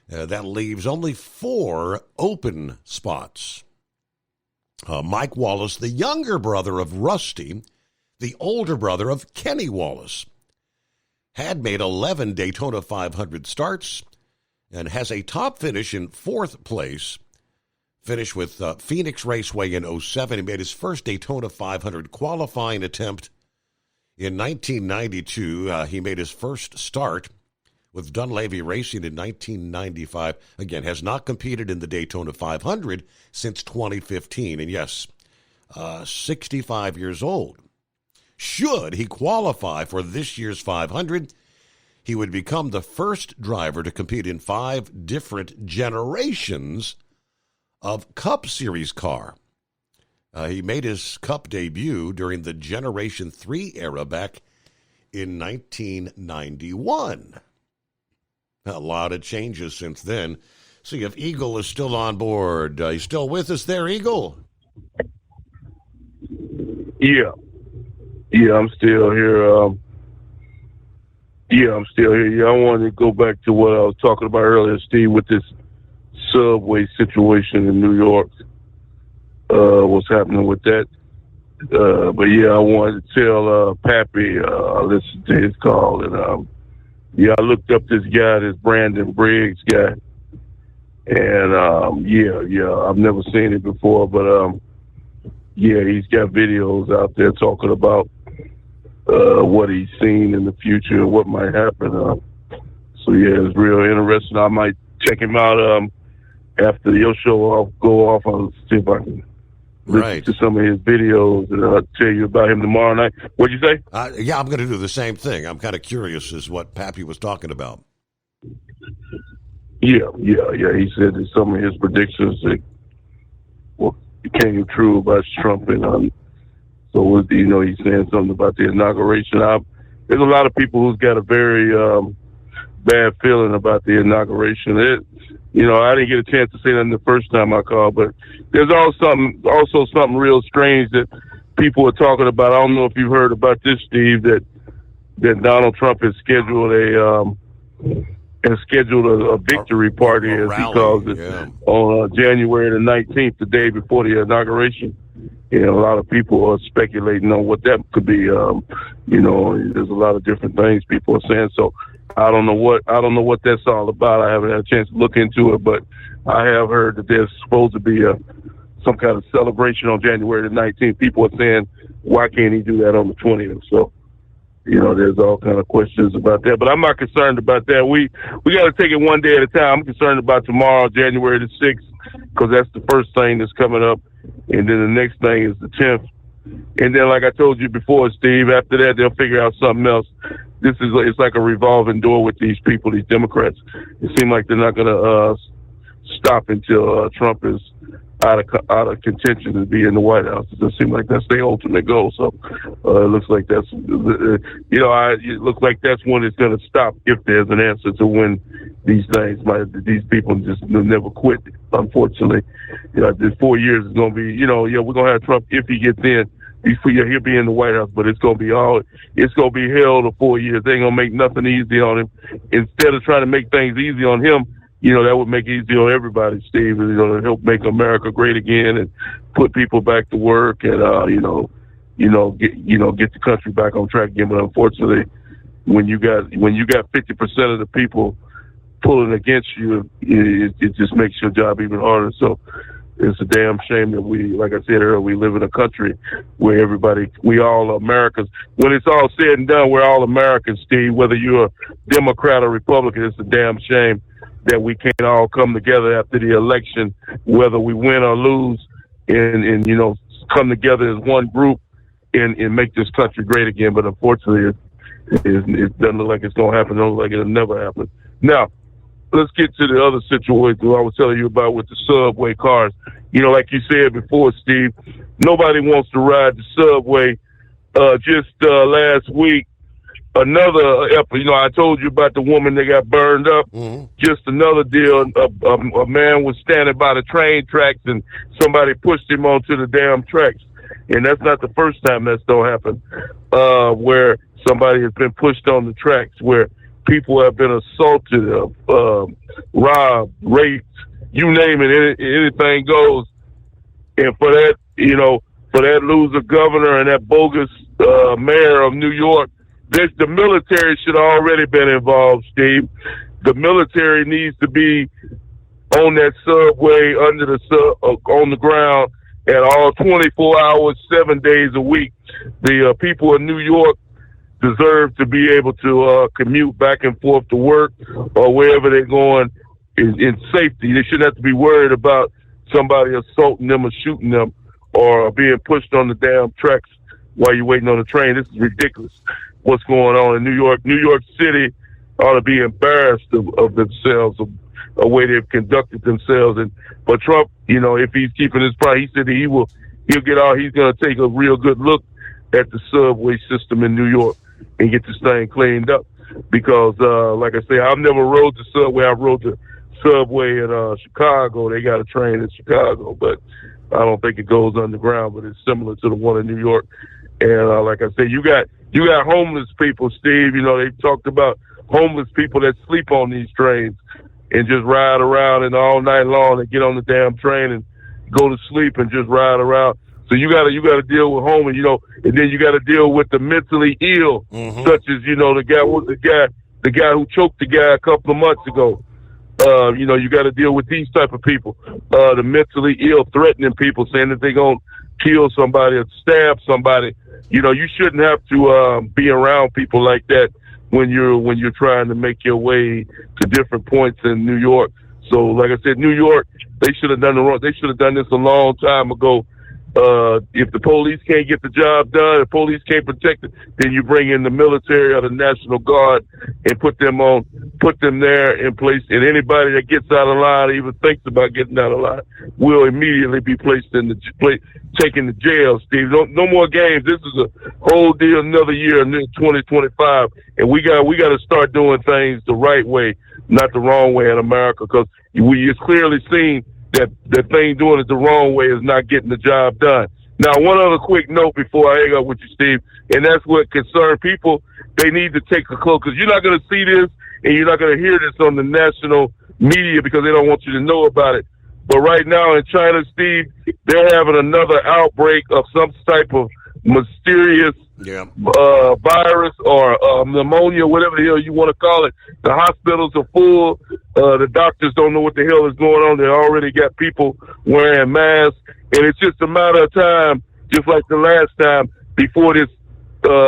That leaves only 4 open spots. Mike Wallace, the younger brother of Rusty, the older brother of Kenny Wallace, had made 11 Daytona 500 starts and has a top finish in 4th place. Finished with Phoenix Raceway in 07. He made his first Daytona 500 qualifying attempt in 1992. He made his first start with Dunleavy Racing in 1995. Again, has not competed in the Daytona 500 since 2015. And yes, 65 years old. Should he qualify for this year's 500, he would become the first driver to compete in 5 different generations of Cup Series car. He made his Cup debut during the Generation 3 era back in 1991. A lot of changes since then. See if Eagle is still on board. You still with us there, Eagle? Yeah, I'm still here. I'm still here. Yeah, I wanted to go back to what I was talking about earlier, Steve, with this subway situation in New York. What's happening with that? But yeah, I wanted to tell Pappy, listen to his call, and I looked up this guy, this Brandon Briggs guy, and I've never seen it before, but he's got videos out there talking about what he's seen in the future and what might happen. It's real interesting. I might check him out after your show. I'll go off. I'll see if I can listen to some of his videos, and I'll tell you about him tomorrow night. What'd you say? I'm going to do the same thing. I'm kind of curious as what Pappy was talking about. Yeah. He said that some of his predictions that came true about Trump, and so he's saying something about the inauguration. There's a lot of people who's got a very bad feeling about the inauguration. I didn't get a chance to say that the first time I called, but there's also something real strange that people are talking about. I don't know if you've heard about this, Steve, that Donald Trump has scheduled a victory party, as he calls it, on January the 19th, the day before the inauguration. A lot of people are speculating on what that could be. There's a lot of different things people are saying. So I don't know what that's all about. I haven't had a chance to look into it, but I have heard that there's supposed to be some kind of celebration on January the 19th. People are saying, why can't he do that on the 20th? So, there's all kind of questions about that, but I'm not concerned about that. We got to take it one day at a time. I'm concerned about tomorrow, January the 6th, because that's the first thing that's coming up. And then the next thing is the 10th. And then, like I told you before, Steve, after that, they'll figure out something else. It's like a revolving door with these people, these Democrats. It seems like they're not going to stop until Trump is out of contention to be in the White House. It doesn't seem like that's their ultimate goal. So it looks like it looks like that's when it's going to stop, if there's an answer to when these people just never quit. Unfortunately, this 4 years is going to be, we're going to have Trump if he gets in. He'll be in the White House, but it's going to be hell to 4 years. They ain't going to make nothing easy on him. Instead of trying to make things easy on him, that would make it easy on everybody, Steve. Help make America great again and put people back to work and, get the country back on track again. But unfortunately, when you got 50% of the people pulling against you, it just makes your job even harder. So it's a damn shame that like I said earlier, we live in a country where we all are Americans. When it's all said and done, we're all Americans, Steve, whether you're a Democrat or Republican. It's a damn shame that we can't all come together after the election, whether we win or lose, and come together as one group and make this country great again. But unfortunately, it doesn't look like it's going to happen. It looks like it'll never happen. Now, let's get to the other situation I was telling you about with the subway cars. Like you said before, Steve, nobody wants to ride the subway. Just last week, I told you about the woman that got burned up. Mm-hmm. Just another deal. A man was standing by the train tracks and somebody pushed him onto the damn tracks. And that's not the first time that's going to happen, where somebody has been pushed on the tracks, where people have been assaulted, robbed, raped, you name it, anything goes. And for that, for that loser governor and that bogus mayor of New York. The military should have already been involved, Steve. The military needs to be on that subway, under the on the ground at all 24 hours, 7 days a week. The people of New York deserve to be able to commute back and forth to work or wherever they're going in safety. They shouldn't have to be worried about somebody assaulting them or shooting them or being pushed on the damn tracks while you're waiting on the train. This is ridiculous what's going on in New York. New York City ought to be embarrassed of themselves, of the way they've conducted themselves. But Trump, if he's keeping his pride, he said that he'll get out. He's going to take a real good look at the subway system in New York and get this thing cleaned up. Because, like I say, I've never rode the subway. I've rode the subway in Chicago. They got a train in Chicago, but I don't think it goes underground, but it's similar to the one in New York. And like I said, you got homeless people, Steve. They've talked about homeless people that sleep on these trains and just ride around and all night long and get on the damn train and go to sleep and just ride around. So you got to deal with homeless, and then you got to deal with the mentally ill, such as the guy who choked the guy a couple of months ago. You got to deal with these type of people, the mentally ill, threatening people, saying that they're gonna kill somebody or stab somebody. You shouldn't have to be around people like that when you're trying to make your way to different points in New York. So, like I said, New York, they should have done They should have done this a long time ago. If the police can't get the job done, if police can't protect it, then you bring in the military or the National Guard and put them there in place. And anybody that gets out of line, or even thinks about getting out of line, will immediately be placed taken to jail. Steve, no more games. This is a whole deal. Another year, 2025, and we got to start doing things the right way, not the wrong way in America, because it's clearly seen that the thing doing it the wrong way is not getting the job done. Now, one other quick note before I hang up with you, Steve, and that's what concerns people. They need to take a close, because you're not going to see this and you're not going to hear this on the national media because they don't want you to know about it. But right now in China, Steve, they're having another outbreak of some type of mysterious virus or pneumonia, whatever the hell you want to call it. The hospitals are full. The doctors don't know what the hell is going on. They already got people wearing masks. And it's just a matter of time, just like the last time, before this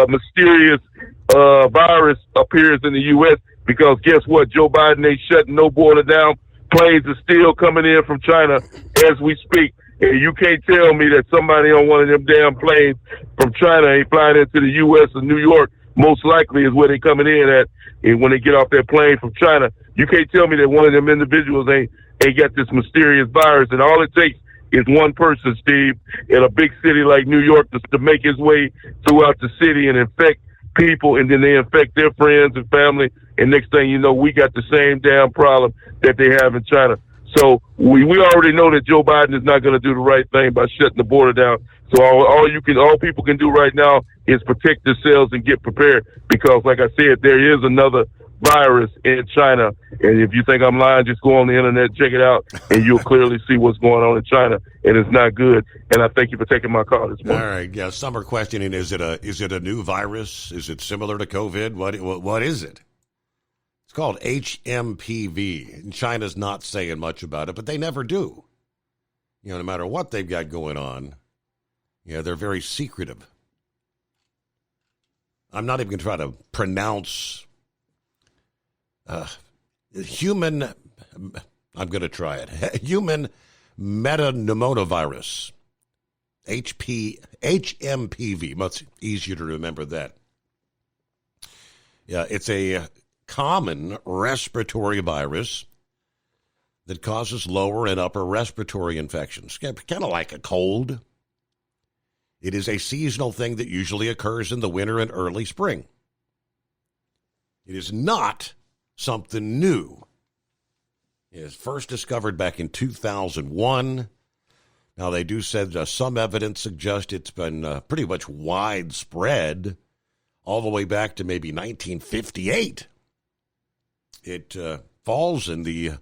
mysterious virus appears in the U.S. Because guess what? Joe Biden ain't shutting no border down. Planes are still coming in from China as we speak. And you can't tell me that somebody on one of them damn planes from China ain't flying into the U.S. or New York, most likely is where they coming in at. And when they get off that plane from China, you can't tell me that one of them individuals ain't got this mysterious virus. And all it takes is one person, Steve, in a big city like New York to make his way throughout the city and infect people, and then they infect their friends and family. And next thing you know, we got the same damn problem that they have in China. So we already know that Joe Biden is not going to do the right thing by shutting the border down. So all people can do right now is protect themselves and get prepared, because, like I said, there is another virus in China. And if you think I'm lying, just go on the internet, check it out, and you'll clearly see what's going on in China, and it's not good. And I thank you for taking my call this morning. All right, yeah. Some are questioning: is it a new virus? Is it similar to COVID? What is it? It's called HMPV. And China's not saying much about it, but they never do. No matter what they've got going on, they're very secretive. I'm not even going to try to pronounce human. I'm going to try it. Human metapneumovirus. HMPV. Much easier to remember that. Yeah, it's a common respiratory virus that causes lower and upper respiratory infections, kind of like a cold. It is a seasonal thing that usually occurs in the winter and early spring. It is not something new. It was first discovered back in 2001. Now, they do say some evidence suggests it's been pretty much widespread all the way back to maybe 1958. It falls in the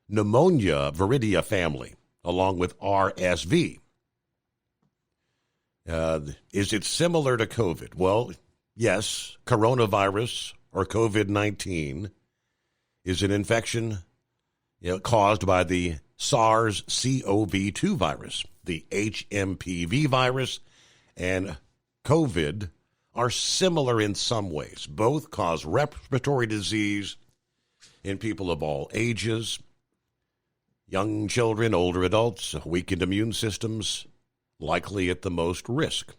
pneumonia viridia family, along with RSV. Is it similar to COVID? Well, yes, coronavirus or COVID-19 is an infection caused by the SARS-CoV-2 virus. The HMPV virus and COVID are similar in some ways. Both cause respiratory disease in people of all ages, young children, older adults, weakened immune systems, likely at the most risk.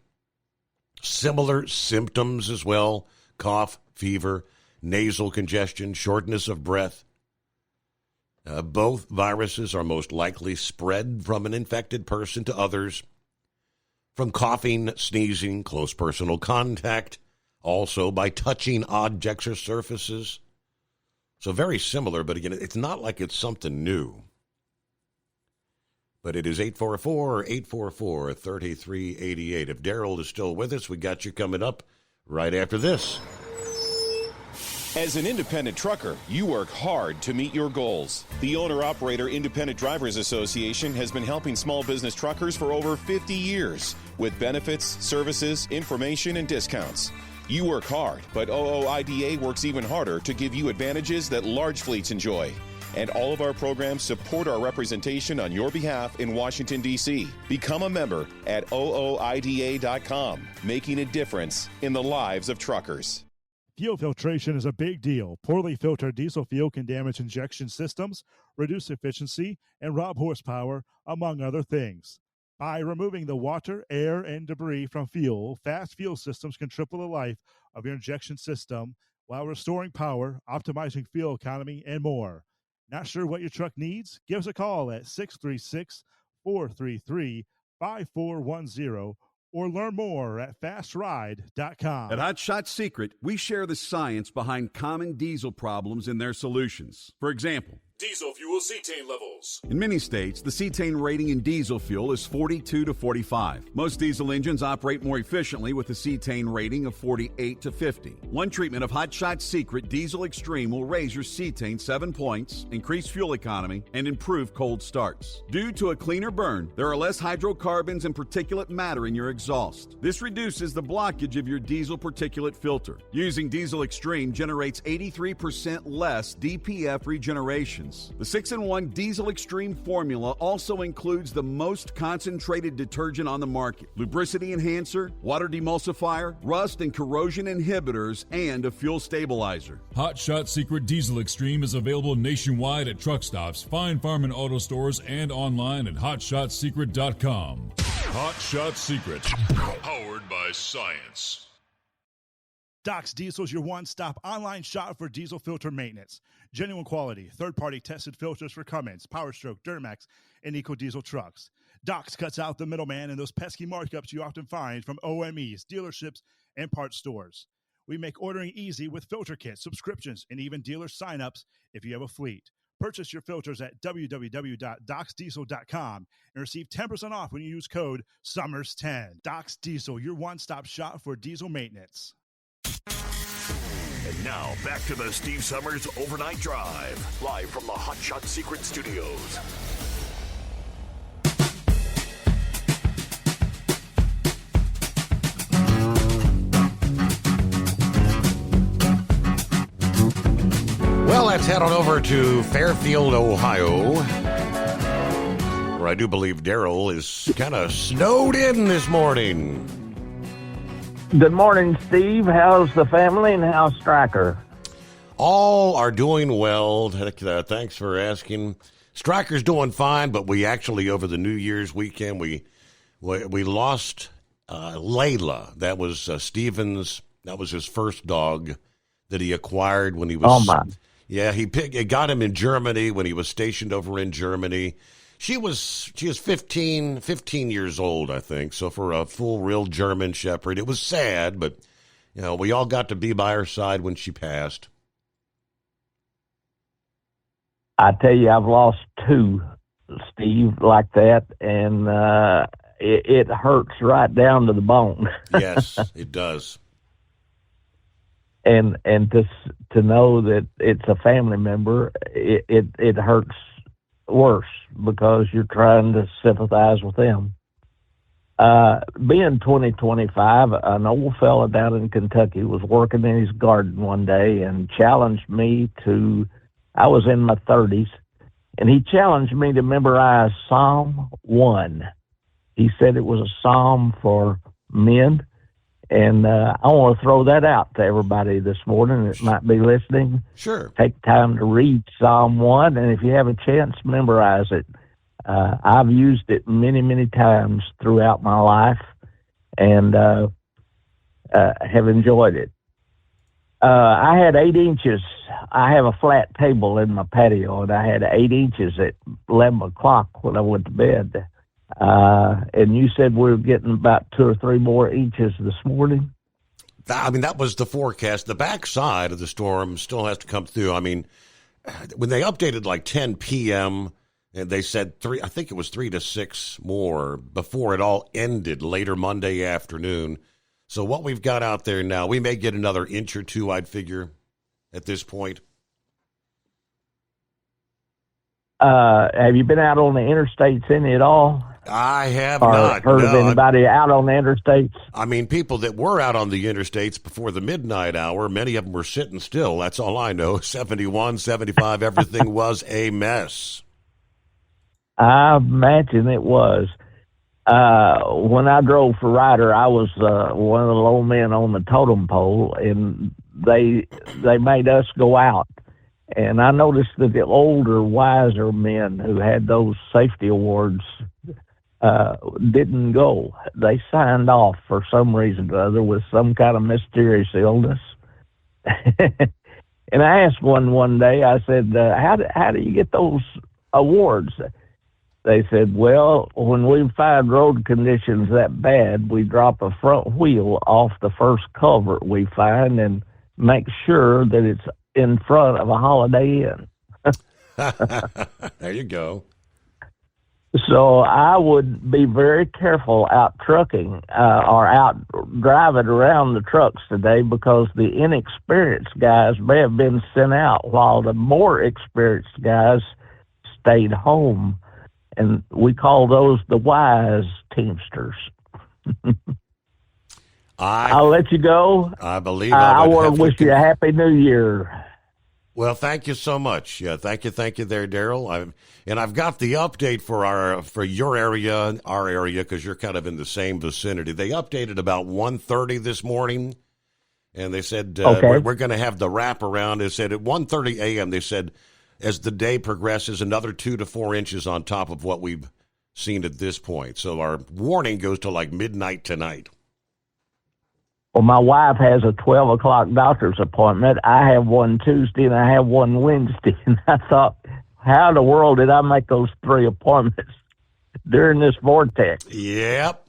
Similar symptoms as well: cough, fever, nasal congestion, shortness of breath. Both viruses are most likely spread from an infected person to others from coughing, sneezing, close personal contact, also by touching objects or surfaces. So very similar, but again, it's not like it's something new. But it is 844-844-3388. If Daryl is still with us, we got you coming up right after this. As an independent trucker, you work hard to meet your goals. The Owner-Operator Independent Drivers Association has been helping small business truckers for over 50 years with benefits, services, information, and discounts. You work hard, but OOIDA works even harder to give you advantages that large fleets enjoy. And all of our programs support our representation on your behalf in Washington, D.C. Become a member at OOIDA.com, making a difference in the lives of truckers. Fuel filtration is a big deal. Poorly filtered diesel fuel can damage injection systems, reduce efficiency, and rob horsepower, among other things. By removing the water, air, and debris from fuel, fast fuel systems can triple the life of your injection system while restoring power, optimizing fuel economy, and more. Not sure what your truck needs? Give us a call at 636-433-5410 or learn more at fastride.com. At Hot Shot Secret, we share the science behind common diesel problems and their solutions. For example, Diesel fuel cetane levels. in many states, the cetane rating in diesel fuel is 42 to 45. Most diesel engines operate more efficiently with a cetane rating of 48 to 50. One treatment of Hot Shot Secret Diesel Extreme will raise your cetane 7 points, increase fuel economy, and improve cold starts. Due to a cleaner burn, there are less hydrocarbons and particulate matter in your exhaust. This reduces the blockage of your diesel particulate filter. Using Diesel Extreme generates 83% less DPF regeneration. The 6-in-1 Diesel Extreme formula also includes the most concentrated detergent on the market, lubricity enhancer, water demulsifier, rust and corrosion inhibitors, and a fuel stabilizer. Hot Shot Secret Diesel Extreme is available nationwide at truck stops, Fine Farm and auto stores, and online at hotshotsecret.com. Hot Shot Secret, powered by science. Doc's Diesel is your one-stop online shop for diesel filter maintenance. Genuine quality, third-party tested filters for Cummins, PowerStroke, Duramax, and EcoDiesel trucks. Doc's cuts out the middleman and those pesky markups you often find from OMEs, dealerships, and parts stores. We make ordering easy with filter kits, subscriptions, and even dealer sign-ups if you have a fleet. Purchase your filters at www.docsdiesel.com and receive 10% off when you use code SUMMERS10. Doc's Diesel, your one-stop shop for diesel maintenance. And now, back to the Steve Summers Overnight Drive, live from the Hot Shot Secret Studios. Well, let's head on over to Fairfield, Ohio, where I do believe Daryl is kind of snowed in this morning. Good morning, Steve. How's the family and how's Stryker? All are doing well. Thanks for asking. Stryker's doing fine, but we actually, over the New Year's weekend, we lost Layla. That was Steven's. That was his first dog that he acquired when he was. Oh my! Yeah, he got him in Germany when he was stationed over in Germany. She was 15 years old, I think. So for a full, real German Shepherd, it was sad, but we all got to be by her side when she passed. I tell you, I've lost two, Steve, like that, and it hurts right down to the bone. Yes, it does. And to know that it's a family member, it hurts worse because you're trying to sympathize with them. being 2025, an old fella down in Kentucky was working in his garden one day and challenged me I was in my 30s, and he challenged me to memorize Psalm 1. He said it was a psalm for men, and I want to throw that out to everybody this morning that might be listening. Sure. Take time to read Psalm 1, and if you have a chance, memorize it. I've used it many, many times throughout my life and have enjoyed it. I had 8 inches. I have a flat table in my patio, and I had 8 inches at 11 o'clock when I went to bed. And you said we were getting about 2 or 3 more inches this morning? That was the forecast. The backside of the storm still has to come through. I mean, when they updated like 10 p.m., and they said I think it was 3 to 6 more before it all ended later Monday afternoon. So what we've got out there now, we may get another inch or 2, I'd figure, at this point. Have you been out on the interstates any at all? I have or not. Heard of anybody out on the interstates? I mean, people that were out on the interstates before the midnight hour, many of them were sitting still. That's all I know. 71, 75, everything was a mess. I imagine it was. When I drove for Ryder, I was one of the low men on the totem pole, and they made us go out. And I noticed that the older, wiser men who had those safety awards didn't go. They signed off for some reason or other with some kind of mysterious illness. And I asked one day, I said, how do you get those awards? They said, well, when we find road conditions that bad, we drop a front wheel off the first culvert we find and make sure that it's in front of a Holiday Inn. There you go. So I would be very careful out trucking or out driving around the trucks today, because the inexperienced guys may have been sent out while the more experienced guys stayed home. And we call those the wise teamsters. I'll let you go. I believe I want to wish you a Happy New Year. Well, thank you so much. Yeah, thank you there, Daryl. I've got the update for your area and our area, because you're kind of in the same vicinity. They updated about 1:30 this morning, and they said we're going to have the wraparound. They said at 1:30 a.m. They said, as the day progresses, another 2 to 4 inches on top of what we've seen at this point. So our warning goes to like midnight tonight. Well, my wife has a 12 o'clock doctor's appointment. I have one Tuesday and I have one Wednesday. And I thought, how in the world did I make those 3 appointments during this vortex? Yep,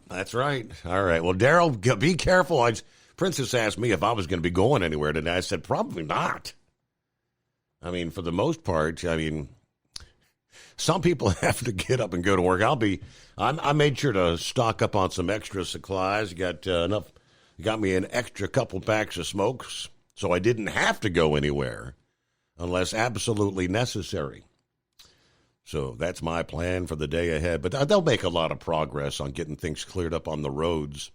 that's right. All right. Well, Daryl, be careful. Princess asked me if I was going to be going anywhere today. I said, probably not. I mean, for the most part, some people have to get up and go to work. I made sure to stock up on some extra supplies. Got me an extra couple packs of smokes, so I didn't have to go anywhere unless absolutely necessary. So that's my plan for the day ahead. But they'll make a lot of progress on getting things cleared up on the roads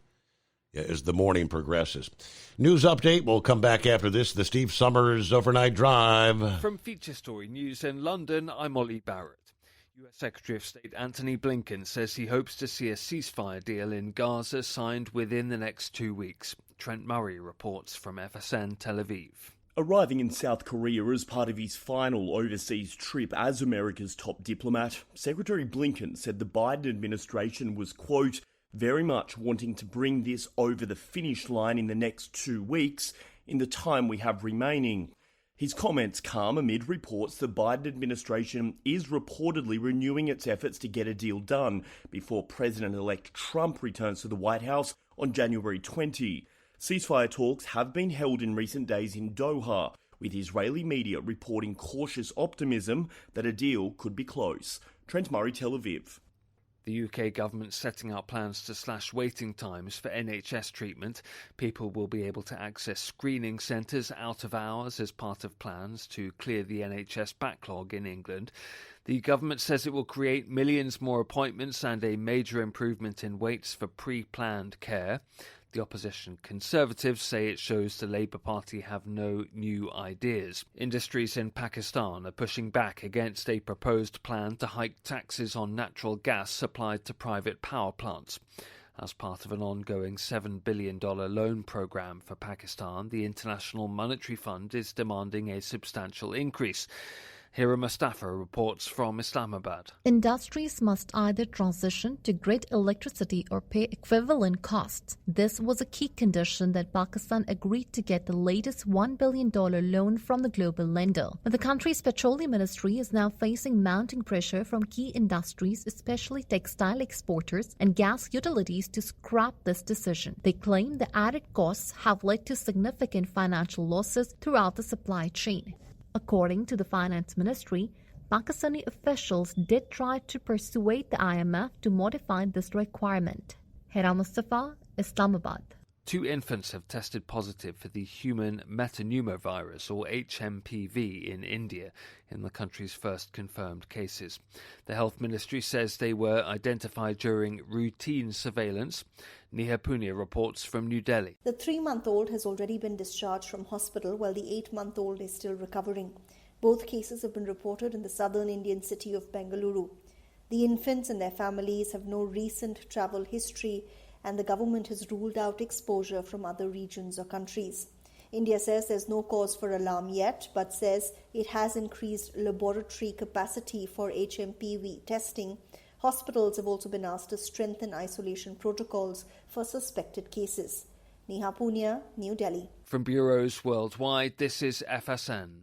as the morning progresses. News update. We'll come back after this. The Steve Summers Overnight Drive. From Feature Story News in London, I'm Ollie Barrett. U.S. Secretary of State Antony Blinken says he hopes to see a ceasefire deal in Gaza signed within the next 2 weeks. Trent Murray reports from FSN Tel Aviv. Arriving in South Korea as part of his final overseas trip as America's top diplomat, Secretary Blinken said the Biden administration was, quote, very much wanting to bring this over the finish line in the next 2 weeks in the time we have remaining. His comments come amid reports the Biden administration is reportedly renewing its efforts to get a deal done before President-elect Trump returns to the White House on January 20. Ceasefire talks have been held in recent days in Doha, with Israeli media reporting cautious optimism that a deal could be close. Trent Murray, Tel Aviv. The UK government setting out plans to slash waiting times for NHS treatment. People will be able to access screening centres out of hours as part of plans to clear the NHS backlog in England. The government says it will create millions more appointments and a major improvement in waits for pre-planned care. The opposition Conservatives say it shows the Labour Party have no new ideas. Industries in Pakistan are pushing back against a proposed plan to hike taxes on natural gas supplied to private power plants. As part of an ongoing $7 billion loan programme for Pakistan, the International Monetary Fund is demanding a substantial increase. Hira Mustafa reports from Islamabad. Industries must either transition to grid electricity or pay equivalent costs. This was a key condition that Pakistan agreed to get the latest $1 billion loan from the global lender. But the country's petroleum ministry is now facing mounting pressure from key industries, especially textile exporters and gas utilities, to scrap this decision. They claim the added costs have led to significant financial losses throughout the supply chain. According to the finance ministry, Pakistani officials did try to persuade the IMF to modify this requirement. Hira Mustafa, Islamabad. 2 infants have tested positive for the human metapneumovirus, or HMPV, in India, in the country's first confirmed cases. The Health Ministry says they were identified during routine surveillance. Neha Punia reports from New Delhi. The 3-month-old has already been discharged from hospital, while the 8-month-old is still recovering. Both cases have been reported in the southern Indian city of Bengaluru. The infants and their families have no recent travel history, and the government has ruled out exposure from other regions or countries. India says there's no cause for alarm yet, but says it has increased laboratory capacity for HMPV testing. Hospitals have also been asked to strengthen isolation protocols for suspected cases. Neha Punia, New Delhi. From bureaus worldwide, this is FSN.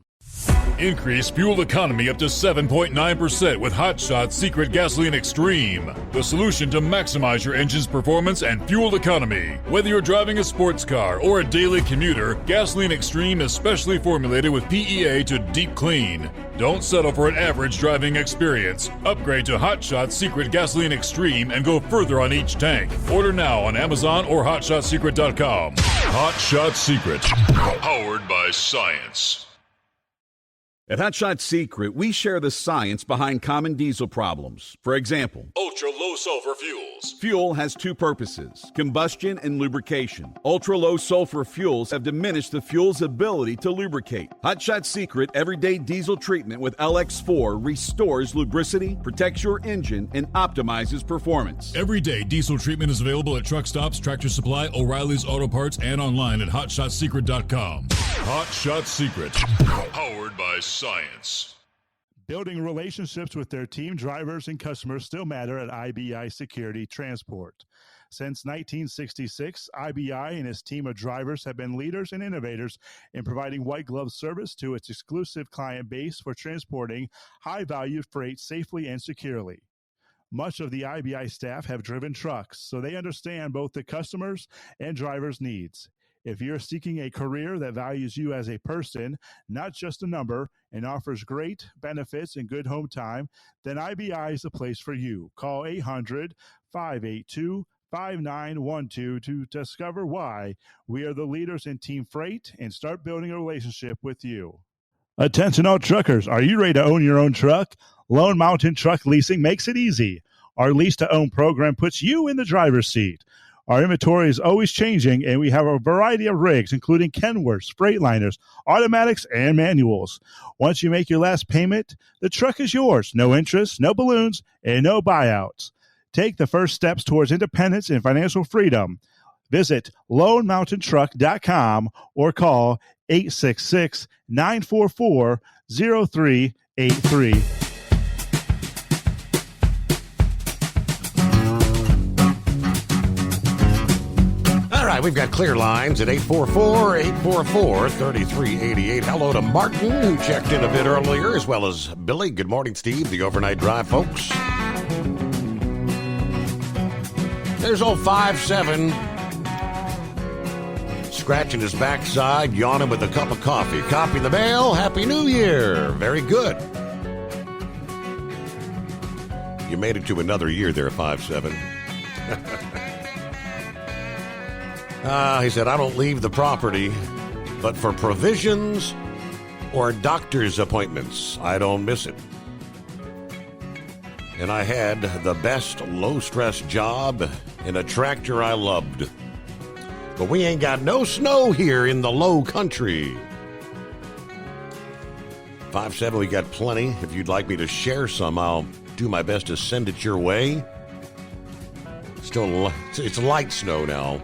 Increase fuel economy up to 7.9% with Hot Shot Secret Gasoline Extreme. The solution to maximize your engine's performance and fuel economy. Whether you're driving a sports car or a daily commuter, Gasoline Extreme is specially formulated with PEA to deep clean. Don't settle for an average driving experience. Upgrade to Hot Shot Secret Gasoline Extreme and go further on each tank. Order now on Amazon or HotShotSecret.com. Hot Shot Secret. Powered by science. At Hot Shot Secret, we share the science behind common diesel problems. For example, ultra-low sulfur fuels. Fuel has 2 purposes, combustion and lubrication. Ultra-low sulfur fuels have diminished the fuel's ability to lubricate. Hot Shot Secret Everyday Diesel Treatment with LX4 restores lubricity, protects your engine, and optimizes performance. Everyday diesel treatment is available at truck stops, Tractor Supply, O'Reilly's Auto Parts, and online at HotShotSecret.com. Hot Shot Secret. Powered by science. Building relationships with their team drivers and customers still matter at IBI Security Transport. Since 1966, IBI and its team of drivers have been leaders and innovators in providing white glove service to its exclusive client base for transporting high-value freight safely and securely. Much of the IBI staff have driven trucks, so they understand both the customers' and drivers' needs. If you're seeking a career that values you as a person, not just a number, and offers great benefits and good home time, then IBI is the place for you. Call 800-582-5912 to discover why we are the leaders in team freight and start building a relationship with you. Attention all truckers, are you ready to own your own truck? Lone Mountain Truck Leasing makes it easy. Our lease-to-own program puts you in the driver's seat. Our inventory is always changing, and we have a variety of rigs, including Kenworths, Freightliners, automatics, and manuals. Once you make your last payment, the truck is yours. No interest, no balloons, and no buyouts. Take the first steps towards independence and financial freedom. Visit LoneMountainTruck.com or call 866-944-0383. We've got clear lines at 844-844-3388. Hello to Martin, who checked in a bit earlier, as well as Billy. Good morning, Steve, the overnight drive, folks. There's old 5-7, scratching his backside, yawning with a cup of coffee. Copy the mail. Happy New Year. Very good. You made it to another year there, 5-7. He said, I don't leave the property, but for provisions or doctor's appointments, I don't miss it. And I had the best low-stress job in a tractor I loved. But we ain't got no snow here in the low country. 5-7, we got plenty. If you'd like me to share some, I'll do my best to send it your way. Still, it's light snow now.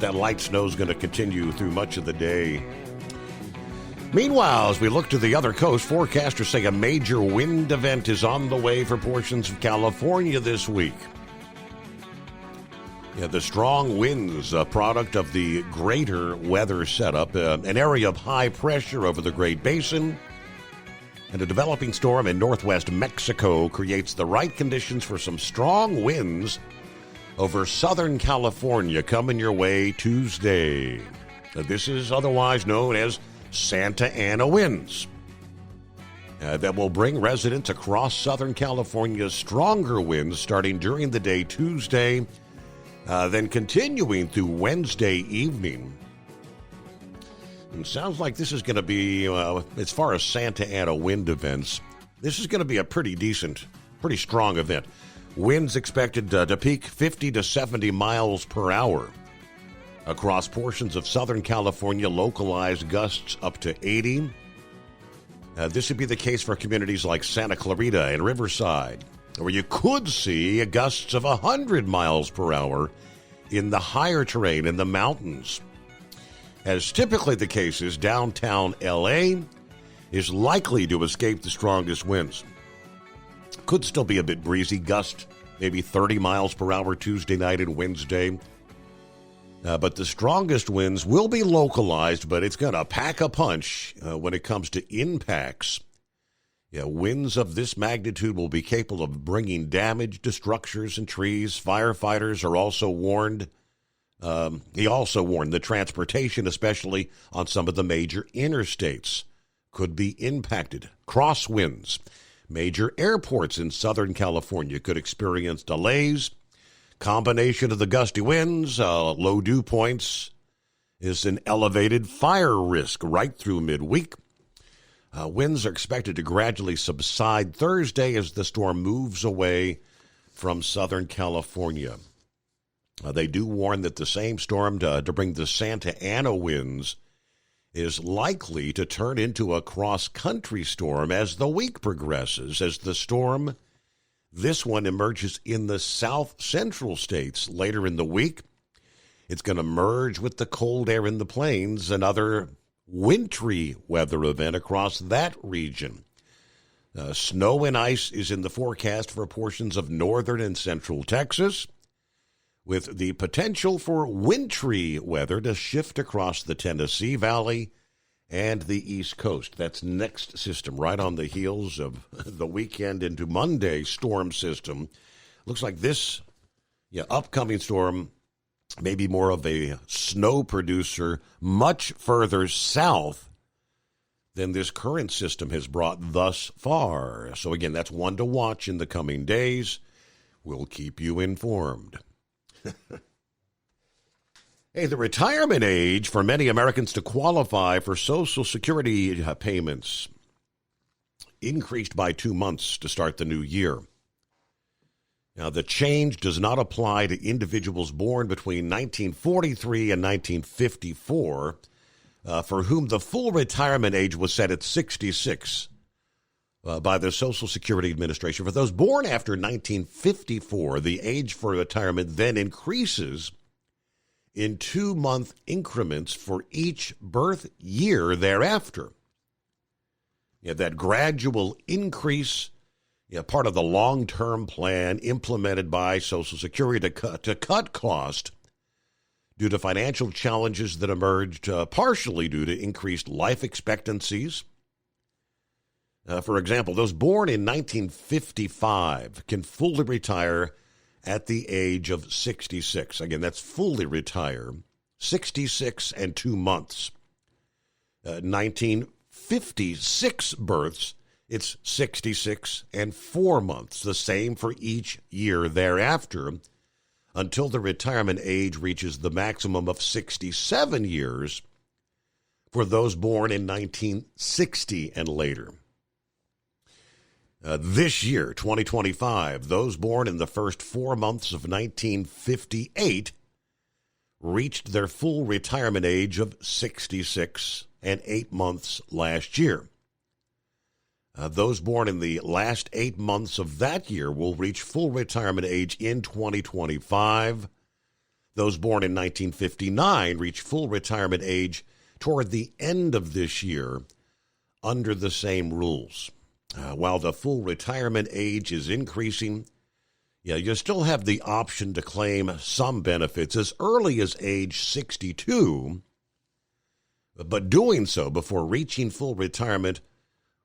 That light snow is going to continue through much of the day. Meanwhile, as we look to the other coast, forecasters say a major wind event is on the way for portions of California this week. Yeah, the strong winds, a product of the greater weather setup, an area of high pressure over the Great Basin, and a developing storm in northwest Mexico creates the right conditions for some strong winds over Southern California coming your way Tuesday. This is otherwise known as Santa Ana winds. That will bring residents across Southern California stronger winds starting during the day Tuesday, then continuing through Wednesday evening. It sounds like this is going to be, as far as Santa Ana wind events, this is going to be a pretty decent, pretty strong event. Winds expected to peak 50 to 70 miles per hour. Across portions of Southern California, localized gusts up to 80. This would be the case for communities like Santa Clarita and Riverside, where you could see gusts of 100 miles per hour in the higher terrain in the mountains. As typically the case is, downtown LA is likely to escape the strongest winds. Could still be a bit breezy, gust maybe 30 miles per hour Tuesday night and Wednesday. But the strongest winds will be localized, but it's going to pack a punch when it comes to impacts. Yeah, winds of this magnitude will be capable of bringing damage to structures and trees. Firefighters are also warned. He also warned that transportation, especially on some of the major interstates, could be impacted. Crosswinds. Major airports in Southern California could experience delays. Combination of the gusty winds, low dew points, is an elevated fire risk right through midweek. Winds are expected to gradually subside Thursday as the storm moves away from Southern California. They do warn that the same storm to bring the Santa Ana winds is likely to turn into a cross-country storm as the week progresses, as the storm, this one, emerges in the south-central states later in the week. It's going to merge with the cold air in the plains, another wintry weather event across that region. Snow and ice is in the forecast for portions of northern and central Texas, with the potential for wintry weather to shift across the Tennessee Valley and the East Coast. That's next system, right on the heels of the weekend into Monday storm system. Looks like this upcoming storm may be more of a snow producer much further south than this current system has brought thus far. So again, that's one to watch in the coming days. We'll keep you informed. Hey, the retirement age for many Americans to qualify for Social Security payments increased by 2 months to start the new year. Now, the change does not apply to individuals born between 1943 and 1954, for whom the full retirement age was set at 66 by the Social Security Administration. For those born after 1954, the age for retirement then increases in 2-month increments for each birth year thereafter. That gradual increase, part of the long-term plan implemented by Social Security to cut cost due to financial challenges that emerged partially due to increased life expectancies. For example, those born in 1955 can fully retire at the age of 66. Again, that's fully retire, 66 and 2 months. 1956 births it's 66 and 4 months, the same for each year thereafter, until the retirement age reaches the maximum of 67 years for those born in 1960 and later. This year, 2025, those born in the first 4 months of 1958 reached their full retirement age of 66 and 8 months last year. Those born in the last 8 months of that year will reach full retirement age in 2025. Those born in 1959 reach full retirement age toward the end of this year under the same rules. While the full retirement age is increasing, you still have the option to claim some benefits as early as age 62, but doing so before reaching full retirement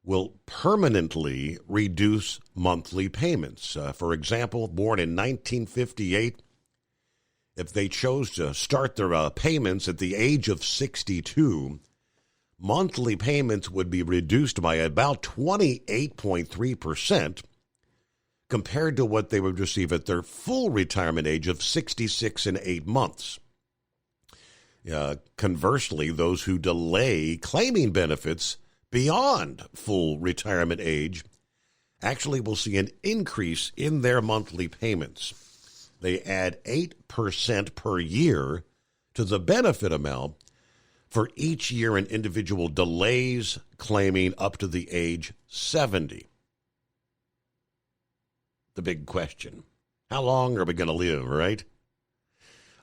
will permanently reduce monthly payments. For example, born in 1958, if they chose to start their payments at the age of 62, monthly payments would be reduced by about 28.3% compared to what they would receive at their full retirement age of 66 and 8 months. Conversely, those who delay claiming benefits beyond full retirement age actually will see an increase in their monthly payments. They add 8% per year to the benefit amount for each year an individual delays claiming up to the age 70. The big question, how long are we going to live, right?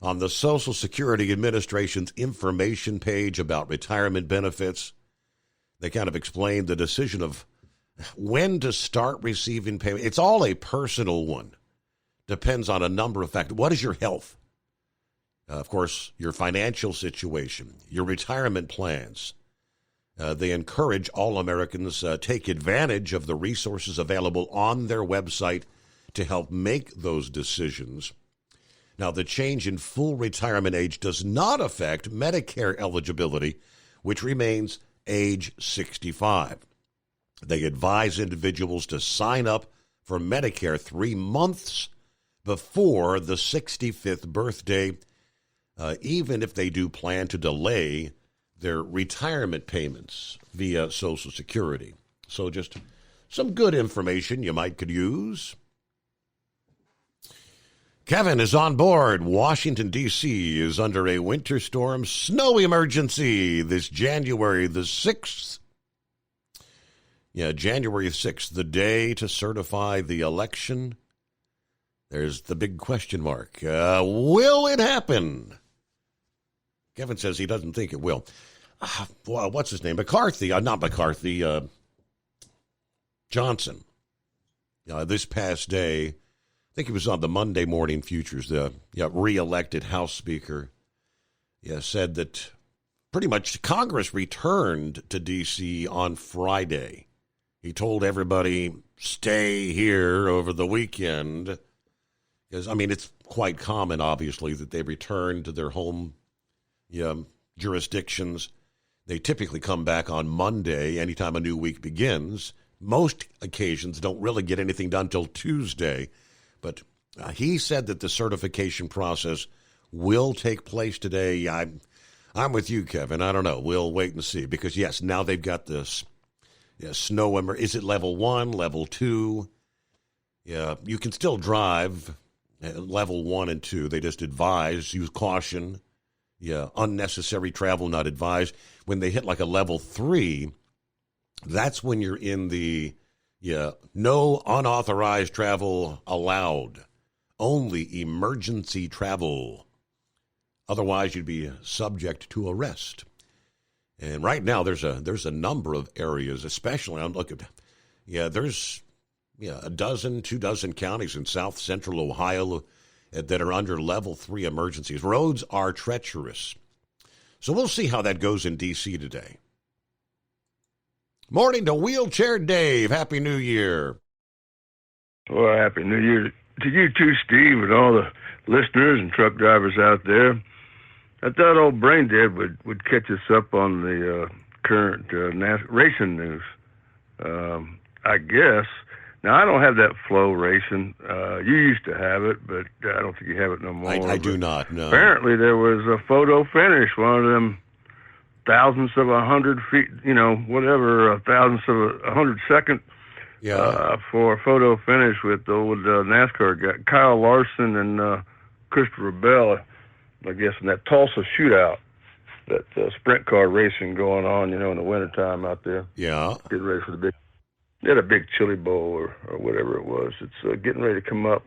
On the Social Security Administration's information page about retirement benefits, they kind of explained the decision of when to start receiving payment. It's all a personal one. Depends on a number of factors. What is your health? Of course, your financial situation, your retirement plans. They encourage all Americans take advantage of the resources available on their website to help make those decisions. Now, the change in full retirement age does not affect Medicare eligibility, which remains age 65. They advise individuals to sign up for Medicare 3 months before the 65th birthday, even if they do plan to delay their retirement payments via Social Security. So just some good information you could use. Kevin is on board. Washington, D.C. is under a winter storm snow emergency this January the 6th. January 6th, the day to certify the election. There's the big question mark. Will it happen? Kevin says he doesn't think it will. What's his name? McCarthy. Not McCarthy. Johnson. This past day, I think he was on the Monday Morning Futures, the re-elected House Speaker, said that pretty much Congress returned to D.C. on Friday. He told everybody, stay here over the weekend. Because, it's quite common, obviously, that they return to their home jurisdictions. They typically come back on Monday, anytime a new week begins. Most occasions don't really get anything done till Tuesday. But he said that the certification process will take place today. I'm with you, Kevin. I don't know. We'll wait and see. Because, yes, now they've got this snow. Is it level 1, level 2? You can still drive level 1 and 2. They just advise, use caution. Unnecessary travel not advised. When they hit like a level 3, that's when you're in the no unauthorized travel allowed. Only emergency travel. Otherwise, you'd be subject to arrest. And right now, there's a number of areas, especially I'm looking. There's 2 dozen counties in south central Ohio that are under level 3 emergencies. Roads are treacherous. So we'll see how that goes in D.C. today. Morning to Wheelchair Dave. Happy New Year. Well, Happy New Year to you too, Steve, and all the listeners and truck drivers out there. I thought old Brain Dead would catch us up on the current racing news. I guess. Now, I don't have that Flow Racing. You used to have it, but I don't think you have it no more. I do not, no. Apparently, there was a photo finish, one of them thousandths of 100 feet, whatever, a thousandths of 100 second for a photo finish with the old NASCAR guy, Kyle Larson and Christopher Bell, I guess, in that Tulsa shootout, that sprint car racing going on, in the wintertime out there. Yeah. Getting ready for the big... They had a big chili bowl or whatever it was. It's getting ready to come up.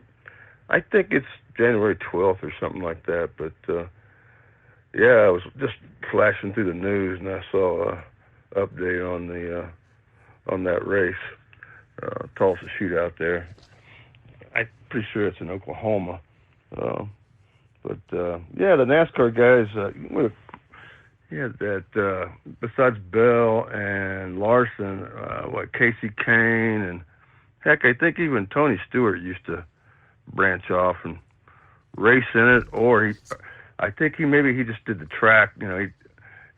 I think it's January 12th or something like that. But, I was just flashing through the news, and I saw an update on that race, Tulsa shootout there. I'm pretty sure it's in Oklahoma. The NASCAR guys, that besides Bell and Larson, Casey Kane, and heck, I think even Tony Stewart used to branch off and race in it, or I think he just did the track.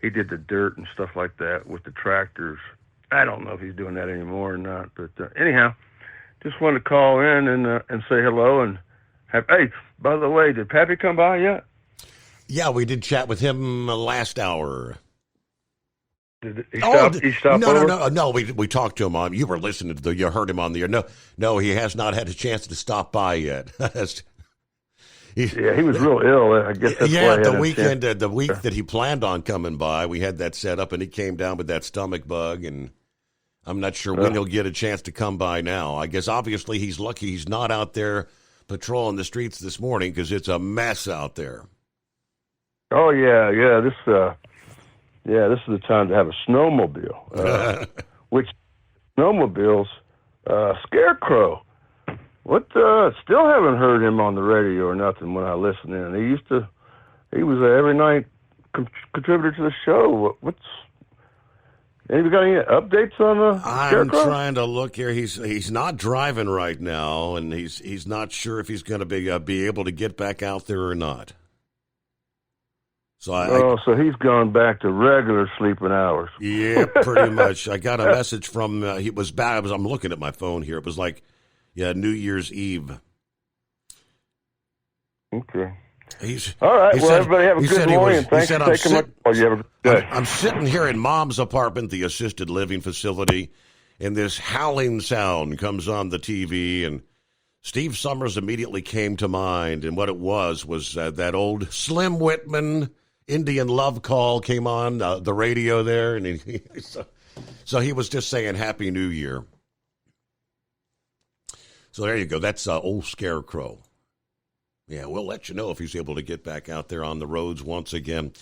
He did the dirt and stuff like that with the tractors. I don't know if he's doing that anymore or not, but anyhow, just wanted to call in and say hello and hey, by the way, did Pappy come by yet? Yeah, we did chat with him last hour. Did he stop over? No. We talked to him you were listening to you heard him on the air. No, he has not had a chance to stop by yet. He was real ill. I guess that's why the week that he planned on coming by, we had that set up, and he came down with that stomach bug, and I'm not sure when he'll get a chance to come by now. I guess obviously he's lucky he's not out there patrolling the streets this morning because it's a mess out there. Oh yeah. This is the time to have a snowmobile. Which snowmobiles? Scarecrow. What? Still haven't heard him on the radio or nothing when I listen in. He was every night contributor to the show. Have you got any updates on the Scarecrow? I'm trying to look here. He's not driving right now, and he's not sure if he's going to be able to get back out there or not. So he's gone back to regular sleeping hours. Yeah, pretty much. I got a message from he was bad. I'm looking at my phone here. It was like, New Year's Eve. Okay. All right. Everybody have a good morning. Thanks for taking my call. You have a good day. I'm sitting here in Mom's apartment, the assisted living facility, and this howling sound comes on the TV, and Steve Summers immediately came to mind, and what it was that old Slim Whitman Indian Love Call came on the radio there, and so he was just saying Happy New Year. So there you go. That's old Scarecrow. Yeah, we'll let you know if he's able to get back out there on the roads once again.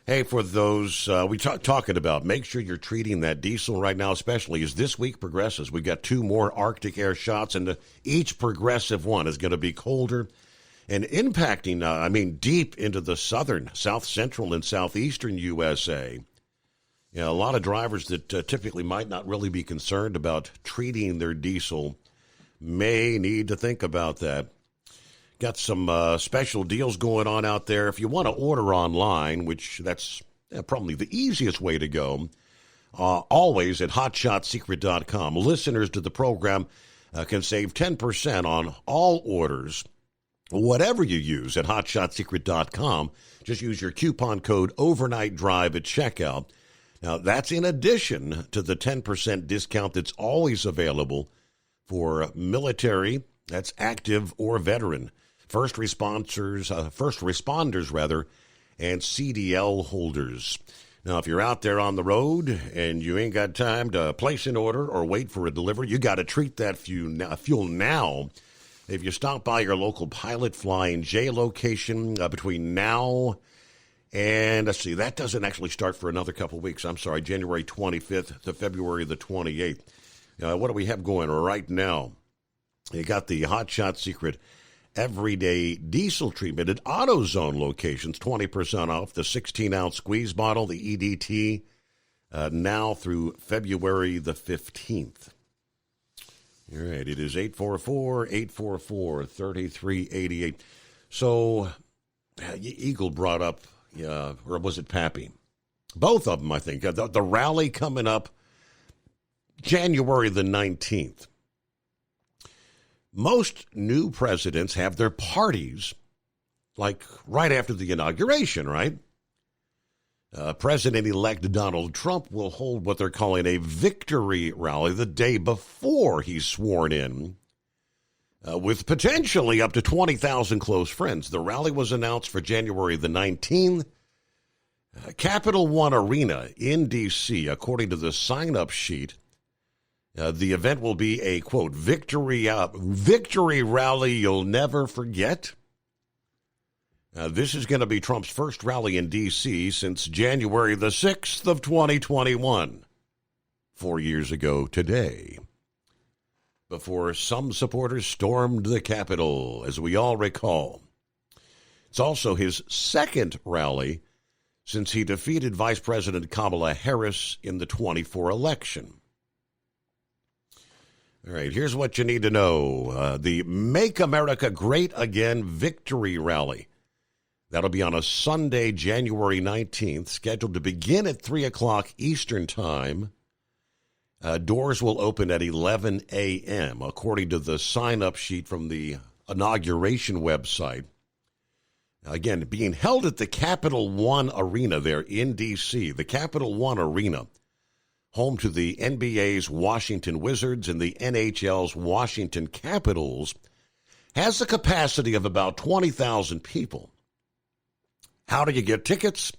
Hey, for those we talking about, make sure you're treating that diesel right now, especially as this week progresses. We've got 2 more Arctic air shots, and each progressive one is going to be colder and impacting, deep into the southern, south central, and southeastern USA. A lot of drivers that typically might not really be concerned about treating their diesel may need to think about that. Got some special deals going on out there. If you want to order online, which that's probably the easiest way to go, always at hotshotsecret.com. Listeners to the program can save 10% on all orders, whatever you use at hotshotsecret.com. Just use your coupon code OvernightDrive at checkout. Now, that's in addition to the 10% discount that's always available for military, that's active or veteran, first responders, and CDL holders. Now, if you're out there on the road and you ain't got time to place an order or wait for a delivery, you got to treat that fuel now. If you stop by your local Pilot Flying J location between now and, let's see, that doesn't actually start for another couple of weeks. I'm sorry, January 25th to February the 28th. What do we have going right now? You got the Hot Shot Secret Everyday Diesel Treatment at AutoZone locations, 20% off the 16-ounce squeeze bottle, the EDT, now through February the 15th. All right, it is 844-844-3388. So, Eagle brought up, or was it Pappy? Both of them, I think. The rally coming up, January the 19th. Most new presidents have their parties like right after the inauguration, right? President-elect Donald Trump will hold what they're calling a victory rally the day before he's sworn in, with potentially up to 20,000 close friends. The rally was announced for January the 19th. Capital One Arena in D.C., according to the sign-up sheet. The event will be a, quote, victory rally you'll never forget. This is going to be Trump's first rally in D.C. since January the 6th of 2021, 4 years ago today, before some supporters stormed the Capitol, as we all recall. It's also his second rally since he defeated Vice President Kamala Harris in the 24 election. All right, here's what you need to know. The Make America Great Again Victory Rally. That'll be on a Sunday, January 19th, scheduled to begin at 3 o'clock Eastern Time. Doors will open at 11 a.m., according to the sign-up sheet from the inauguration website. Again, being held at the Capital One Arena there in D.C., the Capital One Arena, home to the NBA's Washington Wizards and the NHL's Washington Capitals, has a capacity of about 20,000 people. How do you get tickets?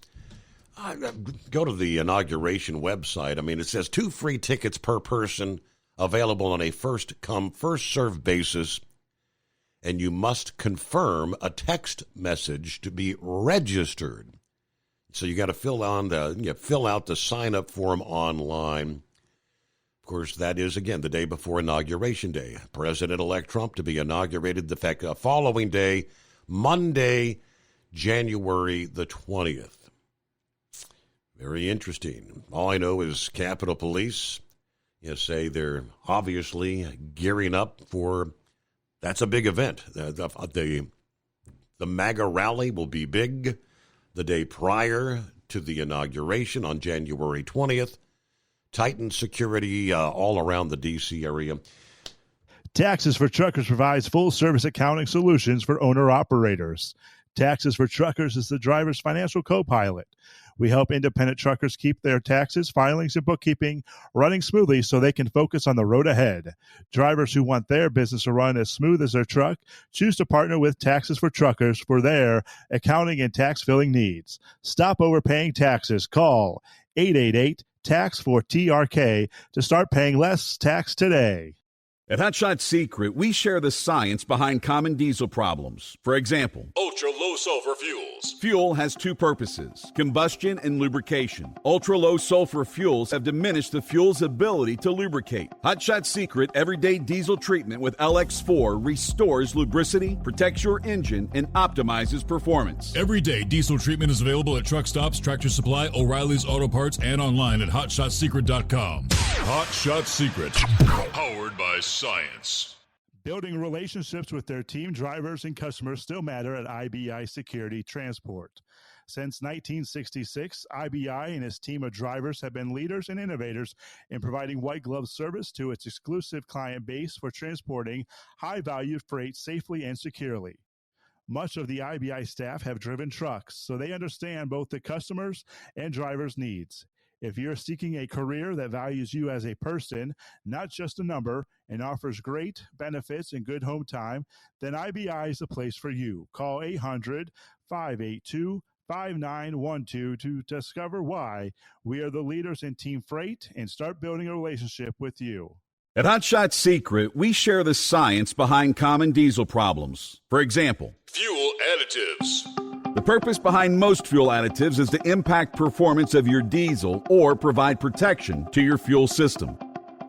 Go to the inauguration website. I mean, it says 2 free tickets per person available on a first-come, first-served basis, and you must confirm a text message to be registered. So you got to fill out the sign-up form online. Of course, that is, again, the day before Inauguration Day. President-elect Trump to be inaugurated the following day, Monday, January the 20th. Very interesting. All I know is Capitol Police say they're obviously gearing up for, that's a big event. The MAGA rally will be big the day prior to the inauguration on January 20th. Tightened security all around the D.C. area. Taxes for Truckers provides full-service accounting solutions for owner-operators. Taxes for Truckers is the driver's financial co-pilot. We help independent truckers keep their taxes, filings, and bookkeeping running smoothly so they can focus on the road ahead. Drivers who want their business to run as smooth as their truck choose to partner with Taxes for Truckers for their accounting and tax filing needs. Stop overpaying taxes. Call 888-TAX-4TRK to start paying less tax today. At Hot Shot Secret, we share the science behind common diesel problems. For example, ultra-low sulfur fuels. Fuel has 2 purposes, combustion and lubrication. Ultra-low sulfur fuels have diminished the fuel's ability to lubricate. Hot Shot Secret Everyday Diesel Treatment with LX4 restores lubricity, protects your engine, and optimizes performance. Everyday Diesel Treatment is available at truck stops, Tractor Supply, O'Reilly's Auto Parts, and online at HotShotSecret.com. Hot Shot Secret, powered by science. Building relationships with their team drivers and customers still matter at IBI Security Transport. Since 1966, IBI and its team of drivers have been leaders and innovators in providing white glove service to its exclusive client base for transporting high-value freight safely and securely. Much of the IBI staff have driven trucks, so they understand both the customers' and drivers' needs. If you're seeking a career that values you as a person, not just a number, and offers great benefits and good home time, then IBI is the place for you. Call 800-582-5912 to discover why we are the leaders in team freight and start building a relationship with you. At Hot Shot Secret, we share the science behind common diesel problems. For example, fuel additives. The purpose behind most fuel additives is to impact performance of your diesel or provide protection to your fuel system.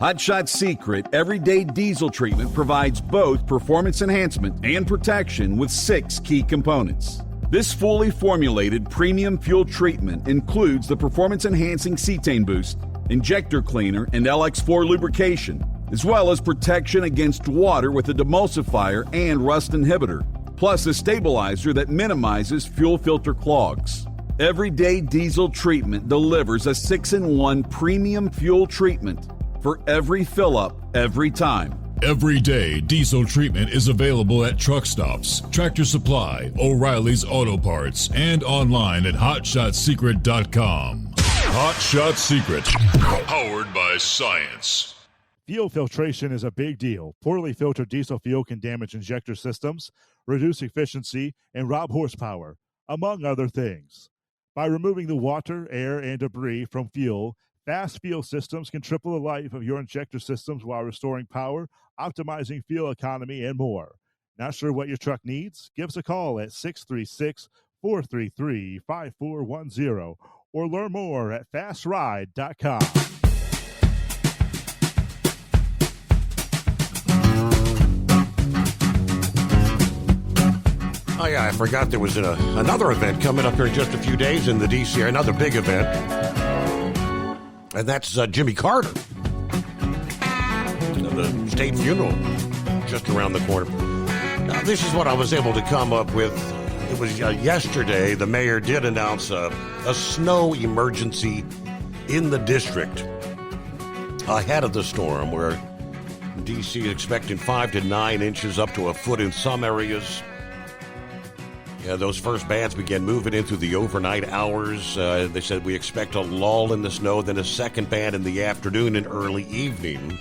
Hot Shot Secret Everyday Diesel Treatment provides both performance enhancement and protection with 6 key components. This fully formulated premium fuel treatment includes the performance-enhancing cetane boost, injector cleaner, and LX4 lubrication, as well as protection against water with a demulsifier and rust inhibitor, plus a stabilizer that minimizes fuel filter clogs. Everyday Diesel Treatment delivers a 6-in-1 premium fuel treatment for every fill-up, every time. Everyday diesel treatment is available at truck stops, Tractor Supply, O'Reilly's Auto Parts, and online at HotShotSecret.com. Hot Shot Secret, powered by science. Fuel filtration is a big deal. Poorly filtered diesel fuel can damage injector systems, reduce efficiency, and rob horsepower, among other things. By removing the water, air, and debris from fuel, Fast Fuel Systems can triple the life of your injector systems while restoring power, optimizing fuel economy, and more. Not sure what your truck needs? Give us a call at 636-433-5410 or learn more at fastride.com. Oh, yeah, I forgot there was another event coming up here in just a few days in the D.C. area, another big event. And that's Jimmy Carter. The state funeral just around the corner. Now, this is what I was able to come up with. It was yesterday. The mayor did announce a snow emergency in the district ahead of the storm, where D.C. is expecting 5 to 9 inches, up to a foot in some areas. Yeah, those first bands began moving in through the overnight hours. They said we expect a lull in the snow, then a second band in the afternoon and early evening.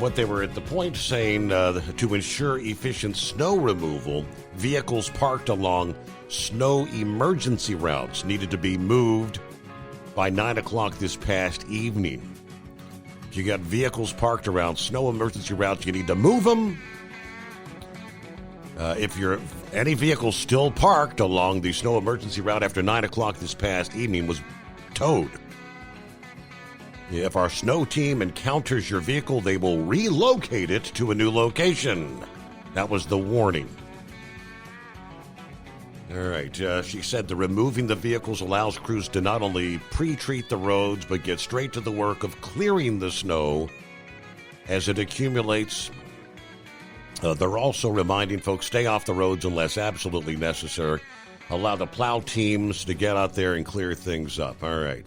What they were at the point saying, to ensure efficient snow removal, vehicles parked along snow emergency routes needed to be moved by 9 o'clock this past evening. If you got vehicles parked around snow emergency routes, you need to move them. If any vehicle still parked along the snow emergency route after 9 o'clock this past evening was towed. If our snow team encounters your vehicle, they will relocate it to a new location. That was the warning. All right, she said the removing the vehicles allows crews to not only pre-treat the roads, but get straight to the work of clearing the snow as it accumulates. They're also reminding folks, stay off the roads unless absolutely necessary. Allow the plow teams to get out there and clear things up. All right.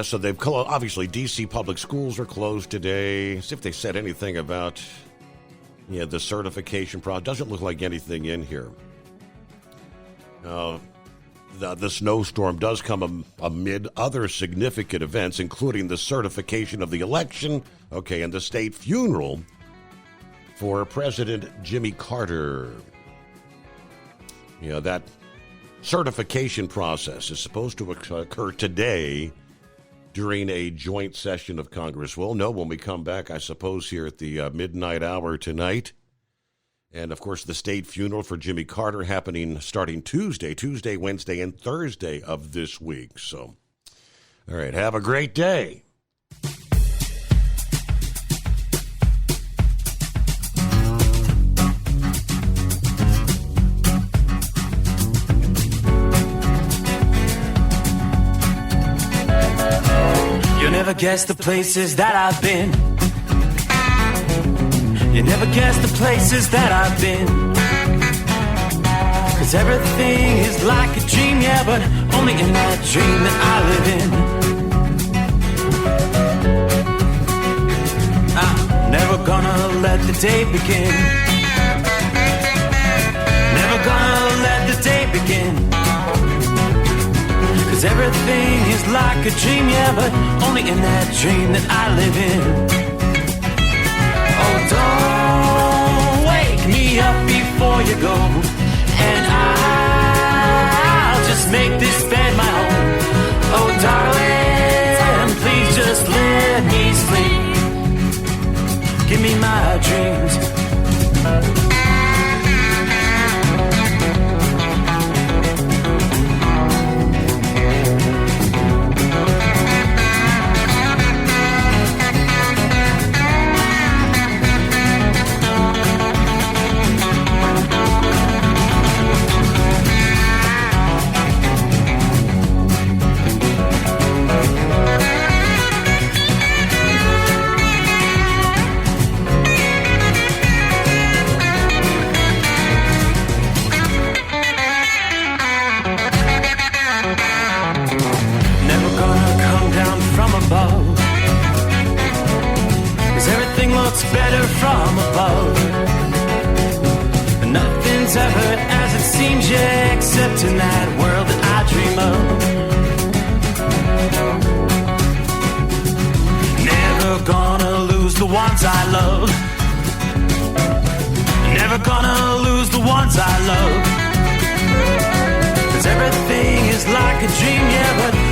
So they've obviously, D.C. public schools are closed today. See if they said anything about the certification process. Doesn't look like anything in here. The snowstorm does come amid other significant events, including the certification of the election, and the state funeral for President Jimmy Carter. That certification process is supposed to occur today during a joint session of Congress. We'll know when we come back, I suppose, here at the midnight hour tonight. And, of course, the state funeral for Jimmy Carter happening starting Tuesday, Wednesday, and Thursday of this week. So, all right, have a great day. You'll never guess the places that I've been. You never guess the places that I've been. 'Cause everything is like a dream, yeah, but only in that dream that I live in. I'm never gonna let the day begin. Never gonna let the day begin. 'Cause everything is like a dream, yeah, but only in that dream that I live in. Oh, don't wake me up before you go, and I'll just make this bed my home. Oh, darling, please just let me sleep. Give me my dreams. seems you're accepting that world that I dream of. Never gonna lose the ones I love. Never gonna lose the ones I love. 'Cause everything is like a dream, yeah, but